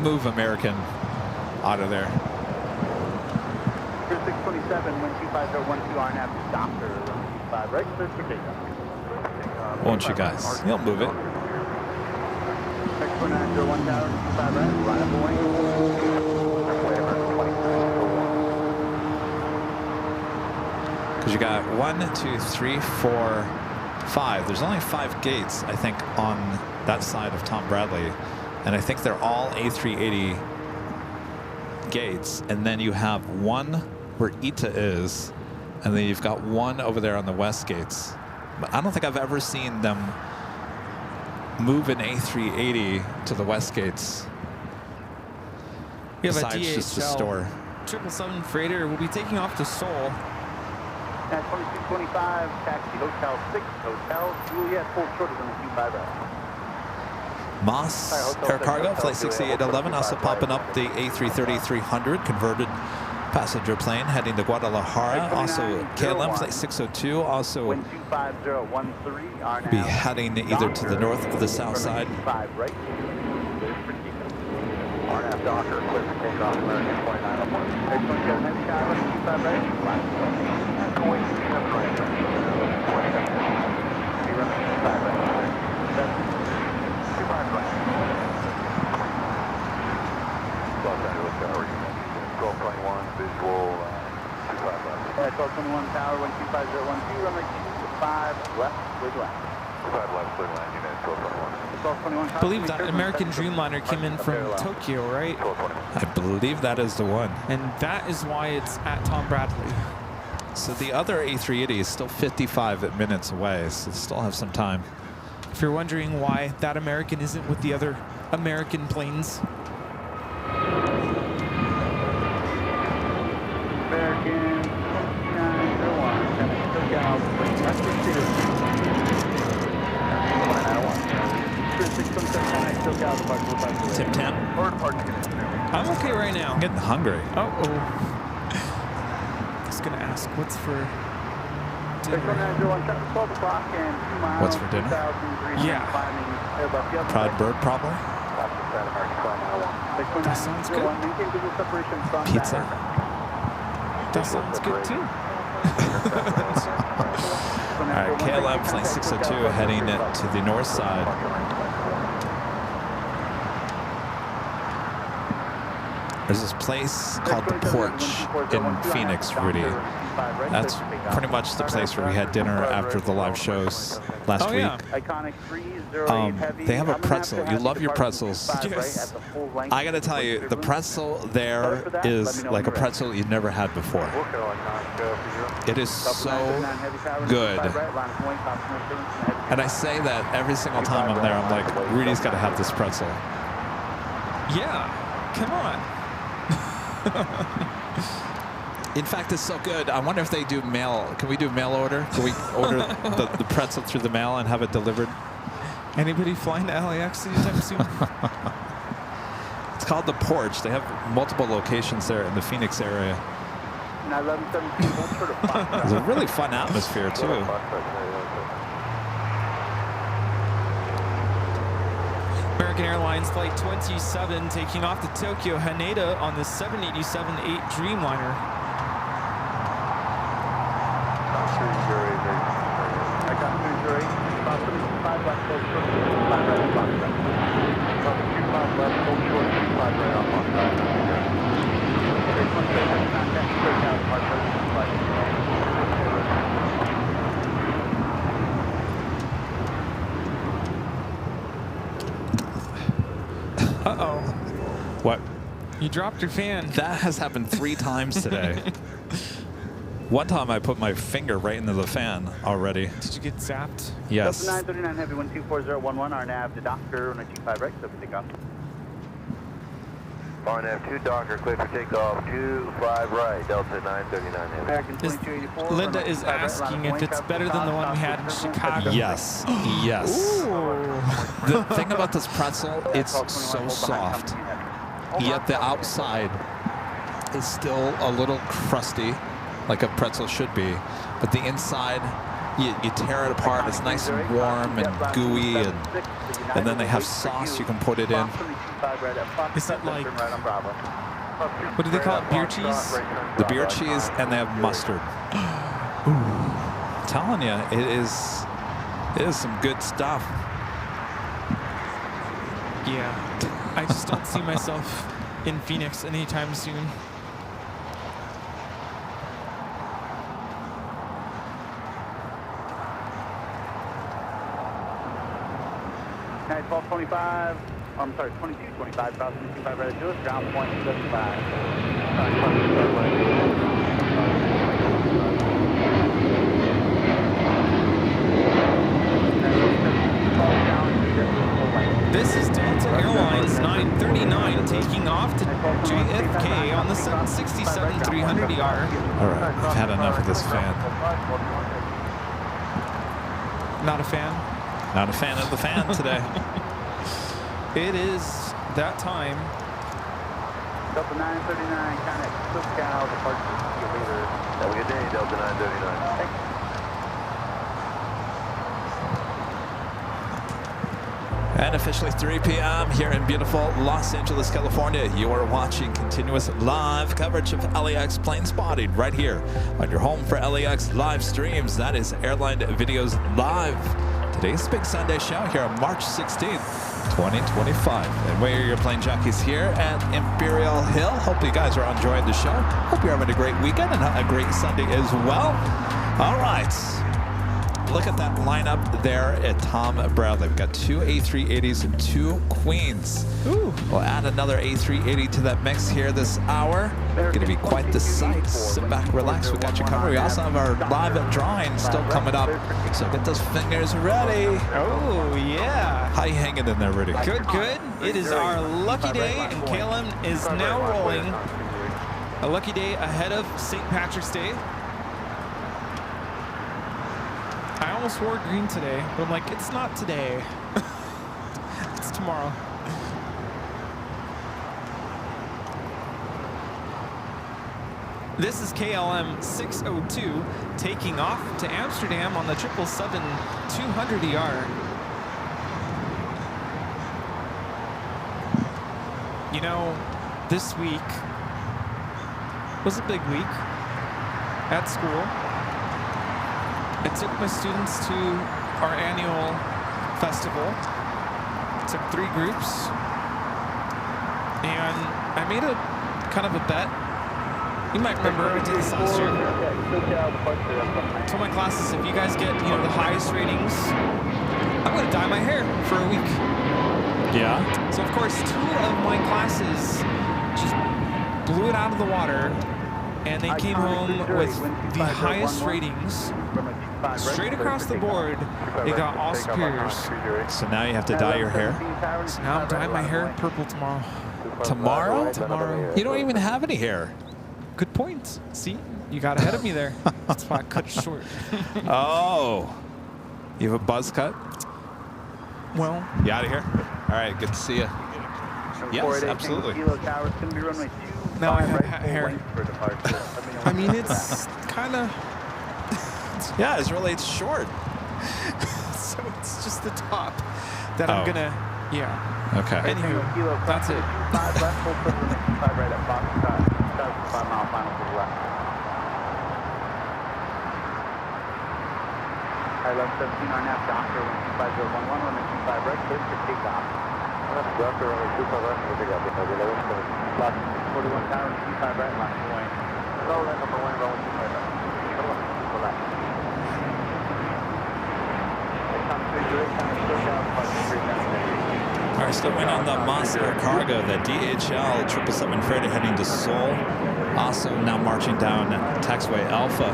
move American out of there. 627, 12512, RNAV Docker, 5 right, clear for takeoff. Won't you guys? You'll move it. 64901 Tower, 25 right, line up away. Because you got 1, 2, 3, 4, 5. There's only 5 gates, I think, on that side of Tom Bradley. And I think they're all A380 gates. And then you have one where ITA is. And then you've got one over there on the west gates. But I don't think I've ever seen them move an A380 to the west gates. We have a Besides just the DHL store. 777 freighter will be taking off to Seoul. At 2225, taxi Hotel 6, Hotel Juliet, full shorter than the Q5 right. Moss Air Cargo, Flight 6811, also popping up the A330-300 converted passenger plane heading to Guadalajara. Also KLM Flight 602, also be heading either to the north or the south side. RNAV Docker, clear for takeoff, American 2901. Excellent, got a heavy sky, let's keep that ready. Kuwait 7 right. Be running 5 right. 25 right. Los Angeles Tower, 1221, visual 25 left. 1221 Tower, 125.012, runway 25 left, clear to land. 25 left, clear to land, unit 1221. I believe that American Dreamliner came in from Tokyo, right? I believe that is the one. And that is why it's at Tom Bradley. So the other A380 is still 55 minutes away, so still have some time. If you're wondering why that American isn't with the other American planes. American 2901, Tip 10. I'm okay right now. I'm getting hungry. Just gonna ask, what's for dinner? What's for dinner? Yeah. Proud bird, probably. That sounds good. Pizza. That sounds good too. All right, KLM Flight 602 heading to the north side. There's this place called The Porch in Phoenix, Rudy. That's pretty much the place where we had dinner after the live shows last week. They have a pretzel. You love your pretzels. Yes. I gotta tell you, the pretzel there is like a pretzel you've never had before. It is so good. And I say that every single time I'm there. I'm like, Rudy's gotta have this pretzel. Yeah, come on. In fact, it's so good. I wonder if they do mail. Can we do mail order? Can we order the pretzel through the mail and have it delivered? Anybody flying to LAX anytime soon? It's called The Porch. They have multiple locations there in the Phoenix area. It's a really fun atmosphere, too. American Airlines Flight 27 taking off to Tokyo Haneda on the 787-8 Dreamliner. Uh-oh. What? You dropped your fan. That has happened 3 times today. One time I put my finger right into the fan already. Did you get zapped? Yes. 939 Heavy 124011, RNAV to Docker, 125 right, so we take off. RNAV 2 Docker, clear for takeoff, 25 right, Delta 939 Heavy. American 2284. Linda is asking if it's better than the one we had in Chicago. Yes. Yes. Ooh. The thing about this pretzel, it's so soft. Yet the outside is still a little crusty, like a pretzel should be. But the inside, you tear it apart. It's nice and warm and gooey, and then they have sauce you can put it in. Is that like, what do they call it, beer cheese? The beer cheese, and they have mustard. I'm telling you, it is some good stuff. Yeah. I just don't see myself in Phoenix anytime soon. Night 1225. I'm sorry, 2225, crossing 25 right to us, ground point 75. This is Delta Airlines 939 taking off to JFK on the 767-300ER. All right, I've had enough of this fan. Not a fan? Not a fan of the fan today. It is that time. Delta 939, connect SoCal, departure, see you later. Have a good day, Delta 939. Thanks. And officially 3 p.m. here in beautiful Los Angeles, California. You are watching continuous live coverage of LAX plane spotting right here on your home for LAX live streams. That is Airline Videos Live. Today's Big Sunday show here on March 16th, 2025. And we're your plane jockeys here at Imperial Hill. Hope you guys are enjoying the show. Hope you're having a great weekend and a great Sunday as well. All right. Look at that lineup there at Tom Bradley. We've got 2 A380s and 2 Queens. Ooh. We'll add another A380 to that mix here this hour. Going to be quite the sight. Sit back, relax. We got you covered. We also have our live drawing still coming up. So get those fingers ready. Oh, yeah. How you hanging in there, Rudy? Good, good. It is our lucky day, and KLM is now rolling. A lucky day ahead of St. Patrick's Day. I almost wore green today, but I'm like, it's not today. It's tomorrow. This is KLM 602 taking off to Amsterdam on the 777-200ER. You know, this week was a big week at school. I took my students to our annual festival. Took 3 groups. And I made a kind of a bet. You might remember I did this last year. I told my classes, if you guys get, you know, the highest ratings, I'm gonna dye my hair for a week. Yeah. So of course 2 of my classes just blew it out of the water, and they came home with the highest ratings. Straight across the board, they got all superiors. So now you have to dye your hair? So now I'm dyeing my hair purple tomorrow. Tomorrow? Tomorrow. You don't even have any hair. Good point. See? You got ahead of me there. That's why I cut it short. Oh. You have a buzz cut? Well. You out of here? All right, good to see you. Yes, absolutely. Now I have hair. I mean, it's kind of... Yeah, it's short. So it's just the top that I'm gonna, yeah. Okay. Anywho, that's it. Airline 17 RNAV, Doctor 125.011, 125 right, clear for takeoff. Doctor 125 right, we'll take off. 41 tower, 25 right, last point. Low land number 1, roll 25 right. Relax. All right, still waiting on the Monster Cargo, the DHL 777 freighter heading to Seoul. Also now marching down taxiway Alpha.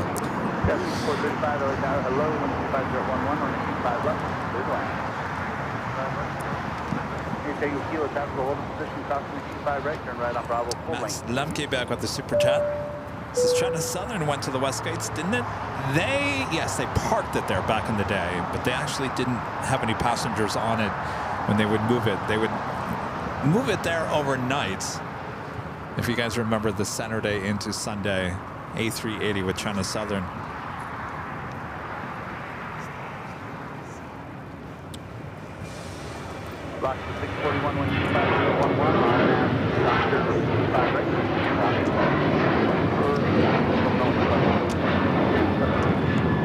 Max Lemke back with the Super Chat. This is China Southern went to the West Gates, didn't it? Yes, they parked it there back in the day, but they actually didn't have any passengers on it when they would move it. They would move it there overnight. If you guys remember the Saturday into Sunday A380 with China Southern. Block 641, 125,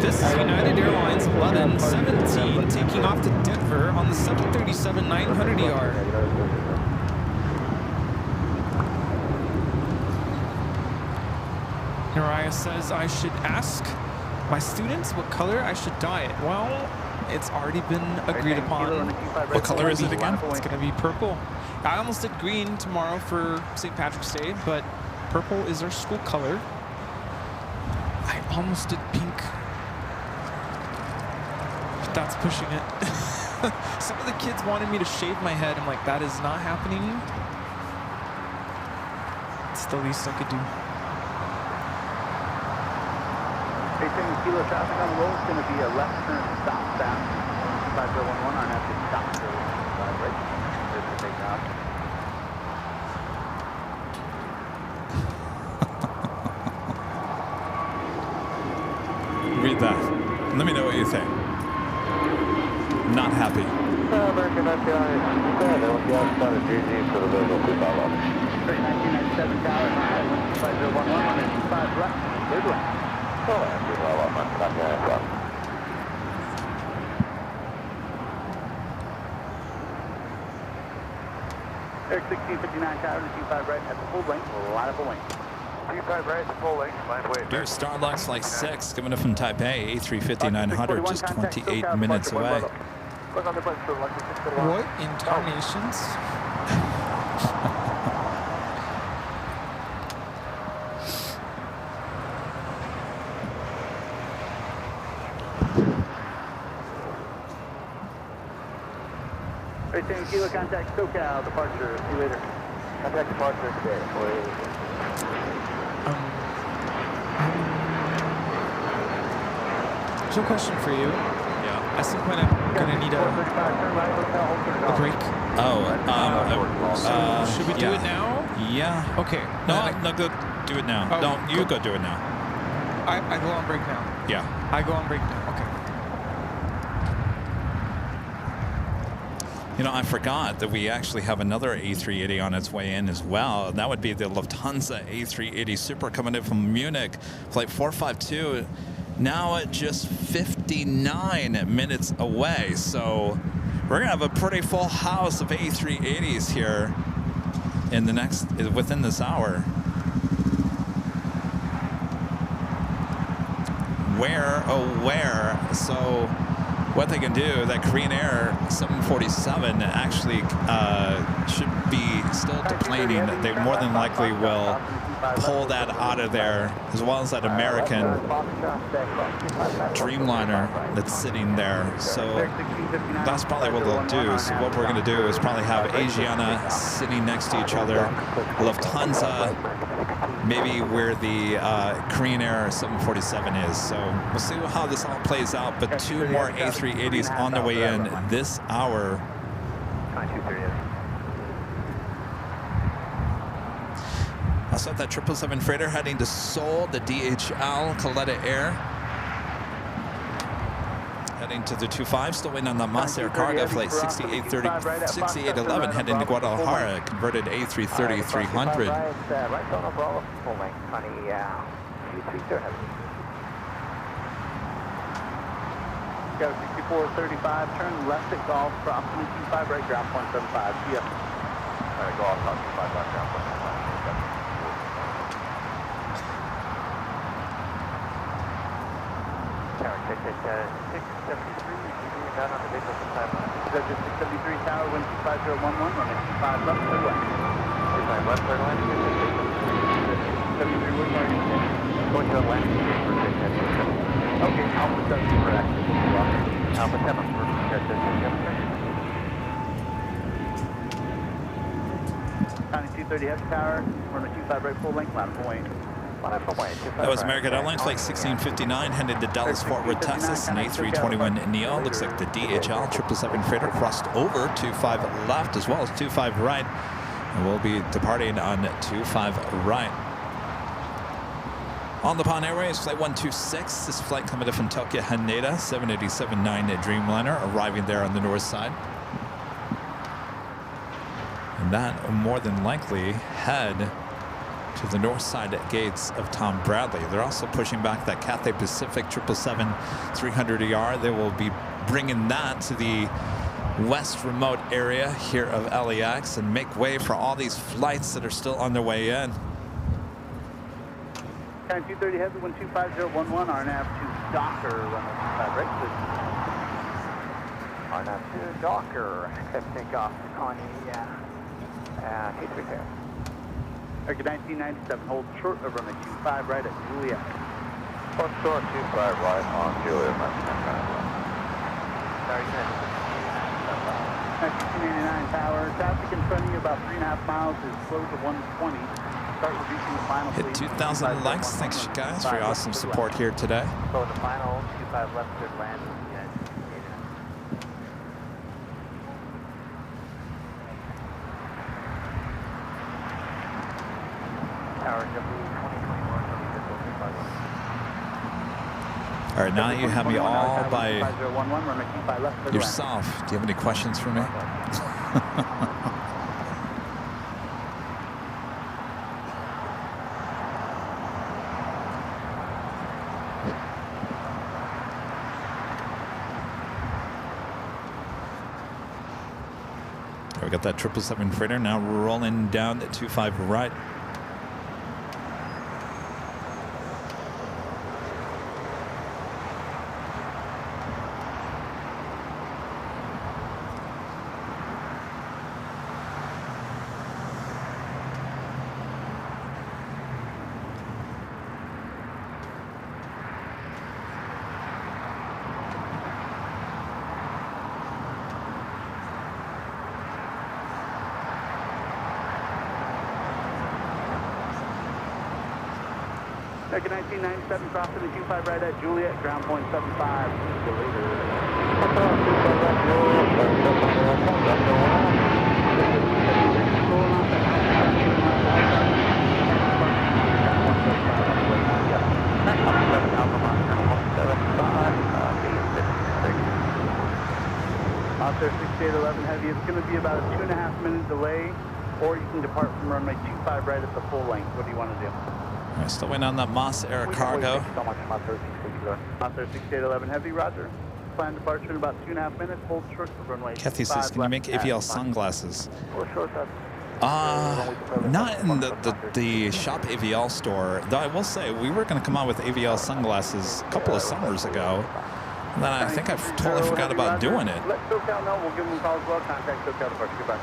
This is United Airlines 1117 taking off to Denver on the 737-900ER. Nariah says I should ask my students what color I should dye it. Well, it's already been agreed upon. What color is it again? It's going to be purple. I almost did green tomorrow for St. Patrick's Day, but purple is our school color. I almost did pink. But that's pushing it. Some of the kids wanted me to shave my head. I'm like, that is not happening. It's the least I could do. 18 kilo traffic on the road. It's going to be a left turn southbound. 5011 on after stop. Right. There's the takeoff. Read that. Let me know what you think. Not happy. American 1997 tower, 5011 on the 25 left, third lane. Eric 1659 tower to 25 right at the full length, line up a wing. 25 right at the full length, line away. Here's Starlux Flight 6 coming in from Taipei, A350-900, just 28 minutes away. What in tarnations? Kilo contact SoCal, departure, see you later. Contact departure today. So, question for you. Yeah. At some point, I'm gonna need a break. Should we do it now? Yeah. Okay. No, go do it now. Oh, No, you go do it now. I go on break now. Yeah. I go on break now. Okay. You know, I forgot that we actually have another A380 on its way in as well. And that would be the Lufthansa A380 Super coming in from Munich, flight 452. Now at just 59 minutes away. So we're gonna have a pretty full house of A380s here in the within this hour. Where? So what they can do, that Korean Air 747 actually should be still deplaning. They more than likely will pull that out of there, as well as that American Dreamliner that's sitting there. So that's probably what they'll do. So what we're going to do is probably have Asiana sitting next to each other, Lufthansa maybe where the Korean Air 747 is. So we'll see how this all plays out. But two more A380s on their way in this hour. Also, that 777 freighter heading to Seoul, the DHL Kaleta Air. Heading to the 25, still waiting on the Mas Air Cargo flight 6811 heading to Guadalajara, converted A330-300. Go 6435, turn left at Golf, cross 25 right, ground 175. See ya. Golf, 25 left, ground 175. Tower, check 673, you're down on the vehicle for time. 673 tower, wind 25011, runway 25 left, third line. 25 left, third line. 73 wind margin, going to Atlantic for 6. Okay, Alpha 7 for access. Alpha 7 for access. County 230 Heavy Tower, runway 25 right, full length, line up away. That was American Airlines flight 1659 headed to Dallas Fort Worth, Texas, an A321neo. Looks like the DHL 777 freighter crossed over 25 left as well as 25 right, and we'll be departing on 25 right. On the Pan Airways, flight 126. This flight coming in from Tokyo Haneda, 787-9 Dreamliner, arriving there on the north side. And that will more than likely head to the north side gates of Tom Bradley. They're also pushing back that Cathay Pacific 777-300ER. They will be bringing that to the west remote area here of LAX and make way for all these flights that are still on their way in. Time 230 Heavy, 125.011, RNAV to Docker, runway 25 right, please. RNAV to Docker, accept takeoff, Connie, K3 American 1997, hold short of runway 25 right at Juliet. Hold short 25 right on Juliet, Sorry, 1989 Tower. Traffic in front of you about 3.5 miles is slow to 120. Start reducing the final Hit 2,000 likes. Thanks, you guys, for your awesome support here today. So in the final, 25 left, third land. Tower W 2021. All right, now that you have me all by yourself, do you have any questions for me? We got that 777 freighter now rolling down at 25 right. Second 1997 crossing the Q5 right at Juliet, ground point 75. Out there 6811 heavy, it's going to be about a 2.5 minute delay, or you can depart from runway 25 right at the full length. What do you want to do? We're still waiting on that Moss Air cargo. Out there 6811 heavy, roger. Plan departure in about 2.5 minutes. Hold short to runway. Kathy says, can you make AVL sunglasses? Not in the shop AVL store. Though I will say, we were going to come out with AVL sunglasses a couple of summers ago. And then I think I totally forgot about doing it. Let SoCal know. We'll give them a call as well. Contact SoCal departure. Goodbye.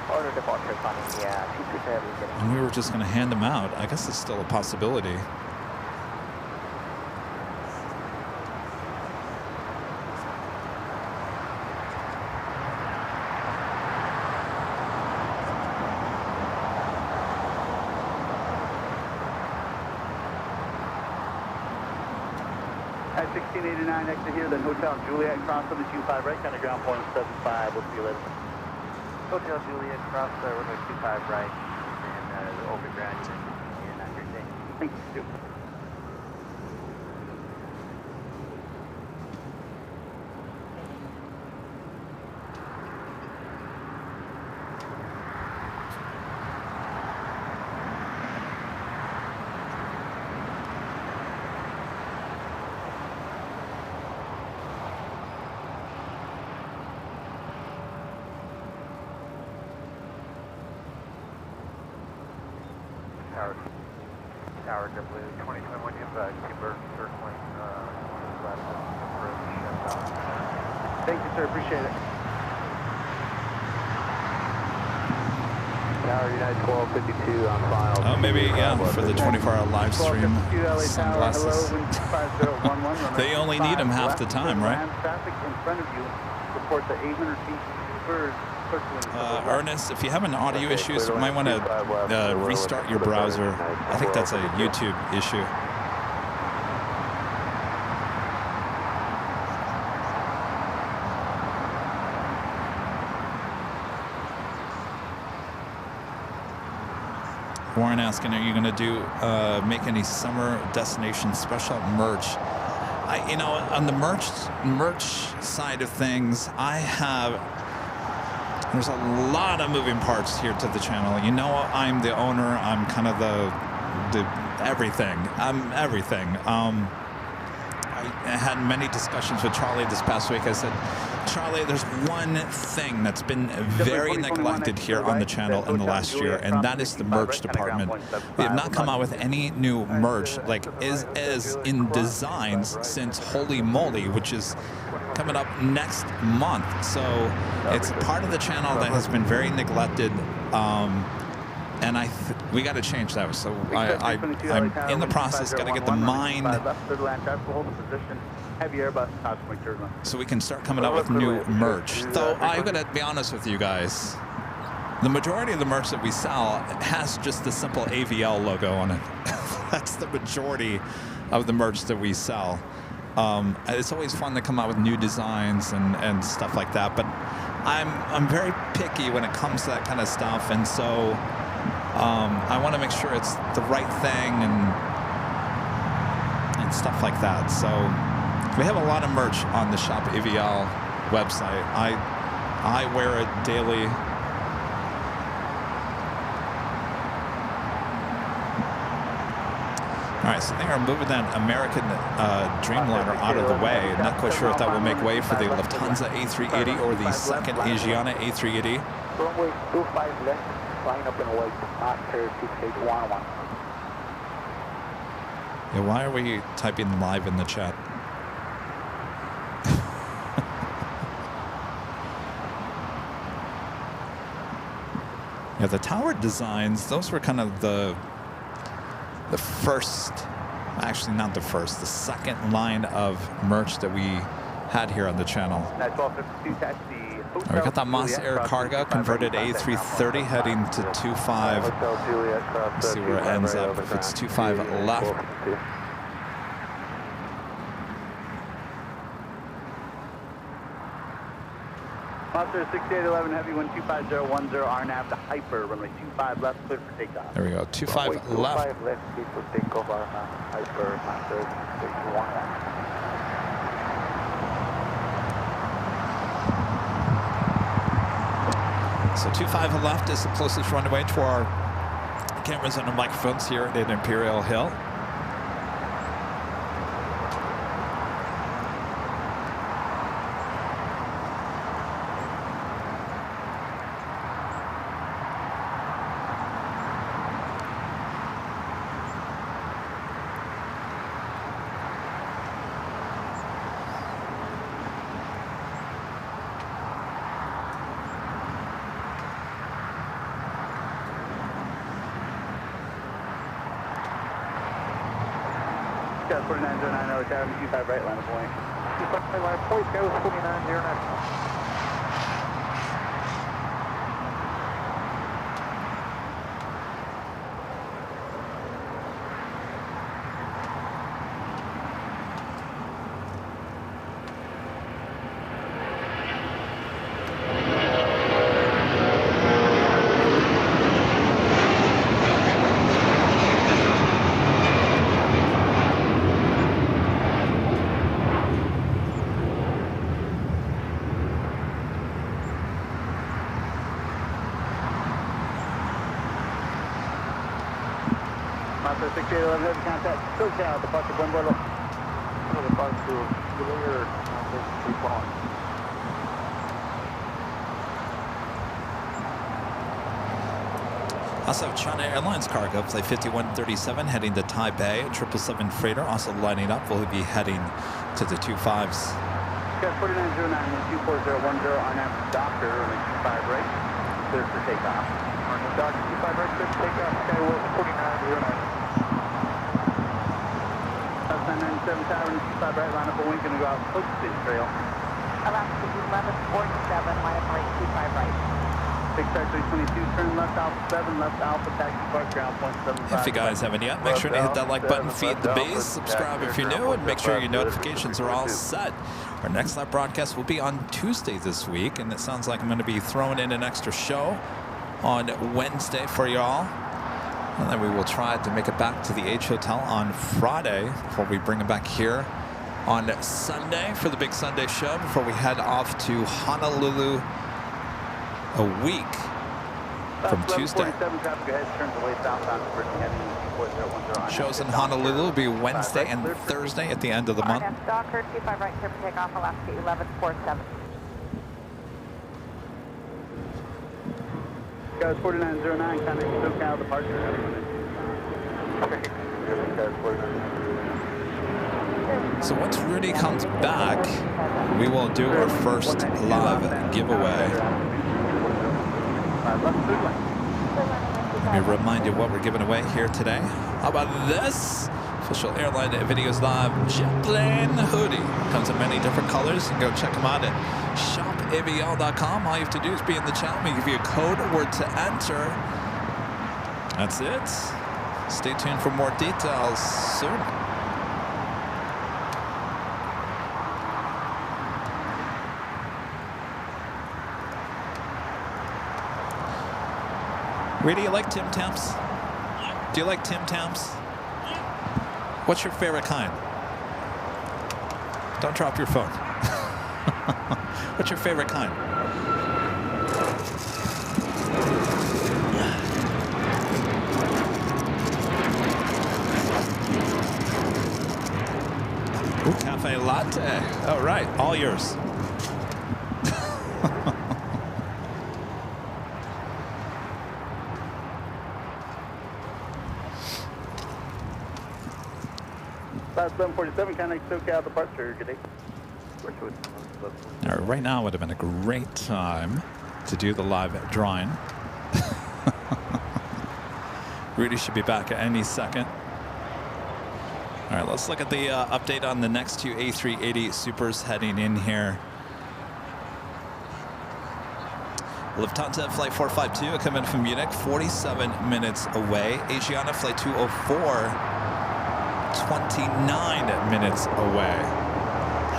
Order departure coming, yeah, 227. And we were just going to hand them out. I guess it's still a possibility. At 1689, exit here, then Hotel Juliet, cross on the Q5 right, kind of ground point 75. We'll see you later. Hotel Juliet, cross runway 25 right, and overground and on your day. Thank you. Tower W 2021, you have Kimber circling left approach. Thank you, sir. Appreciate it. Tower United 1252 on file. Oh, maybe, yeah, for the 24-hour live stream sunglasses. They only need them half the time, right? Traffic in front of you reports at 800 feet. Ernest, if you have an audio issue, you might want to restart your browser. I think that's a YouTube issue. Warren asking, are you going to do make any summer destination special merch? You know, on the merch side of things, there's a lot of moving parts here to the channel. You know, I'm the owner. I'm kind of the everything. I'm everything. I had many discussions with Charlie this past week. I said, Charlie, there's one thing that's been very neglected here on the channel in the last year, and that is the merch department. We have not come out with any new merch, like is in designs since Holy Moly, which is coming up next month. So it's part of the channel that has been very neglected, and we got to change that. So I'm in the process. Got to get the mind Heavy Airbus, Cosmic Turbine. so we can start coming out with new merch. Though I'm going to be honest with you guys, the majority of the merch that we sell has just the simple AVL logo on it. That's the majority of the merch that we sell. It's always fun to come out with new designs and stuff like that, but I'm very picky when it comes to that kind of stuff, and so I want to make sure it's the right thing and stuff like that. So we have a lot of merch on the Shop AVL website. I wear it daily. All right, so they are moving that American Dreamliner out of the way. Not quite sure if that will make way for the Lufthansa A380 or the second Asiana A380. Runway 25 left, line up and away, after 2K11. Yeah, why are we typing live in the chat? Yeah, the tower designs, those were kind of the first, actually not the first, the second line of merch that we had here on the channel. We got that Moss Air Cargo converted A330 heading to 25. Let's see where it ends up. If it's 25 left. Monster 6811 Heavy 12510 RNAV to Hyper, runway 25 left, clear for takeoff. There we go, 25 left. 25 left, clear for takeoff, RNAV Hyper, Monster 6811. So 25 left is the closest runway to our cameras and our microphones here at Imperial Hill. Got 4909, tower 25 right, line of point. 25 line of point, go 4909. Monster 6811 heavy contact, SoCal, departure buen vuelo. Departure, deliver, keep on. Also, China Airlines cargo, flight 5137 heading to Taipei, 777 freighter also lining up. We'll be heading to the 25s. Got 4909, 12410, RNAV Doctor, runway 25 right, clear for takeoff. RNAV Doctor, 25 right, clear for takeoff, Skyward 4909. 997 tower, 25 right, line up a wing, gonna go out Folkestone Trail. Alaska 1147, line up right, 25 right. 622, turn left Alpha 7, left Alpha, taxi park, ground point 75. If you guys haven't yet, make sure to hit that like button, feed the base, subscribe if you're new, and make sure your notifications are all set. Our next live broadcast will be on Tuesday this week, and it sounds like I'm going to be throwing in an extra show on Wednesday for y'all. And then we will try to make it back to the H Hotel on Friday before we bring it back here on Sunday for the big Sunday show before we head off to Honolulu a week from Tuesday. Shows in Honolulu will be Wednesday and Thursday at the end of the month. Docker 25 right, clear for takeoff, Alaska 1147. Guys 4909, contact SoCal, departure. So once Rudy comes back, we will do our first live giveaway. Let me remind you what we're giving away here today. How about this? Official Airline Videos Live Jetplane hoodie. Comes in many different colors. You can go check them out at shopavial.com. All you have to do is be in the chat. We give you a code word to enter. That's it. Stay tuned for more details soon. Really, you like Tim Tams? Do you like Tim Tams? What's your favorite kind? Don't drop your phone. What's your favorite kind? Ooh, cafe latte. All right, all yours. About 747, connect SoCal departure. Good day. All right, right now would have been a great time to do the live drawing. Rudy should be back at any second. All right, let's look at the update on the next two A380 Supers heading in here. Lufthansa Flight 452 coming from Munich, 47 minutes away. Asiana Flight 204, 29 minutes away.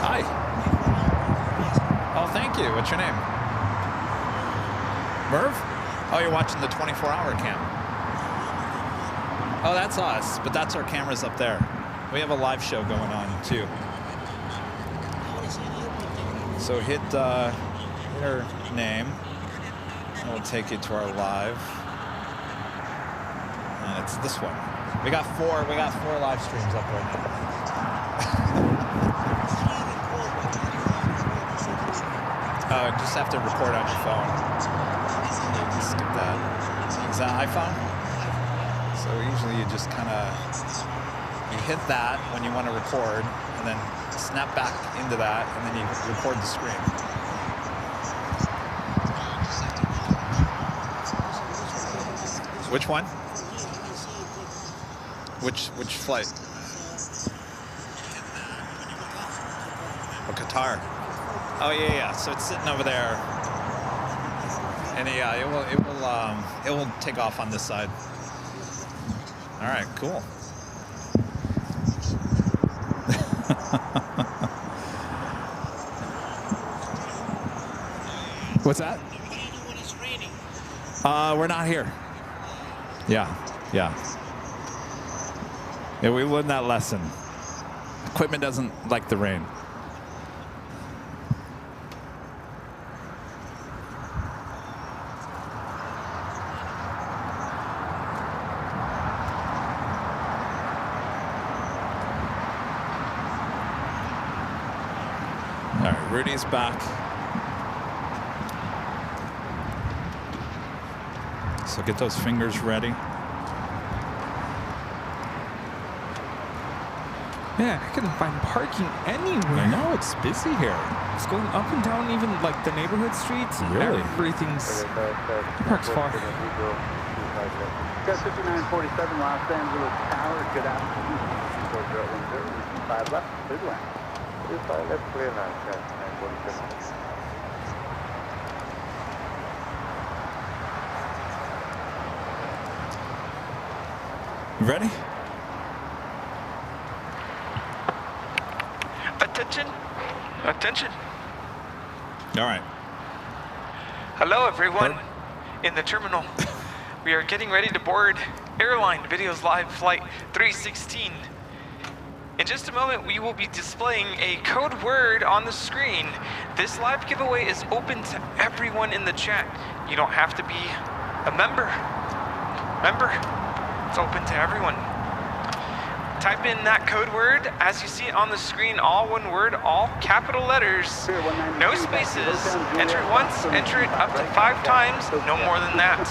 Hi. Oh, thank you. What's your name? Merv? Oh, you're watching the 24-hour cam. Oh, that's us, but that's our cameras up there. We have a live show going on, too. So hit her name, and we'll take you to our live. And it's this one. We got four live streams up right now. Oh, just have to record on your phone. Skip that. Is that iPhone? So usually you just kind of, you hit that when you want to record, and then snap back into that, and then you record the screen. Which one? Which flight? Oh, Qatar. Oh yeah. So it's sitting over there, and yeah, it will take off on this side. All right, cool. What's that? We're not here. Yeah. Yeah, we learned that lesson. Equipment doesn't like the rain. All right, Rudy's back. So get those fingers ready. Man, I couldn't find parking anywhere. I know, it's busy here. It's going up and down even like the neighborhood streets. Really? Everything's parks far. Got 5947 Los Angeles Tower. Good afternoon. 4010, 5 left, clear to land. 5 left, clear land, 947. Ready? Attention. Attention. All right. Hello, everyone. In the terminal. We are getting ready to board Airline Videos Live Flight 316. In just a moment, we will be displaying a code word on the screen. This live giveaway is open to everyone in the chat. You don't have to be a member. It's open to everyone. Type in that code word as you see it on the screen, all one word, all capital letters, no spaces. Enter it once, enter it up to 5 times, no more than that.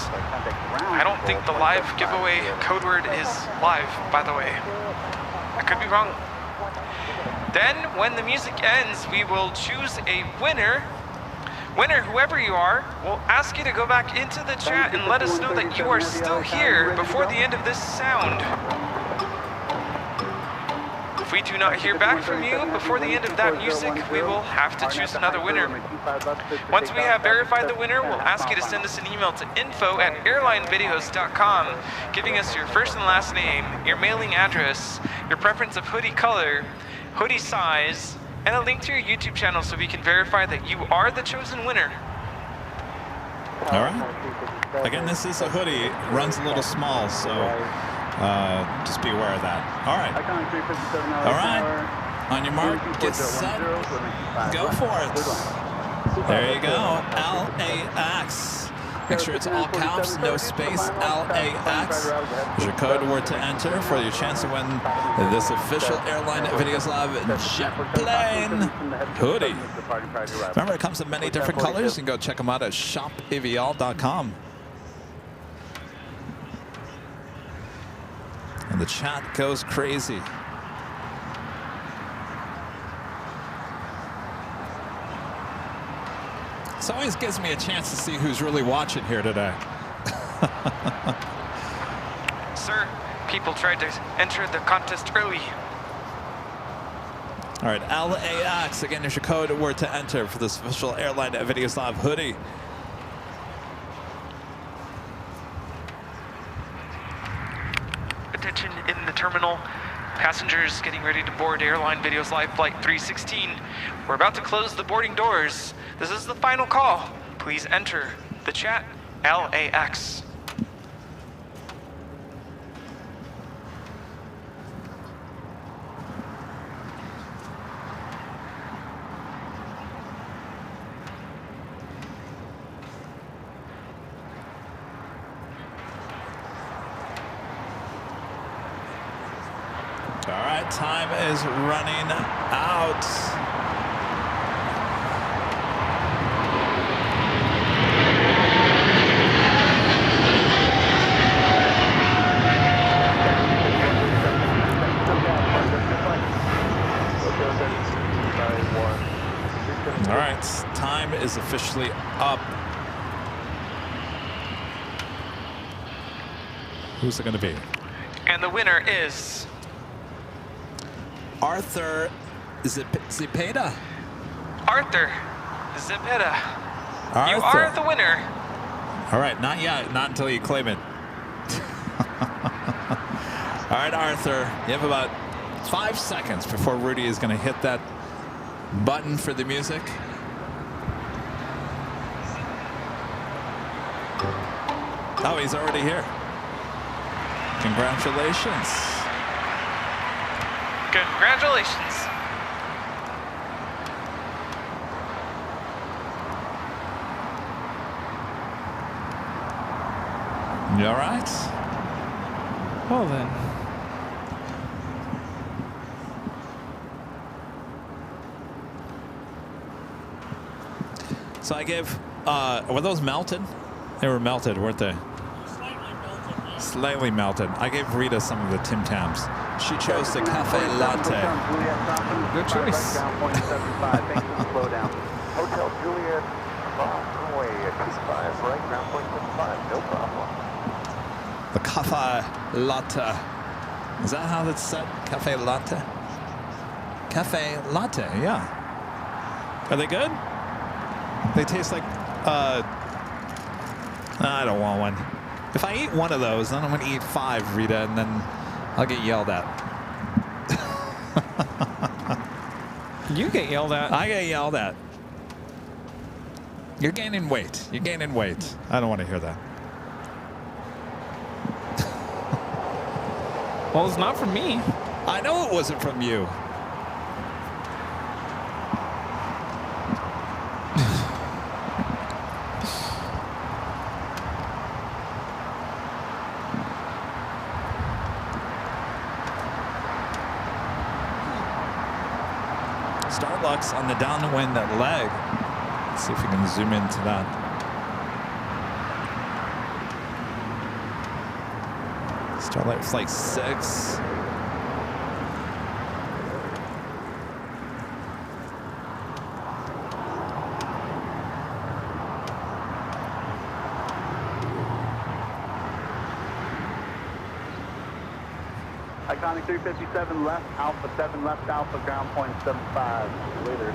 I don't think the live giveaway code word is live, by the way. I could be wrong. Then, when the music ends, we will choose a winner. Winner, whoever you are, we'll ask you to go back into the chat and let us know that you are still here before the end of this sound. we do not hear back from you before the end of that music, we will have to choose another winner. Once we have verified the winner, we'll ask you to send us an email to info@airlinevideos.com, giving us your first and last name, your mailing address, your preference of hoodie color, hoodie size, and a link to your YouTube channel so we can verify that you are the chosen winner. All right. Again, this is a hoodie. It runs a little small, so just be aware of that. All right. All right. On your mark, get set, go for it. There you go. LAX. Make sure it's all caps, no space, LAX. Is your code word to enter for your chance to win this official Airline Videos Live jet plane hoodie. Remember, it comes in many different colors. You can go check them out at shopavial.com. And the chat goes crazy. This always gives me a chance to see who's really watching here today. Sir, people tried to enter the contest early. All right, LAX. Again, there's your code word to enter for this official Airline Videos Live hoodie. Attention in the terminal. Passengers getting ready to board Airline Videos Live Flight 316. We're about to close the boarding doors. This is the final call. Please enter the chat, LAX. All right, time is running out. All right, time is officially up. Who's it going to be? And the winner is Arthur Zepeda. Arthur Zepeda. You Arthur. are the winner. All right, not yet. Not until you claim it. All right, Arthur, you have about 5 seconds before Rudy is going to hit that button for the music. Oh, he's already here. Congratulations. Congratulations. You all right? Well then. So I gave, were those melted? They were melted, weren't they? Slightly melted. I gave Rita some of the Tim Tams. She chose the cafe latte. Good choice. Hotel Juliet, runway 25, right, ground point 75, no problem. The cafe latte. Is that how that's said? Cafe latte? Cafe latte, yeah. Are they good? They taste like, I don't want one. If I eat one of those, then I'm going to eat 5, Rita, and then I'll get yelled at. You get yelled at. I get yelled at. You're gaining weight. You're gaining weight. I don't want to hear that. Well, it's not from me. I know it wasn't from you. Starbucks on the downwind leg. Let's see if we can zoom into that. Starlight Flight 6. Iconic 357 left, Alpha 7 left, Alpha ground point 75. Leader.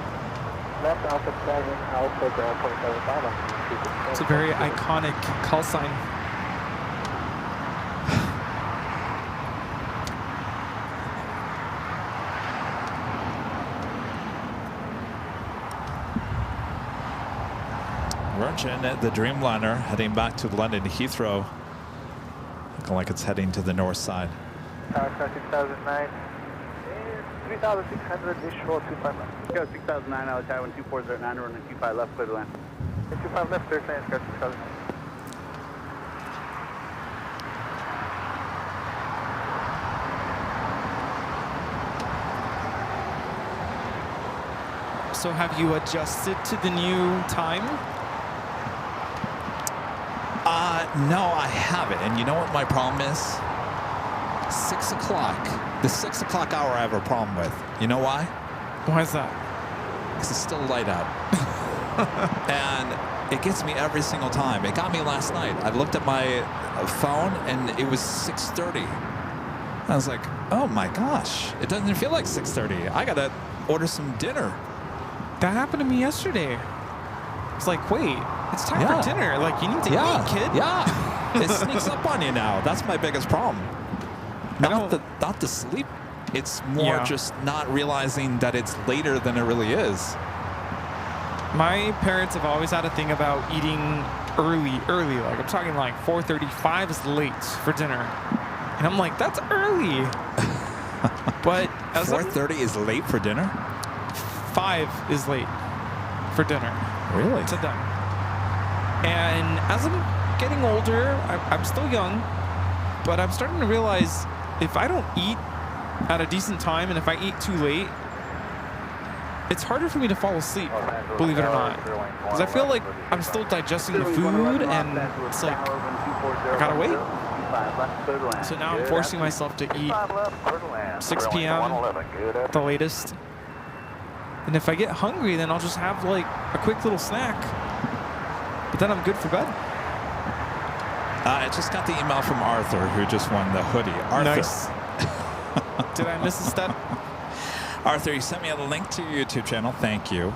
Left, Alpha 7, Alpha ground point 75. It's a very iconic call sign. Virgin, the Dreamliner, heading back to London Heathrow. Looking like it's heading to the north side. Tower 6009. 3,600 ish roll 25 left. Go 6009 out of Taiwan 2409, running 25 left, clear to land. 25 left, clear to land, Sky 6000. So have you adjusted to the new time? No, I haven't. And you know what my problem is? 6 o'clock. The 6 o'clock hour I have a problem with. You know why? Why is that? Because it's still light out. And it gets me every single time. It got me last night. I looked at my phone and it was 6:30. I was like, oh my gosh, it doesn't feel like 6:30. I gotta order some dinner. That happened to me yesterday. It's like, wait, it's time for dinner. Like, you need to eat, kid. Yeah, it sneaks up on you now. That's my biggest problem. Not the sleep. It's more just not realizing that it's later than it really is. My parents have always had a thing about eating early. Like, I'm talking like 4:35 is late for dinner. And I'm like, that's early. But 4:30 is late for dinner? 5 is late for dinner. Really? To them. And as I'm getting older, I'm still young, but I'm starting to realize if I don't eat at a decent time and if I eat too late, it's harder for me to fall asleep, believe it or not. Because I feel like I'm still digesting the food and it's like, I gotta wait. So now I'm forcing myself to eat 6 p.m. at the latest. And if I get hungry, then I'll just have like a quick little snack. But then I'm good for bed. I just got the email from Arthur, who just won the hoodie. Arthur. Nice. Did I miss a step? Arthur, you sent me a link to your YouTube channel. Thank you.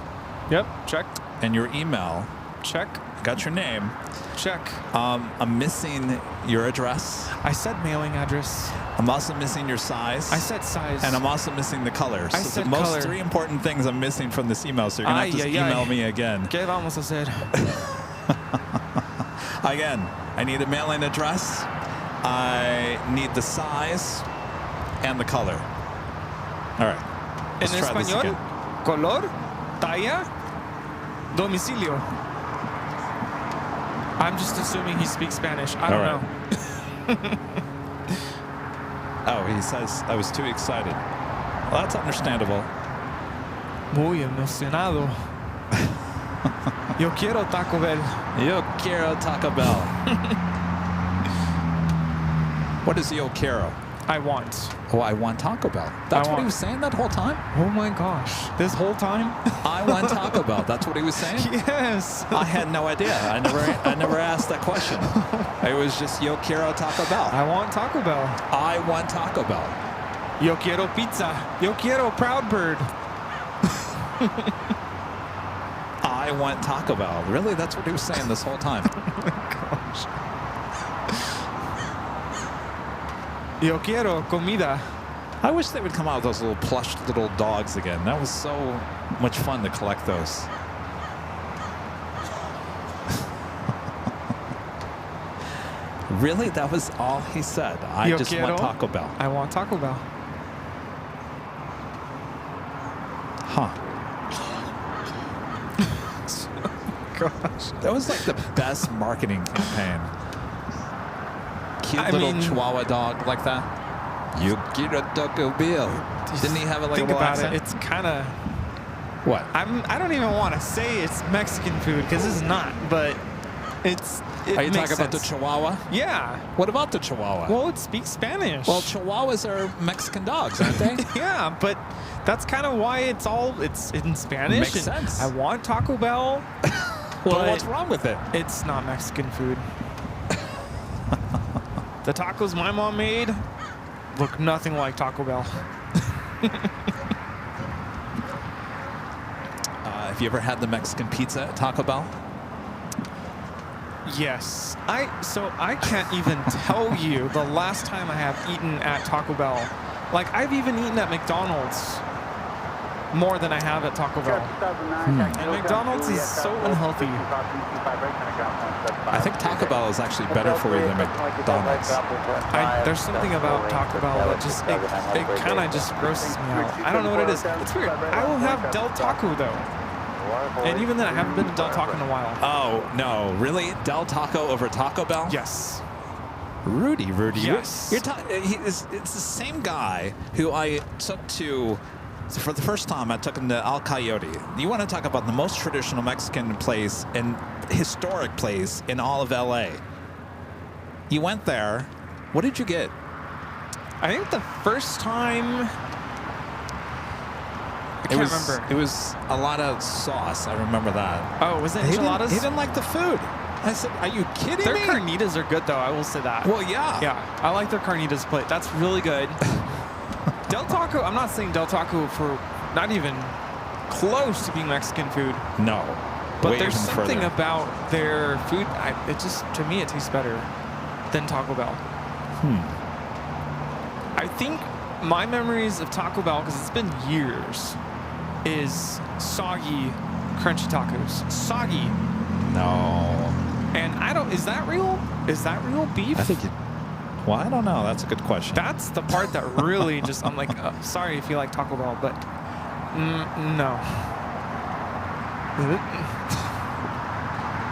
Yep, check. And your email. Check. Got your name. Check. I'm missing your address. I said mailing address. I'm also missing your size. I said size. And I'm also missing the color. I So said the most color. 3 important things I'm missing from this email, so you're going to have to email me again. ¿Qué vamos a hacer? Again, I need a mailing address. I need the size and the color. All right. En Let's try this español, again. color, talla, domicilio. I'm just assuming he speaks Spanish. I don't know. Oh, he says I was too excited. Well, that's understandable. Muy emocionado. Yo quiero Taco Bell. Yo quiero Taco Bell. What is yo quiero? I want. Oh, I want Taco Bell. That's what he was saying that whole time? Oh my gosh. This whole time? I want Taco Bell. That's what he was saying? Yes. I had no idea. I never asked that question. It was just yo quiero Taco Bell. I want Taco Bell. I want Taco Bell. Yo quiero pizza. Yo quiero Proud Bird. I want Taco Bell. Really? That's what he was saying this whole time. Oh my gosh. Yo quiero comida. I wish they would come out with those little plush little dogs again. That was so much fun to collect those. Really? That was all he said. I Yo just quiero, want Taco Bell. I want Taco Bell. Huh. Gosh. That was like the best marketing campaign. Cute little Chihuahua dog like that. You get a Taco Bell. Didn't he have it like Think a little about accent? it. It's kind of. What? I don't even want to say it's Mexican food because it's not, but it's. It Are you makes talking about the sense. Chihuahua? Yeah. What about the Chihuahua? Well, it speaks Spanish. Well, Chihuahuas are Mexican dogs, aren't they? Yeah, but that's kind of why it's in Spanish. Makes and sense. I want Taco Bell. Well, but what's wrong with it? It's not Mexican food. The tacos my mom made, look nothing like Taco Bell. Have you ever had the Mexican pizza at Taco Bell? Yes. So I can't even tell you the last time I have eaten at Taco Bell. Like, I've even eaten at McDonald's more than I have at Taco Bell. And McDonald's is so unhealthy. I think Taco Bell is actually better for you than McDonald's. There's something about Taco Bell that just, it kind of just grosses me out. I don't know what it is. It's weird. I will have Del Taco, though. And even then, I haven't been to Del Taco in a while. Oh, no. Really? Del Taco over Taco Bell? Yes. Rudy. Yes. It's the same guy who I took to, for the first time, I took him to El Coyote. You want to talk about the most traditional Mexican place and historic place in all of LA. You went there. What did you get? I think the first time... I can't remember. It was a lot of sauce. I remember that. Oh, was it enchiladas? He didn't like the food. I said, are you kidding Their me? carnitas are good, though. I will say that. Well, yeah. Yeah, I like their carnitas plate. That's really good. Del Taco, I'm not saying Del Taco for not even close to being Mexican food. No. But there's something about their food. It just, to me, it tastes better than Taco Bell. I think my memories of Taco Bell, because it's been years, is soggy, crunchy tacos. Soggy. No. And I don't, is that real? Is that real beef? I think well, I don't know. That's a good question. That's the part that really just, I'm like, sorry if you like Taco Bell, but no.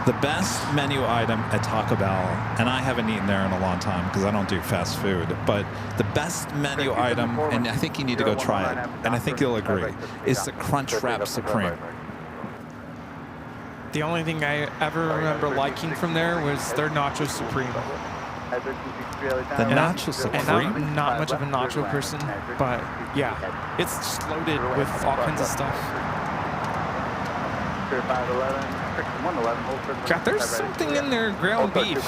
The best menu item at Taco Bell, and I haven't eaten there in a long time because I don't do fast food, but the best menu item, and I think you need to go try it, and I think you'll agree, is the Crunch Wrap Supreme. The only thing I ever remember liking from there was their Nacho Supreme. The Nacho Supreme? And I'm not much of a nacho person, but yeah, it's just loaded with all kinds of stuff. God, there's something in there, ground beef.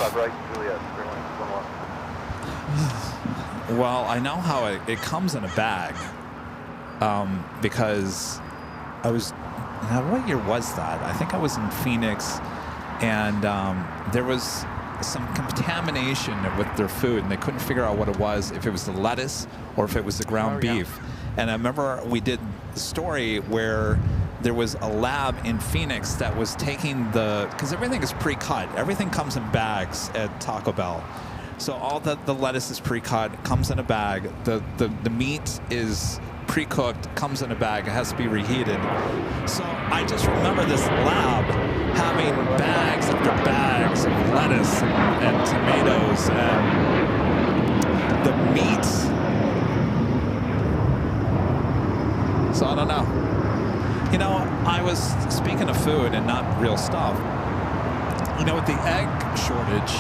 Well, I know how it comes in a bag, because I was, now what year was that? I think I was in Phoenix, and there was some contamination with their food, and they couldn't figure out what it was, if it was the lettuce or if it was the ground beef. And I remember we did the story where there was a lab in Phoenix that was taking because everything is pre-cut. Everything comes in bags at Taco Bell. So all the lettuce is pre-cut, comes in a bag. The meat is pre-cooked, comes in a bag. It has to be reheated. So I just remember this lab having bags after bags of lettuce and tomatoes and the meat. So I don't know. You know, I was speaking of food and not real stuff. You know, with the egg shortage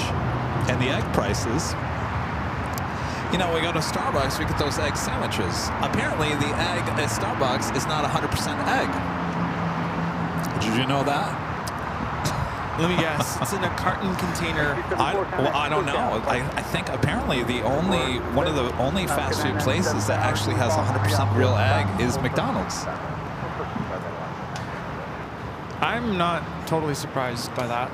and the egg prices, you know, we go to Starbucks, we get those egg sandwiches. Apparently, the egg at Starbucks is not 100% egg. Did you know that? Let me guess. It's in a carton container. I don't know. I think apparently one of the only fast food places that actually has 100% real egg is McDonald's. I'm not totally surprised by that.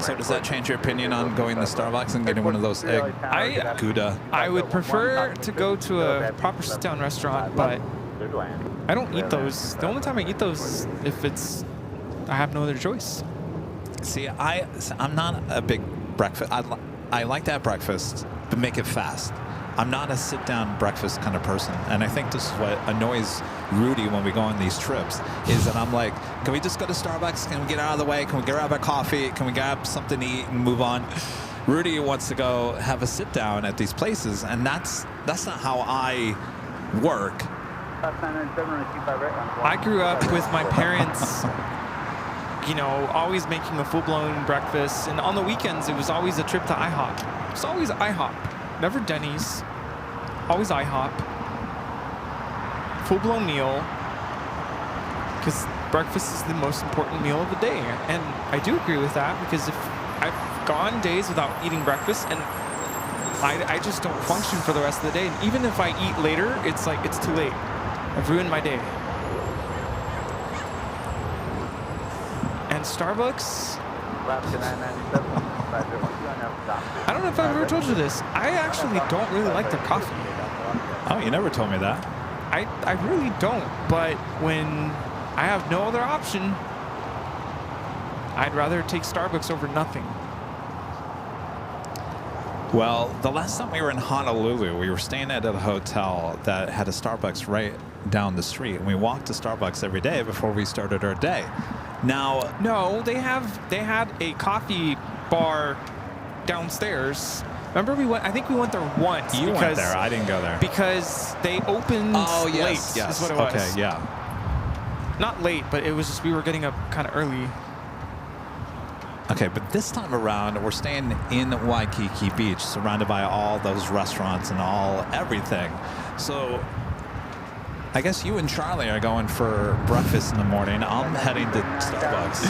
So does that change your opinion on going to Starbucks and getting one of those egg Gouda? I would prefer to go to a proper sit-down restaurant, but I don't eat those. The only time I eat those is if I have no other choice. See, I'm not a big breakfast. I like to have breakfast, but make it fast. I'm not a sit-down breakfast kind of person, and I think this is what annoys Rudy when we go on these trips, is that I'm like, can we just go to Starbucks? Can we get out of the way? Can we grab a coffee? Can we grab something to eat and move on? Rudy wants to go have a sit-down at these places, and that's not how I work. I grew up with my parents, you know, always making a full-blown breakfast, and on the weekends it was always a trip to IHOP. It's always IHOP. Never Denny's, always IHOP. Full-blown meal, because breakfast is the most important meal of the day. And I do agree with that, because if I've gone days without eating breakfast, and I just don't function for the rest of the day. And even if I eat later, it's like, it's too late. I've ruined my day. And Starbucks, I don't know if I've ever told you this. I actually don't really like their coffee. Oh, you never told me that. I really don't, but when I have no other option, I'd rather take Starbucks over nothing. Well, the last time we were in Honolulu, we were staying at a hotel that had a Starbucks right down the street, and we walked to Starbucks every day before we started our day. Now, no, they had a coffee bar downstairs. Remember I think we went there once. You went there. I didn't go there. Because they opened late, is what it was. Okay, yeah. Not late, but it was just we were getting up kind of early. Okay, but this time around, we're staying in Waikiki Beach, surrounded by all those restaurants and everything. So I guess you and Charlie are going for breakfast in the morning. I'm heading to Starbucks.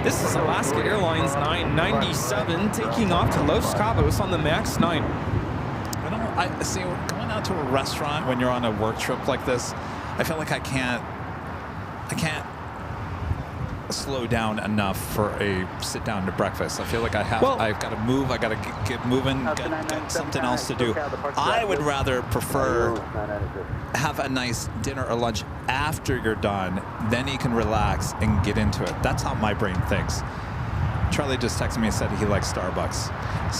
This is Alaska Airlines 997 taking off to Los Cabos on the MAX 9. I see, going out to a restaurant when you're on a work trip like this, I feel like I can't slow down enough for a sit down to breakfast. I feel like I've got to move, I got to get moving, get something else to do. I would rather prefer have a nice dinner or lunch after you're done, then you can relax and get into it. That's how my brain thinks. Charlie just texted me and said he likes Starbucks.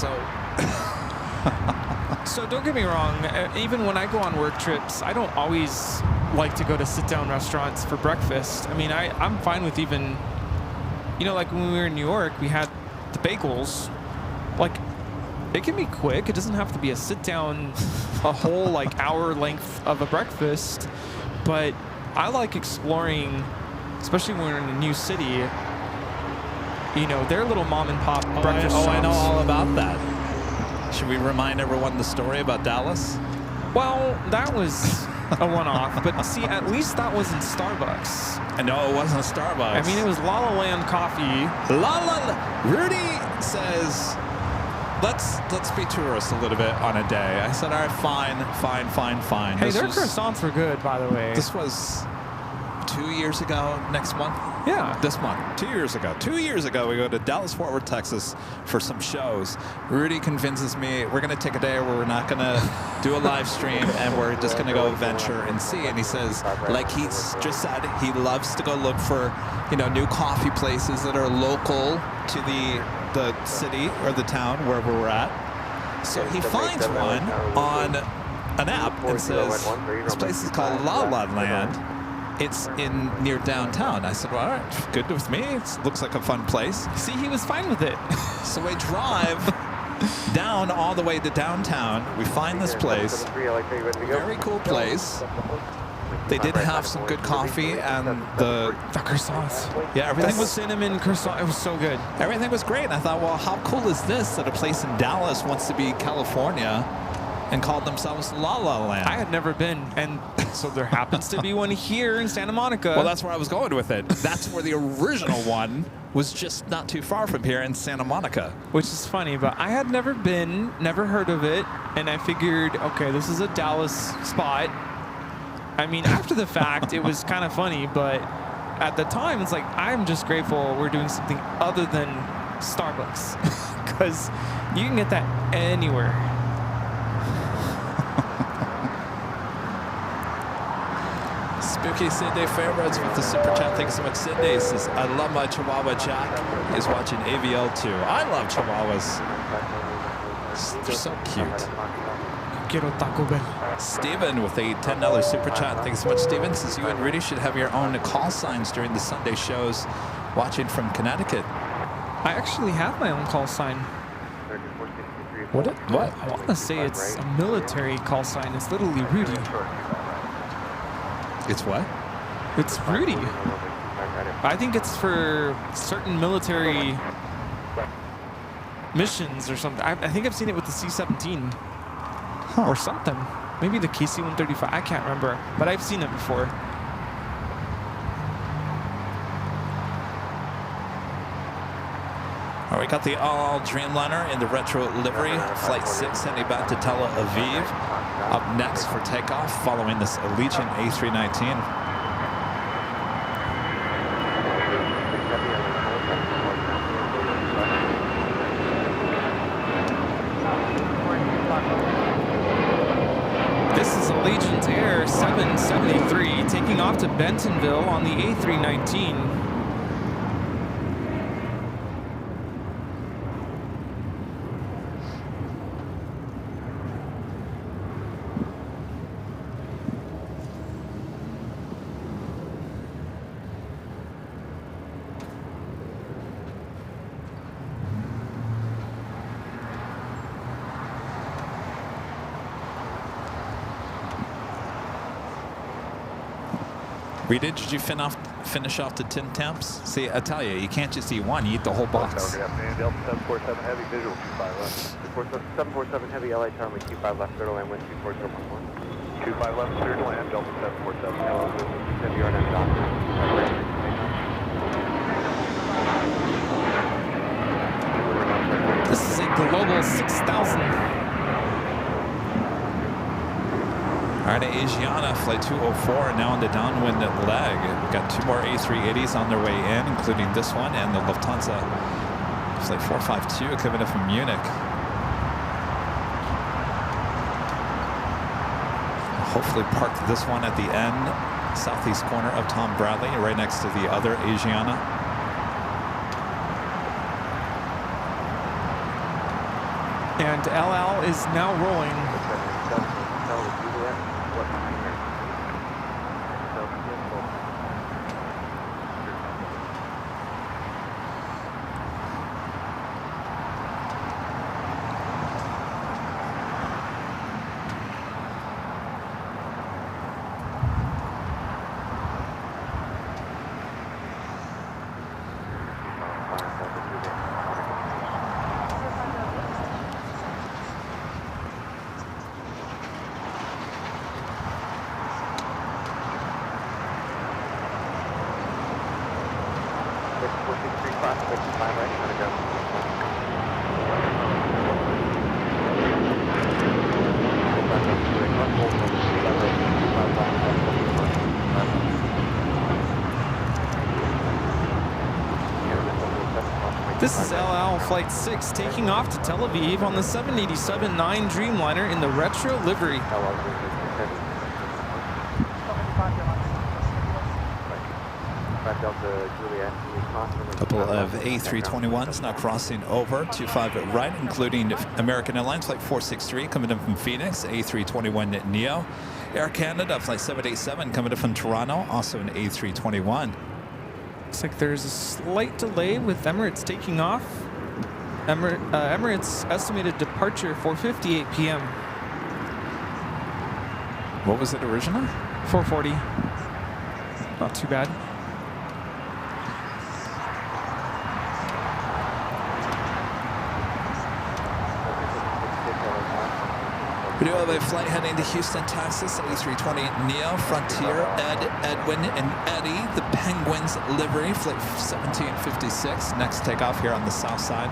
So don't get me wrong, even when I go on work trips, I don't always like to go to sit-down restaurants for breakfast. I mean, I'm fine with even, like when we were in New York, we had the bagels. Like, it can be quick. It doesn't have to be a sit-down, a whole hour length of a breakfast. But I like exploring, especially when we're in a new city, their little mom and pop breakfast shops. I know all about that. Should we remind everyone the story about Dallas? Well, that was a one-off, but see, at least that wasn't Starbucks. No, it wasn't Starbucks. I mean, it was La La Land Coffee. Rudy says, let's be tourists a little bit on a day. I said, all right, fine. Hey, their croissants were good, by the way. This was 2 years ago, next month? Yeah. This month, 2 years ago. 2 years ago, we go to Dallas-Fort Worth, Texas for some shows. Rudy convinces me we're going to take a day where we're not going to do a live stream and we're just going to go venture and see. And he says, like he's just said, he loves to go look for, new coffee places that are local to the city or the town wherever we're at. So he finds one on an app and says, this place is called La La Land. It's near downtown. I said, well, all right, good with me. It looks like a fun place. See, he was fine with it. So we drive down all the way to downtown. We find this place. Very cool place. They did have some good coffee and the croissants. Yeah, everything was cinnamon croissant. It was so good. Everything was great. And I thought, well, how cool is this that a place in Dallas wants to be California and called themselves La La Land? I had never been, and so there happens to be one here in Santa Monica. Well, that's where I was going with it. That's where the original one was, just not too far from here in Santa Monica. Which is funny, but I had never been, never heard of it, and I figured, okay, this is a Dallas spot. I mean, after the fact, it was kind of funny, but at the time, it's like, I'm just grateful we're doing something other than Starbucks, because you can get that anywhere. Spooky Sydney Fairroads with the super chat. Thanks so much, Sydney. Says, I love my Chihuahua. Jack is watching AVL too. I love Chihuahuas. They're so cute. Quiero Taco Bell. Steven with a $10 super chat. Thanks so much, Steven. Says, you and Rudy should have your own call signs during the Sunday shows watching from Connecticut. I actually have my own call sign. What? I want to say it's a military call sign. It's literally Rudy. It's what? It's Rudy. I think it's for certain military missions or something. I think I've seen it with the C-17 or something. Maybe the KC-135. I can't remember, but I've seen it before. All right, we got the all Dreamliner in the retro livery. Flight 6 heading back to Tel Aviv. Up next for takeoff following this Allegiant A319. This is Allegiant Air 773 taking off to Bentonville on the A319. Rita, did you finish off the tin temps? See, I tell you, you can't just eat one, you eat the whole box. Good afternoon, Delta 747 Heavy, visual 25 left. 747 Heavy, LA tower, 25 left, clear to land, wind 24011. 25 left, clear to land, Delta 747, hello, Heavy, RNF, doctor. This is a Global 6000. All right, Asiana, flight 204, now on the downwind leg. We've got 2 more A380s on their way in, including this one and the Lufthansa flight 452 coming in from Munich. Hopefully park this one at the end, southeast corner of Tom Bradley, right next to the other Asiana. And LL is now rolling. This is LL Flight 6 taking off to Tel Aviv on the 787-9 Dreamliner in the retro livery. A couple of A321s now crossing over, 25 at right, including American Airlines Flight 463 coming in from Phoenix, A321 Neo. Air Canada Flight 787 coming in from Toronto, also an A321. Looks like there's a slight delay with Emirates taking off. Emirates estimated departure 4:58 p.m. What was it originally? 4:40. Not too bad. We do have a flight heading to Houston, Texas, A320 Neo, Frontier, Ed, Edwin, and Eddie, the Penguins livery, flight 1756. Next takeoff here on the south side.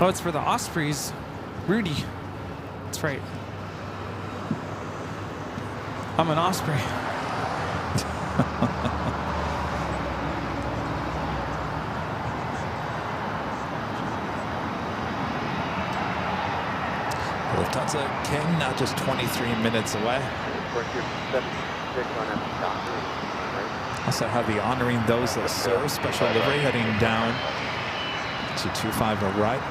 Oh, it's for the Ospreys. Rudy. That's right. I'm an Osprey. Lufthansa King now just 23 minutes away. Also have the honoring those that serve special livery heading down to 25 right.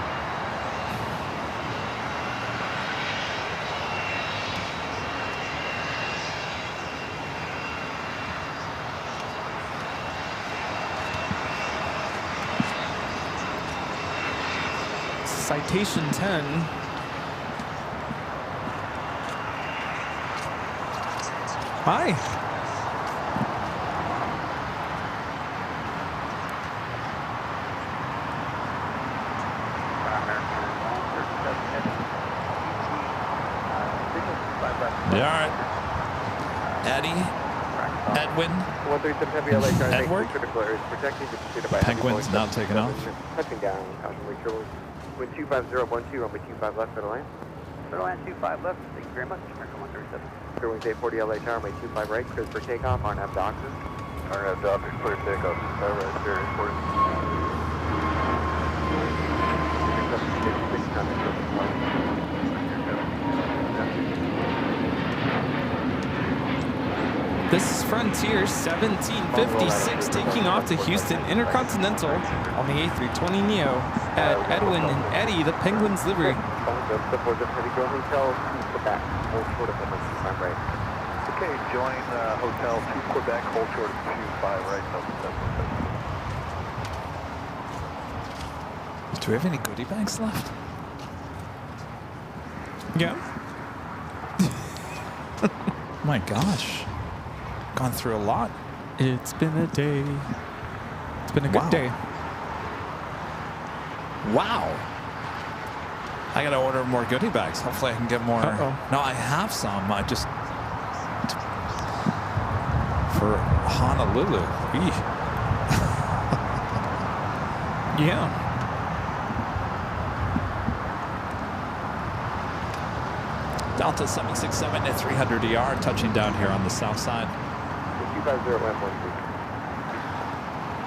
Citation 10. Hi. Yeah, all right. Eddie, Edwin, Edward. Penguin's now taking off. Touching down, caution, wind 250, 12, runway 25 left, center line. Center line 25 left, thank you very much, American 137. Clear wings 840 LA tower, runway 25 right, clear for takeoff, RNAV doctor. RNAV doctor, clear takeoff, tower right, clear, important. This is Frontier 1756 taking off to Houston Intercontinental on the A320neo at Edwin and Eddie, the Penguins livery. Okay, join Hotel 2 Quebec, hold short of 25 right, Do we have any goodie bags left? Yeah. My gosh. Gone through a lot. It's been a day. It's been a good Wow. day. Wow. I gotta order more goodie bags. Hopefully I can get more. Uh-oh. No, I have some. I just for Honolulu. Eesh. Yeah. Delta 767 at 300 ER, touching down here on the south side. 250 113.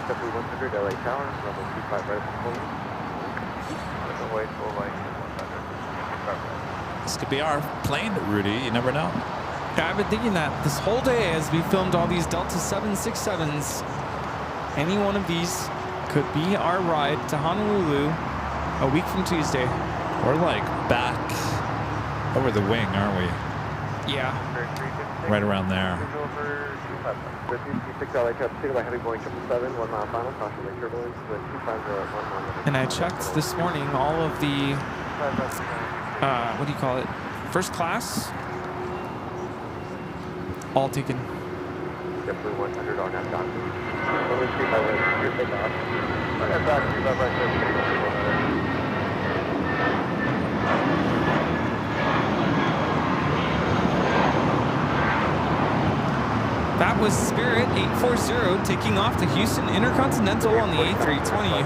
Stephanie 100 LA Tower, level 25 right full. Away full right 100. This could be our plane, Rudy. You never know. Yeah, I've been thinking that this whole day as we filmed all these Delta 767s. Any one of these could be our ride to Honolulu a week from Tuesday. We're like back over the wing, aren't we? Yeah. Right around there. And I checked this morning all of the, what do you call it? First class? All taken. Definitely 100 on that doctor. Only 35 right, your takeoff. On that doctor, 35 right, That was Spirit 840 taking off to Houston Intercontinental on the A320.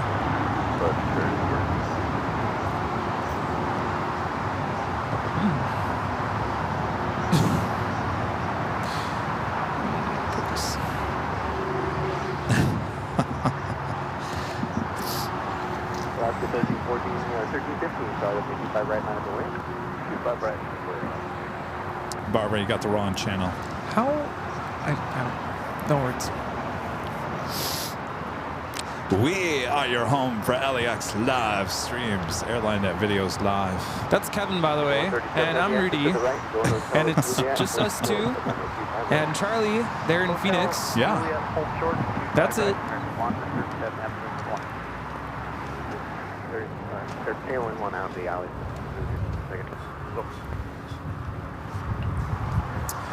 Alaska 1314, 1315, so the 55 right line of the wing. 25 right. Barbara, you got the wrong channel. How? I don't. No words. We are your home for LAX live streams, Airline Videos Live. That's Kevin, by the way, and I'm Rudy, and it's just us two, and Charlie there in Phoenix. Yeah. That's it. They're tailing one out of the alley.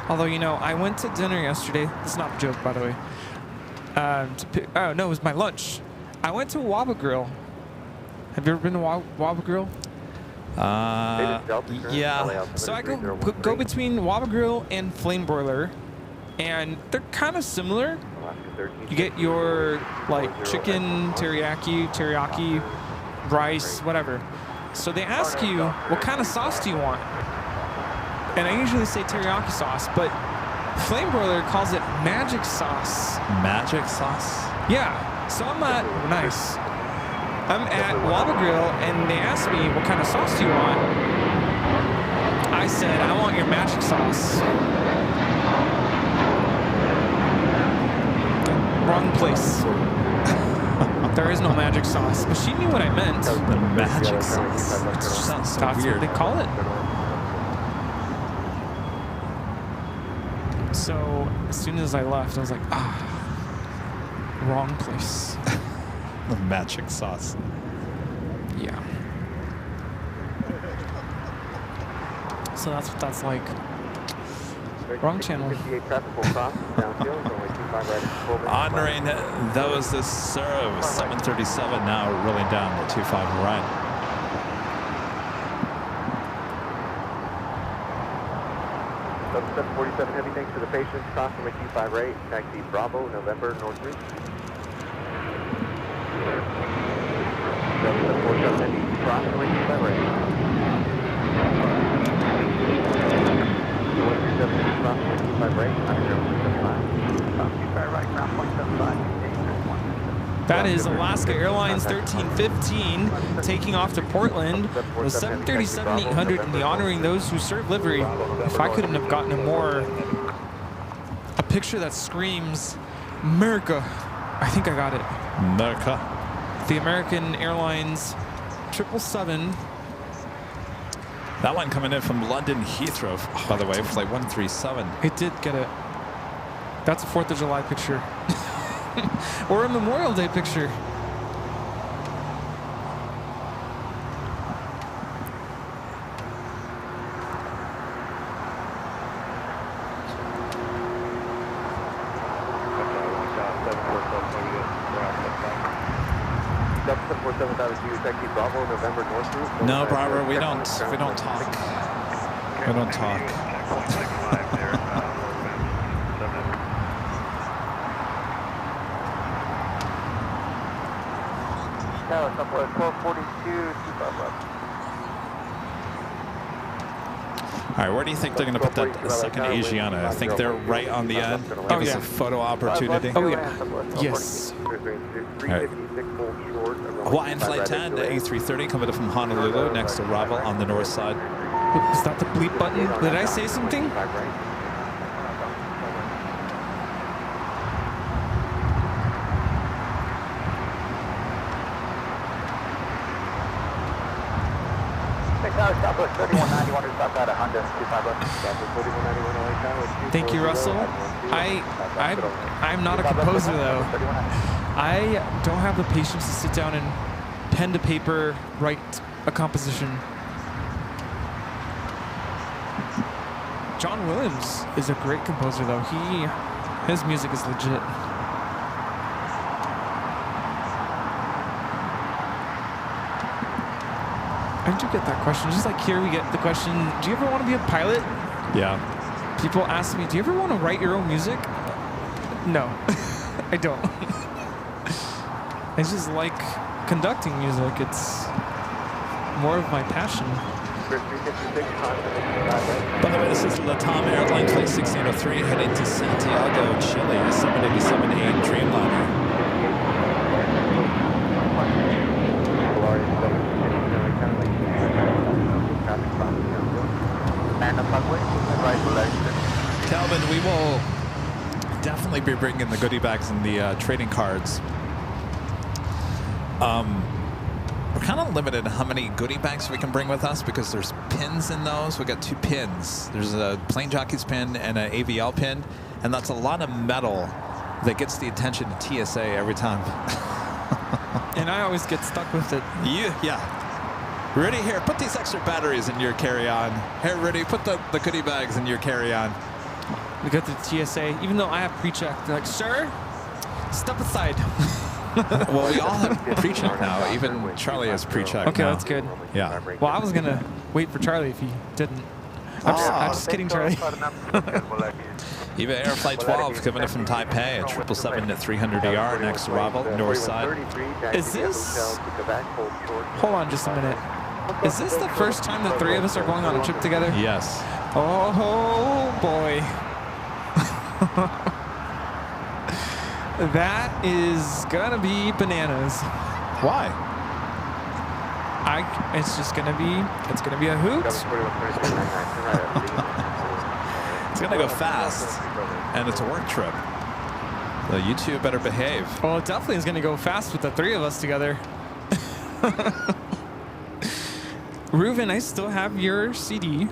Although, you know, I went to dinner yesterday. It's not a joke, by the way. Oh, no, it was my lunch. I went to Waba Grill. Have you ever been to Waba Grill? Yeah. So I go between Waba Grill and Flame Broiler, and they're kind of similar. You get your, like, chicken, teriyaki, rice, whatever. So they ask you, what kind of sauce do you want? And I usually say teriyaki sauce, but Flame Broiler calls it magic sauce. Magic sauce? Yeah. So I'm at Waba Grill, and they asked me, what kind of sauce do you want? I said, I want your magic sauce. Wrong place. There is no magic sauce, but she knew what I meant. The magic sauce. It sounds so That's weird. what they call it. So as soon as I left, I was like, wrong place. The magic sauce. Yeah. So that's what that's like. Wrong channel. 58 traffic will cross downfield, runway 25 right at Coleman. Honoring those that serve. 737 now rolling down the 25 right. 747 Heavy, thanks for the patience. Cross runway 25 right, taxi Bravo, November, North Reach. 747 Heavy, cross runway 25 right. 137 Heavy, cross runway 25 right, 90.75. Right, ground point 75. That is Alaska Airlines 1315 taking off to Portland with 737-800 and the honoring those who serve livery. If I couldn't have gotten a picture that screams America. I think I got it. America. The American Airlines 777. That one coming in from London Heathrow, by the way, flight 137. It did get it. That's a 4th of July picture. Or a Memorial Day picture. No, Barbara, we don't talk. We don't talk. No, it's up at 1242, 25 left. All right, where do you think they're going to put that second Asiana? I think they're right on the end. Give us a photo opportunity. Oh, yeah. Yes. All right. Hawaiian Flight 10, A330 coming up from Honolulu, next arrival on the north side. Is that the bleep button? Did I say something? Thank you, Russell. I'm not a composer though. I don't have the patience to sit down and pen to paper write a composition. John Williams is a great composer though. His music is legit. I do get that question. Just like here we get the question, do you ever want to be a pilot? Yeah. People ask me, do you ever want to write your own music? No, I don't. I just like conducting music. It's more of my passion. By the way, this is Latam Airline Flight 1603 heading to Santiago, Chile, 787-8 Dreamliner. Calvin, we will definitely be bringing the goodie bags and the trading cards. We're kind of limited in how many goodie bags we can bring with us because there's pins in those. We got 2 pins. There's a Plane Jockeys pin and an AVL pin, and that's a lot of metal that gets the attention of TSA every time. And I always get stuck with it. Yeah. Rudy, here, put these extra batteries in your carry-on. Here, Rudy, put the goodie bags in your carry-on. We got the TSA, even though I have pre-check, they're like, sir, step aside. Well, we all have pre-check now. Even Charlie has pre-check. Okay, now. that's good. Yeah. Well, I was going to wait for Charlie if he didn't. I'm just kidding, Charlie. Eva Air Flight 12 coming in from Taipei at 777-300ER, next arrival, north side. Is this... Hold on just a minute. Is this the first time the 3 of us are going on a trip together? Yes. Oh, boy. That is going to be bananas. Why? It's going to be a hoot. It's going to go fast, and it's a work trip. So you two better behave. Well, it definitely is going to go fast with the 3 of us together. Reuven, I still have your CD.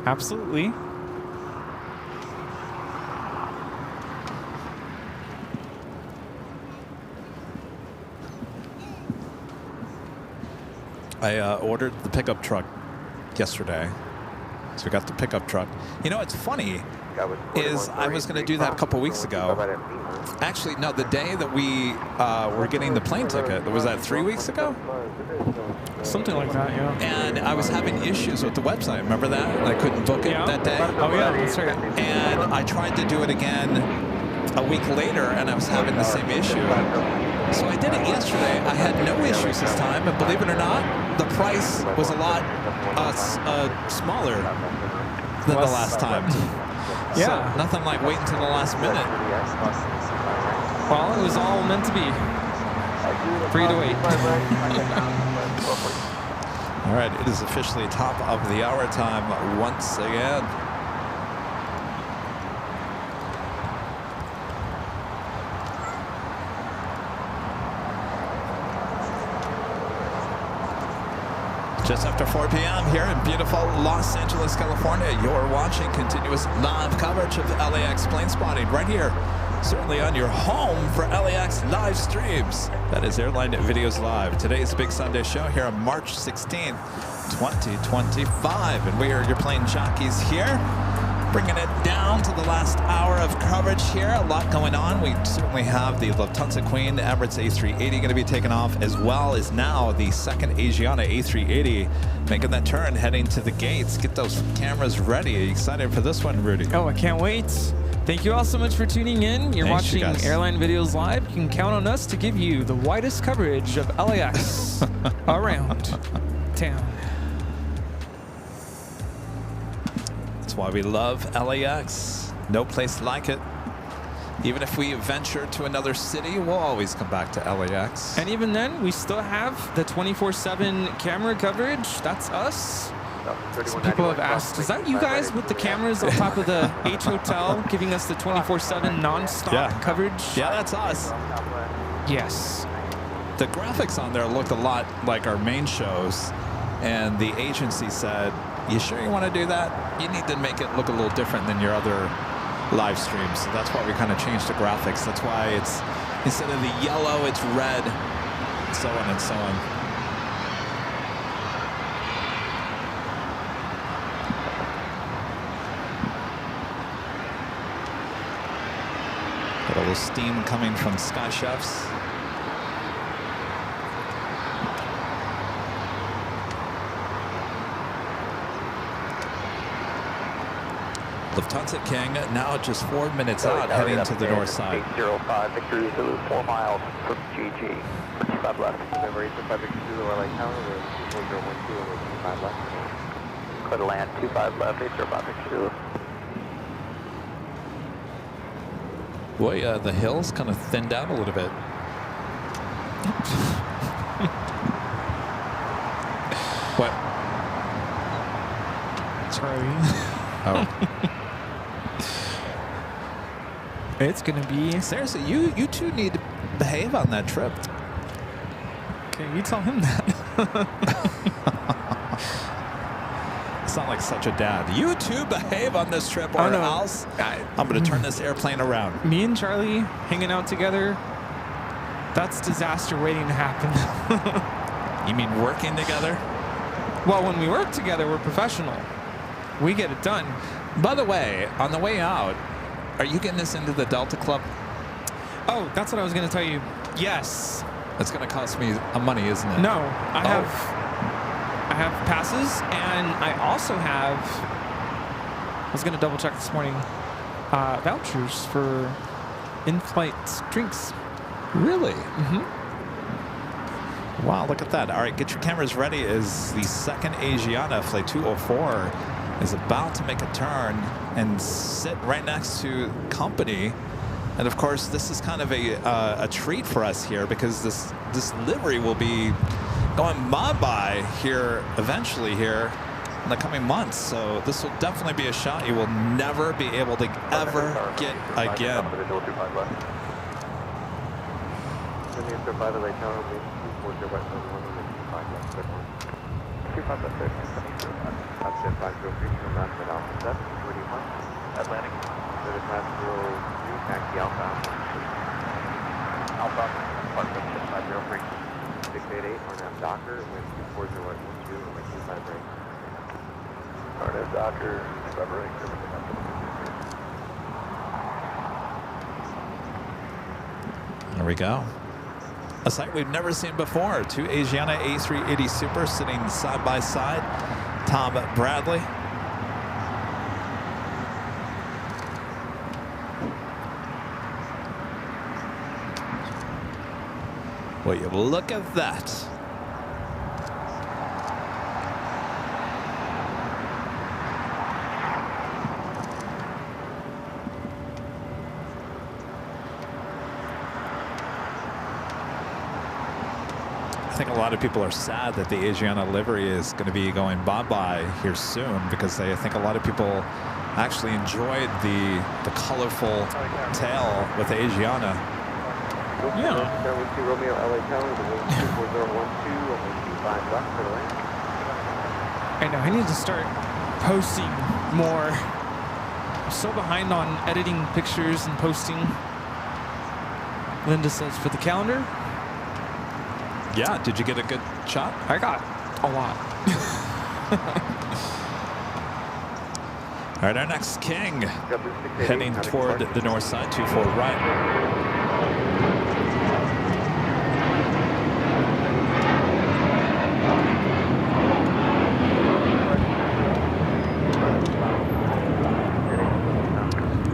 Absolutely. I ordered the pickup truck yesterday. So we got the pickup truck. You know, what's funny is I was going to do that a couple weeks ago. Actually, no, the day that we were getting the plane ticket, was that 3 weeks ago? Something like that, yeah. And I was having issues with the website. Remember that? I couldn't book it that day. Oh yeah, that's right. And I tried to do it again a week later, and I was having the same issue. So I did it yesterday. I had no issues this time, and believe it or not, the price was a lot smaller than the last time. Yeah. So nothing like waiting until the last minute. Well, it was all meant to be. Free to wait. All right, it is officially top of the hour time once again. Just after 4 p.m. here in beautiful Los Angeles, California, you're watching continuous live coverage of LAX plane spotting right here, certainly on your home for LAX live streams. That is Airline Videos Live. Today's Big Sunday show here on March 16th, 2025. And we are your plane jockeys here, bringing it down to the last hour of coverage here. A lot going on. We certainly have the Lufthansa Queen Emirates A380 going to be taken off, as well as now the second Asiana A380 making that turn, heading to the gates. Get those cameras ready. Are you excited for this one, Rudy? Oh, I can't wait. Thank you all so much for tuning in. You're Thanks, watching you guys. Airline Videos Live. You can count on us to give you the widest coverage of LAX around town. That's why we love LAX. No place like it. Even if we venture to another city, we'll always come back to LAX. And even then, we still have the 24/7 camera coverage. That's us. Some people have asked, is that you guys with the cameras on top of the H Hotel giving us the 24/7 non-stop coverage? Yeah, that's us. Yes. The graphics on there looked a lot like our main shows, and the agency said, you sure you want to do that? You need to make it look a little different than your other live streams. So that's why we kind of changed the graphics. That's why it's, instead of the yellow, it's red, so on and so on. Got a little steam coming from Sky Chefs. Lufthansa King now just 4 minutes out, heading to the north side. 805 Victory Zulu, 4 miles from GG, 25 left. Remember 805 Victory Zulu, Airline Tower, 4012, 25 left. Clear to land, 25 left, 805 Victory Zulu. Boy, the hills kind of thinned out a little bit. What? Sorry. Oh. It's gonna be. Seriously, you two need to behave on that trip. Okay, you tell him that. Sound like such a dad. You two behave on this trip, or else I'm going to turn this airplane around. Me and Charlie hanging out together, that's disaster waiting to happen. You mean working together? Well, when we work together, we're professional. We get it done. By the way, on the way out, are you getting us into the Delta Club? Oh, that's what I was going to tell you. Yes. It's going to cost me money, isn't it? No, I have passes, and I also have, I was going to double check this morning, vouchers for in-flight drinks. Really? Mm-hmm. Wow, look at that. All right, get your cameras ready as the second Asiana, Flight 204, is about to make a turn and sit right next to company. And of course, this is kind of a treat for us here, because this livery will be going bye-bye here eventually here in the coming months. So this will definitely be a shot you will never be able to ever get again. Atlantic, taxi Alpha, Parkman 503, 688, or now Docker, wind 240 at 12, and 25 right. Arnett Docker, February, There we go. A sight we've never seen before. Two Asiana A380 Super sitting side by side. Tom Bradley. Will you look at that? I think a lot of people are sad that the Asiana livery is going to be going bye-bye here soon, because I think a lot of people actually enjoyed the colorful tail with the Asiana. Yeah. Romeo LA Tower, the wind 24012, only 25 left for the land. I know, I need to start posting more. I'm so behind on editing pictures and posting. Linda says for the calendar. Yeah, did you get a good shot? I got a lot. All right, our next king heading toward the north side, 24 right.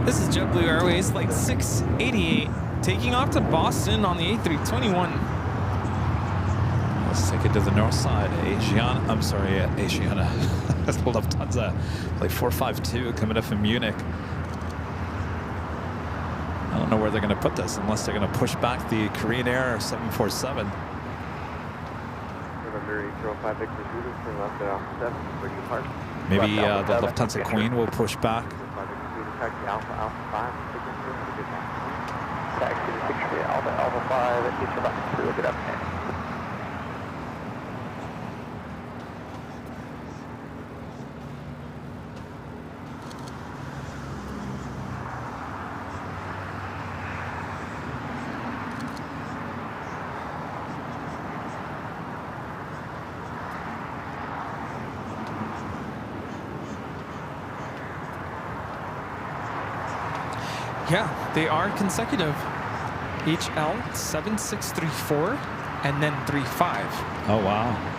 This is JetBlue Airways Flight 688 taking off to Boston on the A321. Let's take it to the north side. Asiana, I'm sorry, Asiana. That's Lufthansa. Like 452 coming up from Munich. I don't know where they're going to put this unless they're going to push back the Korean Air 747. Maybe the Lufthansa Queen will push back. Taxi to 63 Alpha, Alpha 5, get your back through, get up there. Yeah, they are consecutive. HL 7634 and then 35. Oh, wow.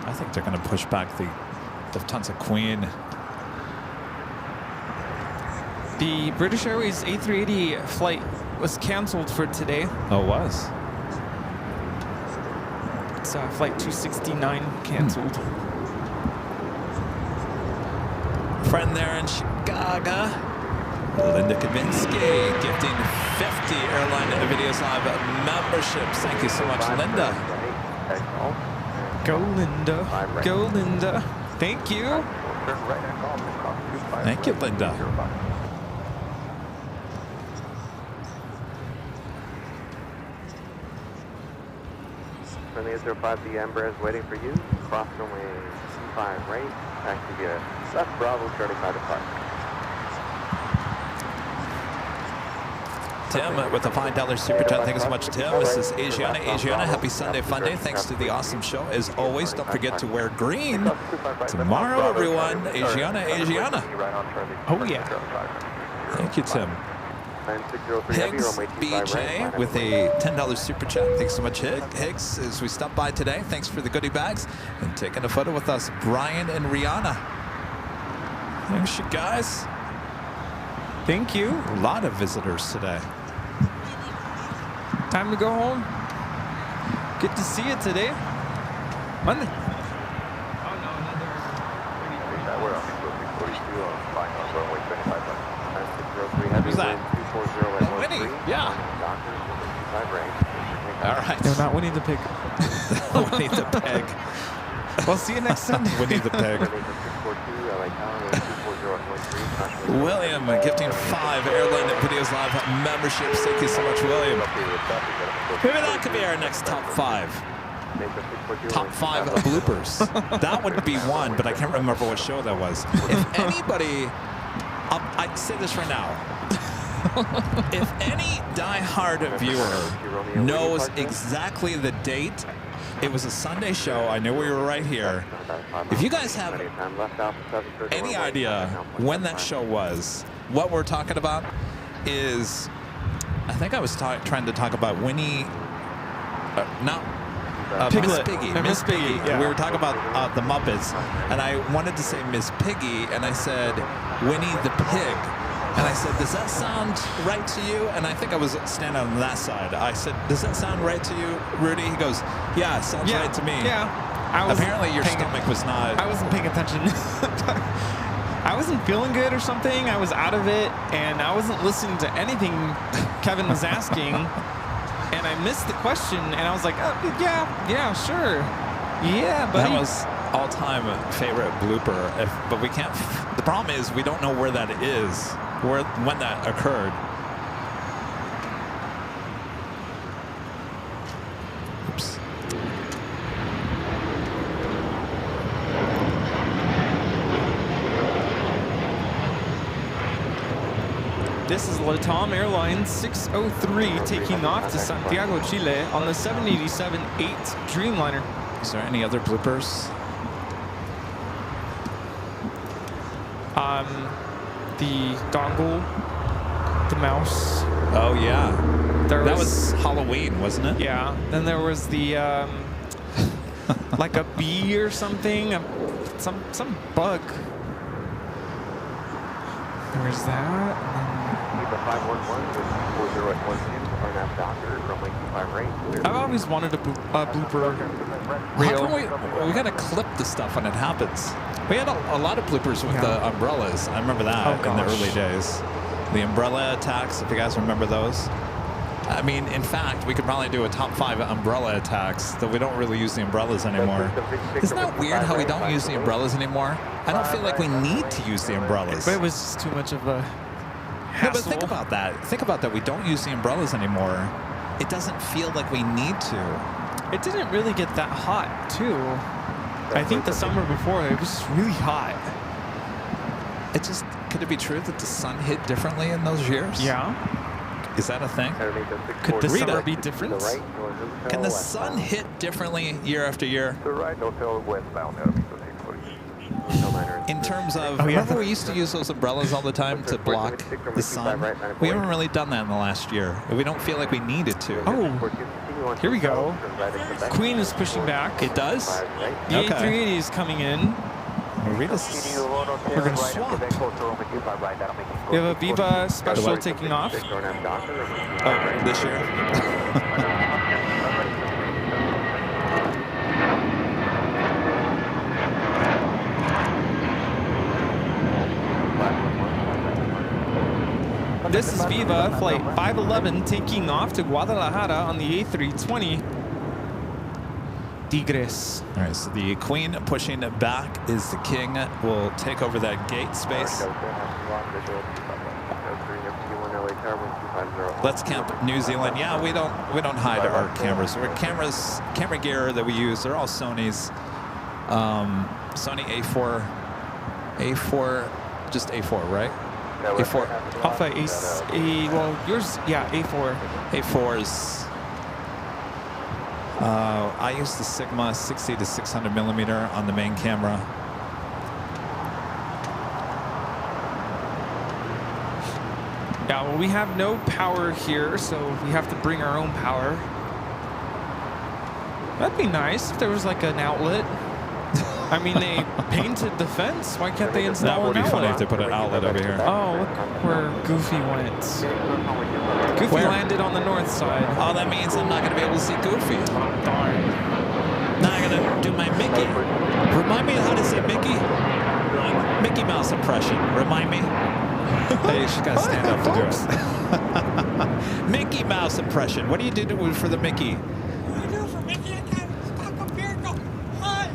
I think they're going to push back the Lufthansa Queen. The British Airways A380 flight was canceled for today. Oh, it was? It's flight 269 canceled. Friend there in Chicago, Linda Kaminsky, gifting 50 AirLineVideos Live memberships. Thank you so much, Linda. Go Linda, go Linda. Thank you. Thank you, Linda. Friendly 05, the Embraer is waiting for you. Cross runway 5 right. Taxi via South Bravo, Charlie 5 depart. Tim with a $5 super chat. Thank you so much, Tim. This is Asiana. Asiana, happy Sunday fun day. Thanks to the awesome show. As always, don't forget to wear green tomorrow, everyone. Asiana, Asiana. Oh, yeah. Thank you, Tim. Higgs BJ with a $10 super chat. Thanks so much, Higgs, as we stop by today. Thanks for the goodie bags and taking a photo with us, Brian and Rihanna. Thanks, you guys. Thank you. A lot of visitors today. Time to go home. Good to see you today. Monday. Who's that? Winnie. Yeah. All right. No, not Winnie the Pig. Winnie the Pig. We'll see you next Sunday. Winnie the Pig. William gifting 5 Airline Videos Live memberships. Thank you so much, William. Maybe that could be our next top 5. Top 5 bloopers. That would be one, but I can't remember what show that was. If anybody, I'd say this right now. If any diehard viewer knows exactly the date, it was a Sunday show. I knew we were right here. If you guys have any idea when that show was, what we're talking about is, I think I was trying to talk about Winnie, Miss Piggy. Miss Piggy. Yeah. We were talking about the Muppets, and I wanted to say Miss Piggy, and I said Winnie the Pig. And I said, does that sound right to you? And I think I was standing on that side. I said, does that sound right to you, Rudy? He goes, yeah, it sounds right to me. Yeah. Apparently your stomach was not. I wasn't paying attention. I wasn't feeling good or something. I was out of it, and I wasn't listening to anything Kevin was asking. And I missed the question, and I was like, oh, yeah, sure. Yeah, buddy. That was all-time favorite blooper. But we can't. The problem is we don't know where that is. When that occurred. Oops. This is Latam Airlines 603 taking off to Santiago, Chile on the 787-8 Dreamliner. Is there any other bloopers? The dongle, the mouse. Oh yeah, that was Halloween, wasn't it? Yeah. Then there was the like a bee or something, some bug. There was that. I've always wanted a blooper reel. We gotta clip the stuff when it happens. We had a lot of bloopers with the umbrellas. I remember that in the early days. The umbrella attacks, if you guys remember those. I mean, in fact, we could probably do a top 5 umbrella attacks, though we don't really use the umbrellas anymore. Isn't that weird how we don't use the umbrellas anymore? I don't feel like we need to use the umbrellas. But it was just too much of a hassle. Yeah, but think about that. Think about that. We don't use the umbrellas anymore. It doesn't feel like we need to. It didn't really get that hot, too. I think the summer before, it was really hot. It just, could it be true that the sun hit differently in those years? Yeah. Is that a thing? Could the summer be different? Can the sun hit differently year after year? In terms of, remember we used to use those umbrellas all the time to block the sun? We haven't really done that in the last year. We don't feel like we needed to. Oh, here we go. Queen is pushing back. It does? The A380 is coming in. We're going to swap. We have a Viva Special taking off. Oh, this year? This is Viva Flight 511 taking off to Guadalajara on the A320 Tigres. All right, so the Queen pushing back is the King. Will take over that gate space. Let's camp New Zealand. Yeah, we don't hide our cameras. Camera gear that we use, they're all Sony's. Sony A4, just A4, right? A4. Alpha well, yours, yeah, A4. A4s. I use the Sigma 60 to 600 millimeter on the main camera. Yeah, well, we have no power here, so we have to bring our own power. That'd be nice if there was like an outlet. I mean, they painted the fence. Why can't they install an outlet? That would be funny if they put an outlet over here. Oh, look where Goofy went. Goofy landed on the north side. Oh, that means I'm not going to be able to see Goofy. Darn. Now I'm going to do my Mickey. Remind me how to say Mickey. Mickey Mouse impression. Remind me. Hey, she's got to stand up to do it. Mickey Mouse impression. What do you do for the Mickey?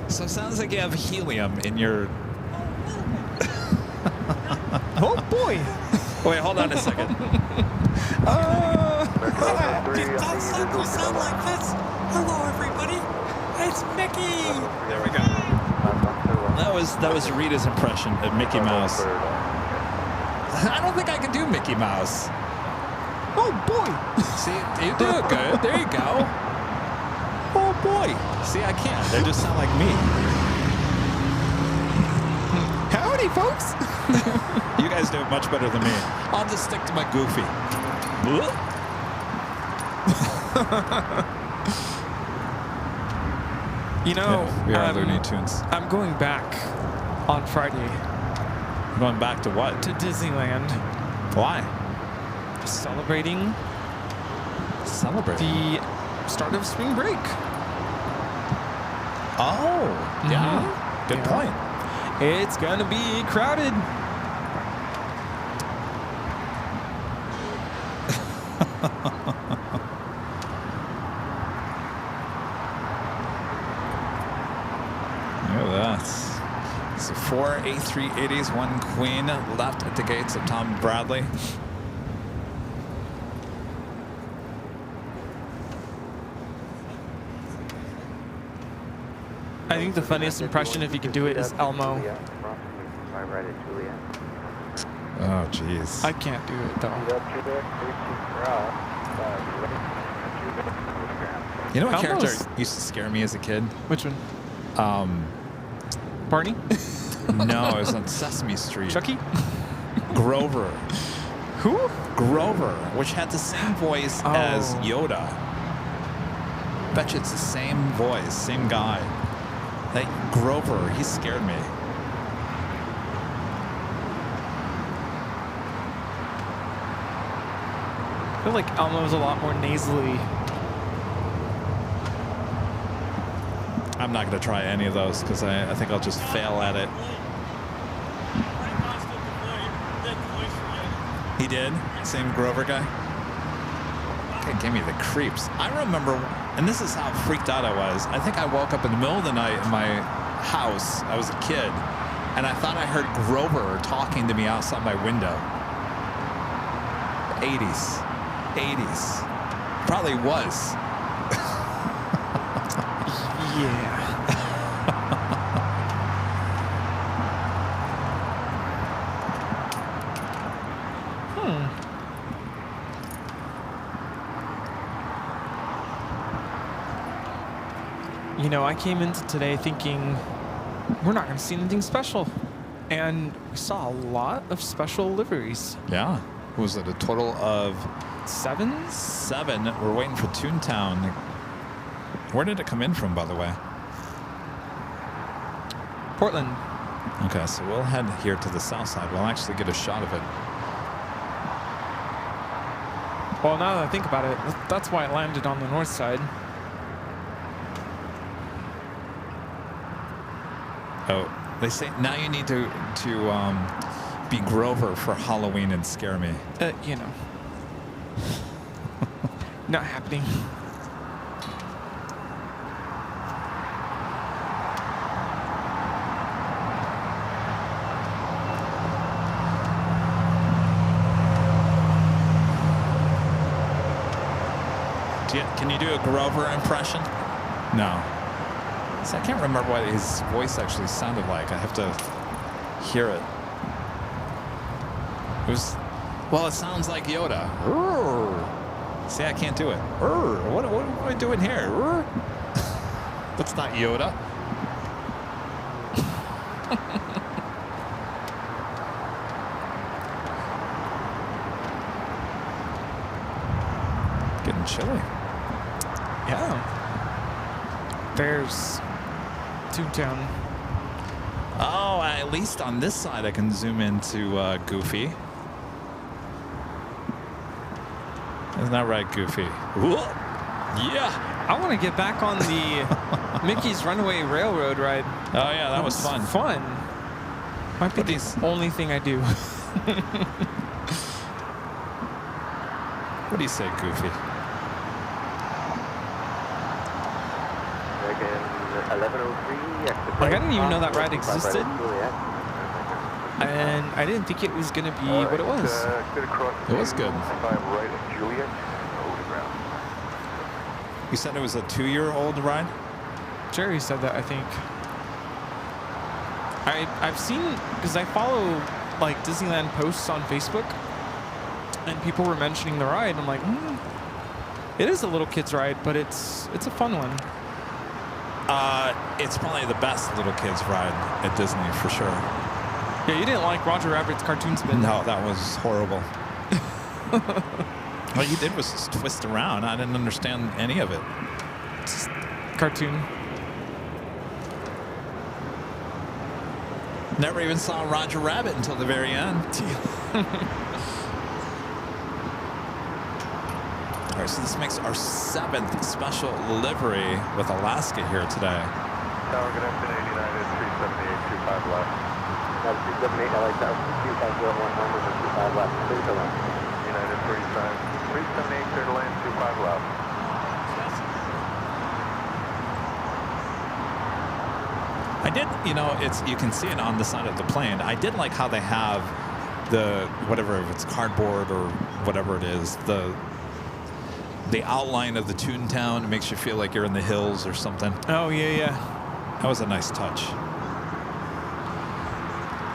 So it sounds like you have helium in your... Oh, boy. Wait, hold on a second. It does sound like this. Hello, everybody. It's Mickey. There we go. That was Rita's impression of Mickey Mouse. I don't think I can do Mickey Mouse. Oh boy. See, you do it good. There you go. Oh boy. See, I can't. They just sound like me. Howdy, folks. You guys do it much better than me. I'll just stick to my Goofy. You know, Yeah, we are Looney Tunes. I'm going back on Friday Going back to what? to Disneyland, Why? celebrating Celebrate. the start of spring break. Oh, yeah. Good Yeah. point. It's gonna be crowded. Look at that. So 4 A380s, 1 Queen left at the gates of Tom Bradley. I think the funniest impression, if you could do it, is Elmo. Oh, jeez. I can't do it though. You know what character Elmo's- used to scare me as a kid? Which one? Um, Barney? no, it was on Sesame Street. Chucky? Grover. Who? Grover, which had the same voice as Yoda. Bet you it's the same voice, same guy. That Grover, he scared me. I feel like Elmo's a lot more nasally. I'm not going to try any of those because I think I'll just fail at it. He did? Same Grover guy? It gave me the creeps. I remember, and this is how freaked out I was. I think I woke up in the middle of the night in my house. I was a kid, and I thought I heard Grover talking to me outside my window. 80s. 80s. Probably was. Yeah. You know, I came into today thinking we're not going to see anything special. And we saw a lot of special liveries. Yeah. Was it a total of 7? 7? We're waiting for Toontown. Where did it come in from, by the way? Portland. Okay, so we'll head here to the south side. We'll actually get a shot of it. Well, now that I think about it, that's why it landed on the north side. Oh, they say now you need to be Grover for Halloween and scare me. You know. Not happening. Can you do a Grover impression? No. See, I can't remember what his voice actually sounded like. I have to hear it. It was, well, it sounds like Yoda. See, I can't do it. What am I doing here? That's not Yoda. Getting chilly. Yeah. There's Toontown. Oh, at least on this side I can zoom into Goofy. Isn't that right, Goofy? Whoa. Yeah. I want to get back on the Mickey's Runaway Railroad ride. Oh, yeah, that was fun. Might be the only thing I do. What do you say, Goofy? Like, I didn't even know that ride existed. and I didn't think it was going to be what it was. It was good. Right at Juliet, over the ground. You said it was a 2-year-old ride? Jerry said that, I think. I've seen, because I follow like Disneyland posts on Facebook, and people were mentioning the ride. I'm like, it is a little kid's ride, but it's a fun one. It's probably the best little kids ride at Disney for sure. Yeah, you didn't like Roger Rabbit's cartoon spin. No, that was horrible. All you did was just twist around. I didn't understand any of it. Just cartoon. Never even saw Roger Rabbit until the very end. All right, so this makes our 7th special livery with Alaska here today. Tower, good afternoon, United 378, 25 left. That's 378, LA Tower, 25011, 25 left, clear to land. United 378, clear to land, 25 left. I did, you know, you can see it on the side of the plane. I did like how they have the, whatever, if it's cardboard or whatever it is, the outline of the Toontown. It makes you feel like you're in the hills or something. Oh, yeah. That was a nice touch.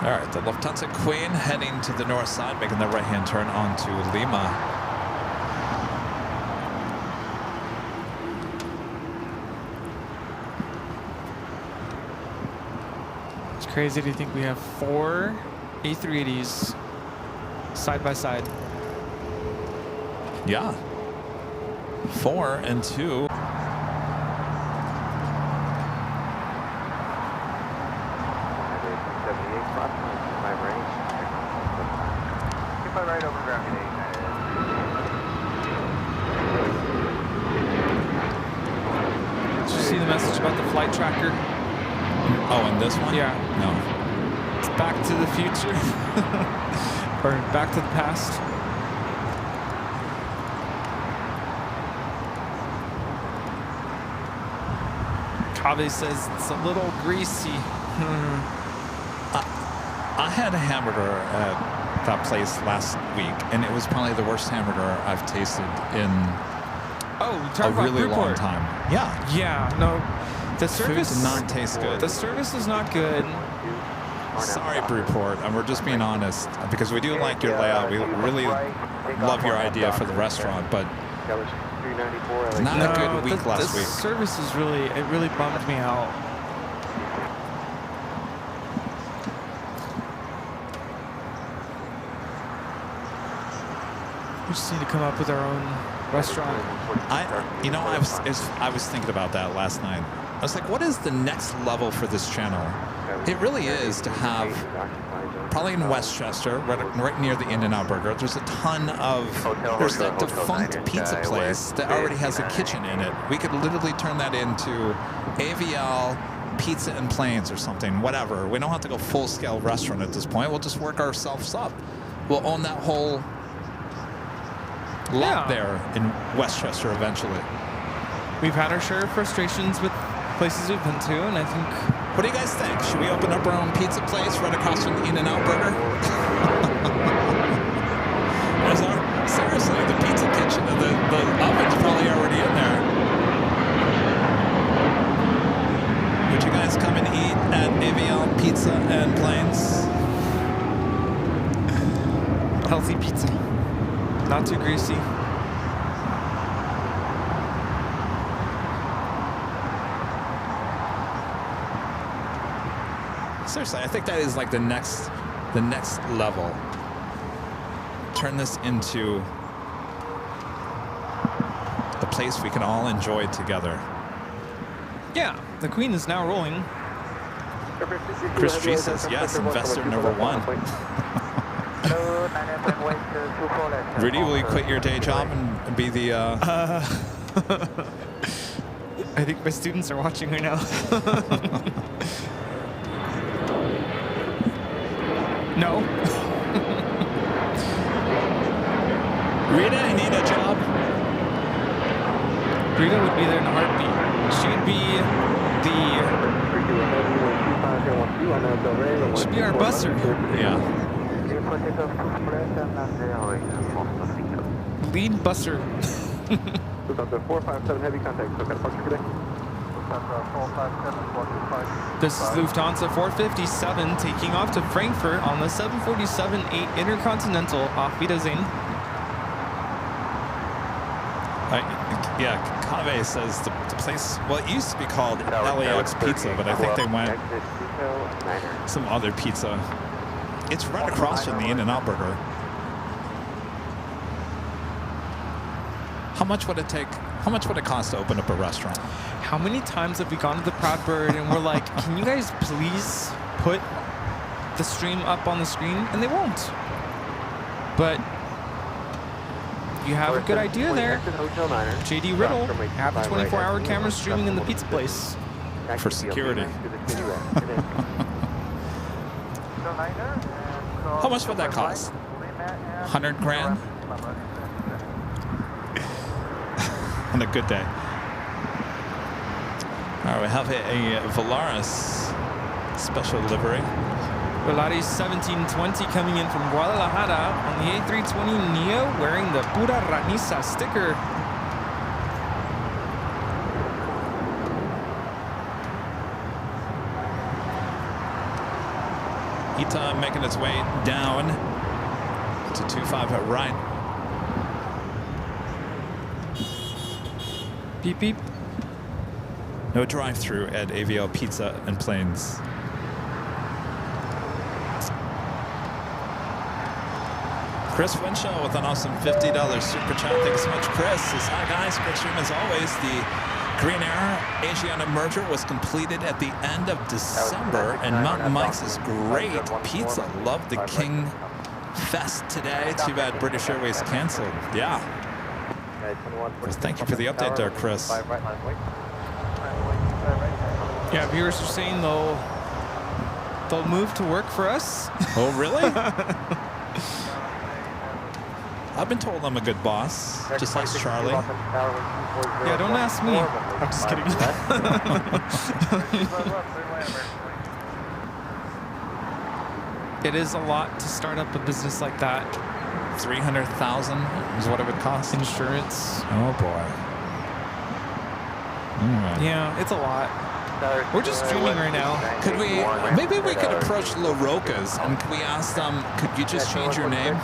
All right, the Lufthansa Queen heading to the north side, making the right-hand turn onto Lima. It's crazy to think we have 4 A380s side by side. Yeah. 4 and 2. Right over ground, Did you see the message about the flight tracker? Oh, and this one? Yeah. No. It's Back to the Future. Or Back to the Past. Kave says it's a little greasy. I had a hamburger at that place last week, and it was probably the worst hamburger I've tasted in a really long time. Yeah. Yeah, no. The service did not taste good. The service is not good. Sorry, Brewport, and we're just being honest, because we do like your layout. We really love your idea for the restaurant, but not a good week last week. The service is really bummed me out. We just need to come up with our own restaurant. I was thinking about that last night. I was like, what is the next level for this channel? It really is to have, probably in Westchester, right near the In-N-Out Burger, there's a ton of, there's that defunct pizza place that already has a kitchen in it. We could literally turn that into AVL, Pizza and Planes or something, whatever. We don't have to go full-scale restaurant at this point. We'll just work ourselves up. We'll own that whole lot there in Westchester eventually. We've had our share of frustrations with places we've been to, and I think... What do you guys think? Should we open up our own pizza place right across from the In-N-Out Burger? Seriously, the pizza kitchen, the oven's probably already in there. Would you guys come and eat at AVL Pizza and Planes? Healthy pizza. Not too greasy. Seriously, I think that is like the next level. Turn this into a place we can all enjoy together. Yeah, the Queen is now rolling. Chris G says yes, investor number 1. Rudy, will you quit your day job and be the... I think my students are watching right now. No. Rita, I need a job. Rita would be there in a heartbeat. She'd be the Should be our busser. Yeah. Lead busser. 457 heavy contact. So got a departure today. This is Lufthansa 457 taking off to Frankfurt on the 747-8 Intercontinental. Auf Wiedersehen. Yeah, Kave says the place, well, it used to be called LAX Pizza, but I think they went some other pizza. It's right across from the In-N-Out Burger. How much would it take? How much would it cost to open up a restaurant? How many times have we gone to the Proud Bird and we're like, can you guys please put the stream up on the screen? And they won't. But you have a good idea there. JD Riddle, have a 24-hour camera streaming in the pizza place. For security. How much would that cost? 100 grand? On a good day. All right, we have a Volaris special livery. Volaris 1720 coming in from Guadalajara on the A320neo wearing the Pura Ranisa sticker. Ita making its way down to 25 at right. Beep, beep. No drive-through at AVL Pizza and Planes. Chris Winshaw with an awesome $50 super chat. Thanks so much, Chris. Says, hi guys, quick stream as always. The Green Air Asiana merger was completed at the end of December, and Mountain Mike's is great pizza. Love the King Fest today. Too bad British Airways canceled. Yeah. Well, thank you for the update there, Chris. Yeah, viewers are saying they'll move to work for us. Oh, really? I've been told I'm a good boss, just like Charlie. Yeah, don't ask me. I'm just kidding. It is a lot to start up a business like that. 300,000 is what it would cost. Insurance. Oh boy. Yeah, it's a lot. We're just streaming right now. Could we, maybe we could approach La Roca's and could we ask them, could you just change your name?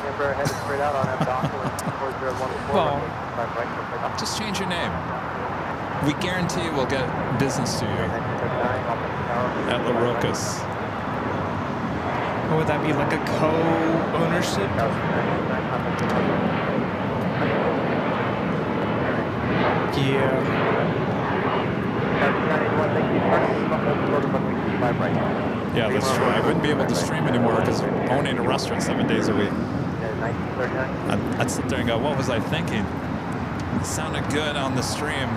Well, just change your name. We guarantee we'll get business to you at La Roca's. what would that be, like a co-ownership? Yeah. Yeah, that's true. I wouldn't be able to stream anymore because owning a restaurant 7 days a week. I'd sit there and go, what was I thinking? It sounded good on the stream.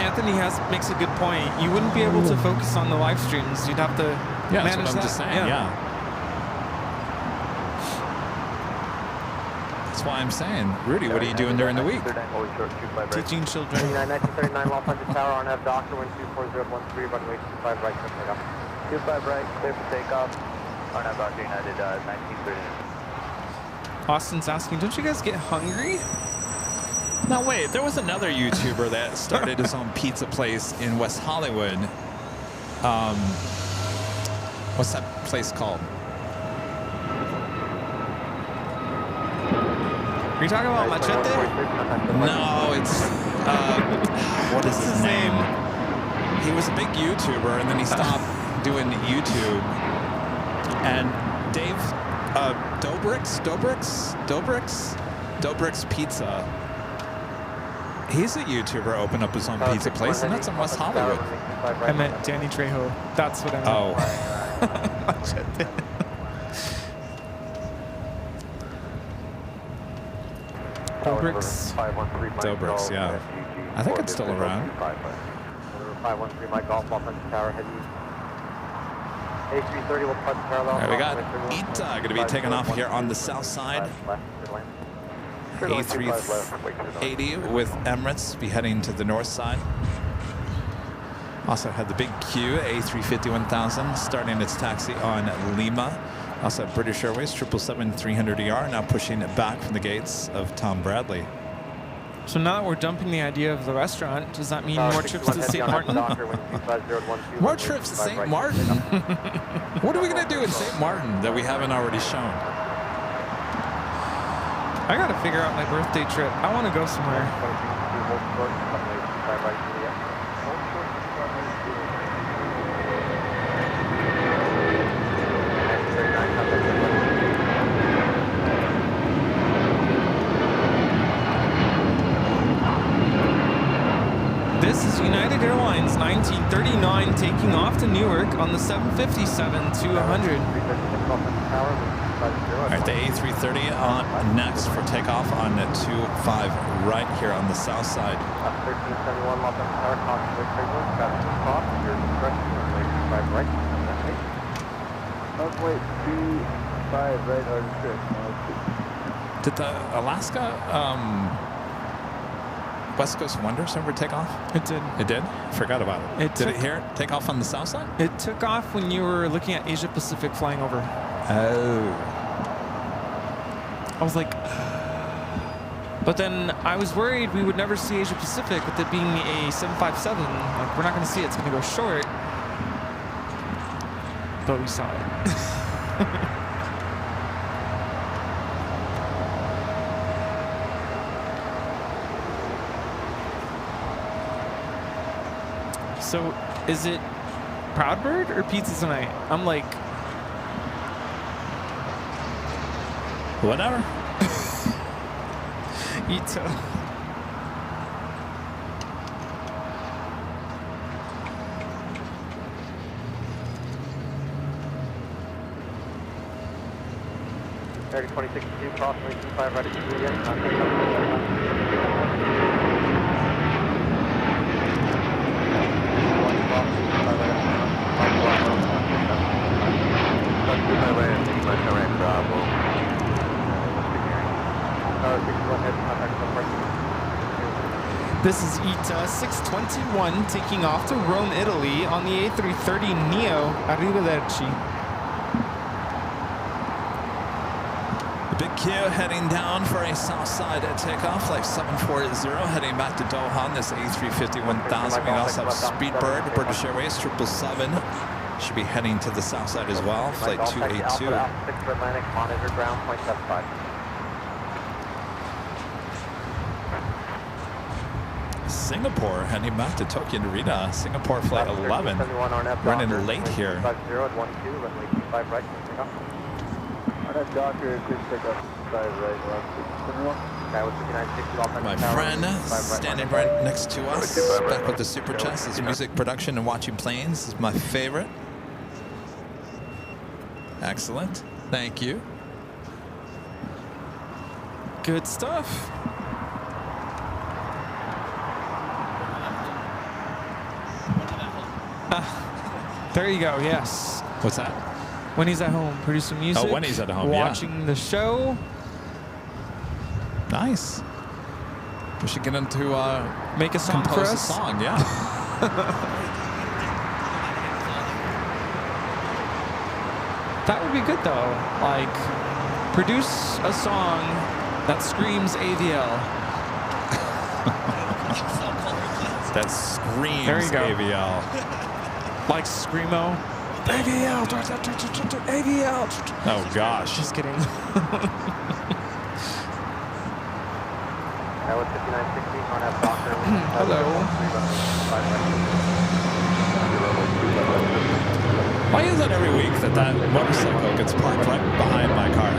Anthony makes a good point. You wouldn't be able to focus on the live streams. You'd have to manage that's what I'm just saying. Yeah. That's why I'm saying, Rudy, what are you doing during the week? Teaching children. 1939 Los Angeles Tower, RNAV Doctor, wind 24013, runway 25 right, 25 right, clear for takeoff. RNAV Doctor United, 1939. Austin's asking, don't you guys get hungry? No, wait, there was another YouTuber that started his own pizza place in West Hollywood. What's that place called? Are you talking about Machete? No, it's, what is his name? He was a big YouTuber, and then he stopped doing YouTube. And Dave, Dobrik's Pizza. He's a YouTuber, opened up his own pizza place, and that's in West Hollywood. I meant Danny Trejo. That's what I meant. Oh. Machete. Dobrik's, yeah. I think it's still around. 513 Mike Golf, Los Angeles Tower, head east. A330 will touch parallel. All right, we got Ita going to be taking off here on the south side. A380 with Emirates be heading to the north side. Also had the big Q, A350-1000, starting its taxi on Lima. Also British Airways 777-300ER, now pushing it back from the gates of Tom Bradley. So now that we're dumping the idea of the restaurant, does that mean more trips to St. Martin? More trips to St. Martin? What are we going to do in St. Martin that we haven't already shown? I got to figure out my birthday trip. I want to go somewhere. This is United Airlines 1939 taking off to Newark on the 757-200. All right, the A330 on next for takeoff on 25 right here on the south side. 1371 Los Angeles Tower, Constantly Signal, traffic is crossed, your discretion, runway 25 right, runway 25 right, or discretion. Did the Alaska West Coast Wonders ever take off? It did. It did? Forgot about it. Did it here take off on the south side? It took off when you were looking at Asia Pacific flying over. Oh. I was like, but then I was worried we would never see Asia Pacific with it being a 757. Like, we're not going to see it. It's going to go short. But we saw it. So, is it Proudbird or Pizza Tonight? I'm like, whatever. Ito. American 2062, approximately 25 right at Juliet, This is ITA 621 taking off to Rome, Italy on the A330 Neo. Arrivederci. The big Q heading down for a south side takeoff, like 740, heading back to Doha on this A350-1000. We also have Speedbird, British Airways 777. Should be heading to the south side as well, flight 282. Monitor ground, 0.75. Singapore heading back to Tokyo Narita. Singapore flight 11. Running late here. My friend standing right next to us, back with the Super Chest. His music production and watching planes is my favorite. Excellent. Thank you. Good stuff. There you go, yes. What's that? When he's at home, producing music. Oh, when he's at home, watching the show. Nice. We should get him to make a song for us. A song, yeah. That would be good though. Like, produce a song that screams AVL. That screams there you go. AVL. Like Screamo. AVL! AVL! Oh gosh. Just kidding. Hello. Why is it every week that motorcycle gets parked right behind my car?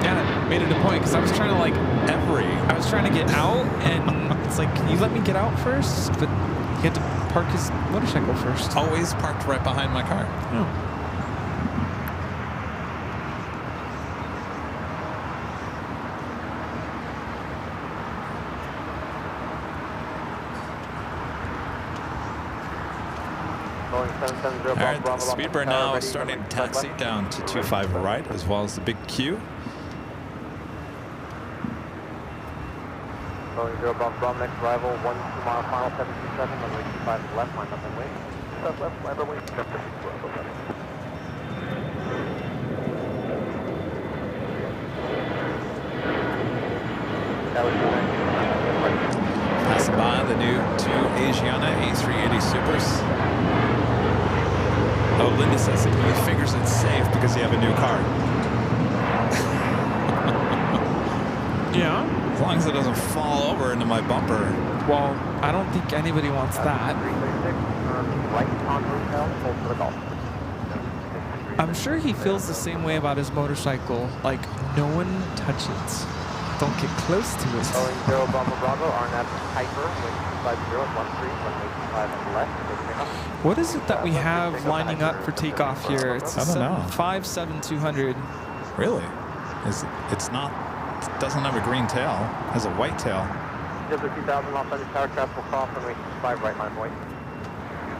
Yeah, it made it a point because I was trying to I was trying to get out and it's like, can you let me get out first? But he had to park his motorcycle first. Always parked right behind my car. Oh. All right, the Speedbird now starting to taxi down to 25 right, as well as the big Q. Boeing 0 Bravo, next arrival, 1 2 mile final, 727, runway 25 left, line up and wait. Left, line up, wait, 754, Passing by the new 2 Asiana A380 Supers. Oh, Linda says that he figures it's safe because you have a new car. Yeah. As long as it doesn't fall over into my bumper. Well, I don't think anybody wants that. I'm sure he feels the same way about his motorcycle. Like, no one touch it. Don't get close to it. Boeing 0 Bravo, RNAV Piper, wind 250 13, runway 25 left. What is it that we have lining up for takeoff here? It's a I don't know. 57200. Really? It's not, it doesn't have a green tail. It has a white tail. W2000 Los Angeles Tower, craft will cross runway 25 right line point.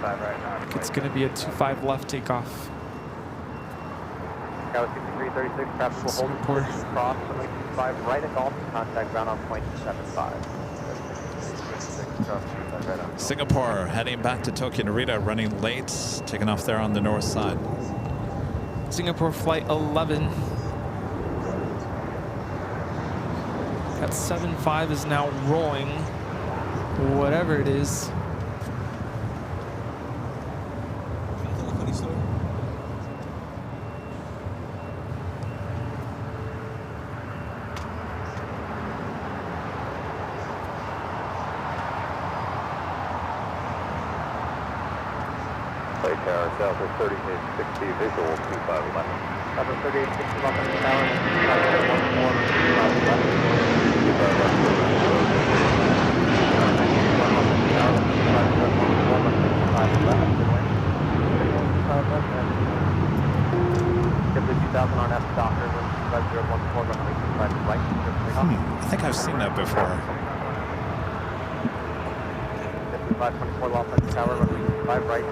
25 right now. It's going to be a 25 left takeoff. Tower 6336, craft will hold Singapore. cross runway 25 right at Golf, contact ground on point 75. Singapore heading back to Tokyo Narita, running late, taking off there on the north side. Singapore flight 11. That 75 is now rolling, whatever it is. Tower, South of 3860, visual 2511. South of 3860, Los Angeles Tower, 2000 on F Docker, 5014, runway 25 right. I think I've seen that before. 5524 Los Angeles Tower, runway 25 right.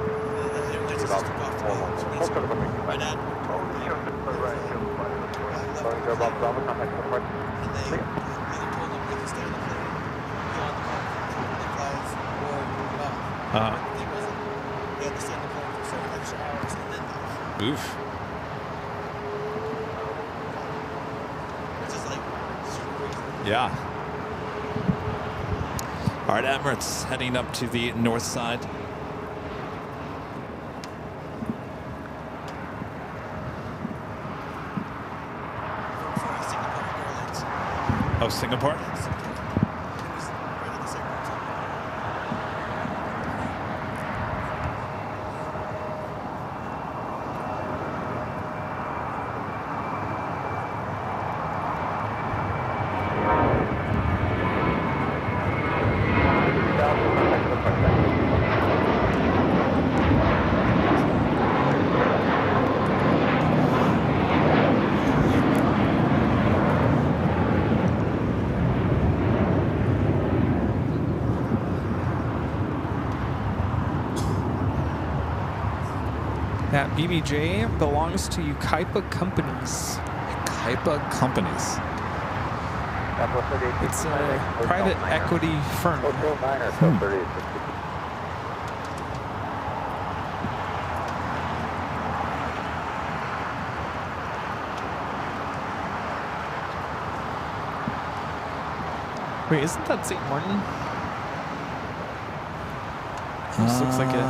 Oof. Yeah. All right, Emirates heading up to the north side. Oh, Singapore? That BBJ belongs to Ukaipa Companies. Ukaipa Companies. It's a private equity firm. Wait, isn't that St. Martin? This looks like it.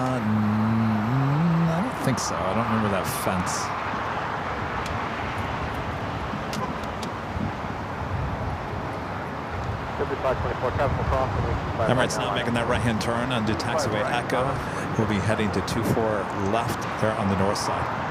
I don't think so. I don't remember that fence. Emirates now making that right-hand turn onto taxiway Echo. We'll be heading to 24 left there on the north side.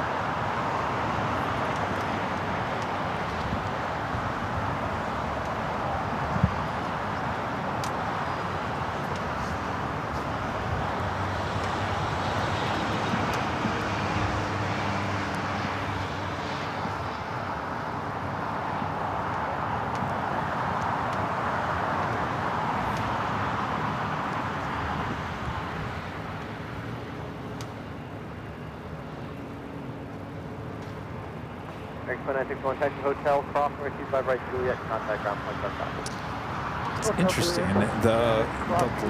X1961 Taxi Hotel, cross runway 25 right, Juliet, contact ground point 75. It's interesting. The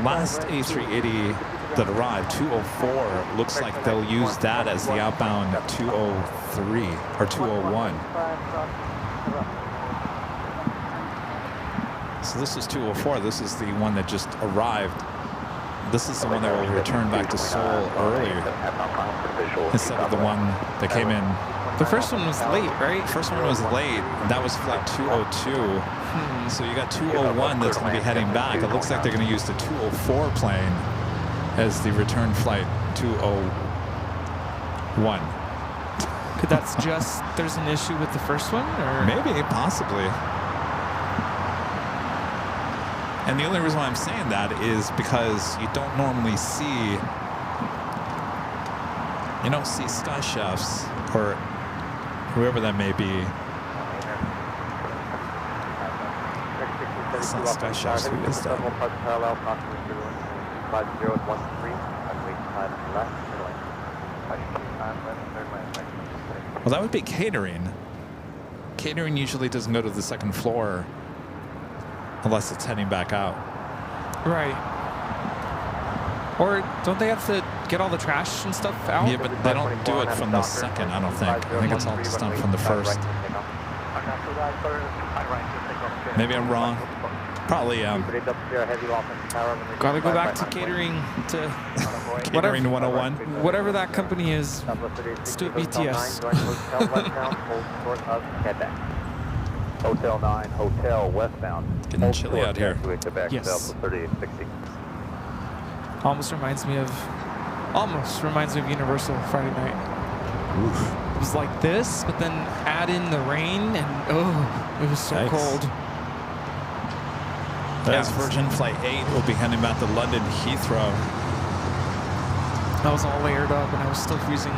last A380 that arrived, 204, looks like they'll use that as the outbound 203 or 201. So this is 204. This is the one that just arrived. This is the one that will return back to Seoul earlier instead of the one that came in. The first one was late, right? First one was late. That was flight 202. So you got 201 that's going to be heading back. It looks like they're going to use the 204 plane as the return flight 201. Could that's just there's an issue with the first one, or maybe, possibly. And the only reason why I'm saying that is because you don't normally see, you don't see Sky Chefs or whoever that may be. It's not Sky Chefs, who is that? Well, that would be catering. Catering usually doesn't go to the second floor unless it's heading back out. right? Or don't they have to get all the trash and stuff out? Yeah, but they don't do it from the second, I don't think. I think it's all just done from the first. Maybe I'm wrong. Probably am. Gotta go back to catering to Catering 101. whatever that company is. Let's do BTS. Hotel 9, hotel westbound. Getting chilly out here. Yes. Almost reminds me of Universal Friday night. Oof. It was like this, but then add in the rain, and oh, it was so cold. That's Virgin Flight 8 will be heading back to London Heathrow. I was all layered up, and I was still freezing.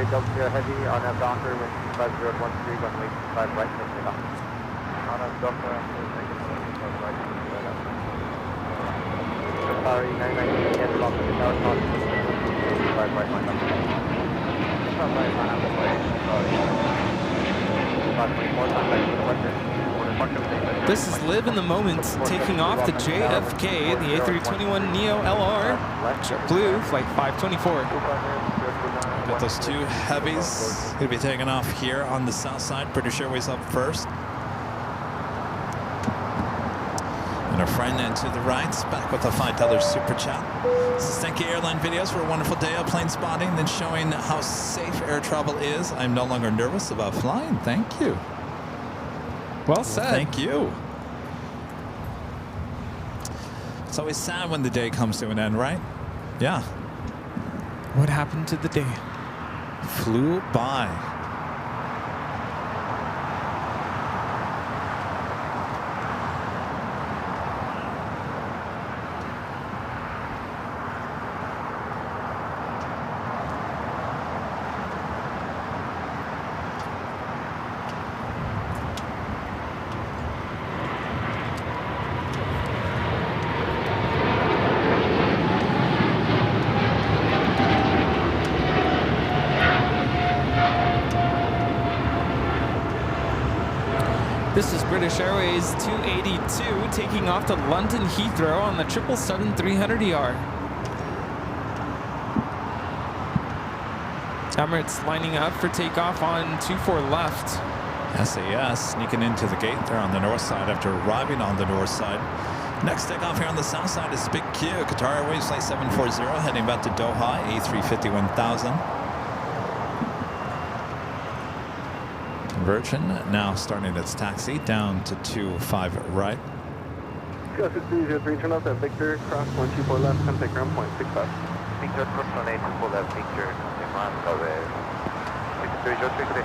Heavy on that Docker with 5013, runway 25 right, lifting up. On that Docker, sorry, 919, get locked in the tower, 25 right, line up. This is Live in the Moment, taking off the JFK, the A321neo LR, JetBlue, flight 524. Got those two heavies going to be taking off here on the south side. British Airways up first. And our friend to the right, back with a $5 super chat. This is Thank You Airline Videos for a wonderful day of plane spotting and showing how safe air travel is. I'm no longer nervous about flying. Thank you. Well said. Thank you. It's always sad when the day comes to an end, right? Yeah. What happened to the day? Flew by. This is British Airways 282 taking off to London Heathrow on the 777-300ER. Emirates lining up for takeoff on 24 left. SAS sneaking into the gate there on the north side after arriving on the north side. Next takeoff here on the south side is Big Q. Qatar Airways Flight 740 heading back to Doha, A350-1000. Virgin now starting its taxi down to 25 right. Go 6303, turn off that Victor, cross 124 left, contact ground point 65. Victor, cross 1824 left, Victor, contact ground point 6303.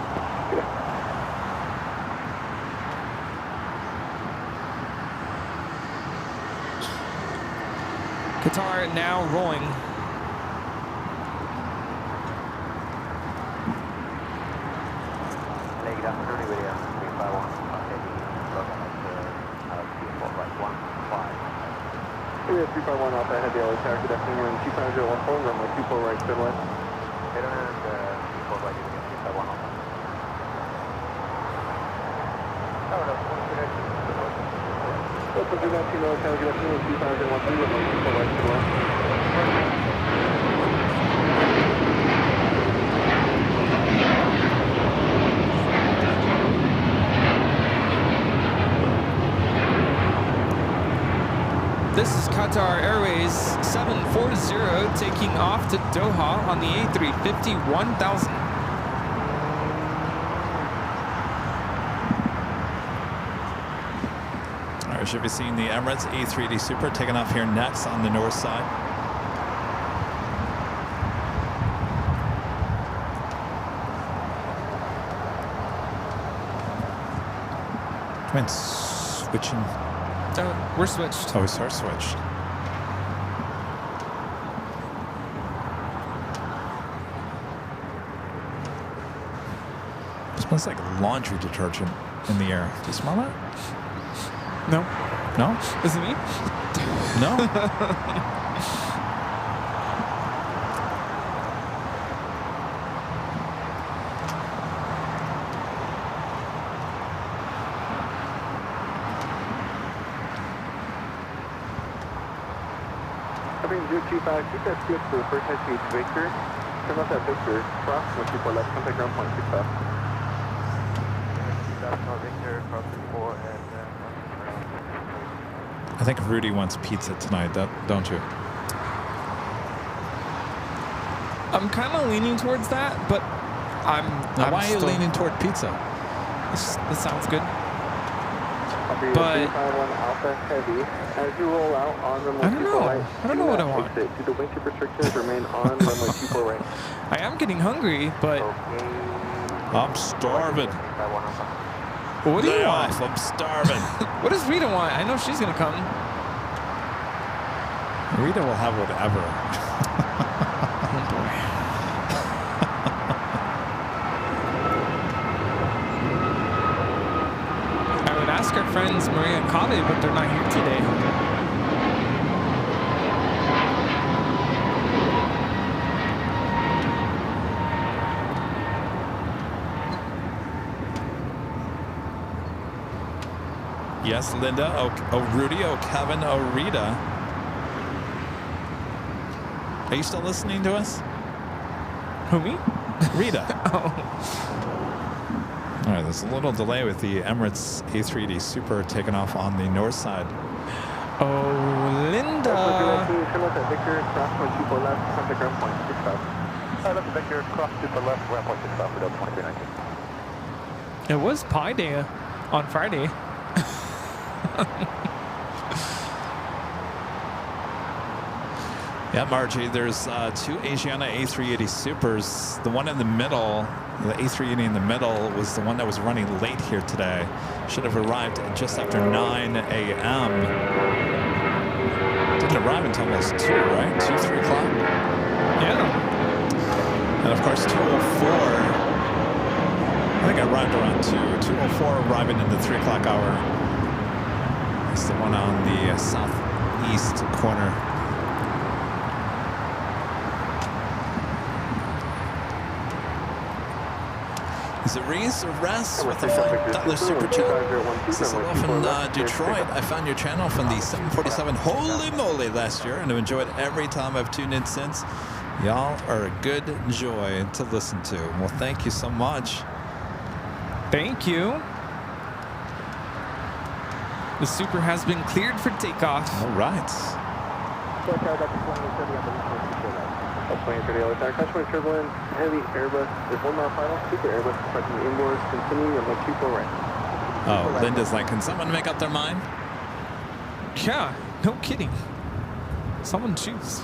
Qatar now rolling. Yeah, 351 off that heavy LAX tower, connecting in 25014, runway 24 right, turn left. This is Qatar Airways 740 taking off to Doha on the A350 1000. All right, we should be seeing the Emirates A380 Super taking off here next on the north side. Come in, switching. We're switched. Oh, we are switched. It smells like laundry detergent in the air. Do you smell that? No. No? Is it me? No. Covering 025, keep that skip to the first high speed Victor. Turn off that Victor. Cross 124 left, contact ground point 65. Victor, cross 64 and I think Rudy wants pizza tonight, don't you? I'm kind of leaning towards that, but I'm why are you still leaning toward pizza? This sounds good. But Alpha Heavy, as you roll out on runway 24 right, I don't know what I want. Do the wind chip restrictions remain on runway 24 right? I am getting hungry, but I'm starving. what do you Lay want? off, I'm starving. What does Rita want? I know she's gonna come. Rita will have whatever. I would ask our friends Maria and Kave, but they're not here today. Yes, Linda. Oh, Rudy. Oh, Kevin. Oh, Rita. Are you still listening to us? Who, me? Rita. Oh. All right, there's a little delay with the Emirates A380 Super taking off on the north side. Oh, Linda. Turn left at Victor, cross 124 left, contact ground point 65. Left at Victor, cross 24 left, ground point 65 for Delta 2319. It was Pi Day on Friday. Yeah, Margie, there's two Asiana A380 Supers. The one in the middle, the A380 in the middle, was the one that was running late here today. Should have arrived just after 9 a.m. Didn't arrive until almost 2, right? 2, 3 o'clock? Yeah. And of course, 2:04. I think I arrived around 2. 2:04 arriving in the 3 o'clock hour. It's the one on the southeast corner. Is it Reese or Rest with the $5 super chat? This is hello from Detroit. I found your channel from the 747 Holy Moly last year and have enjoyed every time I've tuned in since. Y'all are a good joy to listen to. Well, thank you so much. Thank you. The Super has been cleared for takeoff. All right. That's 2030 LAX. Customer turbulence, heavy Airbus. There's 1 mile final. Super Airbus approaching the inboards. Continue runway 24 right. Oh, Linda's like, can someone make up their mind? Yeah, no kidding. Someone choose.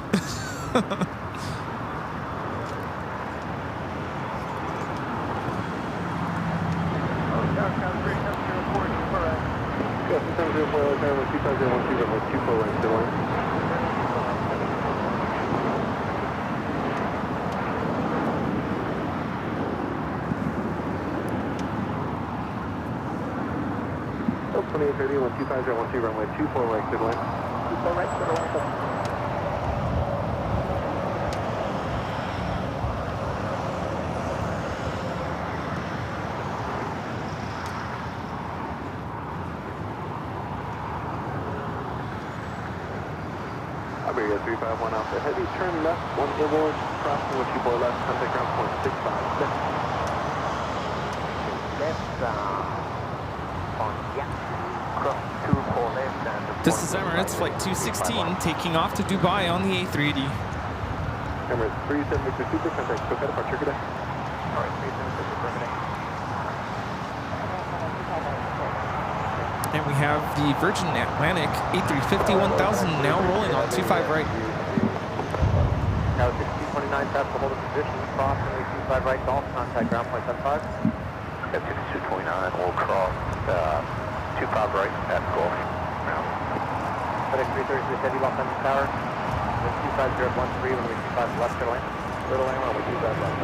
Runway 24 right, good line. 24 right, good line. 351 Alpha Heavy, turn left, 1 inboard, crossing with 2 boy left, contact ground point 656. This is Emirates Flight 216 taking off to Dubai on the A380. Emirates 37 Victor Super, contact Coca departure, good day. Alright, 37 Victor Super, good day. And we have the Virgin Atlantic A350 1000 now rolling on 25 right. Now 1629, pass the holding position, cross, runway 25 right, golf, contact ground point 75. That's 229, we'll cross 25 right, pass golf. FedEx 336 Heavy, Los Angeles Tower, 25013, runway 25 left, clear lane. Little lane, runway 25 left.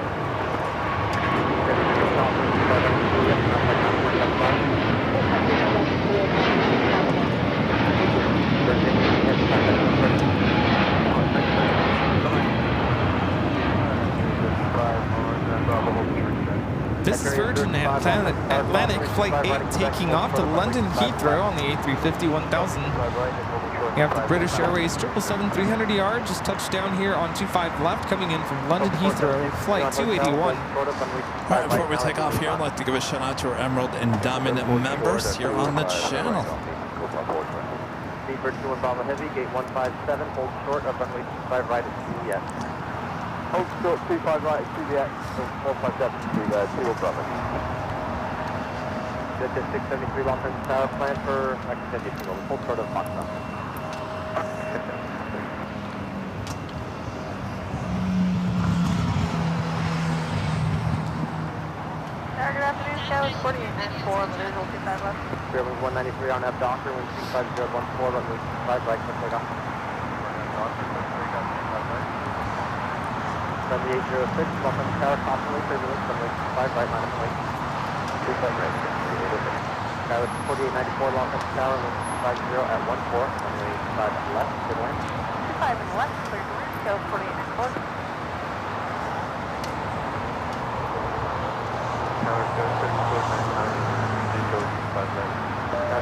This is Virgin Atlantic Flight 8 taking off to London Heathrow on the A350 1000. We have the British Airways 777-300ER just touched down here on 25 left, coming in from London Heathrow, Flight 281. All right, before we take off here, I'd like to give a shout out to our Emerald and Diamond members here on the channel. Bird 21 Bravo Heavy, gate 157, hold short of runway 25 right at CVS. Hold short 25 right at CVS, 457 to Bravo. That's at 673 Los Angeles Tower, plan for extended single, hold short of Foxtrot. Good afternoon, Shell 4894 on the visual 25 left. Airline 193 on F Docker, wind 25014, runway 25 right, click off. Runway 806, Los Angeles Tower, constantly turbulence, runway 25 right, minus weight. 25 right, 4894 Los Angeles Tower, wind 250 at 14, runway 25 left, good lane. 25 and left, clear to land, Shell 4894. Tower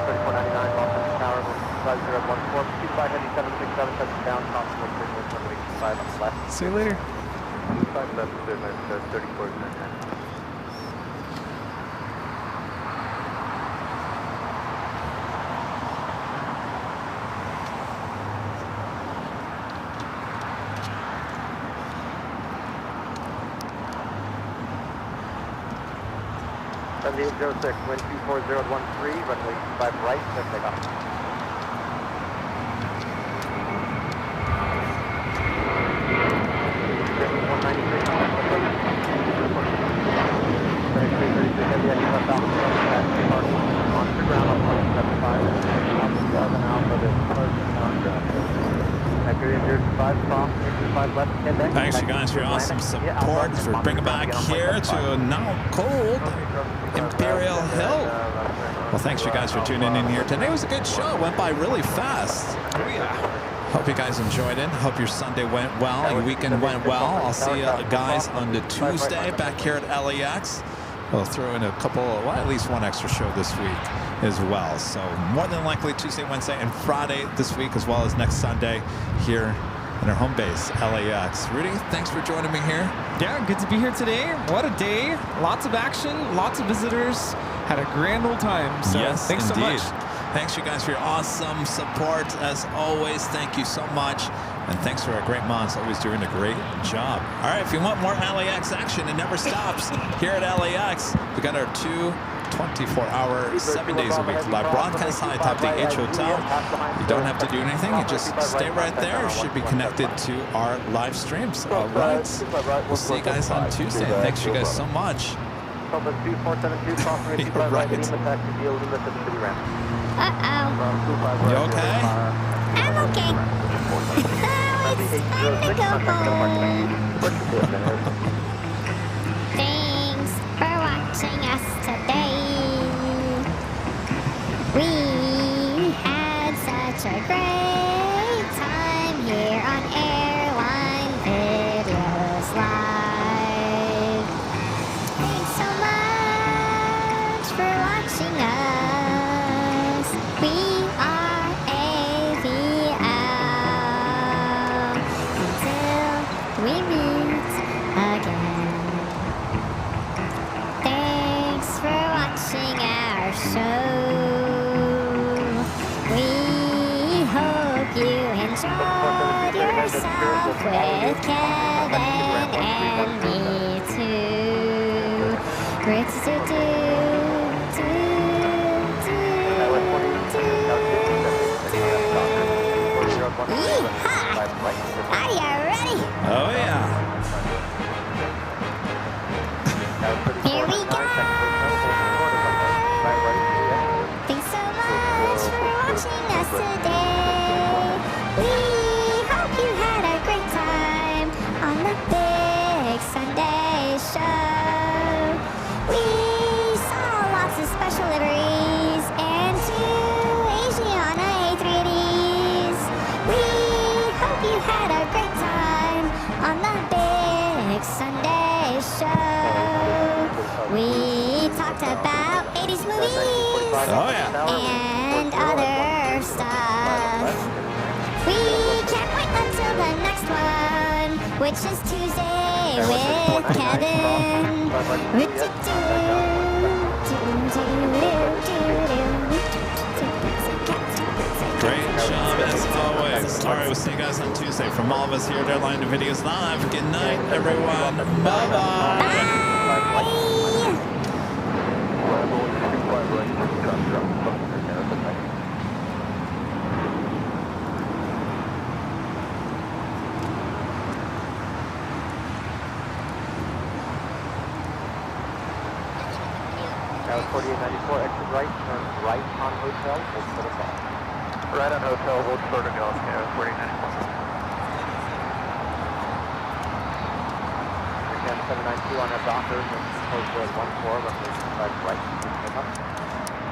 3499, Los Angeles Tower, wind 250 at 14, 25 heavy 767, touching down, constantly turbulence, runway 25 on the left. See you later. 25 left, 3499. Sunday 806, wind 24013, runway 25 right, let's take off. Airline 193, heavy extra left Alpha, on the ground on 175, Alpha Alpha, this person on ground. Accurate 05, cross, 5 left, 10 deck. Thanks, you guys, for your awesome support, for bringing back here to now cold Imperial Hill. Well, thanks, you guys, for tuning in here. Today was a good show. It went by really fast. Oh, yeah. Hope you guys enjoyed it. Hope your Sunday went well. Your weekend went well. I'll see you guys on the Tuesday back here at LAX. We'll throw in a couple, well, at least one extra show this week as well. So more than likely Tuesday, Wednesday, and Friday this week, as well as next Sunday here in our home base, LAX. Rudy, thanks for joining me here. Yeah, good to be here today. What a day. Lots of action, lots of visitors. Had a grand old time. So yes, thanks indeed. so much. Thanks, you guys, for your awesome support. As always, thank you so much. And thanks to our great mods, always doing a great job. All right, if you want more LAX action, it never stops. Here at LAX, we got our 24-hour, 7 days a week live broadcast high atop the H Hotel. You don't have to do anything. You just stay right there. You should be connected to our live streams. All right. We'll see you guys on Tuesday. Thanks, you guys, so much. You're right. Uh-oh. You okay? I'm okay. Oh, it's time to go home. Thanks for watching us today. We had such a great time here on Airline Videos Live. Thanks so much for watching us. We are AVL. show. We hope you enjoyed yourself with Kevin and me too. Yeehaw! Are you ready? Oh, yeah. Here we go! Thanks so much for watching us today. We hope you had a great time on the Big Sunday Show. We saw lots of special liveries and 2 Asiana A380s. We hope you had a great time on the Big Sunday Show. We talked about 80s movies Oh, yeah. and other stuff. We can't wait until the next one, which is Tuesday with Kevin. Great job as always. All right, we'll see you guys on Tuesday. From all of us here at Airline Videos Live. Good night, everyone. Bye-bye. That was 4894, exit right, turn right on hotel, hold for the call. Right on hotel, hold for the call, 4894. Again, 792 on that doctor, hold for 14, runway 25 right, take off.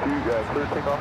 Clear takeoff.